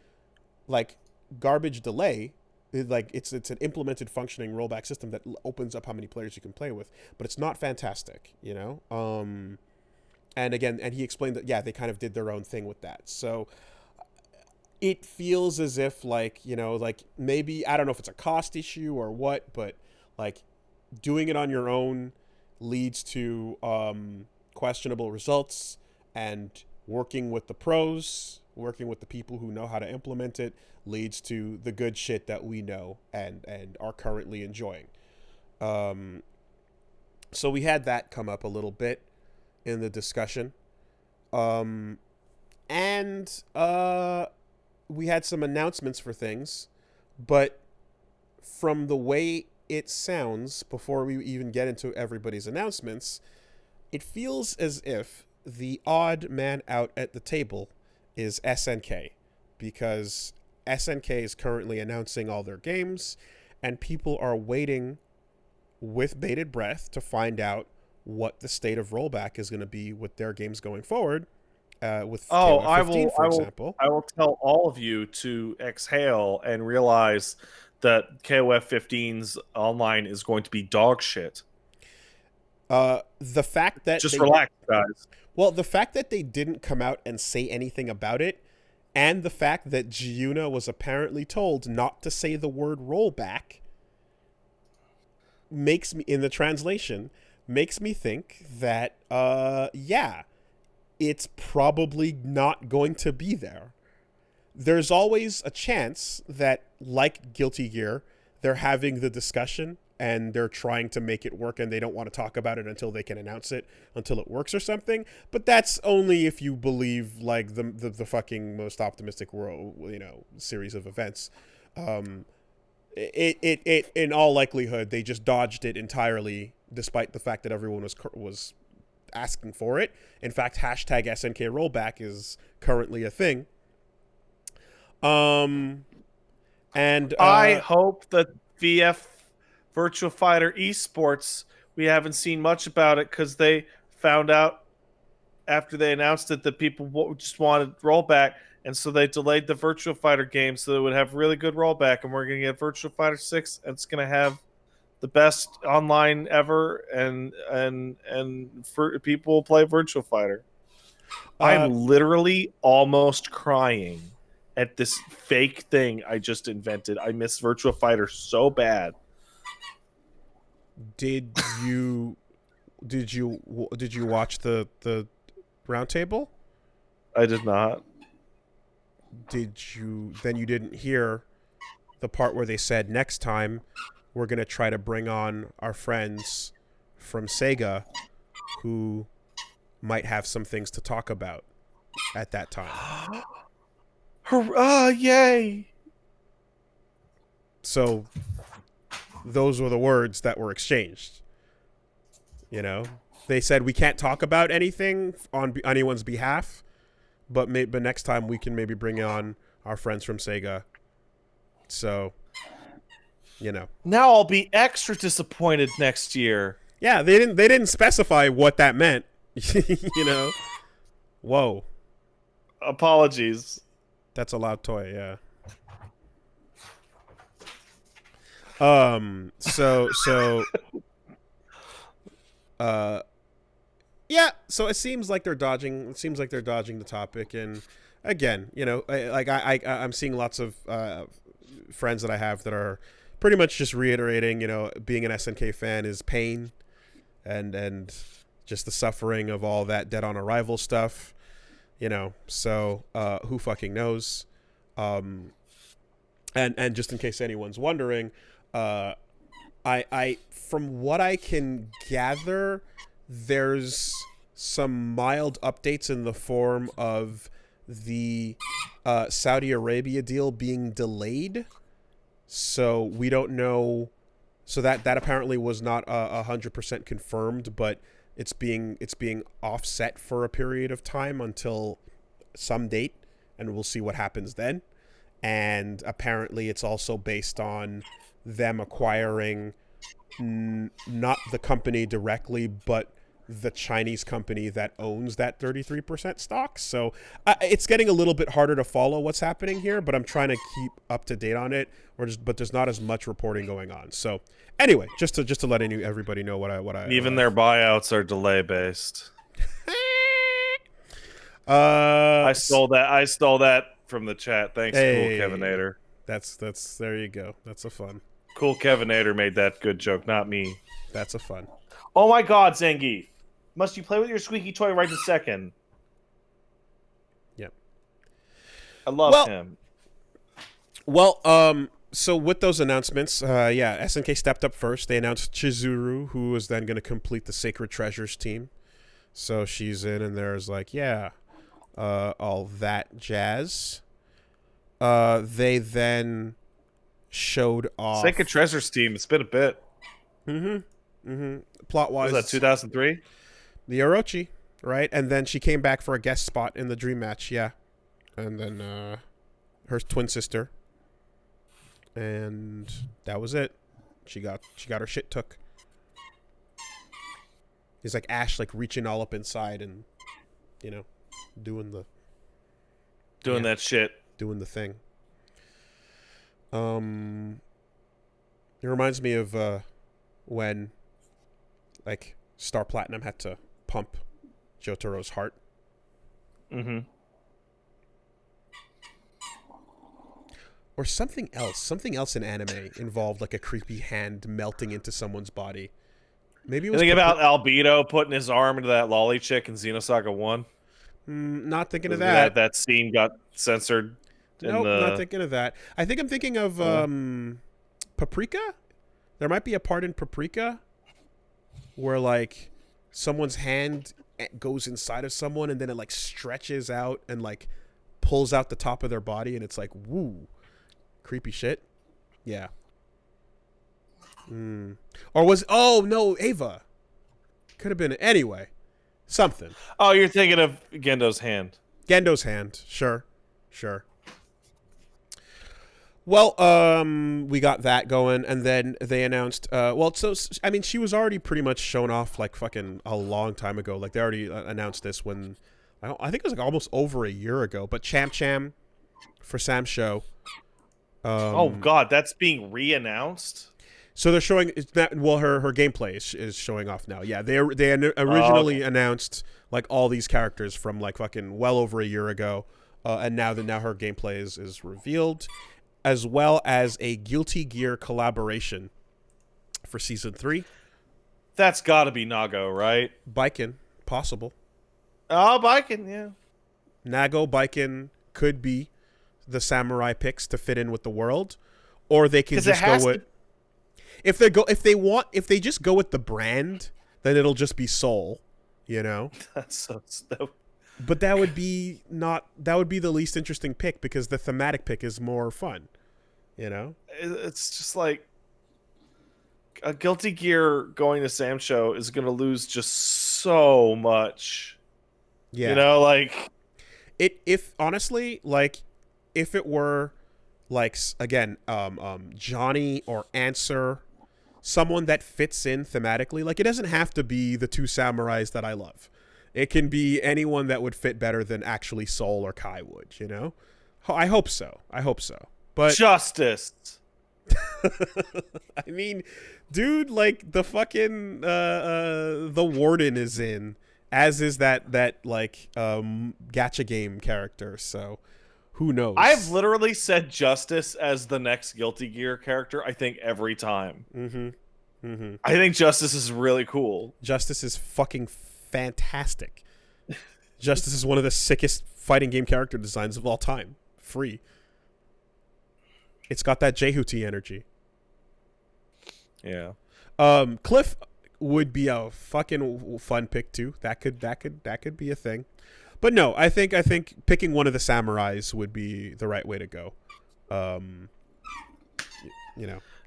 Speaker 1: like Garbage Delay. It's an implemented functioning rollback system that opens up how many players you can play with, but it's not fantastic, you know. And he explained that they kind of did their own thing with that. So it feels as if maybe, I don't know if it's a cost issue or what, but like doing it on your own leads to questionable results, and working with the pros, working with the people who know how to implement it, leads to the good shit that we know and are currently enjoying. So we had that come up a little bit in the discussion. And we had some announcements for things, but from the way it sounds, before we even get into everybody's announcements, it feels as if the odd man out at the table is SNK, because SNK is currently announcing all their games, and people are waiting with bated breath to find out what the state of rollback is going to be with their games going forward. With KOF 15, for example.
Speaker 2: I will tell all of you to exhale and realize that KOF 15's online is going to be dog shit.
Speaker 1: The fact that
Speaker 2: just relax, guys.
Speaker 1: Well, the fact that they didn't come out and say anything about it, and the fact that Giuna was apparently told not to say the word rollback, makes me, in the translation, makes me think that, it's probably not going to be there. There's always a chance that, like Guilty Gear, they're having the discussion and they're trying to make it work, and they don't want to talk about it until they can announce it, until it works or something. But that's only if you believe like the fucking most optimistic world, series of events. It in all likelihood, they just dodged it entirely, despite the fact that everyone was asking for it. In fact, hashtag SNK rollback is currently a thing. And
Speaker 2: I hope that VF Virtua Fighter Esports, we haven't seen much about it because they found out after they announced it that people just wanted rollback, and so they delayed the Virtua Fighter game so it would have really good rollback, and we're going to get Virtua Fighter 6, and it's going to have the best online ever, and for people play Virtua Fighter. I'm literally almost crying at this fake thing I just invented. I miss Virtua Fighter so bad.
Speaker 1: Did you watch the roundtable?
Speaker 2: I did not.
Speaker 1: Then you didn't hear the part where they said next time we're going to try to bring on our friends from Sega who might have some things to talk about at that time.
Speaker 2: Hurrah, yay!
Speaker 1: So those were the words that were exchanged. They said we can't talk about anything on anyone's behalf, but next time we can maybe bring on our friends from Sega. So, Now
Speaker 2: I'll be extra disappointed next year.
Speaker 1: Yeah, they didn't specify what that meant. Whoa.
Speaker 2: Apologies.
Speaker 1: That's a loud toy, yeah. So it seems like they're dodging the topic, and again, I'm seeing lots of friends that I have that are pretty much just reiterating, being an SNK fan is pain, and just the suffering of all that Dead on Arrival stuff, so who fucking knows. And just in case anyone's wondering, I from what I can gather, there's some mild updates in the form of the Saudi Arabia deal being delayed. So we don't know. So that apparently was not 100% confirmed, but it's being offset for a period of time until some date, and we'll see what happens then. and apparently it's also based on them acquiring not the company directly, but the Chinese company that owns that 33% stock. So it's getting a little bit harder to follow what's happening here, but I'm trying to keep up to date on it. But there's not as much reporting going on. So anyway, just to let everybody know what I
Speaker 2: Even their buyouts are delay based. I stole that from the chat. Thanks,
Speaker 1: hey,
Speaker 2: Cool Kevinator.
Speaker 1: That's there you go. That's a fun.
Speaker 2: Cool Kevinator made that good joke, not me.
Speaker 1: That's a fun.
Speaker 2: Oh my God, Zangief. Must you play with your squeaky toy right this second?
Speaker 1: Yep.
Speaker 2: I love him.
Speaker 1: Well, so with those announcements, SNK stepped up first. They announced Chizuru, who was then going to complete the Sacred Treasures team. So she's in, and there's like, all that jazz. They then showed off
Speaker 2: Sacred Treasures team. It's been a bit.
Speaker 1: Plot-wise,
Speaker 2: was that 2003?
Speaker 1: The Orochi, right? And then she came back for a guest spot in the Dream Match, and then her twin sister, and that was it. She got her shit took. It's like Ash, like reaching all up inside and, doing
Speaker 2: that shit,
Speaker 1: doing the thing. It reminds me of when, like, Star Platinum had to pump Jotaro's heart. Or something else in anime involved like a creepy hand melting into someone's body. Maybe it was.
Speaker 2: Think about Albedo putting his arm into that lolly chick in Xenosaga 1.
Speaker 1: Not thinking of that.
Speaker 2: That scene got censored.
Speaker 1: Nope, not thinking of that. I think I'm thinking of Paprika. There might be a part in Paprika where like someone's hand goes inside of someone and then it like stretches out and like pulls out the top of their body and it's like, woo, creepy shit. Yeah. Or was, oh no, Ava. Could have been, anyway, something.
Speaker 2: Oh, you're thinking of Gendo's hand.
Speaker 1: Gendo's hand, sure. Well, we got that going, and then they announced, she was already pretty much shown off, like, fucking a long time ago. Like, they already announced this when, I think it was, like, almost over a year ago, but Cham Cham for Sam's show.
Speaker 2: Oh, God, that's being re-announced?
Speaker 1: So they're showing, her gameplay is showing off now. Yeah, they originally announced, like, all these characters from, like, fucking well over a year ago, and now her gameplay is revealed, as well as a Guilty Gear collaboration for Season 3.
Speaker 2: That's got to be Nago, right?
Speaker 1: Baiken, possible.
Speaker 2: Oh, Baiken, yeah.
Speaker 1: Nago, Baiken could be the samurai picks to fit in with the world, or they can just go with... If they just go with the brand, then it'll just be Soul,
Speaker 2: That's so stupid.
Speaker 1: But that would be the least interesting pick because the thematic pick is more fun,
Speaker 2: It's just like a Guilty Gear going to Sam's show is going to lose just so much.
Speaker 1: Yeah. If honestly, like if it were like again, Johnny or Answer, someone that fits in thematically, like it doesn't have to be the two samurais that I love. It can be anyone that would fit better than actually Soul or Kai would, I hope so. But
Speaker 2: Justice.
Speaker 1: I mean, dude, like the fucking the Warden is in, as is that like gacha game character, so who knows?
Speaker 2: I've literally said Justice as the next Guilty Gear character, I think, every time. I think Justice is really cool.
Speaker 1: Justice is fucking fantastic. Justice is one of the sickest fighting game character designs of all time. Free. It's got that Jehuti energy.
Speaker 2: Yeah.
Speaker 1: Cliff would be a fucking fun pick too. That could be a thing. But no, I think picking one of the samurais would be the right way to go.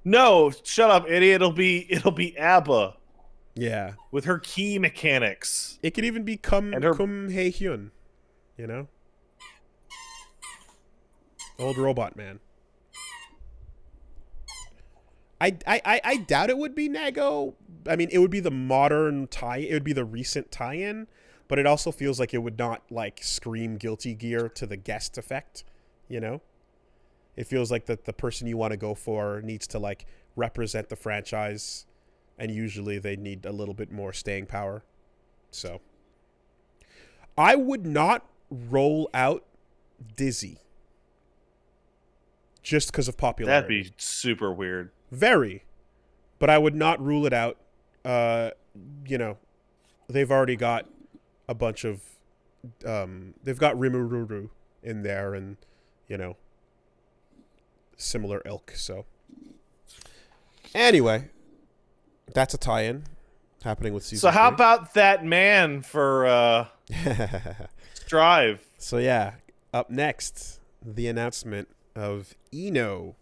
Speaker 2: No, shut up, idiot. It'll be Abba.
Speaker 1: Yeah.
Speaker 2: With her key mechanics.
Speaker 1: It could even be Kum Hae Hyun, Old robot man. I doubt it would be Nago. I mean, it would be the modern tie. It would be the recent tie-in, but it also feels like it would not like scream Guilty Gear to the guest effect. You know, it feels like that the person you want to go for needs to like represent the franchise, and usually they need a little bit more staying power. So, I would not roll out Dizzy just because of popularity.
Speaker 2: That'd be super weird.
Speaker 1: Very. But I would not rule it out. You know, they've already got a bunch of... they've got Rimururu in there and, you know, similar ilk, so... Anyway, that's a tie-in happening with season
Speaker 2: So how
Speaker 1: 3.
Speaker 2: about that man for Strive?
Speaker 1: So yeah, up next, the announcement of Ino.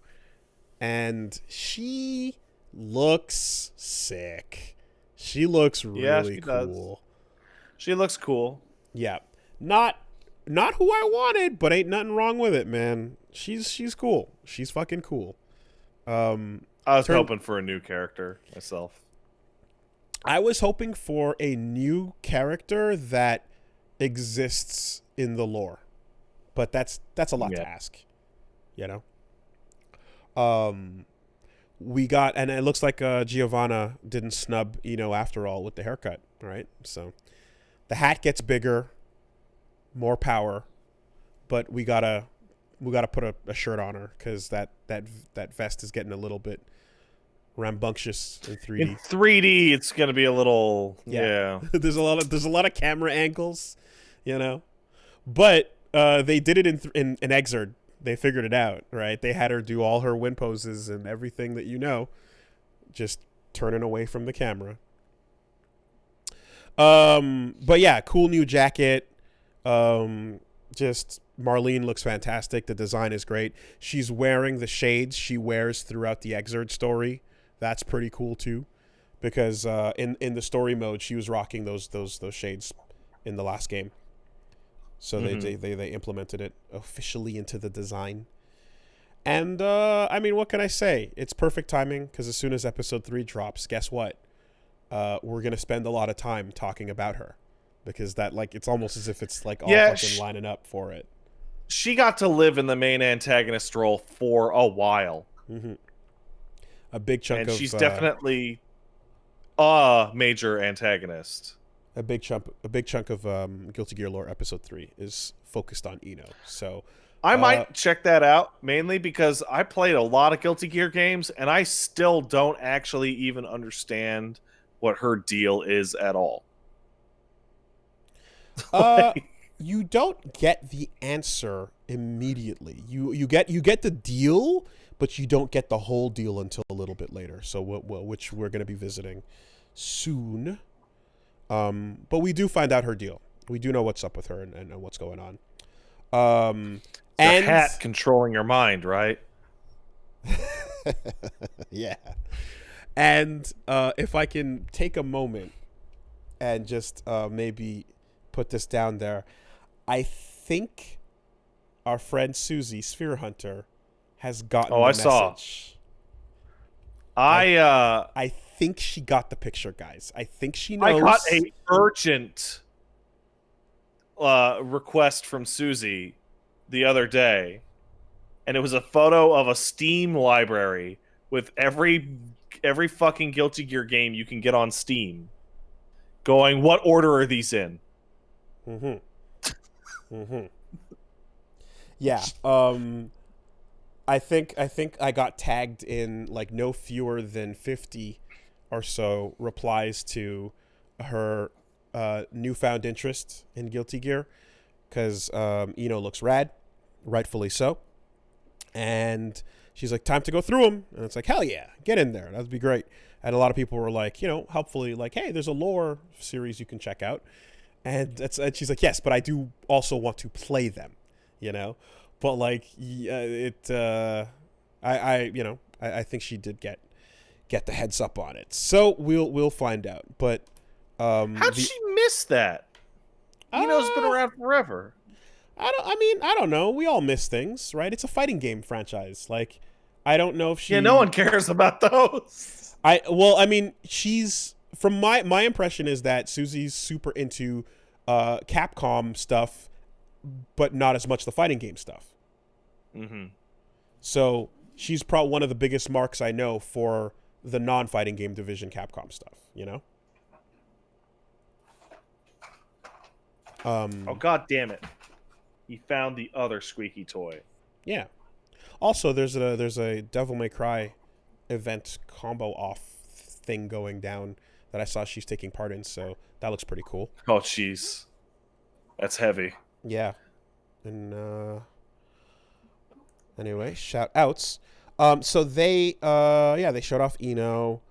Speaker 1: And she looks sick. She looks really cool.
Speaker 2: She looks cool.
Speaker 1: Yeah. Not who I wanted, but ain't nothing wrong with it, man. She's cool. She's fucking cool.
Speaker 2: I was hoping for a new character myself.
Speaker 1: I was hoping for a new character that exists in the lore. But that's a lot to ask. You know? We got, and it looks like Giovanna didn't snub Ino after all with the haircut, right? So the hat gets bigger, more power, but we gotta put a shirt on her because that vest is getting a little bit rambunctious in 3D.
Speaker 2: In 3D, it's gonna be a little
Speaker 1: there's a lot of camera angles, you know, but they did it in Exerd. They figured it out, right? They had her do all her win poses and everything that you know, just turning away from the camera. But yeah, cool new jacket. Just Marlene looks fantastic. The design is great. She's wearing the shades she wears throughout the Exerd story. That's pretty cool too, because in the story mode she was rocking those shades in the last game. So they implemented it officially into the design. And, I mean, what can I say? It's perfect timing, because as soon as episode 3 drops, guess what? We're going to spend a lot of time talking about her. Because that, like, it's almost as if it's, like, all fucking lining up for it.
Speaker 2: She got to live in the main antagonist role for a while.
Speaker 1: Mm-hmm. A big chunk of...
Speaker 2: And she's definitely a major antagonist.
Speaker 1: A big chunk of Guilty Gear lore episode 3 is focused on Ino. So
Speaker 2: I might check that out, mainly because I played a lot of Guilty Gear games and I still don't actually even understand what her deal is at all.
Speaker 1: You don't get the answer immediately. You get the deal, but you don't get the whole deal until a little bit later. So which we're going to be visiting soon. But we do find out her deal. We do know what's up with her and what's going on.
Speaker 2: And hat controlling your mind, right?
Speaker 1: Yeah. And if I can take a moment and just maybe put this down there, I think our friend Susie, Sphere Hunter, has gotten the message. I think she got the picture, guys. I think she knows.
Speaker 2: I got a urgent request from Susie the other day, and it was a photo of a Steam library with every fucking Guilty Gear game you can get on Steam. Going, what order are these in?
Speaker 1: Yeah. I think I got tagged in like no fewer than 50 or so replies to her newfound interest in Guilty Gear, because Ino looks rad, rightfully so, and she's like, time to go through them, and it's like, hell yeah, get in there, that'd be great. And a lot of people were like, you know, helpfully like, hey, there's a lore series you can check out, and she's like, yes, but I do also want to play them, you know. But like, I think she did get the heads up on it. So we'll find out. But
Speaker 2: how'd she miss that? Ino's been around forever.
Speaker 1: I don't know. We all miss things, right? It's a fighting game franchise. Like, I don't know if she.
Speaker 2: Yeah, no one cares about those.
Speaker 1: She's from my impression is that Susie's super into Capcom stuff, but not as much the fighting game stuff.
Speaker 2: Mm-hmm.
Speaker 1: So she's probably one of the biggest marks I know for the non-fighting game division Capcom stuff. You know.
Speaker 2: Oh, god damn it. He found the other squeaky toy.
Speaker 1: Yeah. Also, there's a Devil May Cry event combo off thing going down that I saw she's taking part in, so that looks pretty cool.
Speaker 2: Oh, jeez. That's heavy.
Speaker 1: Yeah. And anyway, shout outs. So they showed off Eno.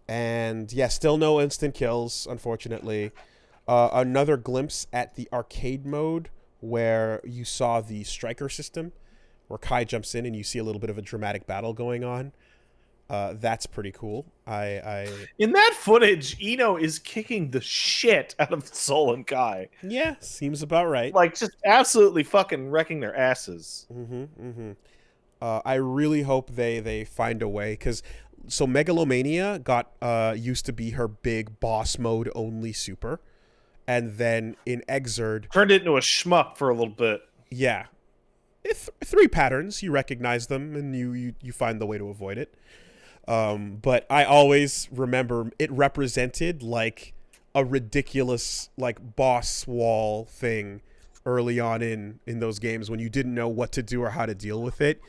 Speaker 1: And yeah, still no instant kills, unfortunately. Another glimpse at the arcade mode where you saw the striker system where Kai jumps in and you see a little bit of a dramatic battle going on. That's pretty cool.
Speaker 2: In that footage, Eno is kicking the shit out of Soul and Kai.
Speaker 1: Yeah, seems about right.
Speaker 2: Like, just absolutely fucking wrecking their asses.
Speaker 1: I really hope they find a way, because so Megalomania got used to be her big boss mode only super. And then in Exerd...
Speaker 2: Turned it into a shmup for a little bit.
Speaker 1: Yeah. Three patterns. You recognize them, and you find the way to avoid it. But I always remember it represented, like, a ridiculous, like, boss wall thing early on in those games when you didn't know what to do or how to deal with it.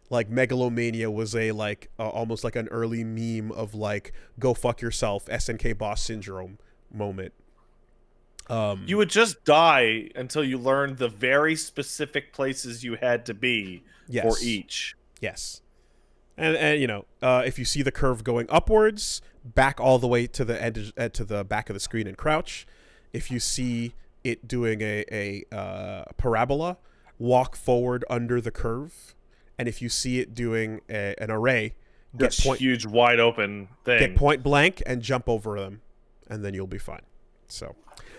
Speaker 1: Like, Megalomania was almost like an early meme of, like, go fuck yourself, SNK boss syndrome moment.
Speaker 2: You would just die until you learned the very specific places you had to be for each.
Speaker 1: Yes. And you know, if you see the curve going upwards, back all the way to the end to the back of the screen and crouch. If you see it doing a parabola, walk forward under the curve. And if you see it doing an array,
Speaker 2: huge wide open thing.
Speaker 1: Get point blank and jump over them, and then you'll be fine. So,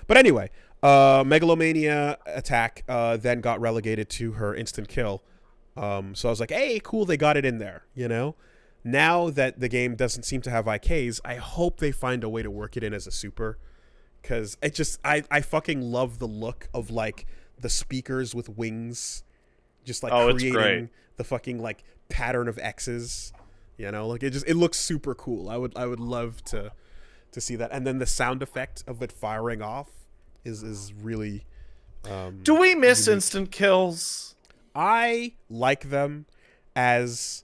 Speaker 1: but anyway, Megalomania attack then got relegated to her instant kill. So I was like, hey, cool, they got it in there, you know? Now that the game doesn't seem to have IKs, I hope they find a way to work it in as a super. Because it just, I fucking love the look of, like, the speakers with wings. Just, like, creating the fucking, like, pattern of X's. You know? Like, it looks super cool. I would love to see that. And then the sound effect of it firing off is really...
Speaker 2: Do we miss instant kills?
Speaker 1: I like them as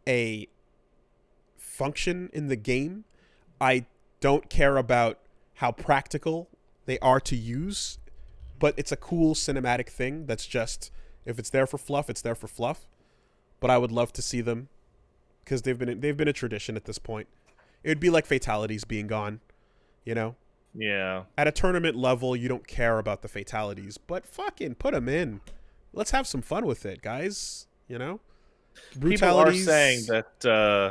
Speaker 1: a function in the game. I don't care about how practical they are to use, but it's a cool cinematic thing that's just, if it's there for fluff, it's there for fluff. But I would love to see them, because they've been a tradition at this point. It would be like fatalities being gone, you know?
Speaker 2: Yeah.
Speaker 1: At a tournament level, you don't care about the fatalities, but fucking put them in. Let's have some fun with it, guys. You know? Brutalities
Speaker 2: people are saying that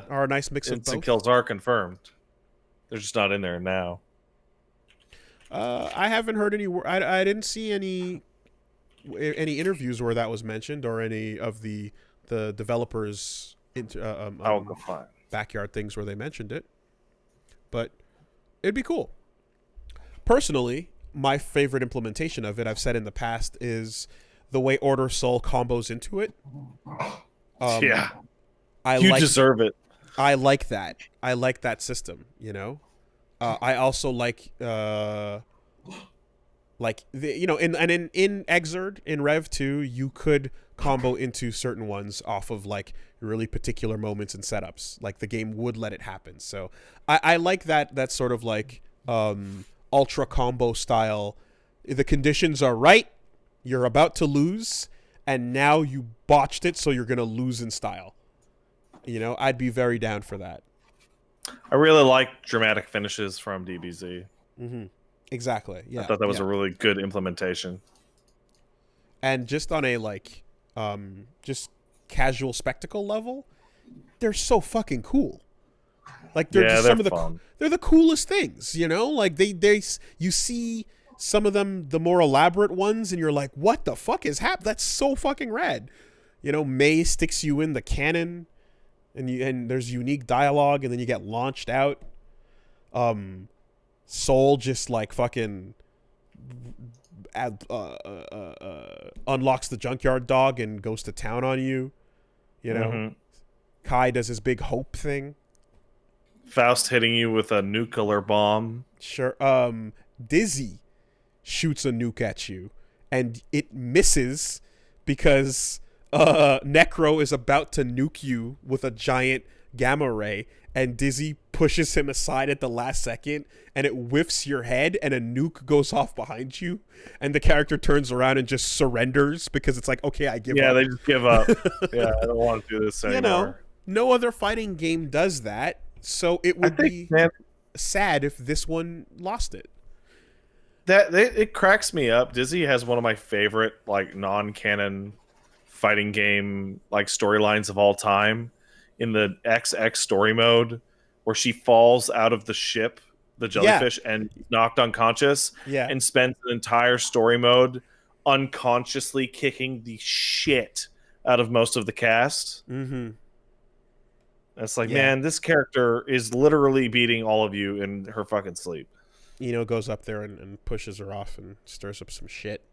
Speaker 1: are a nice mix of
Speaker 2: instant
Speaker 1: both.
Speaker 2: kills are confirmed. They're just not in there now.
Speaker 1: I haven't heard any... I didn't see any interviews where that was mentioned, or any of the developers...
Speaker 2: I'll go find
Speaker 1: backyard things where they mentioned it. But it'd be cool. Personally, my favorite implementation of it, I've said in the past, is the way Order Soul combos into it.
Speaker 2: Yeah. You deserve it.
Speaker 1: I like that. I like that system, you know? I also like in Exerd, in Rev 2, you could combo into certain ones off of, like, really particular moments and setups. Like, the game would let it happen. So I like that sort of, like, ultra combo style. The conditions are right, you're about to lose, and now you botched it, so you're going to lose in style. You know, I'd be very down for that.
Speaker 2: I really like dramatic finishes from DBZ.
Speaker 1: Mm-hmm. Exactly, yeah.
Speaker 2: I thought that was a really good implementation.
Speaker 1: And just on a, like, just casual spectacle level, they're so fucking cool. Like, they're just some of the they're the coolest things, you know? Like, you see some of them the more elaborate ones, and you're like, what the fuck is happening? That's so fucking rad. You know, May sticks you in the cannon, and there's unique dialogue, and then you get launched out. Soul just like fucking unlocks the junkyard dog and goes to town on you. You know, Kai does his big hope thing.
Speaker 2: Faust hitting you with a nuclear bomb.
Speaker 1: Sure. Dizzy shoots a nuke at you, and it misses because Necro is about to nuke you with a giant gamma ray, and Dizzy pushes him aside at the last second, and it whiffs your head, and a nuke goes off behind you, and the character turns around and just surrenders because it's like, okay, I give up.
Speaker 2: Yeah, they just give up. Yeah, I don't want to do this anymore.
Speaker 1: You know, no other fighting game does that, so it would be sad if this one lost it.
Speaker 2: It cracks me up. Dizzy has one of my favorite like non-canon fighting game like storylines of all time in the XX story mode, where she falls out of the ship, the jellyfish, and knocked unconscious, and spends an entire story mode unconsciously kicking the shit out of most of the cast. It's like, man, this character is literally beating all of you in her fucking sleep.
Speaker 1: Goes up there and pushes her off and stirs up some shit.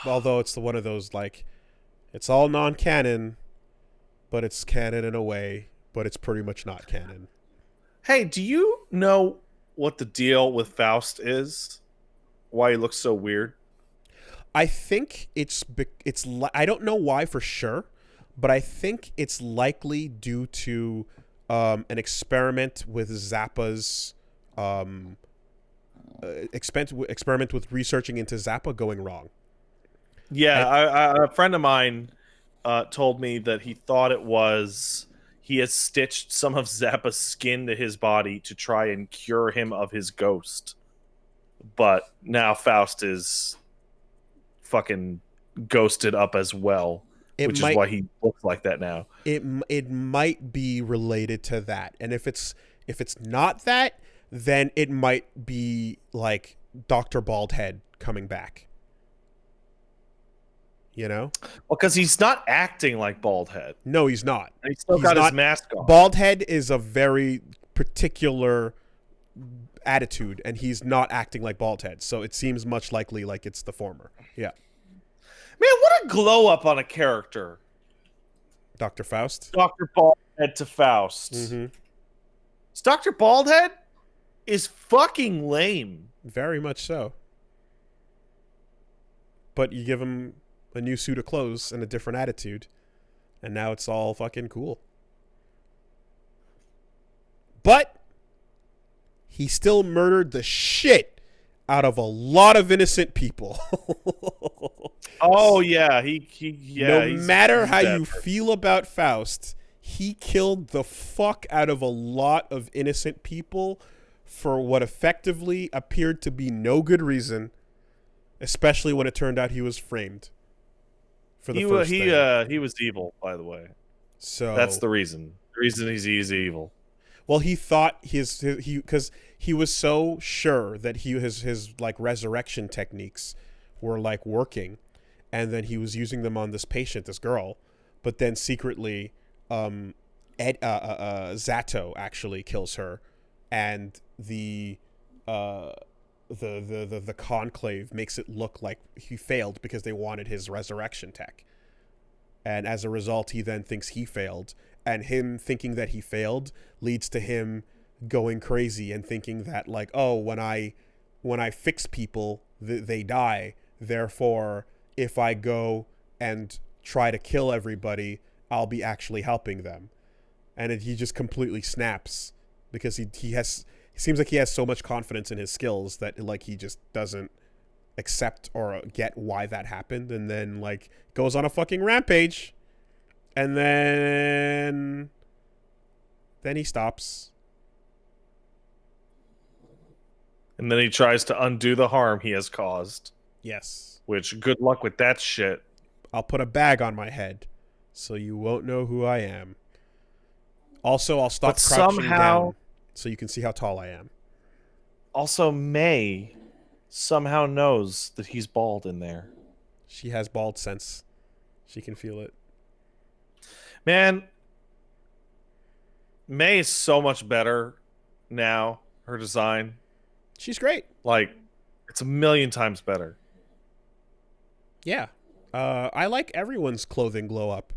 Speaker 1: Although it's one of those, like, it's all non-canon, but it's canon in a way, but it's pretty much not canon.
Speaker 2: Hey, do you know what the deal with Faust is? Why he looks so weird?
Speaker 1: I think it's I don't know why for sure, but I think it's likely due to an experiment with Zappa's experiment with researching into Zappa going wrong.
Speaker 2: Yeah, a friend of mine told me that he thought it was he has stitched some of Zappa's skin to his body to try and cure him of his ghost. But now Faust is fucking ghosted up as well, which is why he looks like that now.
Speaker 1: It might be related to that, and if it's not that, then it might be like Dr. Baldhead coming back. Well,
Speaker 2: because he's not acting like Baldhead.
Speaker 1: No, he's not.
Speaker 2: And he's still got his mask on.
Speaker 1: Baldhead is a very particular attitude, and he's not acting like Baldhead, so it seems much likely like it's the former. Yeah.
Speaker 2: Man, what a glow up on a character.
Speaker 1: Dr. Faust?
Speaker 2: Dr. Baldhead to Faust. Dr. Baldhead is fucking lame.
Speaker 1: Very much so. But you give him a new suit of clothes and a different attitude, and now it's all fucking cool. But he still murdered the shit out of a lot of innocent people.
Speaker 2: Oh yeah,
Speaker 1: no matter how you feel about Faust, he killed the fuck out of a lot of innocent people for what effectively appeared to be no good reason, especially when it turned out he was framed. For the first thing.
Speaker 2: He was evil, by the way.
Speaker 1: So
Speaker 2: that's the reason. The reason he's evil.
Speaker 1: Well, he thought because he was so sure that his like resurrection techniques were like working, and then he was using them on this patient, this girl, but then secretly, Zato actually kills her, and the conclave makes it look like he failed because they wanted his resurrection tech, and as a result he then thinks he failed, and him thinking that he failed leads to him going crazy and thinking that like, oh, when I fix people they die, therefore if I go and try to kill everybody I'll be actually helping them, and he just completely snaps because he seems like he has so much confidence in his skills that like he just doesn't accept or get why that happened, and then like goes on a fucking rampage, and then he stops,
Speaker 2: and then he tries to undo the harm he has caused.
Speaker 1: Yes,
Speaker 2: which good luck with that shit.
Speaker 1: I'll put a bag on my head so you won't know who I am. Also, I'll stop crouching down so you can see how tall I am.
Speaker 2: Also, May somehow knows that he's bald in there.
Speaker 1: She has bald sense. She can feel it.
Speaker 2: Man, May is so much better now. Her design,
Speaker 1: She's great.
Speaker 2: like, it's a million times better.
Speaker 1: Yeah. I like everyone's clothing glow up.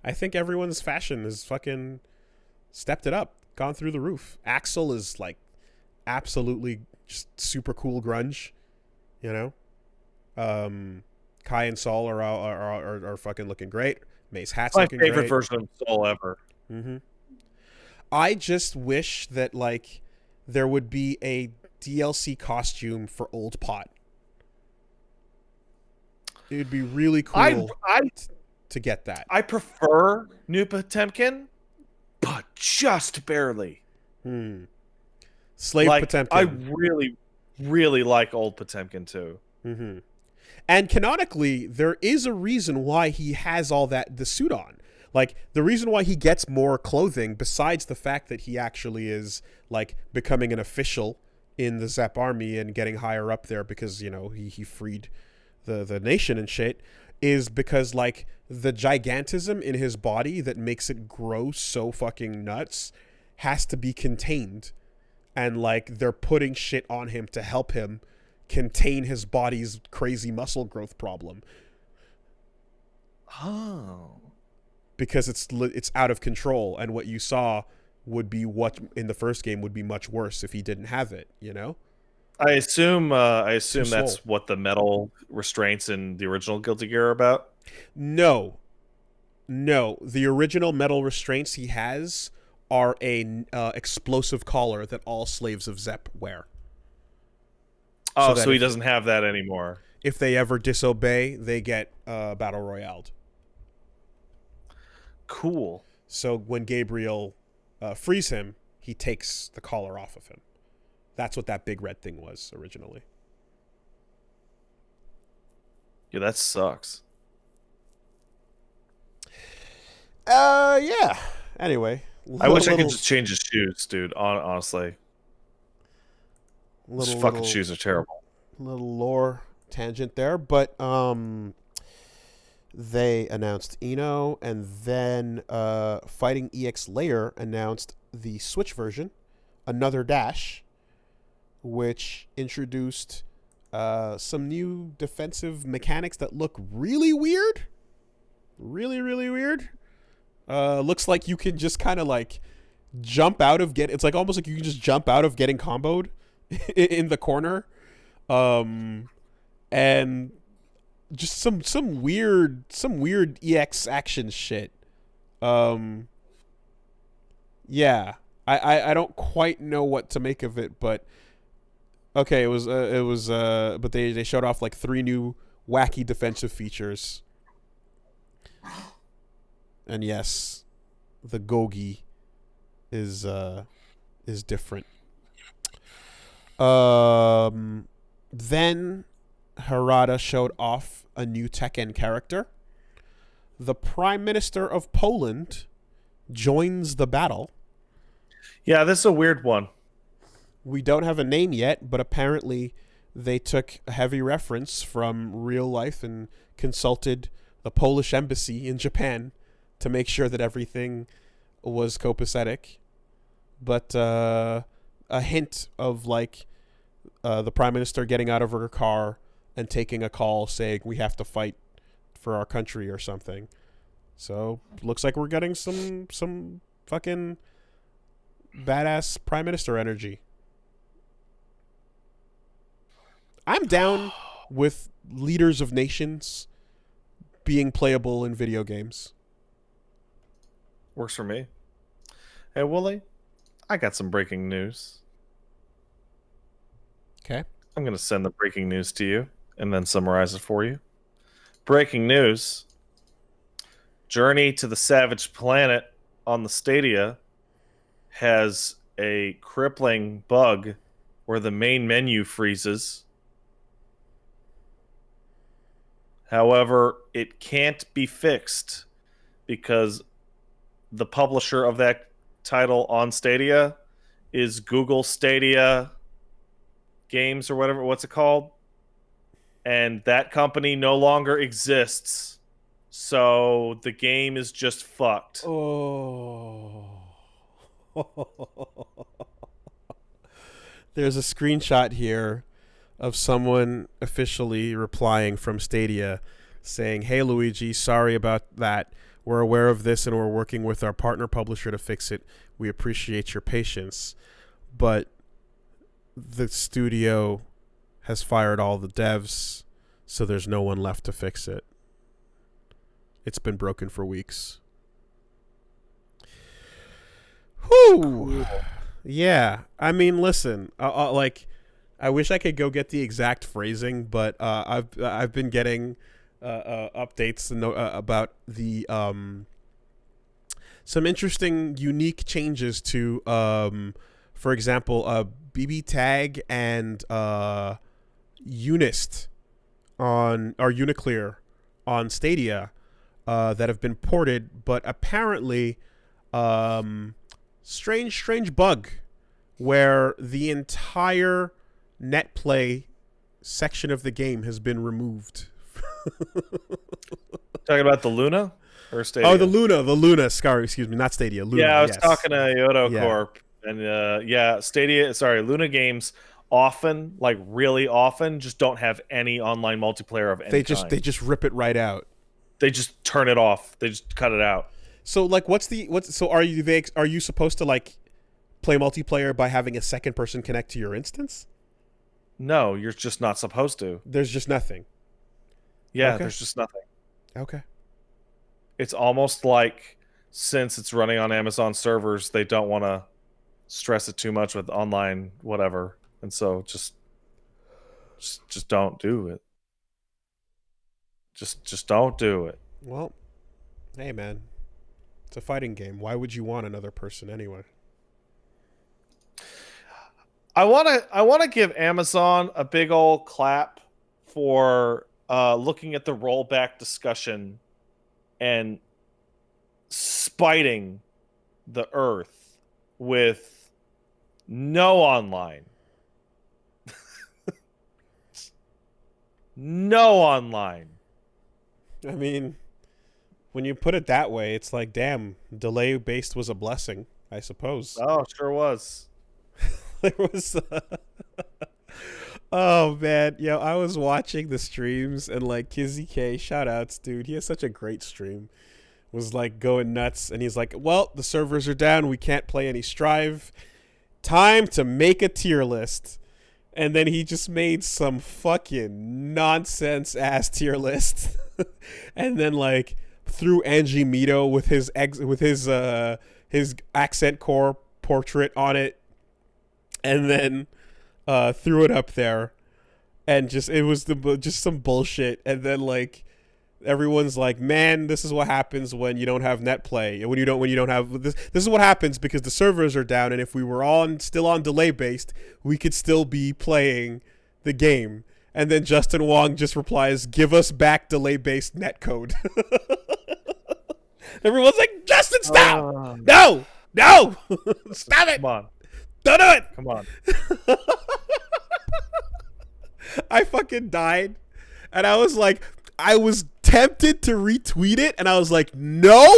Speaker 1: I think everyone's fashion has fucking stepped it up, gone through the roof. Axel is like absolutely just super cool grunge, you know. Kai and Saul are fucking looking great. May's hat's
Speaker 2: My
Speaker 1: looking
Speaker 2: favorite
Speaker 1: great.
Speaker 2: version of Soul ever.
Speaker 1: Mm-hmm. I just wish that like there would be a DLC costume for Old Pot. It would be really cool to get that.
Speaker 2: I prefer New Potemkin, but just barely.
Speaker 1: Slave
Speaker 2: Like,
Speaker 1: Potemkin.
Speaker 2: I really, really like Old Potemkin too.
Speaker 1: Mm-hmm. And canonically, there is a reason why he has all the suit on. Like, the reason why he gets more clothing, besides the fact that he actually is, like, becoming an official in the Zep army and getting higher up there because, you know, he freed the nation and shit, is because, like, the gigantism in his body that makes it grow so fucking nuts has to be contained. And, like, they're putting shit on him to help him contain his body's crazy muscle growth problem.
Speaker 2: Oh.
Speaker 1: Because it's out of control, and what you saw would be what in the first game would be much worse if he didn't have it, you know?
Speaker 2: I assume that's
Speaker 1: Soul.
Speaker 2: what the metal restraints in the original Guilty Gear are about.
Speaker 1: No. The original metal restraints he has are a explosive collar that all slaves of Zep wear.
Speaker 2: Oh, so he doesn't have that anymore.
Speaker 1: If they ever disobey, they get battle royaled.
Speaker 2: Cool.
Speaker 1: So when Gabriel frees him, he takes the collar off of him. That's what that big red thing was originally.
Speaker 2: Yeah, that sucks.
Speaker 1: Yeah. Anyway.
Speaker 2: I wish I could just change his shoes, dude. Honestly. His fucking shoes are terrible.
Speaker 1: Little lore tangent there, but they announced Eno, and then Fighting EX Layer announced the Switch version, Another Dash, which introduced some new defensive mechanics that look really weird. Really, really weird. Looks like you can just kind of like jump out of it's like almost like you can just jump out of getting comboed in the corner. And just some weird EX action shit. Yeah. I don't quite know what to make of it, but okay, but they showed off like 3 new wacky defensive features. And yes, the Gogi is different. Then Harada showed off a new Tekken character. The Prime Minister of Poland joins the battle.
Speaker 2: Yeah, this is a weird one.
Speaker 1: We don't have a name yet, but apparently they took a heavy reference from real life and consulted the Polish embassy in Japan to make sure that everything was copacetic. But a hint of like the Prime Minister getting out of her car and taking a call saying we have to fight for our country or something. So looks like we're getting some fucking badass Prime Minister energy. I'm down with leaders of nations being playable in video games.
Speaker 2: Works for me. Hey, Wooly, I got some breaking news.
Speaker 1: Okay.
Speaker 2: I'm going to send the breaking news to you and then summarize it for you. Breaking news. Journey to the Savage Planet on the Stadia has a crippling bug where the main menu freezes. However, it can't be fixed because the publisher of that title on Stadia is Google Stadia Games or whatever. What's it called? And that company no longer exists. So the game is just fucked.
Speaker 1: Oh. There's a screenshot here of someone officially replying from Stadia saying, "Hey Luigi, sorry about that. We're aware of this and we're working with our partner publisher to fix it. We appreciate your patience, but the studio has fired all the devs, so there's no one left to fix it. It's been broken for weeks." Whew.
Speaker 2: Cool.
Speaker 1: Yeah, I mean, listen, like, I wish I could go get the exact phrasing, but I've been getting updates about the some interesting, unique changes to, for example, BB Tag and Unist or Uniclear on Stadia that have been ported, but apparently, strange bug where the entire net play section of the game has been removed.
Speaker 2: Talking about the Luna or Stadia?
Speaker 1: Oh, the Luna. Sorry, excuse me, not Stadia. Luna.
Speaker 2: Yeah, I was
Speaker 1: yes.
Speaker 2: talking to Yodo
Speaker 1: Yeah.
Speaker 2: Corp, and Luna games often, like really often, just don't have any online multiplayer of any kind.
Speaker 1: They just rip it right out.
Speaker 2: They just turn it off. They just cut it out.
Speaker 1: So like, are you supposed to like play multiplayer by having a second person connect to your instance?
Speaker 2: No, you're just not supposed to.
Speaker 1: There's just nothing.
Speaker 2: Yeah,
Speaker 1: Okay.
Speaker 2: There's just nothing.
Speaker 1: Okay.
Speaker 2: It's almost like, since it's running on Amazon servers, they don't want to stress it too much with online whatever, and so just don't do it. Just don't do it.
Speaker 1: Well, hey man, it's a fighting game. Why would you want another person anyway?
Speaker 2: I want to give Amazon a big old clap for looking at the rollback discussion and spiting the earth with no online. No online.
Speaker 1: I mean, when you put it that way, it's like, damn, delay based was a blessing, I suppose.
Speaker 2: Oh, sure was.
Speaker 1: There was oh man, I was watching the streams and like Kizzy K, shout outs, dude, he has such a great stream, was like going nuts, and he's like, well, the servers are down, we can't play any Strive, time to make a tier list. And then he just made some fucking nonsense ass tier list and then like threw Angie Mito with his accent core portrait on it, and then threw it up there, and it was just some bullshit. And then like everyone's like, man, this is what happens when you don't have net play, and when you don't have this is what happens because the servers are down, and if we were still on delay based, we could still be playing the game. And then Justin Wong just replies, give us back delay based net code. Everyone's like, Justin, stop! No stop it!
Speaker 2: Come on.
Speaker 1: Don't do it!
Speaker 2: Come on.
Speaker 1: I fucking died. And I was tempted to retweet it, and I was like, no,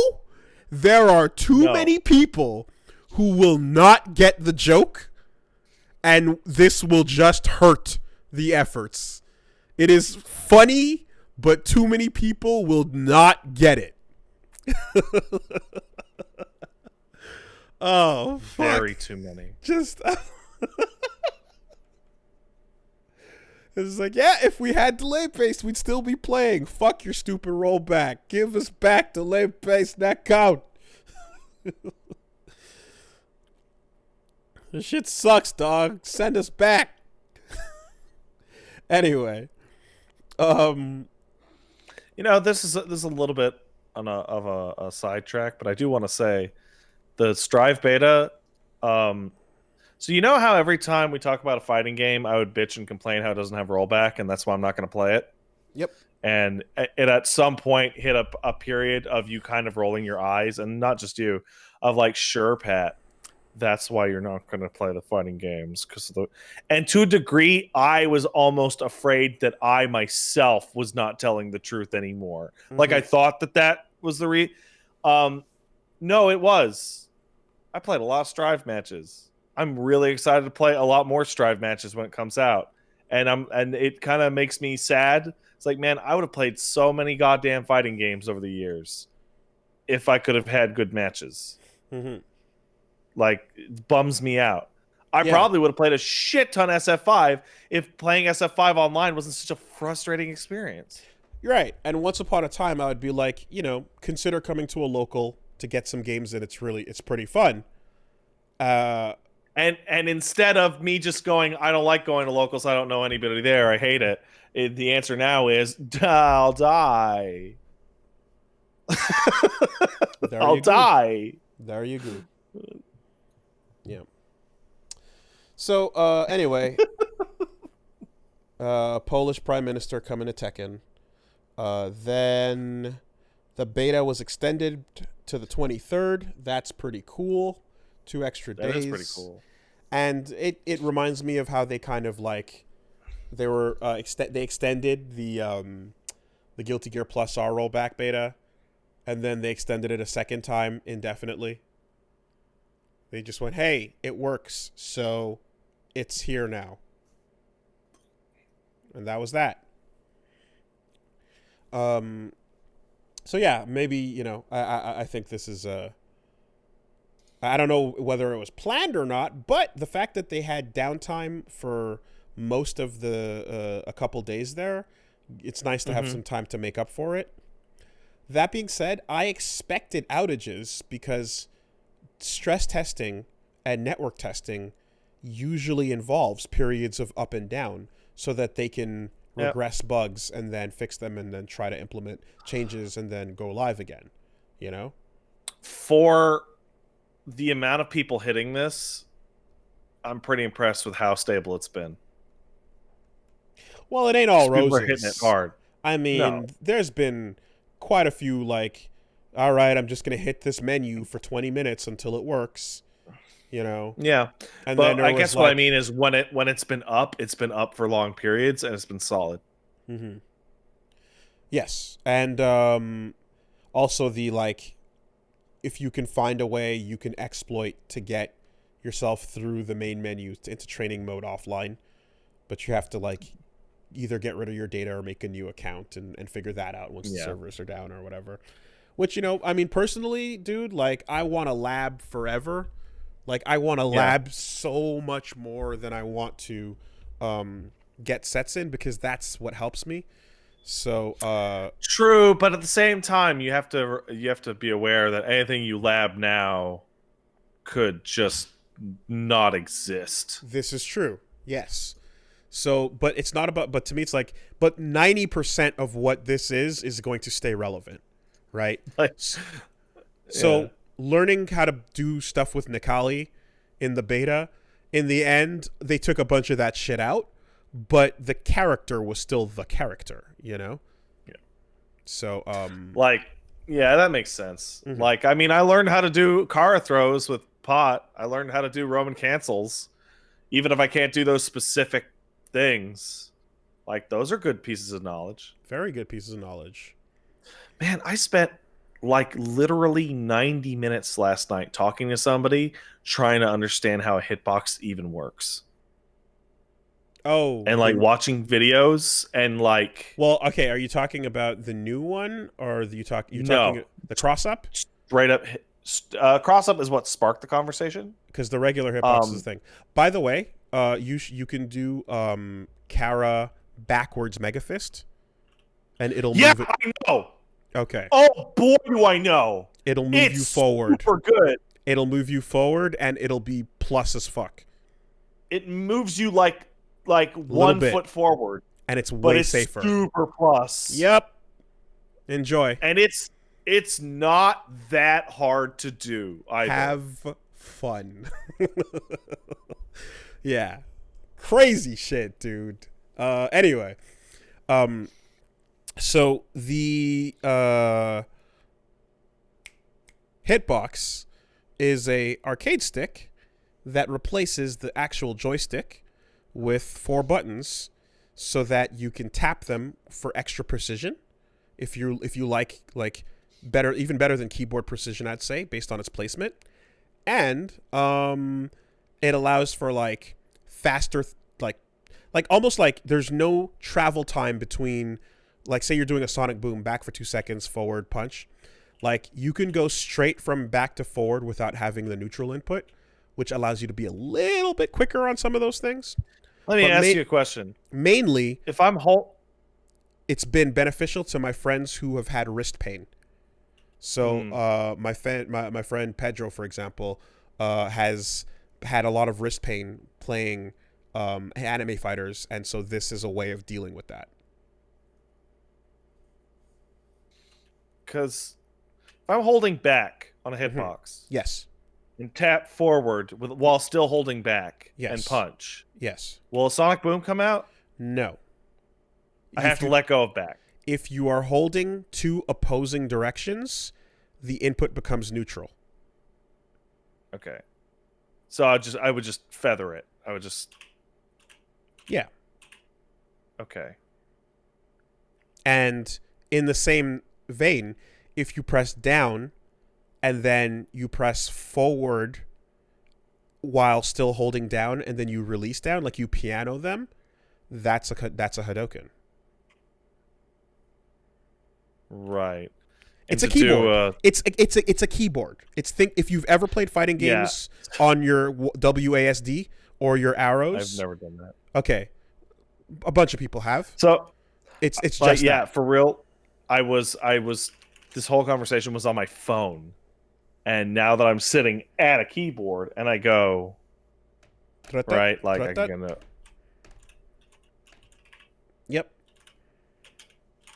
Speaker 1: there are too many people who will not get the joke, and this will just hurt the efforts. It is funny, but too many people will not get it. Oh, fuck.
Speaker 2: Very too many.
Speaker 1: Just it's like, yeah, if we had delay based, we'd still be playing. Fuck your stupid rollback. Give us back delay based net count. This shit sucks, dog. Send us back. Anyway,
Speaker 2: this is a little bit of a sidetrack, but I do want to say the Strive beta. So you know how every time we talk about a fighting game, I would bitch and complain how it doesn't have rollback, and that's why I'm not going to play it.
Speaker 1: Yep.
Speaker 2: And it at some point hit a period of you kind of rolling your eyes, and not just you, of like, sure, Pat, That's why you're not going to play the fighting games. And to a degree, I was almost afraid that I myself was not telling the truth anymore.
Speaker 1: Mm-hmm.
Speaker 2: Like I thought that was the no, it was. I played a lot of Strive matches. I'm really excited to play a lot more Strive matches when it comes out. And it kind of makes me sad. It's like, man, I would have played so many goddamn fighting games over the years if I could have had good matches.
Speaker 1: Mm-hmm.
Speaker 2: Like, it bums me out. I probably would have played a shit ton SF5 if playing SF5 online wasn't such a frustrating experience.
Speaker 1: You're right. And once upon a time, I would be like, consider coming to a local to get some games in. It's pretty fun.
Speaker 2: And instead of me just going, I don't like going to locals, I don't know anybody there, I hate it. The answer now is, I'll die. I'll die.
Speaker 1: There you go. Yeah. So, anyway, Polish Prime Minister coming to Tekken. Then the beta was extended to the 23rd. That's pretty cool. 2 extra days.
Speaker 2: That is pretty cool.
Speaker 1: And it reminds me of how they kind of like they were they extended the Guilty Gear Plus R rollback beta, and then they extended it a second time indefinitely. They just went, hey, it works, so it's here now. And that was that. So yeah, maybe, I think this is I don't know whether it was planned or not, but the fact that they had downtime for most of the a couple days there, it's nice to have some time to make up for it. That being said, I expected outages because stress testing and network testing usually involves periods of up and down so that they can regress bugs and then fix them and then try to implement changes and then go live again,
Speaker 2: For the amount of people hitting this, I'm pretty impressed with how stable it's been.
Speaker 1: Well, it ain't all roses.
Speaker 2: People are hitting it hard.
Speaker 1: I mean, there's been quite a few all right, I'm just going to hit this menu for 20 minutes until it works,
Speaker 2: Yeah.
Speaker 1: And
Speaker 2: but
Speaker 1: then
Speaker 2: I guess what I mean is when it's been up for long periods and it's been solid.
Speaker 1: Mm-hmm. Yes. And also the if you can find a way you can exploit to get yourself through the main menu into training mode offline, but you have to either get rid of your data or make a new account and figure that out once the servers are down or whatever. Which, I mean, personally, dude, I want a lab forever. I want a lab so much more than I want to get sets in because that's what helps me. So
Speaker 2: true, but at the same time, you have to be aware that anything you lab now could just not exist.
Speaker 1: This is true. Yes. So, but it's not about. But to me, it's but 90% of what this is going to stay relevant, right? So, learning how to do stuff with Nikali in the beta, in the end, they took a bunch of that shit out. But the character was still the character, Yeah. So,
Speaker 2: that makes sense.
Speaker 1: Mm-hmm.
Speaker 2: I mean, I learned how to do Kara throws with Pot. I learned how to do Roman cancels, even if I can't do those specific things. Those are good pieces of knowledge.
Speaker 1: Very good pieces of knowledge.
Speaker 2: Man, I spent literally 90 minutes last night talking to somebody trying to understand how a hitbox even works.
Speaker 1: Oh,
Speaker 2: and watching videos and
Speaker 1: Well, okay. Are you talking about the new one or you're talking the cross up?
Speaker 2: Straight up, cross up is what sparked the conversation.
Speaker 1: Because the regular hitbox is the thing. By the way, you can do Kara backwards Mega Fist, and it'll move it.
Speaker 2: I know.
Speaker 1: Okay.
Speaker 2: Oh boy, do I know!
Speaker 1: It'll move you forward.
Speaker 2: Super good.
Speaker 1: It'll move you forward, and it'll be plus as fuck.
Speaker 2: It moves you like 1 foot forward,
Speaker 1: and it's way safer.
Speaker 2: Super plus.
Speaker 1: Yep. Enjoy.
Speaker 2: And it's not that hard to do either.
Speaker 1: Have fun. Yeah. Crazy shit, dude. Anyway. So the hitbox is a arcade stick that replaces the actual joystick with 4 buttons so that you can tap them for extra precision. If you like better, even better than keyboard precision, I'd say, based on its placement. And it allows for like faster, like almost like there's no travel time between, like, say you're doing a sonic boom, back for 2 seconds, forward punch. Like, you can go straight from back to forward without having the neutral input, which allows you to be a little bit quicker on some of those things.
Speaker 2: Let me ask you a question.
Speaker 1: Mainly,
Speaker 2: if I'm
Speaker 1: it's been beneficial to my friends who have had wrist pain. So my friend Pedro, for example, has had a lot of wrist pain playing anime fighters, and so this is a way of dealing with that.
Speaker 2: Because if I'm holding back on a hitbox,
Speaker 1: yes,
Speaker 2: and tap forward while still holding back, and punch,
Speaker 1: yes,
Speaker 2: will a sonic boom come out?
Speaker 1: No.
Speaker 2: I have to let go of back.
Speaker 1: If you are holding 2 opposing directions, the input becomes neutral.
Speaker 2: Okay. So I would just feather it. I would just...
Speaker 1: Yeah.
Speaker 2: Okay.
Speaker 1: And in the same vein, if you press down and then you press forward while still holding down and then you release down, like you piano them, that's a Hadoken.
Speaker 2: Right.
Speaker 1: It's a keyboard. It's a keyboard. If you've ever played fighting games on your WASD or your arrows.
Speaker 2: I've never done that.
Speaker 1: Okay, a bunch of people have.
Speaker 2: So
Speaker 1: it's just that.
Speaker 2: For real. I was. This whole conversation was on my phone, and now that I'm sitting at a keyboard and I go right, like I can.
Speaker 1: Yep.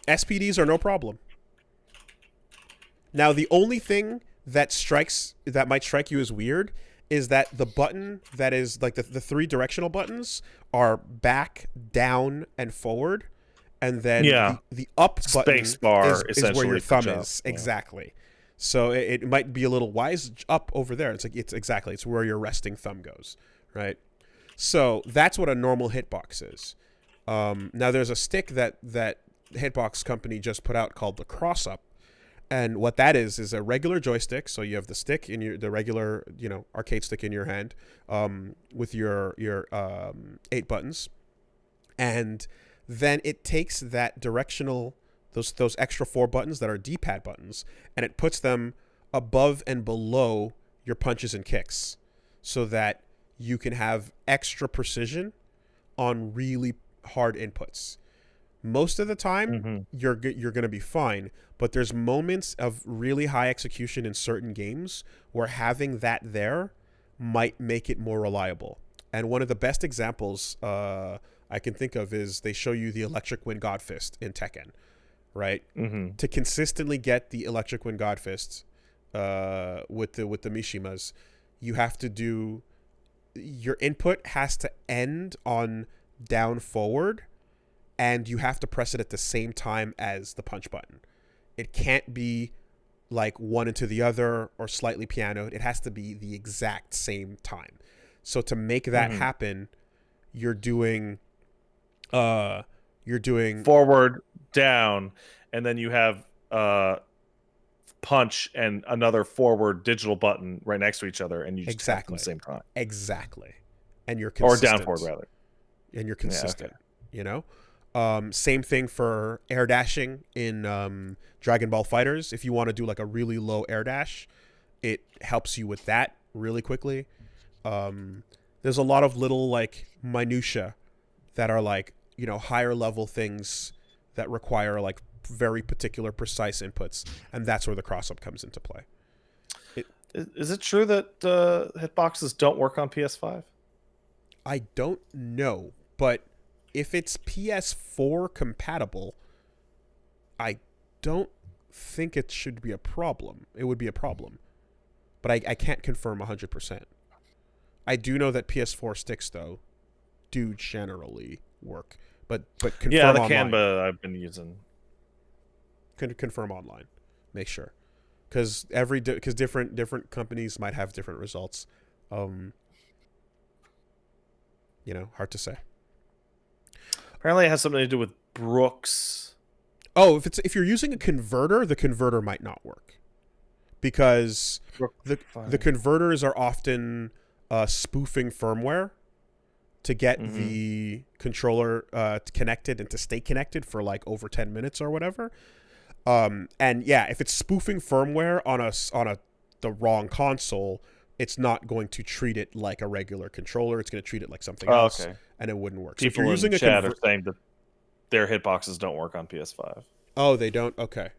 Speaker 1: SPDs are no problem. Now, the only thing that might strike you as weird is that the button that is like the 3 directional buttons are back, down, and forward, and then the up button
Speaker 2: space bar
Speaker 1: is where your thumb is. Exactly. So it might be a little wise up over there. It's where your resting thumb goes, right? So that's what a normal hitbox is. Now there's a stick that Hitbox company just put out called the Cross Up, and what that is a regular joystick. So you have the stick in the regular arcade stick in your hand, with your 8 buttons, and then it takes that directional those extra 4 buttons that are D-pad buttons, and it puts them above and below your punches and kicks, so that you can have extra precision on really hard inputs. Most of the time, you're going to be fine, but there's moments of really high execution in certain games where having that there might make it more reliable. And one of the best examples I can think of is they show you the Electric Wind God Fist in Tekken, right? To consistently get the Electric Wind God Fist with the Mishimas, you have to do, your input has to end on down forward, and you have to press it at the same time as the punch button. It can't be like one into the other or slightly pianoed. It has to be the exact same time. So to make that happen, you're doing
Speaker 2: forward, down, and then you have punch and another forward digital button right next to each other, and you just tap them at the same time.
Speaker 1: Exactly. And you're consistent.
Speaker 2: Or down forward, rather.
Speaker 1: And you're consistent, Same thing for air dashing in Dragon Ball FighterZ. If you want to do like a really low air dash, it helps you with that really quickly. There's a lot of little like minutia that are like, higher level things that require like very particular precise inputs, and that's where the cross-up comes into play.
Speaker 2: Is it true that hitboxes don't work on PS5?
Speaker 1: I don't know, but if it's PS4 compatible, I don't think it should be a problem. It would be a problem, but I can't confirm 100%. I do know that PS4 sticks, though, do generally work, but confirm
Speaker 2: the
Speaker 1: online.
Speaker 2: Canva I've been using.
Speaker 1: Confirm online, make sure, because different companies might have different results. Hard to say.
Speaker 2: Apparently, it has something to do with Brooks.
Speaker 1: Oh, if you're using a converter, the converter might not work, because the converters are often spoofing firmware to get the controller connected and to stay connected for like over 10 minutes or whatever. And yeah, if it's spoofing firmware on the wrong console, it's not going to treat it like a regular controller. It's going to treat it like something else, and it wouldn't work.
Speaker 2: People so if you're using chat are saying that their hitboxes don't work on PS5.
Speaker 1: Oh, they don't? Okay.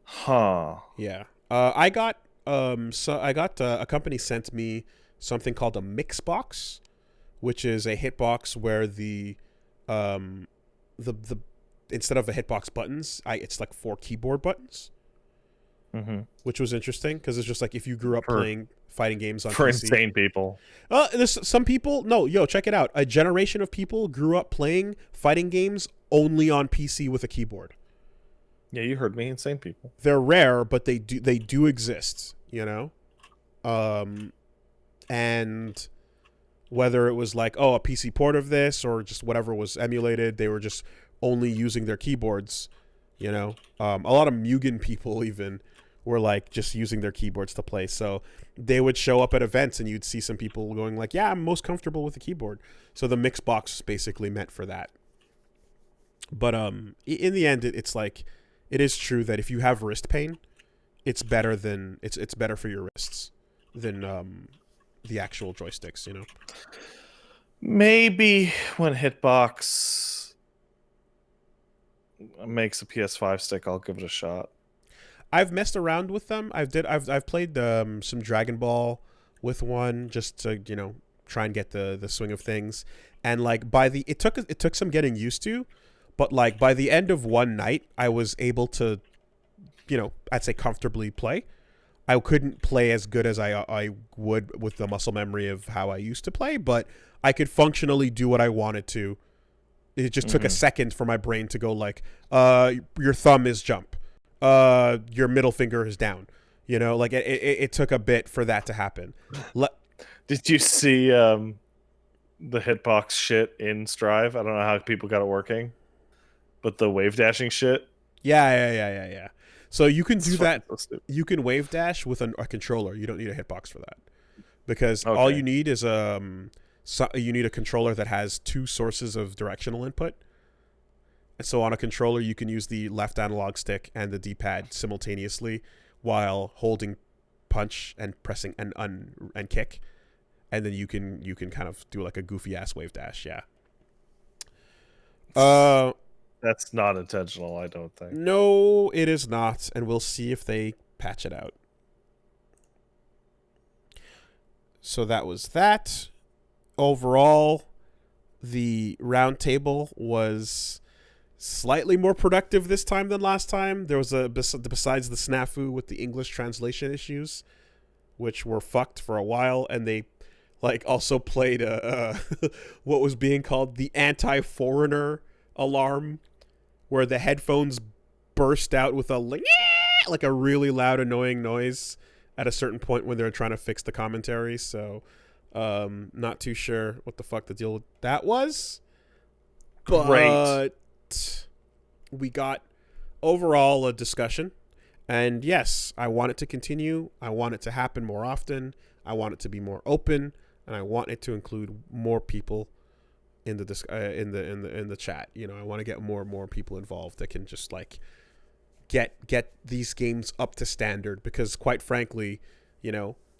Speaker 2: Huh.
Speaker 1: Yeah. I got a company sent me something called a mix box, which is a hitbox where the instead of the hitbox buttons, it's like 4 keyboard buttons. Which was interesting because it's just like if you grew up playing fighting games on
Speaker 2: for
Speaker 1: PC.
Speaker 2: Insane people.
Speaker 1: There's some people. No, check it out. A generation of people grew up playing fighting games only on PC with a keyboard.
Speaker 2: Yeah, you heard me. Insane people.
Speaker 1: They're rare, but they do exist. And whether it was like a PC port of this or just whatever was emulated, they were just only using their keyboards. A lot of Mugen people even were like just using their keyboards to play. So they would show up at events and you'd see some people going like, yeah, I'm most comfortable with the keyboard. So the mix box is basically meant for that. But in the end, it's like, it is true that if you have wrist pain, it's better for your wrists than the actual joysticks,
Speaker 2: Maybe when Hitbox makes a PS5 stick, I'll give it a shot.
Speaker 1: I've messed around with them. I've played some Dragon Ball with one just to try and get the swing of things, and like it took some getting used to, but like by the end of one night I was able to I'd say comfortably play. I couldn't play as good as I would with the muscle memory of how I used to play, but I could functionally do what I wanted to. It just took a second for my brain to go like, your thumb is jump. Your middle finger is down. Like it took a bit for that to happen.
Speaker 2: Did you see the hitbox shit in Strive? I don't know how people got it working, but the wave dashing shit.
Speaker 1: Yeah. So you can do that. You can wave dash with a controller. You don't need a hitbox for that, because all you need is you need a controller that has 2 sources of directional input. And so on a controller, you can use the left analog stick and the D-pad simultaneously while holding punch and pressing and kick, and then you can kind of do like a goofy ass wave dash. Yeah.
Speaker 2: That's not intentional, I don't think.
Speaker 1: No, it is not, and we'll see if they patch it out. So that was that. Overall, the roundtable was slightly more productive this time than last time. There was besides the snafu with the English translation issues, which were fucked for a while, and they like also played what was being called the anti-foreigner alarm, where the headphones burst out with like a really loud annoying noise at a certain point when they're trying to fix the commentary. So not too sure what the fuck the deal with that was, but
Speaker 2: Great.
Speaker 1: We got overall a discussion, and yes, I want it to continue. I want it to happen more often. I want it to be more open, and I want it to include more people in the in the chat. I want to get more and more people involved that can just like get these games up to standard, because quite frankly,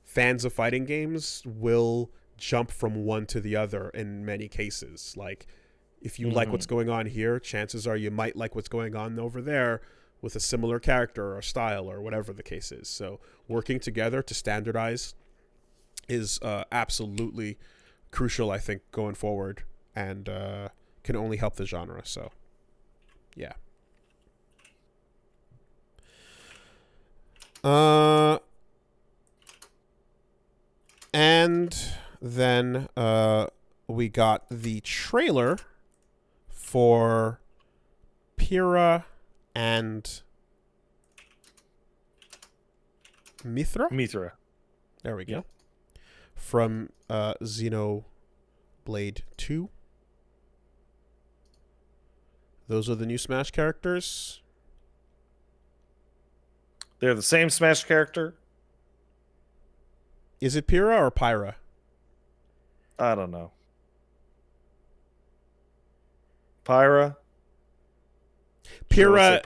Speaker 1: fans of fighting games will jump from one to the other in many cases. Like, if you like what's going on here, chances are you might like what's going on over there with a similar character or style or whatever the case is. So working together to standardize is absolutely crucial, I think, going forward, and can only help the genre. So, yeah. And then we got the trailer for Pyra and Mythra.
Speaker 2: Mythra.
Speaker 1: There we go. from Xenoblade 2. Those are the new Smash characters.
Speaker 2: They're the same Smash character.
Speaker 1: Is it Pyra or Pyra?
Speaker 2: I don't know. Pyra.
Speaker 1: Pyra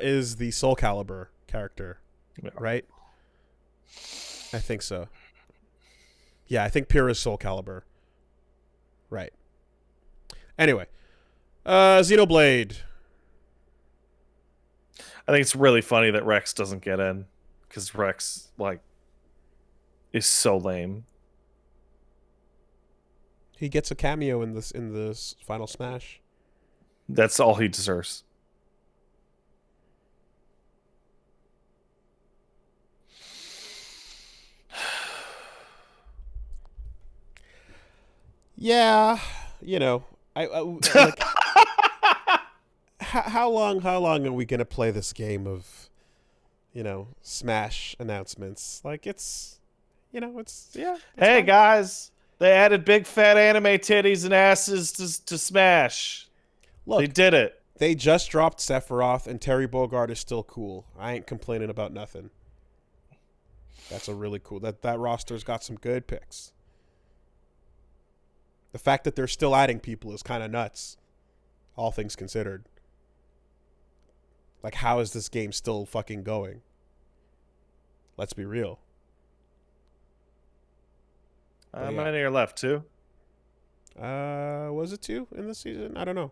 Speaker 1: is the Soul Calibur character, right? I think so. Yeah, I think Pyra is Soul Calibur. Right. Anyway, Xenoblade.
Speaker 2: I think it's really funny that Rex doesn't get in because Rex is so lame.
Speaker 1: He gets a cameo in this final Smash.
Speaker 2: That's all he deserves.
Speaker 1: Yeah, I like, how long are we gonna play this game of, Smash announcements? Like it's yeah.
Speaker 2: Hey
Speaker 1: fine.
Speaker 2: guys, they added big fat anime titties and asses to Smash.
Speaker 1: Look,
Speaker 2: they did it.
Speaker 1: They just dropped Sephiroth, and Terry Bogard is still cool. I ain't complaining about nothing. That's a really cool. That roster's got some good picks. The fact that they're still adding people is kind of nuts, all things considered. Like, how is this game still fucking going? Let's be real.
Speaker 2: How many are left? 2?
Speaker 1: Was it 2 in the season? I don't know.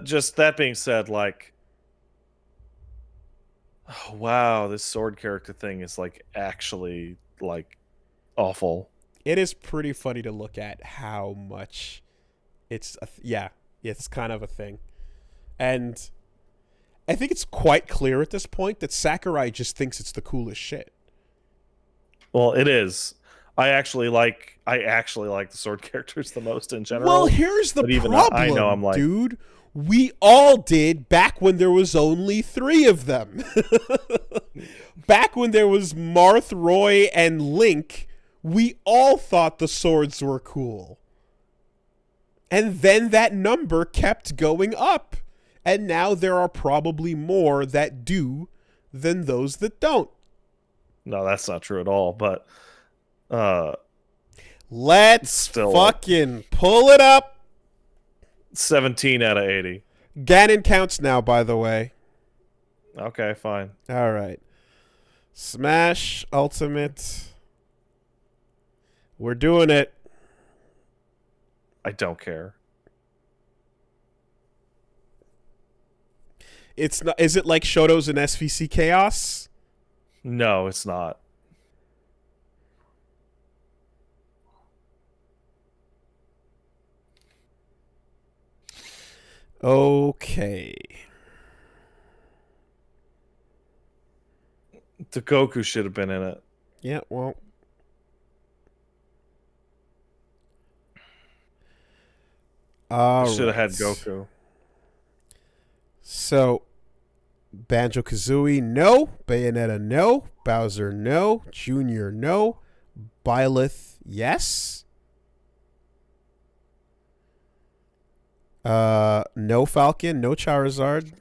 Speaker 2: Just that being said, oh, wow, this sword character thing is actually awful.
Speaker 1: It is pretty funny to look at how much it's it's kind of a thing. And I think it's quite clear at this point that Sakurai just thinks it's the coolest shit.
Speaker 2: Well, it is. I actually like the sword characters the most in general.
Speaker 1: Well, here's the problem,
Speaker 2: I know I'm
Speaker 1: dude. We all did back when there was only 3 of them. Back when there was Marth, Roy, and Link, we all thought the swords were cool. And then that number kept going up. And now there are probably more that do than those that don't.
Speaker 2: No, that's not true at all, but
Speaker 1: let's fucking pull it up.
Speaker 2: 17 out of 80.
Speaker 1: Ganon counts now, by the way.
Speaker 2: Okay, fine.
Speaker 1: All right. Smash Ultimate. We're doing it.
Speaker 2: I don't care.
Speaker 1: It's not. Is it like Shoto's and SVC Chaos?
Speaker 2: No, it's not.
Speaker 1: Okay.
Speaker 2: The Goku should have been in it.
Speaker 1: Yeah, well.
Speaker 2: Should have had Goku.
Speaker 1: So, Banjo-Kazooie, no. Bayonetta, no. Bowser, no. Junior, no. Byleth, yes. No Falcon, no Charizard.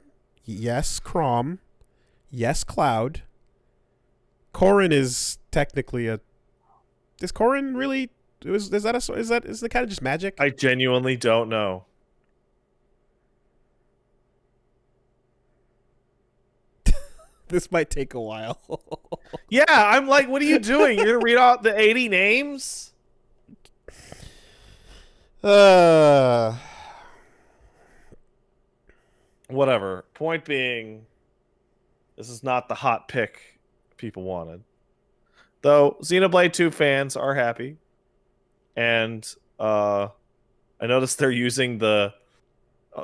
Speaker 1: Yes, Chrom. Yes, Cloud. Corrin is technically a... Is Corrin really... Is that kind of just magic?
Speaker 2: I genuinely don't know.
Speaker 1: This might take a while.
Speaker 2: Yeah, I'm like, what are you doing? You're gonna read out the 80 names? Whatever. Point being, this is not the hot pick people wanted. Though Xenoblade 2 fans are happy. And I noticed they're using the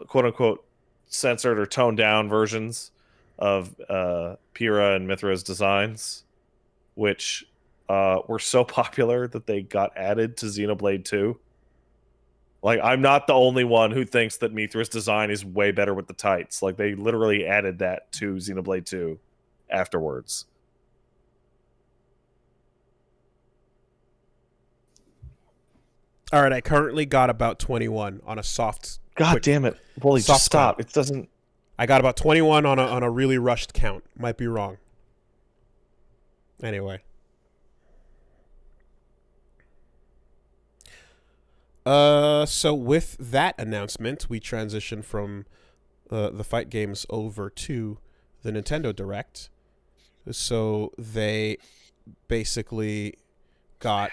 Speaker 2: quote-unquote censored or toned down versions of Pyra and Mythra's designs, which were so popular that they got added to Xenoblade 2. Like, I'm not the only one who thinks that Mythra's design is way better with the tights. Like, they literally added that to Xenoblade 2 afterwards.
Speaker 1: All right, I currently got about 21 on a soft.
Speaker 2: God damn it. Wooly,
Speaker 1: soft
Speaker 2: just stop.
Speaker 1: count.
Speaker 2: It doesn't...
Speaker 1: I got about 21 on a really rushed count. Might be wrong. Anyway. So with that announcement, we transition from the fight games over to the Nintendo Direct. So they basically got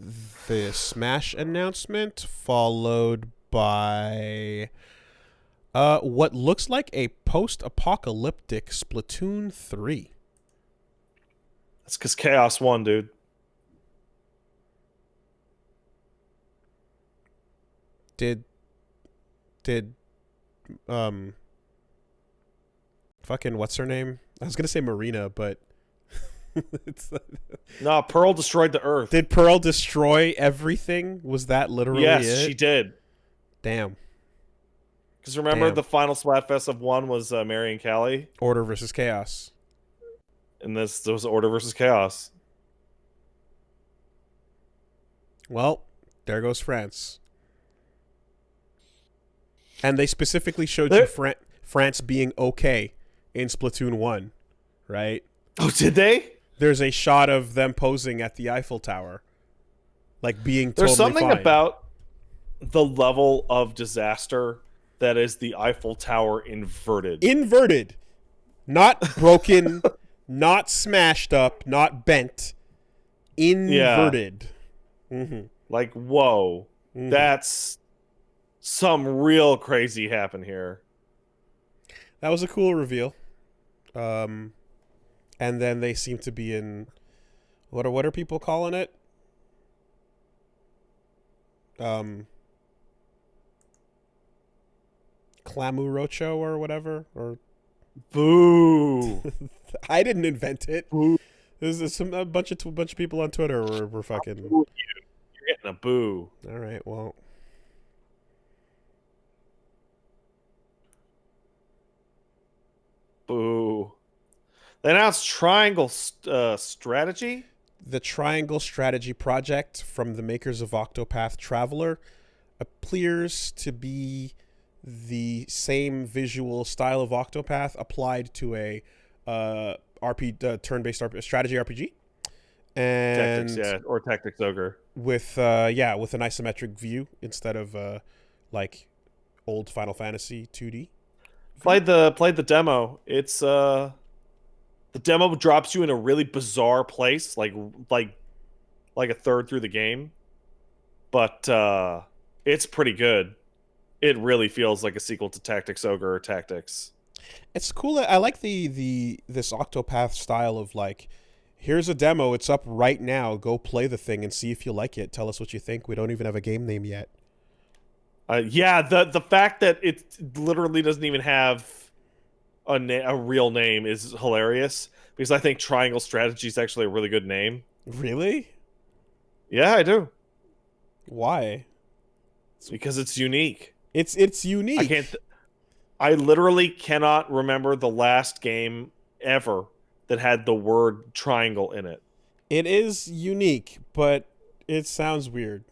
Speaker 1: the Smash announcement, followed by what looks like a post-apocalyptic Splatoon 3.
Speaker 2: That's because Chaos won, dude.
Speaker 1: Did fucking what's her name? I was gonna say Marina, but it's
Speaker 2: No, Pearl destroyed the Earth.
Speaker 1: Did Pearl destroy everything? Was that literally
Speaker 2: yes,
Speaker 1: it?
Speaker 2: she did.
Speaker 1: Damn.
Speaker 2: Because remember,
Speaker 1: Damn.
Speaker 2: the final Splatfest of 1 was Mary and Callie?
Speaker 1: Order versus Chaos.
Speaker 2: And this was Order versus Chaos.
Speaker 1: Well, there goes France. And they specifically showed you France being okay in Splatoon 1, right?
Speaker 2: Oh, did they?
Speaker 1: There's a shot of them posing at the Eiffel Tower. Like being totally
Speaker 2: There's something
Speaker 1: fine.
Speaker 2: about the level of disaster that is the Eiffel Tower inverted.
Speaker 1: Inverted. Not broken, not smashed up, not bent. Inverted. Yeah. Mm-hmm.
Speaker 2: Like, whoa. Mm-hmm. That's some real crazy happen here.
Speaker 1: That was a cool reveal. And then they seem to be in what are people calling it? Clamurocho or whatever, or
Speaker 2: boo.
Speaker 1: I didn't invent it.
Speaker 2: Boo.
Speaker 1: There's a bunch of people on Twitter were fucking.
Speaker 2: You're getting a boo.
Speaker 1: All right, well.
Speaker 2: Boo. They announced Triangle Strategy.
Speaker 1: The Triangle Strategy project from the makers of Octopath Traveler appears to be the same visual style of Octopath applied to a turn-based strategy RPG. And
Speaker 2: Tactics, or Tactics Ogre.
Speaker 1: With an isometric view instead of like old Final Fantasy 2D.
Speaker 2: Played the demo. It's the demo drops you in a really bizarre place, like a third through the game, but it's pretty good. It really feels like a sequel to Tactics Ogre or Tactics.
Speaker 1: It's cool. I like this Octopath style of like, here's a demo. It's up right now. Go play the thing and see if you like it. Tell us what you think. We don't even have a game name yet.
Speaker 2: Yeah, the fact that it literally doesn't even have a real name is hilarious, because I think Triangle Strategy is actually a really good name.
Speaker 1: Really?
Speaker 2: Yeah, I do.
Speaker 1: Why?
Speaker 2: Because it's unique.
Speaker 1: It's unique.
Speaker 2: I literally cannot remember the last game ever that had the word triangle in it.
Speaker 1: It is unique, but it sounds weird.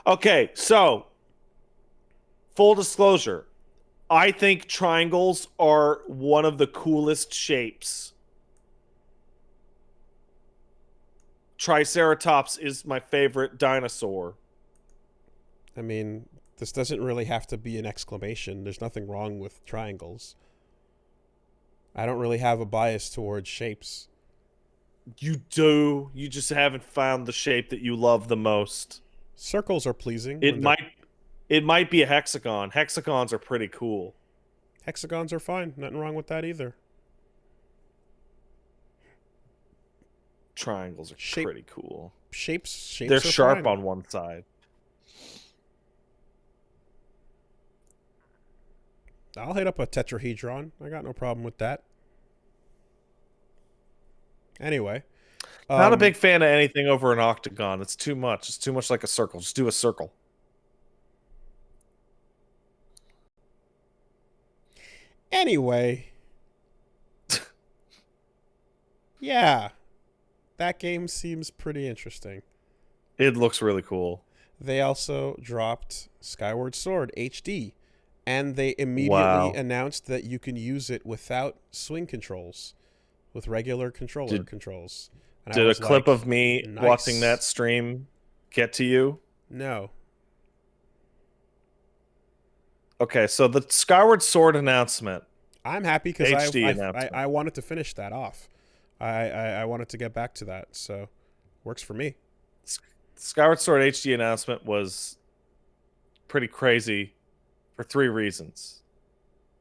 Speaker 2: Okay, so full disclosure, I think triangles are one of the coolest shapes. Triceratops is my favorite dinosaur.
Speaker 1: I mean, this doesn't really have to be an exclamation. There's nothing wrong with triangles. I don't really have a bias towards shapes.
Speaker 2: You do. You just haven't found the shape that you love the most.
Speaker 1: Circles are pleasing.
Speaker 2: It might be a hexagon. Hexagons are pretty cool.
Speaker 1: Hexagons are fine. Nothing wrong with that either.
Speaker 2: Triangles are pretty cool.
Speaker 1: Shapes
Speaker 2: They're
Speaker 1: are
Speaker 2: sharp
Speaker 1: fine.
Speaker 2: on one side.
Speaker 1: I'll hit up a tetrahedron. I got no problem with that. Anyway.
Speaker 2: Not a big fan of anything over an octagon. It's too much. It's too much like a circle. Just do a circle.
Speaker 1: Anyway. Yeah. that game seems pretty interesting.
Speaker 2: It looks really cool.
Speaker 1: They also dropped Skyward Sword HD, and they immediately announced that you can use it without swing controls, with regular controller controls. And
Speaker 2: did a clip of me watching that stream get to you?
Speaker 1: No.
Speaker 2: Okay, so the Skyward Sword announcement.
Speaker 1: I'm happy because I wanted to finish that off. I wanted to get back to that, so works for me.
Speaker 2: Skyward Sword HD announcement was pretty crazy for 3 reasons.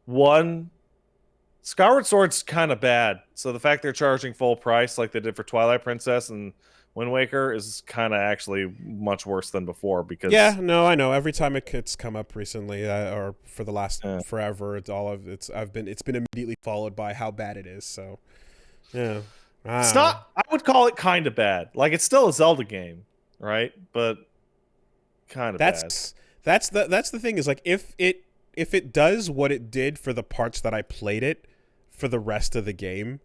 Speaker 2: 1, Skyward Sword's kind of bad, so the fact they're charging full price like they did for Twilight Princess and Wind Waker is kind of actually much worse than before because
Speaker 1: I know. Every time it's come up recently or for the last forever, it's been immediately followed by how bad it is. So yeah,
Speaker 2: it's not. I would call it kind of bad. Like it's still a Zelda game, right? But kind of bad.
Speaker 1: That's the thing is like if it does what it did for the parts that I played it for the rest of the game,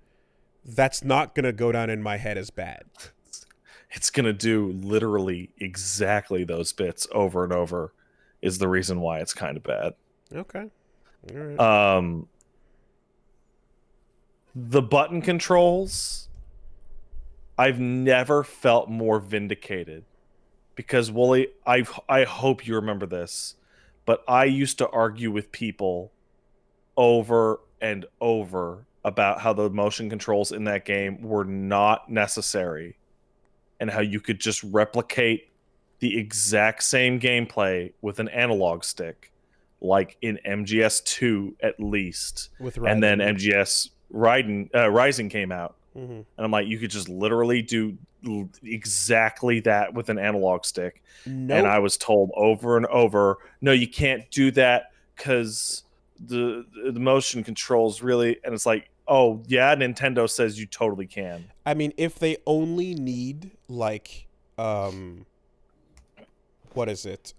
Speaker 1: that's not gonna go down in my head as bad.
Speaker 2: It's going to do literally exactly those bits over and over is the reason why it's kind of bad.
Speaker 1: Okay. All right.
Speaker 2: The button controls, I've never felt more vindicated because, Wooly, I hope you remember this, but I used to argue with people over and over about how the motion controls in that game were not necessary. And how you could just replicate the exact same gameplay with an analog stick, like in MGS2 at least. And then MGS Rising came out. Mm-hmm. And I'm like, you could just literally do exactly that with an analog stick. Nope. And I was told over and over, no, you can't do that because the motion controls really... And it's like, oh, yeah, Nintendo says you totally can.
Speaker 1: I mean, if they only need, like, what is it?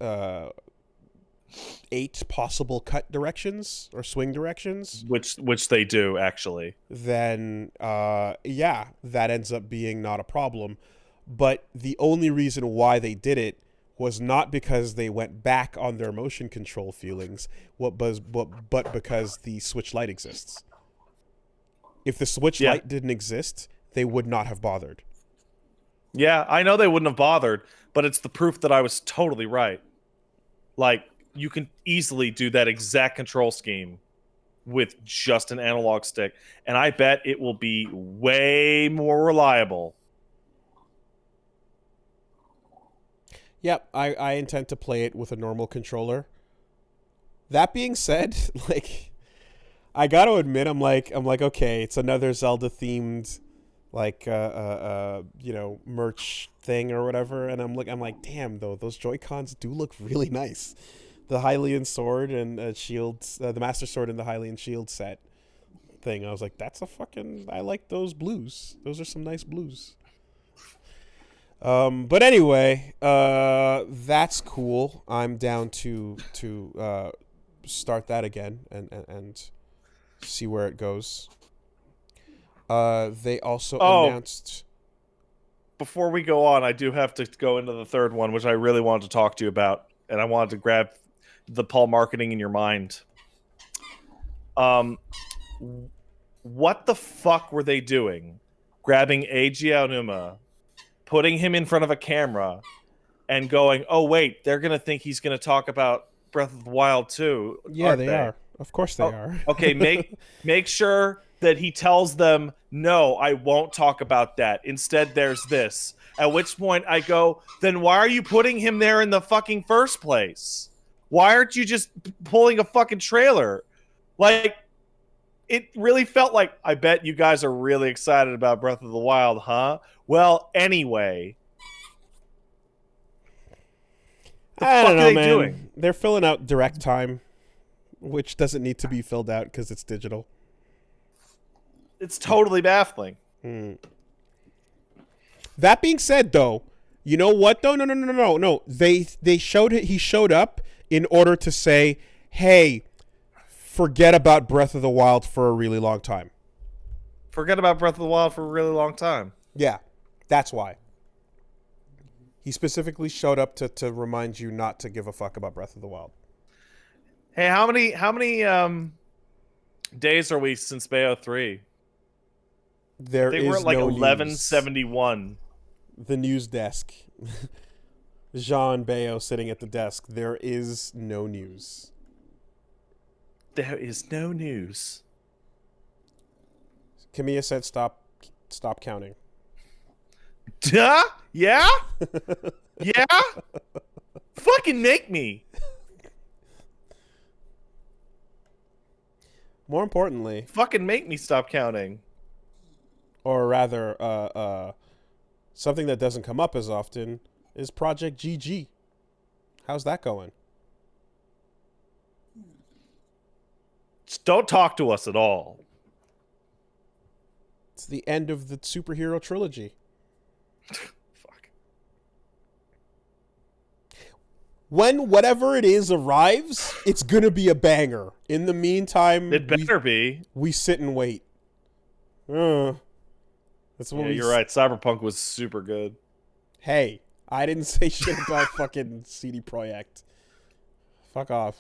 Speaker 1: 8 possible cut directions or swing directions.
Speaker 2: Which they do, actually.
Speaker 1: Then, that ends up being not a problem. But the only reason why they did it was not because they went back on their motion control feelings, but because the Switch Lite exists. If the Switch Lite didn't exist, they would not have bothered.
Speaker 2: Yeah, I know they wouldn't have bothered, but it's the proof that I was totally right. Like, you can easily do that exact control scheme with just an analog stick, and I bet it will be way more reliable.
Speaker 1: Yep, I intend to play it with a normal controller. That being said, like... I got to admit, I'm like, okay, it's another Zelda themed, like, merch thing or whatever. And I'm like, damn, though, those Joy-Cons do look really nice. The Hylian sword and shields, the Master Sword and the Hylian shield set thing. I was like, I like those blues. Those are some nice blues. But anyway, that's cool. I'm down to start that again and see where it goes. They also announced...
Speaker 2: Before we go on, I do have to go into the third one, which I really wanted to talk to you about, and I wanted to grab the Paul marketing in your mind. What the fuck were they doing? Grabbing Eiji Aonuma, putting him in front of a camera, and going, oh, wait, they're going to think he's going to talk about Breath of the Wild too.
Speaker 1: Yeah, they are. Of course they are.
Speaker 2: Okay, make sure that he tells them, no, I won't talk about that. Instead, there's this. At which point I go, then why are you putting him there in the fucking first place? Why aren't you just pulling a fucking trailer? Like, it really felt like, I bet you guys are really excited about Breath of the Wild, huh? Well, anyway.
Speaker 1: I don't know, man. Doing? They're filling out direct time, which doesn't need to be filled out because it's digital.
Speaker 2: It's totally baffling.
Speaker 1: That being said, though, you know what? Though no. He showed up in order to say, "Hey, forget about Breath of the Wild for a really long time."
Speaker 2: Forget about Breath of the Wild for a really long time.
Speaker 1: Yeah, That's why. He specifically showed up to remind you not to give a fuck about Breath of the Wild.
Speaker 2: Hey, how many days are we since Bayo 3?
Speaker 1: There
Speaker 2: I think
Speaker 1: is
Speaker 2: we're at like
Speaker 1: no
Speaker 2: 1171.
Speaker 1: The news desk. Jean Bayo sitting at the desk. There is no news.
Speaker 2: There is no news.
Speaker 1: Kamiya said stop counting.
Speaker 2: Duh? Yeah? Yeah? Fucking make me.
Speaker 1: More importantly,
Speaker 2: Fucking make me stop counting.
Speaker 1: or rather, something that doesn't come up as often is Project GG. How's that going?
Speaker 2: Just don't talk to us at all.
Speaker 1: It's the end of the superhero trilogy.
Speaker 2: Fuck.
Speaker 1: When whatever it is arrives, it's gonna be a banger. In the meantime,
Speaker 2: It better be.
Speaker 1: we sit and wait. That's what
Speaker 2: Yeah, you're right. Cyberpunk was super good.
Speaker 1: Hey, I didn't say shit about fucking CD Projekt. Fuck off.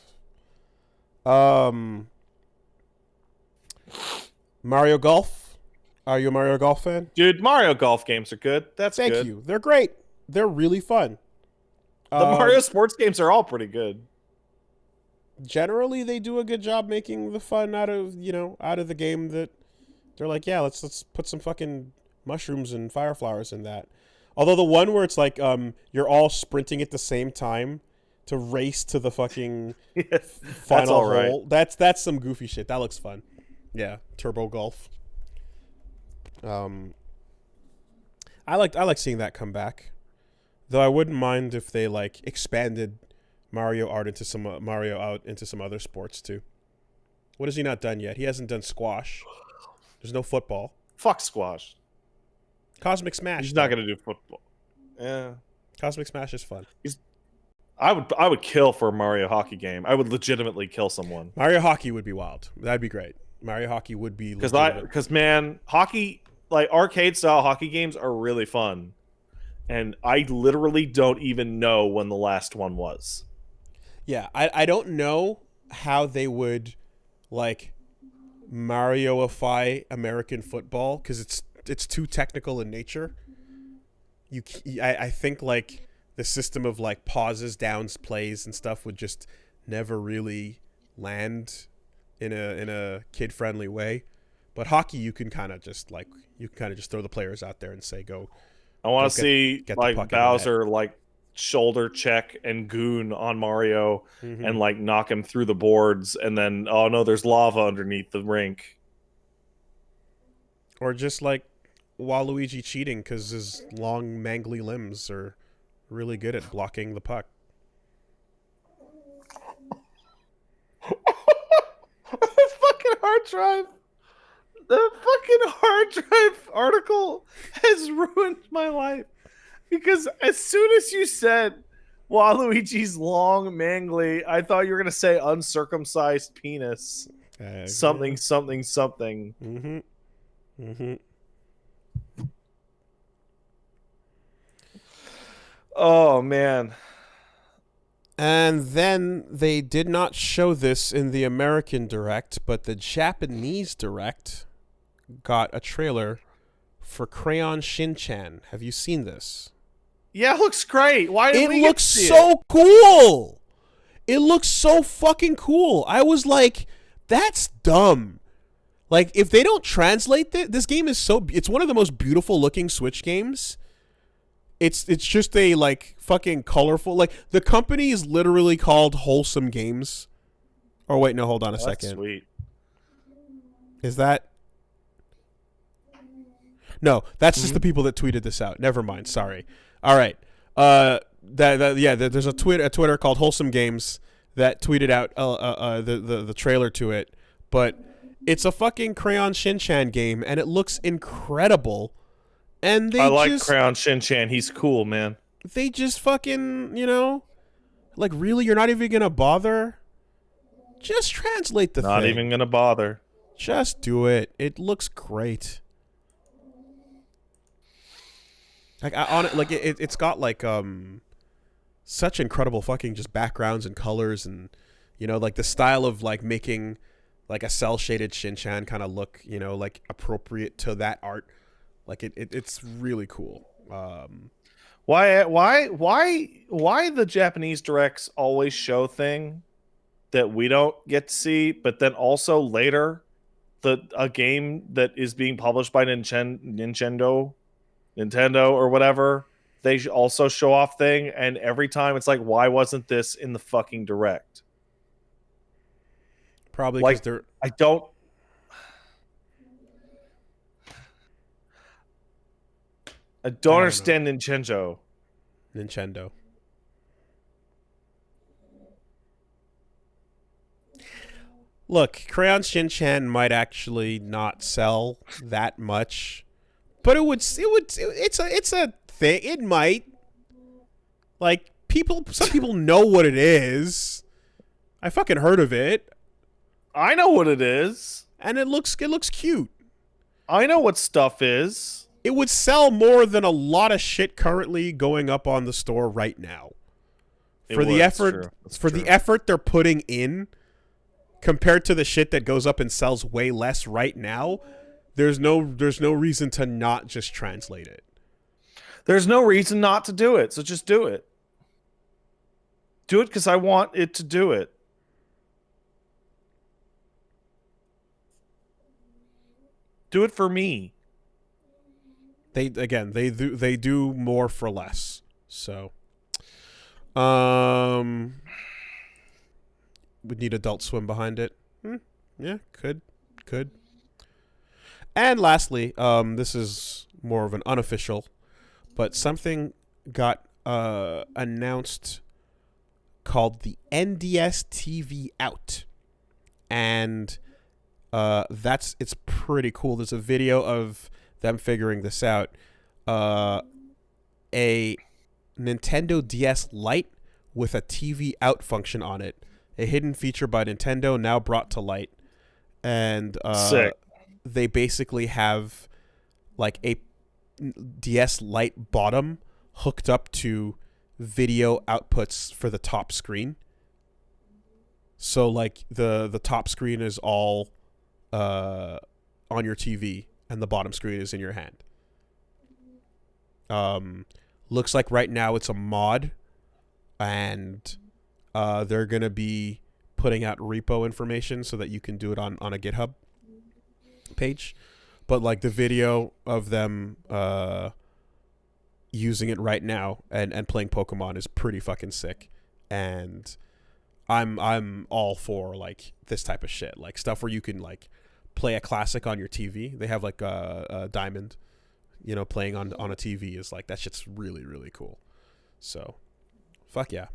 Speaker 1: Mario Golf. Are you a Mario Golf fan?
Speaker 2: Dude, Mario Golf games are good. That's
Speaker 1: Thank
Speaker 2: good.
Speaker 1: you. They're great. They're really fun.
Speaker 2: The Mario sports games are all pretty good.
Speaker 1: Generally, they do a good job making the fun out of the game. That they're like, yeah, let's put some fucking mushrooms and fire flowers in that. Although the one where it's like you're all sprinting at the same time to race to the fucking final
Speaker 2: all right.
Speaker 1: hole. That's some goofy shit. That looks fun. Yeah, Turbo Golf. I like seeing that come back. Though I wouldn't mind if they like expanded Mario out into some other sports too. What has he not done yet? He hasn't done squash. There's no football.
Speaker 2: Fuck squash.
Speaker 1: Cosmic Smash.
Speaker 2: He's not gonna do football. Yeah.
Speaker 1: Cosmic Smash is fun.
Speaker 2: I would kill for a Mario hockey game. I would legitimately kill someone.
Speaker 1: Mario Hockey would be wild. That'd be great. Mario Hockey would be
Speaker 2: because man, hockey, like arcade style hockey games are really fun. And I literally don't even know when the last one was.
Speaker 1: Yeah, I don't know how they would like Marioify American football because it's too technical in nature. I think like the system of like pauses, downs, plays, and stuff would just never really land in a kid friendly way. But hockey, you can kind of just throw the players out there and say go.
Speaker 2: I want to see
Speaker 1: get
Speaker 2: like Bowser like shoulder check and goon on Mario and like knock him through the boards, and then oh no, there's lava underneath the rink.
Speaker 1: Or just like Waluigi cheating because his long mangly limbs are really good at blocking the puck.
Speaker 2: Fucking hard drive. The fucking hard drive article has ruined my life because as soon as you said Waluigi's long mangly, I thought you were gonna say uncircumcised penis. Something. Oh man.
Speaker 1: And then they did not show this in the American Direct, but the Japanese Direct got a trailer for Crayon Shin-Chan. Have you seen this?
Speaker 2: Yeah, it looks great. Why didn't we get to see
Speaker 1: so cool. It looks so fucking cool. I was like, that's dumb. Like, if they don't translate this game is it's one of the most beautiful looking Switch games. It's just a like fucking colorful, like the company is literally called Wholesome Games. Oh wait, no, hold on a second.
Speaker 2: That's sweet.
Speaker 1: Is that? No, that's just the people that tweeted this out. Never mind. Sorry. All right. There's a Twitter called Wholesome Games that tweeted out the trailer to it, but it's a fucking Crayon Shin-Chan game, and it looks incredible. And
Speaker 2: I like Crayon Shin-Chan. He's cool, man.
Speaker 1: They just fucking, like really, you're not even gonna bother. Just translate the thing.
Speaker 2: Not even gonna bother.
Speaker 1: Just do it. It looks great. Like it's got like such incredible fucking just backgrounds and colors, and like the style of like making like a cell shaded Shin-chan kind of look, like appropriate to that art. Like it's really cool.
Speaker 2: Why the Japanese directs always show thing that we don't get to see, but then also later a game that is being published by Nintendo or whatever, they also show off thing, and every time it's like, why wasn't this in the fucking direct?
Speaker 1: Probably because
Speaker 2: like,
Speaker 1: I
Speaker 2: don't understand Nintendo.
Speaker 1: Look, Crayon Shin-chan might actually not sell that much, but it's a thing. It might. Like some people know what it is. I fucking heard of it.
Speaker 2: I know what it is.
Speaker 1: And it looks cute.
Speaker 2: I know what stuff is.
Speaker 1: It would sell more than a lot of shit currently going up on the store right now. The effort they're putting in compared to the shit that goes up and sells way less right now, there's no reason to not just translate it.
Speaker 2: There's no reason not to do it, so just do it. Do it because I want it to do it. Do it for me.
Speaker 1: They do more for less. So, would need Adult Swim behind it. Yeah, could. And lastly, this is more of an unofficial, but something got announced called the NDS TV Out, and it's pretty cool. There's a video of them figuring this out. A Nintendo DS Lite with a TV Out function on it. A hidden feature by Nintendo, now brought to light. And
Speaker 2: sick.
Speaker 1: They basically have like a DS Lite bottom hooked up to video outputs for the top screen. So like the top screen is all on your TV and the bottom screen is in your hand. Looks like right now it's a mod, and they're going to be putting out repo information so that you can do it on a GitHub page. But like the video of them using it right now and playing Pokemon is pretty fucking sick. And I'm all for like this type of shit, like stuff where you can like play a classic on your TV. They have like a Diamond, playing on a TV is like, that shit's really, really cool. So fuck yeah.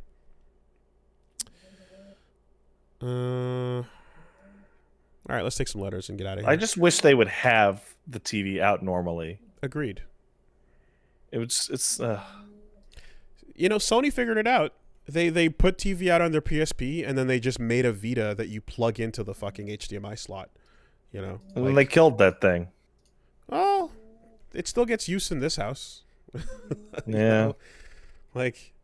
Speaker 1: All right, let's take some letters and get out of here.
Speaker 2: I just wish they would have the TV out normally.
Speaker 1: Agreed.
Speaker 2: It's
Speaker 1: Sony figured it out. They put TV out on their PSP, and then they just made a Vita that you plug into the fucking HDMI slot.
Speaker 2: And then they killed that thing.
Speaker 1: Oh, it still gets use in this house.
Speaker 2: Yeah.
Speaker 1: Like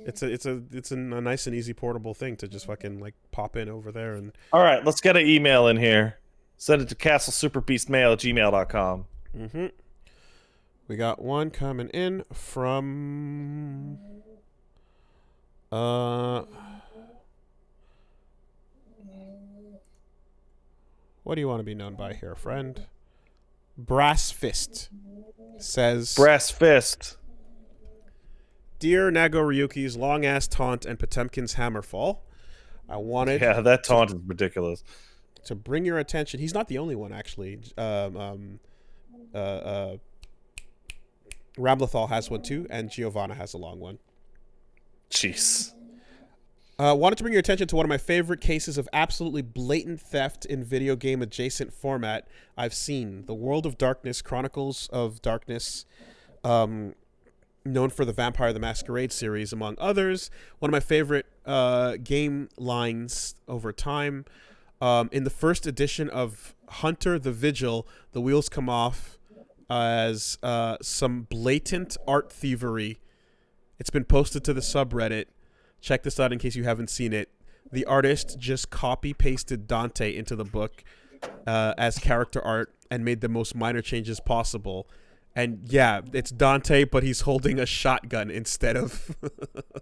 Speaker 1: it's a nice and easy portable thing to just fucking like pop in over there. And
Speaker 2: all right, let's get an email in here. Send it to castlesuperbeastmail@gmail.com.
Speaker 1: Mm-hmm. We got one coming in from what do you want to be known by here, friend? Brass Fist says,
Speaker 2: Brass Fist.
Speaker 1: Dear Nago Ryuki's long ass taunt and Potemkin's Hammerfall, I wanted
Speaker 2: that taunt is ridiculous.
Speaker 1: To bring your attention. He's not the only one, actually. Ramblethal has one too, and Giovanna has a long one.
Speaker 2: Jeez.
Speaker 1: Wanted to bring your attention to one of my favorite cases of absolutely blatant theft in video game adjacent format I've seen. The World of Darkness Chronicles of Darkness, known for the Vampire the Masquerade series, among others. One of my favorite game lines over time. In the first edition of Hunter the Vigil, the wheels come off as some blatant art thievery. It's been posted to the subreddit. Check this out in case you haven't seen it. The artist just copy-pasted Dante into the book as character art and made the most minor changes possible. And yeah, it's Dante, but he's holding a shotgun instead of...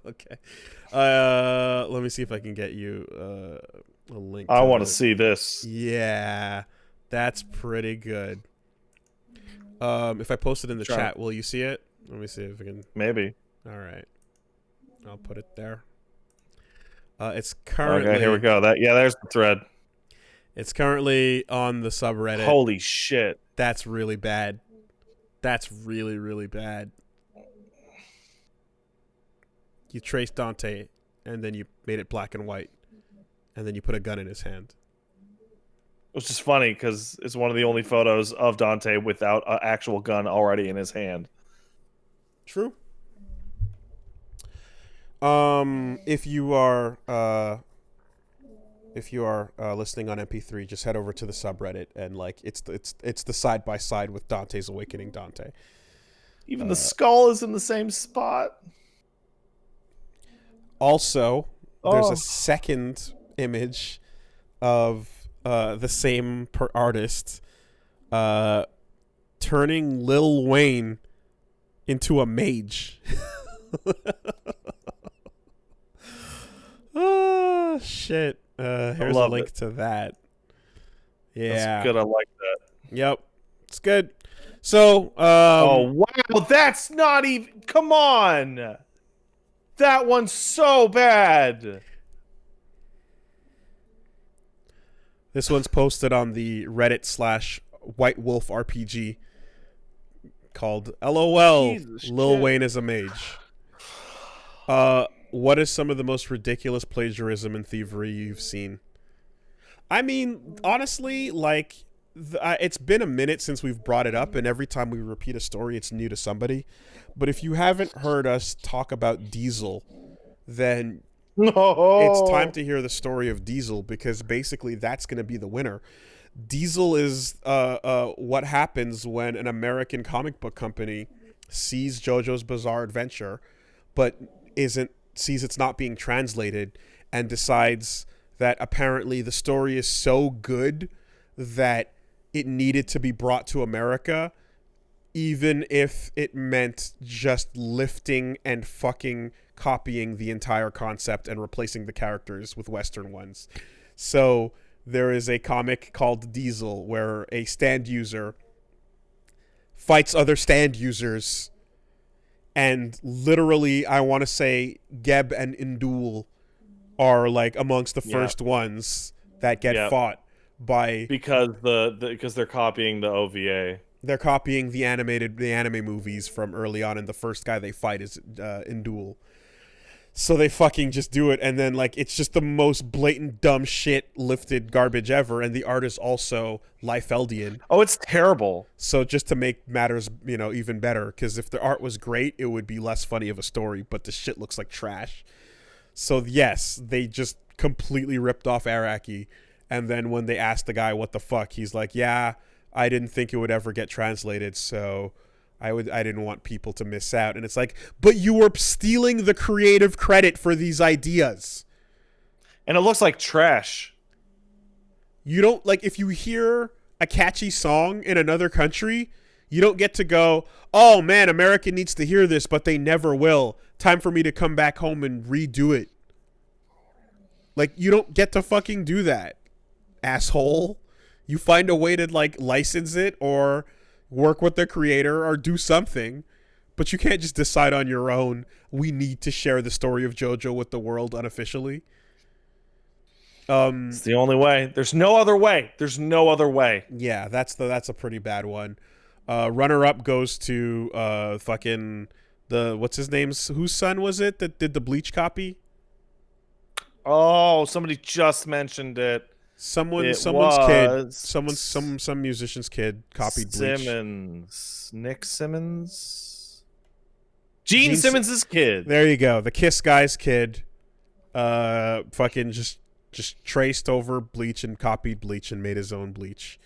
Speaker 1: Okay. Let me see if I can get you a link.
Speaker 2: I want to see this.
Speaker 1: Yeah, that's pretty good. If I post it in the chat, will you see it? Let me see if I can...
Speaker 2: Maybe.
Speaker 1: All right. I'll put it there. It's currently...
Speaker 2: Okay, here we go. There's the thread.
Speaker 1: It's currently on the subreddit.
Speaker 2: Holy shit.
Speaker 1: That's really bad. That's really, really bad. You traced Dante, and then you made it black and white, and then you put a gun in his hand.
Speaker 2: Which is funny, because it's one of the only photos of Dante without an actual gun already in his hand.
Speaker 1: True. If you are listening on MP3, just head over to the subreddit and like it's the side by side with Dante's Awakening Dante.
Speaker 2: Even the skull is in the same spot.
Speaker 1: Also, there's a second image of the same artist turning Lil Wayne into a mage. Oh shit. Here's a link to that. Yeah.
Speaker 2: That's good. I like that.
Speaker 1: Yep. It's good. So,
Speaker 2: oh wow, that's not even... Come on! That one's so bad!
Speaker 1: This one's posted on the Reddit /White Wolf RPG called LOL,
Speaker 2: Jesus
Speaker 1: Lil
Speaker 2: shit.
Speaker 1: Wayne is a mage. What is some of the most ridiculous plagiarism and thievery you've seen? I mean, honestly, like, it's been a minute since we've brought it up, and every time we repeat a story, it's new to somebody. But if you haven't heard us talk about Diesel, then it's time to hear the story of Diesel, because basically that's going to be the winner. Diesel is what happens when an American comic book company sees JoJo's Bizarre Adventure, but sees it's not being translated, and decides that apparently the story is so good that it needed to be brought to America, even if it meant just lifting and fucking copying the entire concept and replacing the characters with Western ones. So there is a comic called Diesel where a stand user fights other stand users, and literally, I want to say Geb and Indul are like amongst the first ones that get fought by...
Speaker 2: Because they're copying the OVA.
Speaker 1: They're copying the anime movies from early on, and the first guy they fight is Indul. So they fucking just do it, and then like it's just the most blatant dumb shit lifted garbage ever, and the art is also Liefeldian.
Speaker 2: Oh, it's terrible.
Speaker 1: So just to make matters, even better, because if the art was great, it would be less funny of a story, but the shit looks like trash. So yes, they just completely ripped off Araki, and then when they asked the guy what the fuck, he's like, yeah, I didn't think it would ever get translated, so I didn't want people to miss out. And it's like, but you were stealing the creative credit for these ideas.
Speaker 2: And it looks like trash.
Speaker 1: You don't, like, if you hear a catchy song in another country, you don't get to go, oh man, America needs to hear this, but they never will. Time for me to come back home and redo it. Like, you don't get to fucking do that, asshole. You find a way to, like, license it or work with the creator or do something, but you can't just decide on your own, we need to share the story of JoJo with the world unofficially.
Speaker 2: It's the only way. There's no other way. There's no other way.
Speaker 1: Yeah, that's a pretty bad one. Runner up goes to fucking what's his name's, whose son was it that did the Bleach copy?
Speaker 2: Oh, somebody just mentioned it.
Speaker 1: Someone's kid. Some musician's kid copied Bleach.
Speaker 2: Nick Simmons. Gene Simmons' kid.
Speaker 1: There you go. The Kiss guy's kid. Fucking just traced over Bleach and copied Bleach and made his own Bleach,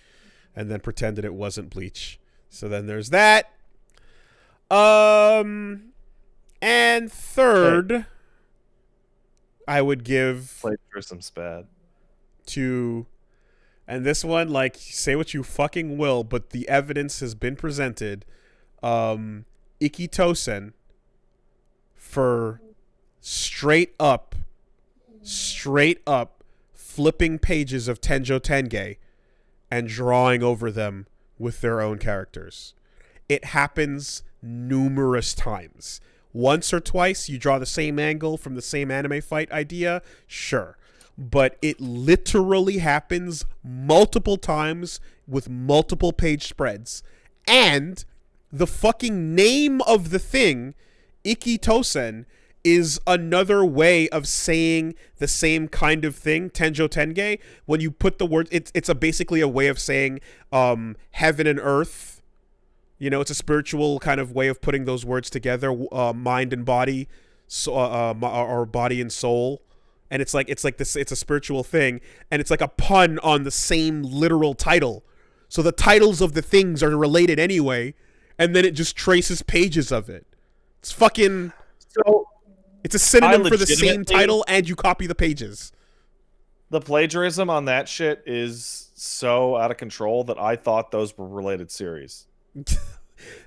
Speaker 1: and then pretended it wasn't Bleach. So then there's that. And third, I would give
Speaker 2: Plagiarism's bad.
Speaker 1: to, and this one, like, say what you fucking will, but the evidence has been presented. Ikki Tosen for straight up flipping pages of Tenjo Tenge and drawing over them with their own characters. It happens numerous times. Once or twice, you draw the same angle from the same anime fight idea, sure. But it literally happens multiple times with multiple page spreads. And the fucking name of the thing, Ikki Tosen, is another way of saying the same kind of thing, Tenjo Tenge. When you put the word, it's basically a way of saying heaven and earth. You know, it's a spiritual kind of way of putting those words together, mind and body, or body and soul. And it's like this. It's a spiritual thing, and it's like a pun on the same literal title. So the titles of the things are related anyway, and then it just traces pages of it. It's fucking.
Speaker 2: So
Speaker 1: it's a synonym for the same title, and you copy the pages.
Speaker 2: The plagiarism on that shit is so out of control that I thought those were related series.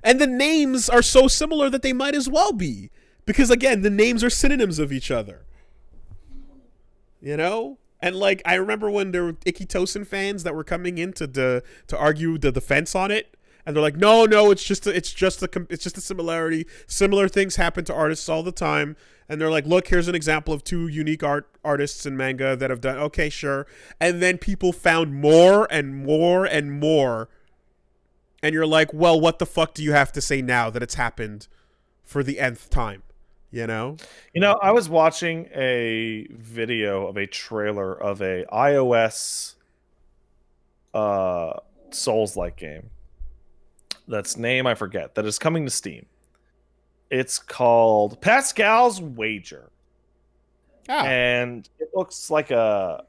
Speaker 1: And the names are so similar that they might as well be, because again, the names are synonyms of each other. You know, and like I remember when there were Ikki Tosen fans that were coming in to argue the defense on it, and they're like, no, it's just a similarity. Similar things happen to artists all the time, and they're like, look, here's an example of two unique artists in manga that have done. Okay, sure, and then people found more and more and more. And you're like, well, what the fuck do you have to say now that it's happened for the nth time? You know?
Speaker 2: You know, I was watching a video of a trailer of a iOS Souls-like game. That's name I forget. That is coming to Steam. It's called Pascal's Wager.
Speaker 1: Ah.
Speaker 2: And it looks like a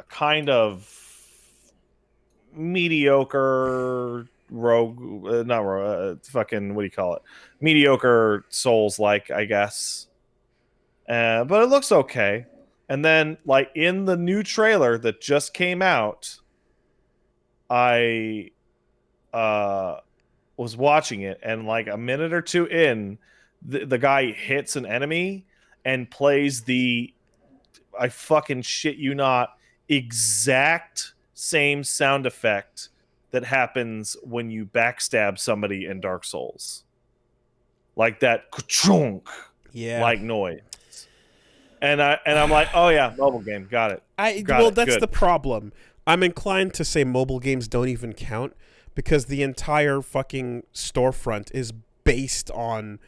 Speaker 2: kind of mediocre fucking, what do you call it? Mediocre Souls-like, I guess. But it looks okay. And then, like, in the new trailer that just came out, I was watching it, and like a minute or two in, the guy hits an enemy and plays I fucking shit you not, exact same sound effect that happens when you backstab somebody in Dark Souls. Like that ka-chunk, like noise. And I'm like, oh yeah, mobile game, got it.
Speaker 1: That's the problem. I'm inclined to say mobile games don't even count because the entire fucking storefront is based on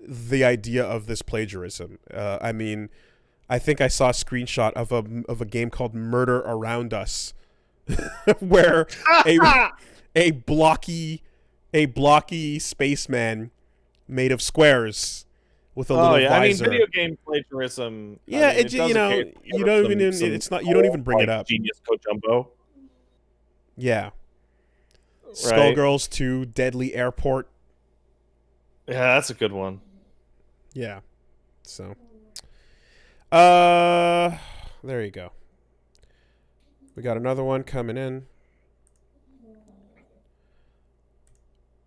Speaker 1: the idea of this plagiarism. I mean, I think I saw a screenshot of a game called Murder Around Us, where a blocky spaceman made of squares with a little visor.
Speaker 2: I mean, video game plagiarism.
Speaker 1: Yeah,
Speaker 2: I mean,
Speaker 1: you don't even bring it up.
Speaker 2: Genius Kojumbo.
Speaker 1: Yeah.
Speaker 2: Right.
Speaker 1: Skullgirls 2, Deadly Airport.
Speaker 2: Yeah, that's a good one.
Speaker 1: Yeah. So, there you go. We got another one coming in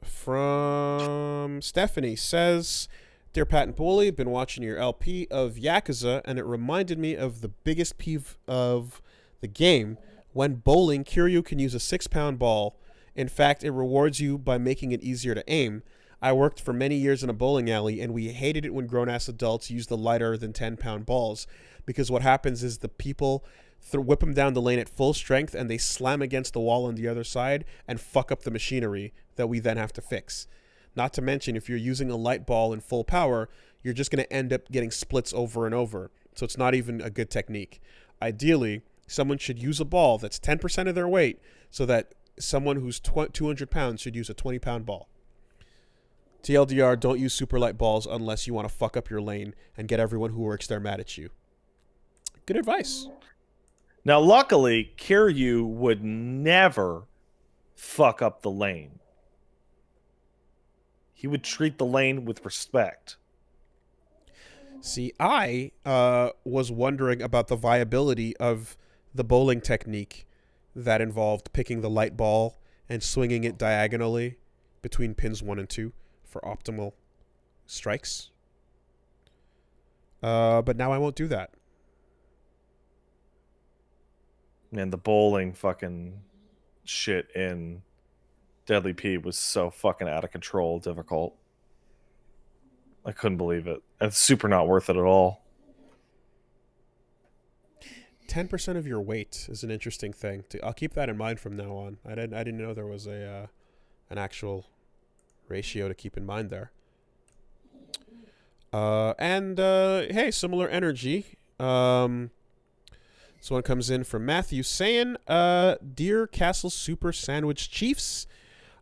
Speaker 1: from Stephanie. Says, dear Pat and Paulie, been watching your LP of Yakuza, and it reminded me of the biggest peeve of the game. When bowling, Kiryu can use a 6-pound ball. In fact, it rewards you by making it easier to aim. I worked for many years in a bowling alley, and we hated it when grown-ass adults use the lighter than 10-pound balls, because what happens is the people whip them down the lane at full strength, and they slam against the wall on the other side and fuck up the machinery that we then have to fix. Not to mention, if you're using a light ball in full power, you're just going to end up getting splits over and over. So it's not even a good technique. Ideally, someone should use a ball that's 10% of their weight, so that someone who's 200 pounds should use a 20-pound ball. TLDR, don't use super light balls unless you want to fuck up your lane and get everyone who works there mad at you. Good advice.
Speaker 2: Now, luckily, Kiryu would never fuck up the lane. He would treat the lane with respect.
Speaker 1: See, I was wondering about the viability of the bowling technique that involved picking the light ball and swinging it diagonally between pins 1 and 2 for optimal strikes. But now I won't do that.
Speaker 2: Man, the bowling fucking shit in Deadly P was so fucking out of control difficult. I couldn't believe it. It's super not worth it at all.
Speaker 1: 10% of your weight is an interesting thing. I'll keep that in mind from now on. I didn't know there was an actual ratio to keep in mind there. Hey, similar energy. This one comes in from Matthew saying, Dear Castle Super Sandwich Chiefs,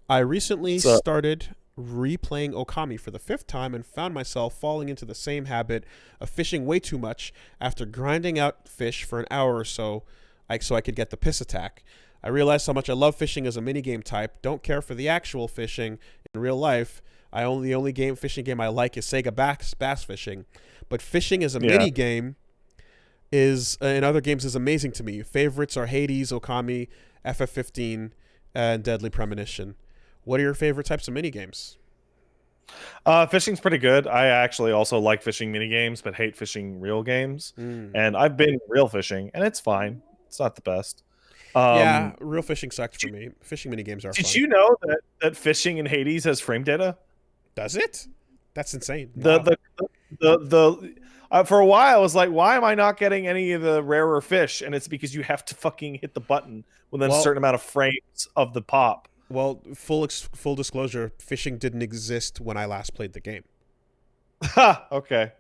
Speaker 1: I recently started replaying Okami for the 5th time and found myself falling into the same habit of fishing way too much after grinding out fish for an hour or so I could get the piss attack. I realized how much I love fishing as a minigame type, don't care for the actual fishing in real life. The only fishing game I like is Sega bass fishing. But fishing as a minigame in other games is amazing to me. Favorites are Hades, Okami, FF15, and Deadly Premonition. What are your favorite types of minigames?
Speaker 2: Fishing's pretty good. I actually also like fishing minigames, but hate fishing real games. And I've been real fishing, and it's fine. It's not the best.
Speaker 1: Yeah, real fishing sucks for me. Fishing minigames are fun.
Speaker 2: Did you know that fishing in Hades has frame data?
Speaker 1: Does it? That's insane.
Speaker 2: Wow. For a while, I was like, why am I not getting any of the rarer fish? And it's because you have to fucking hit the button within a certain amount of frames of the pop.
Speaker 1: Well, full disclosure, fishing didn't exist when I last played the game.
Speaker 2: Ha! Okay.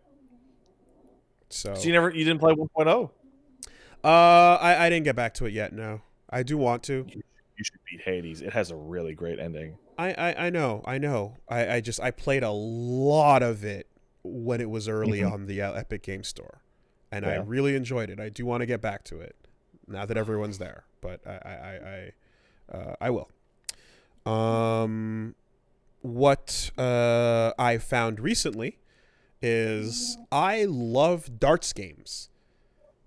Speaker 1: So
Speaker 2: you didn't play 1.0?
Speaker 1: I didn't get back to it yet. No, I do want to.
Speaker 2: You should beat Hades. It has a really great ending.
Speaker 1: I know. I played a lot of it when it was early on the Epic Game Store, and I really enjoyed it. I do want to get back to it now that everyone's there, but I will. What I found recently is I love darts games.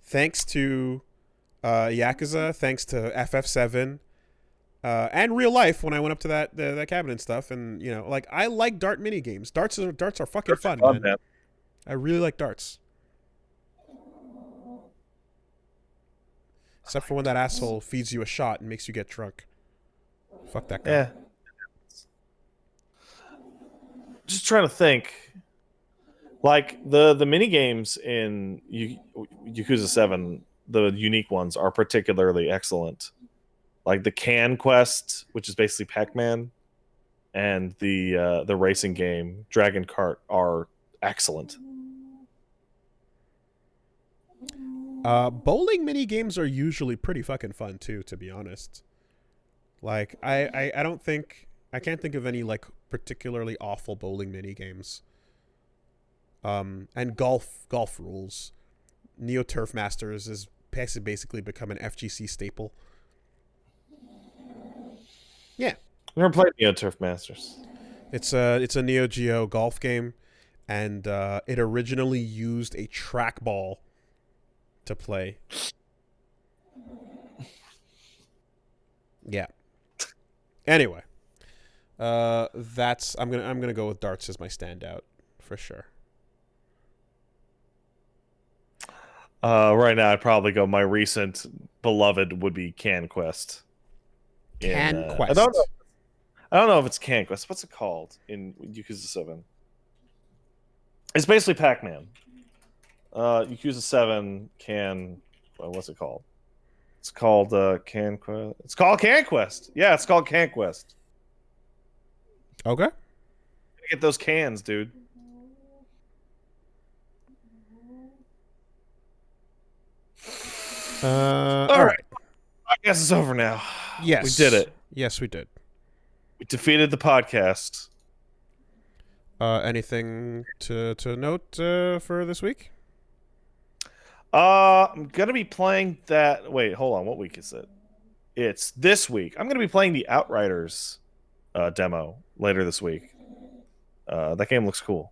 Speaker 1: Thanks to Yakuza, thanks to FF7, and real life when I went up to that cabin and stuff, and I like dart mini games. Darts are fucking fun, man. I really like darts. Except for when that asshole feeds you a shot and makes you get drunk. Fuck that guy.
Speaker 2: Yeah. Just trying to think. Like the mini games in Yakuza 7, the unique ones are particularly excellent. Like the Can Quest, which is basically Pac-Man, and the racing game Dragon Kart are excellent.
Speaker 1: Bowling mini games are usually pretty fucking fun too, to be honest. Like I can't think of any like particularly awful bowling mini games. And golf rules. Neo Turf Masters has basically become an FGC staple. Yeah.
Speaker 2: Never played Neo Turf Masters.
Speaker 1: It's a Neo Geo golf game, and it originally used a trackball to play. Yeah. Anyway, I'm gonna go with darts as my standout for sure.
Speaker 2: Right now, I'd probably go. My recent beloved would be Can Quest.
Speaker 1: Can Quest.
Speaker 2: I don't know if it's Can Quest. What's it called in Yakuza 7? It's basically Pac-Man. Yakuza 7 Can. What's it called? It's called Can Quest. It's called Can Quest. Yeah, it's called Can Quest.
Speaker 1: Okay.
Speaker 2: Get those cans, dude.
Speaker 1: All right.
Speaker 2: I guess it's over now.
Speaker 1: Yes.
Speaker 2: We did it.
Speaker 1: Yes, we did.
Speaker 2: We defeated the podcast.
Speaker 1: Anything to note for this week?
Speaker 2: I'm gonna be playing that. Wait, hold on. What week is it? It's this week. I'm gonna be playing the Outriders demo later this week. That game looks cool.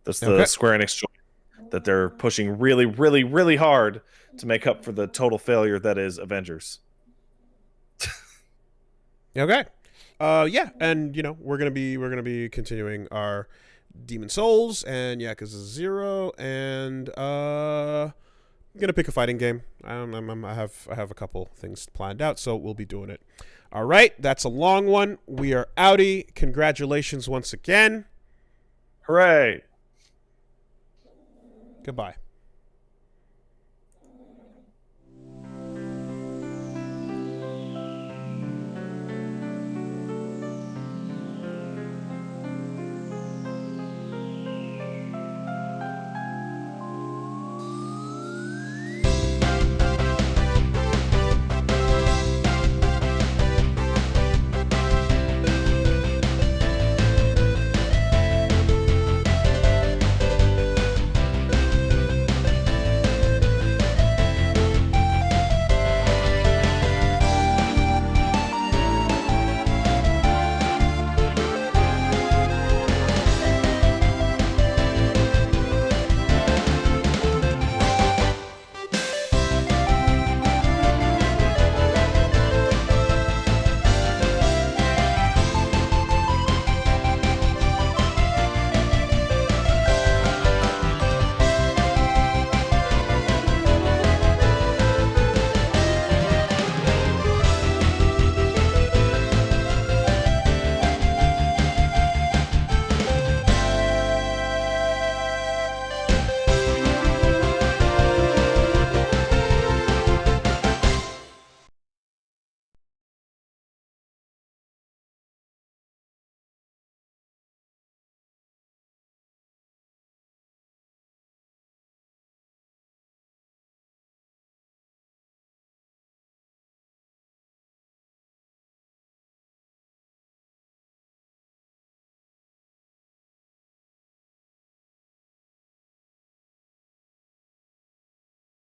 Speaker 2: That's the Square Enix joint that they're pushing really, really, really hard to make up for the total failure that is Avengers.
Speaker 1: Okay. Yeah, and we're gonna be continuing our Demon Souls and Yakuza 0, and I'm gonna pick a fighting game. I have a couple things planned out, so we'll be doing it. All right, that's a long one. We are outie. Congratulations once again.
Speaker 2: Hooray!
Speaker 1: Goodbye.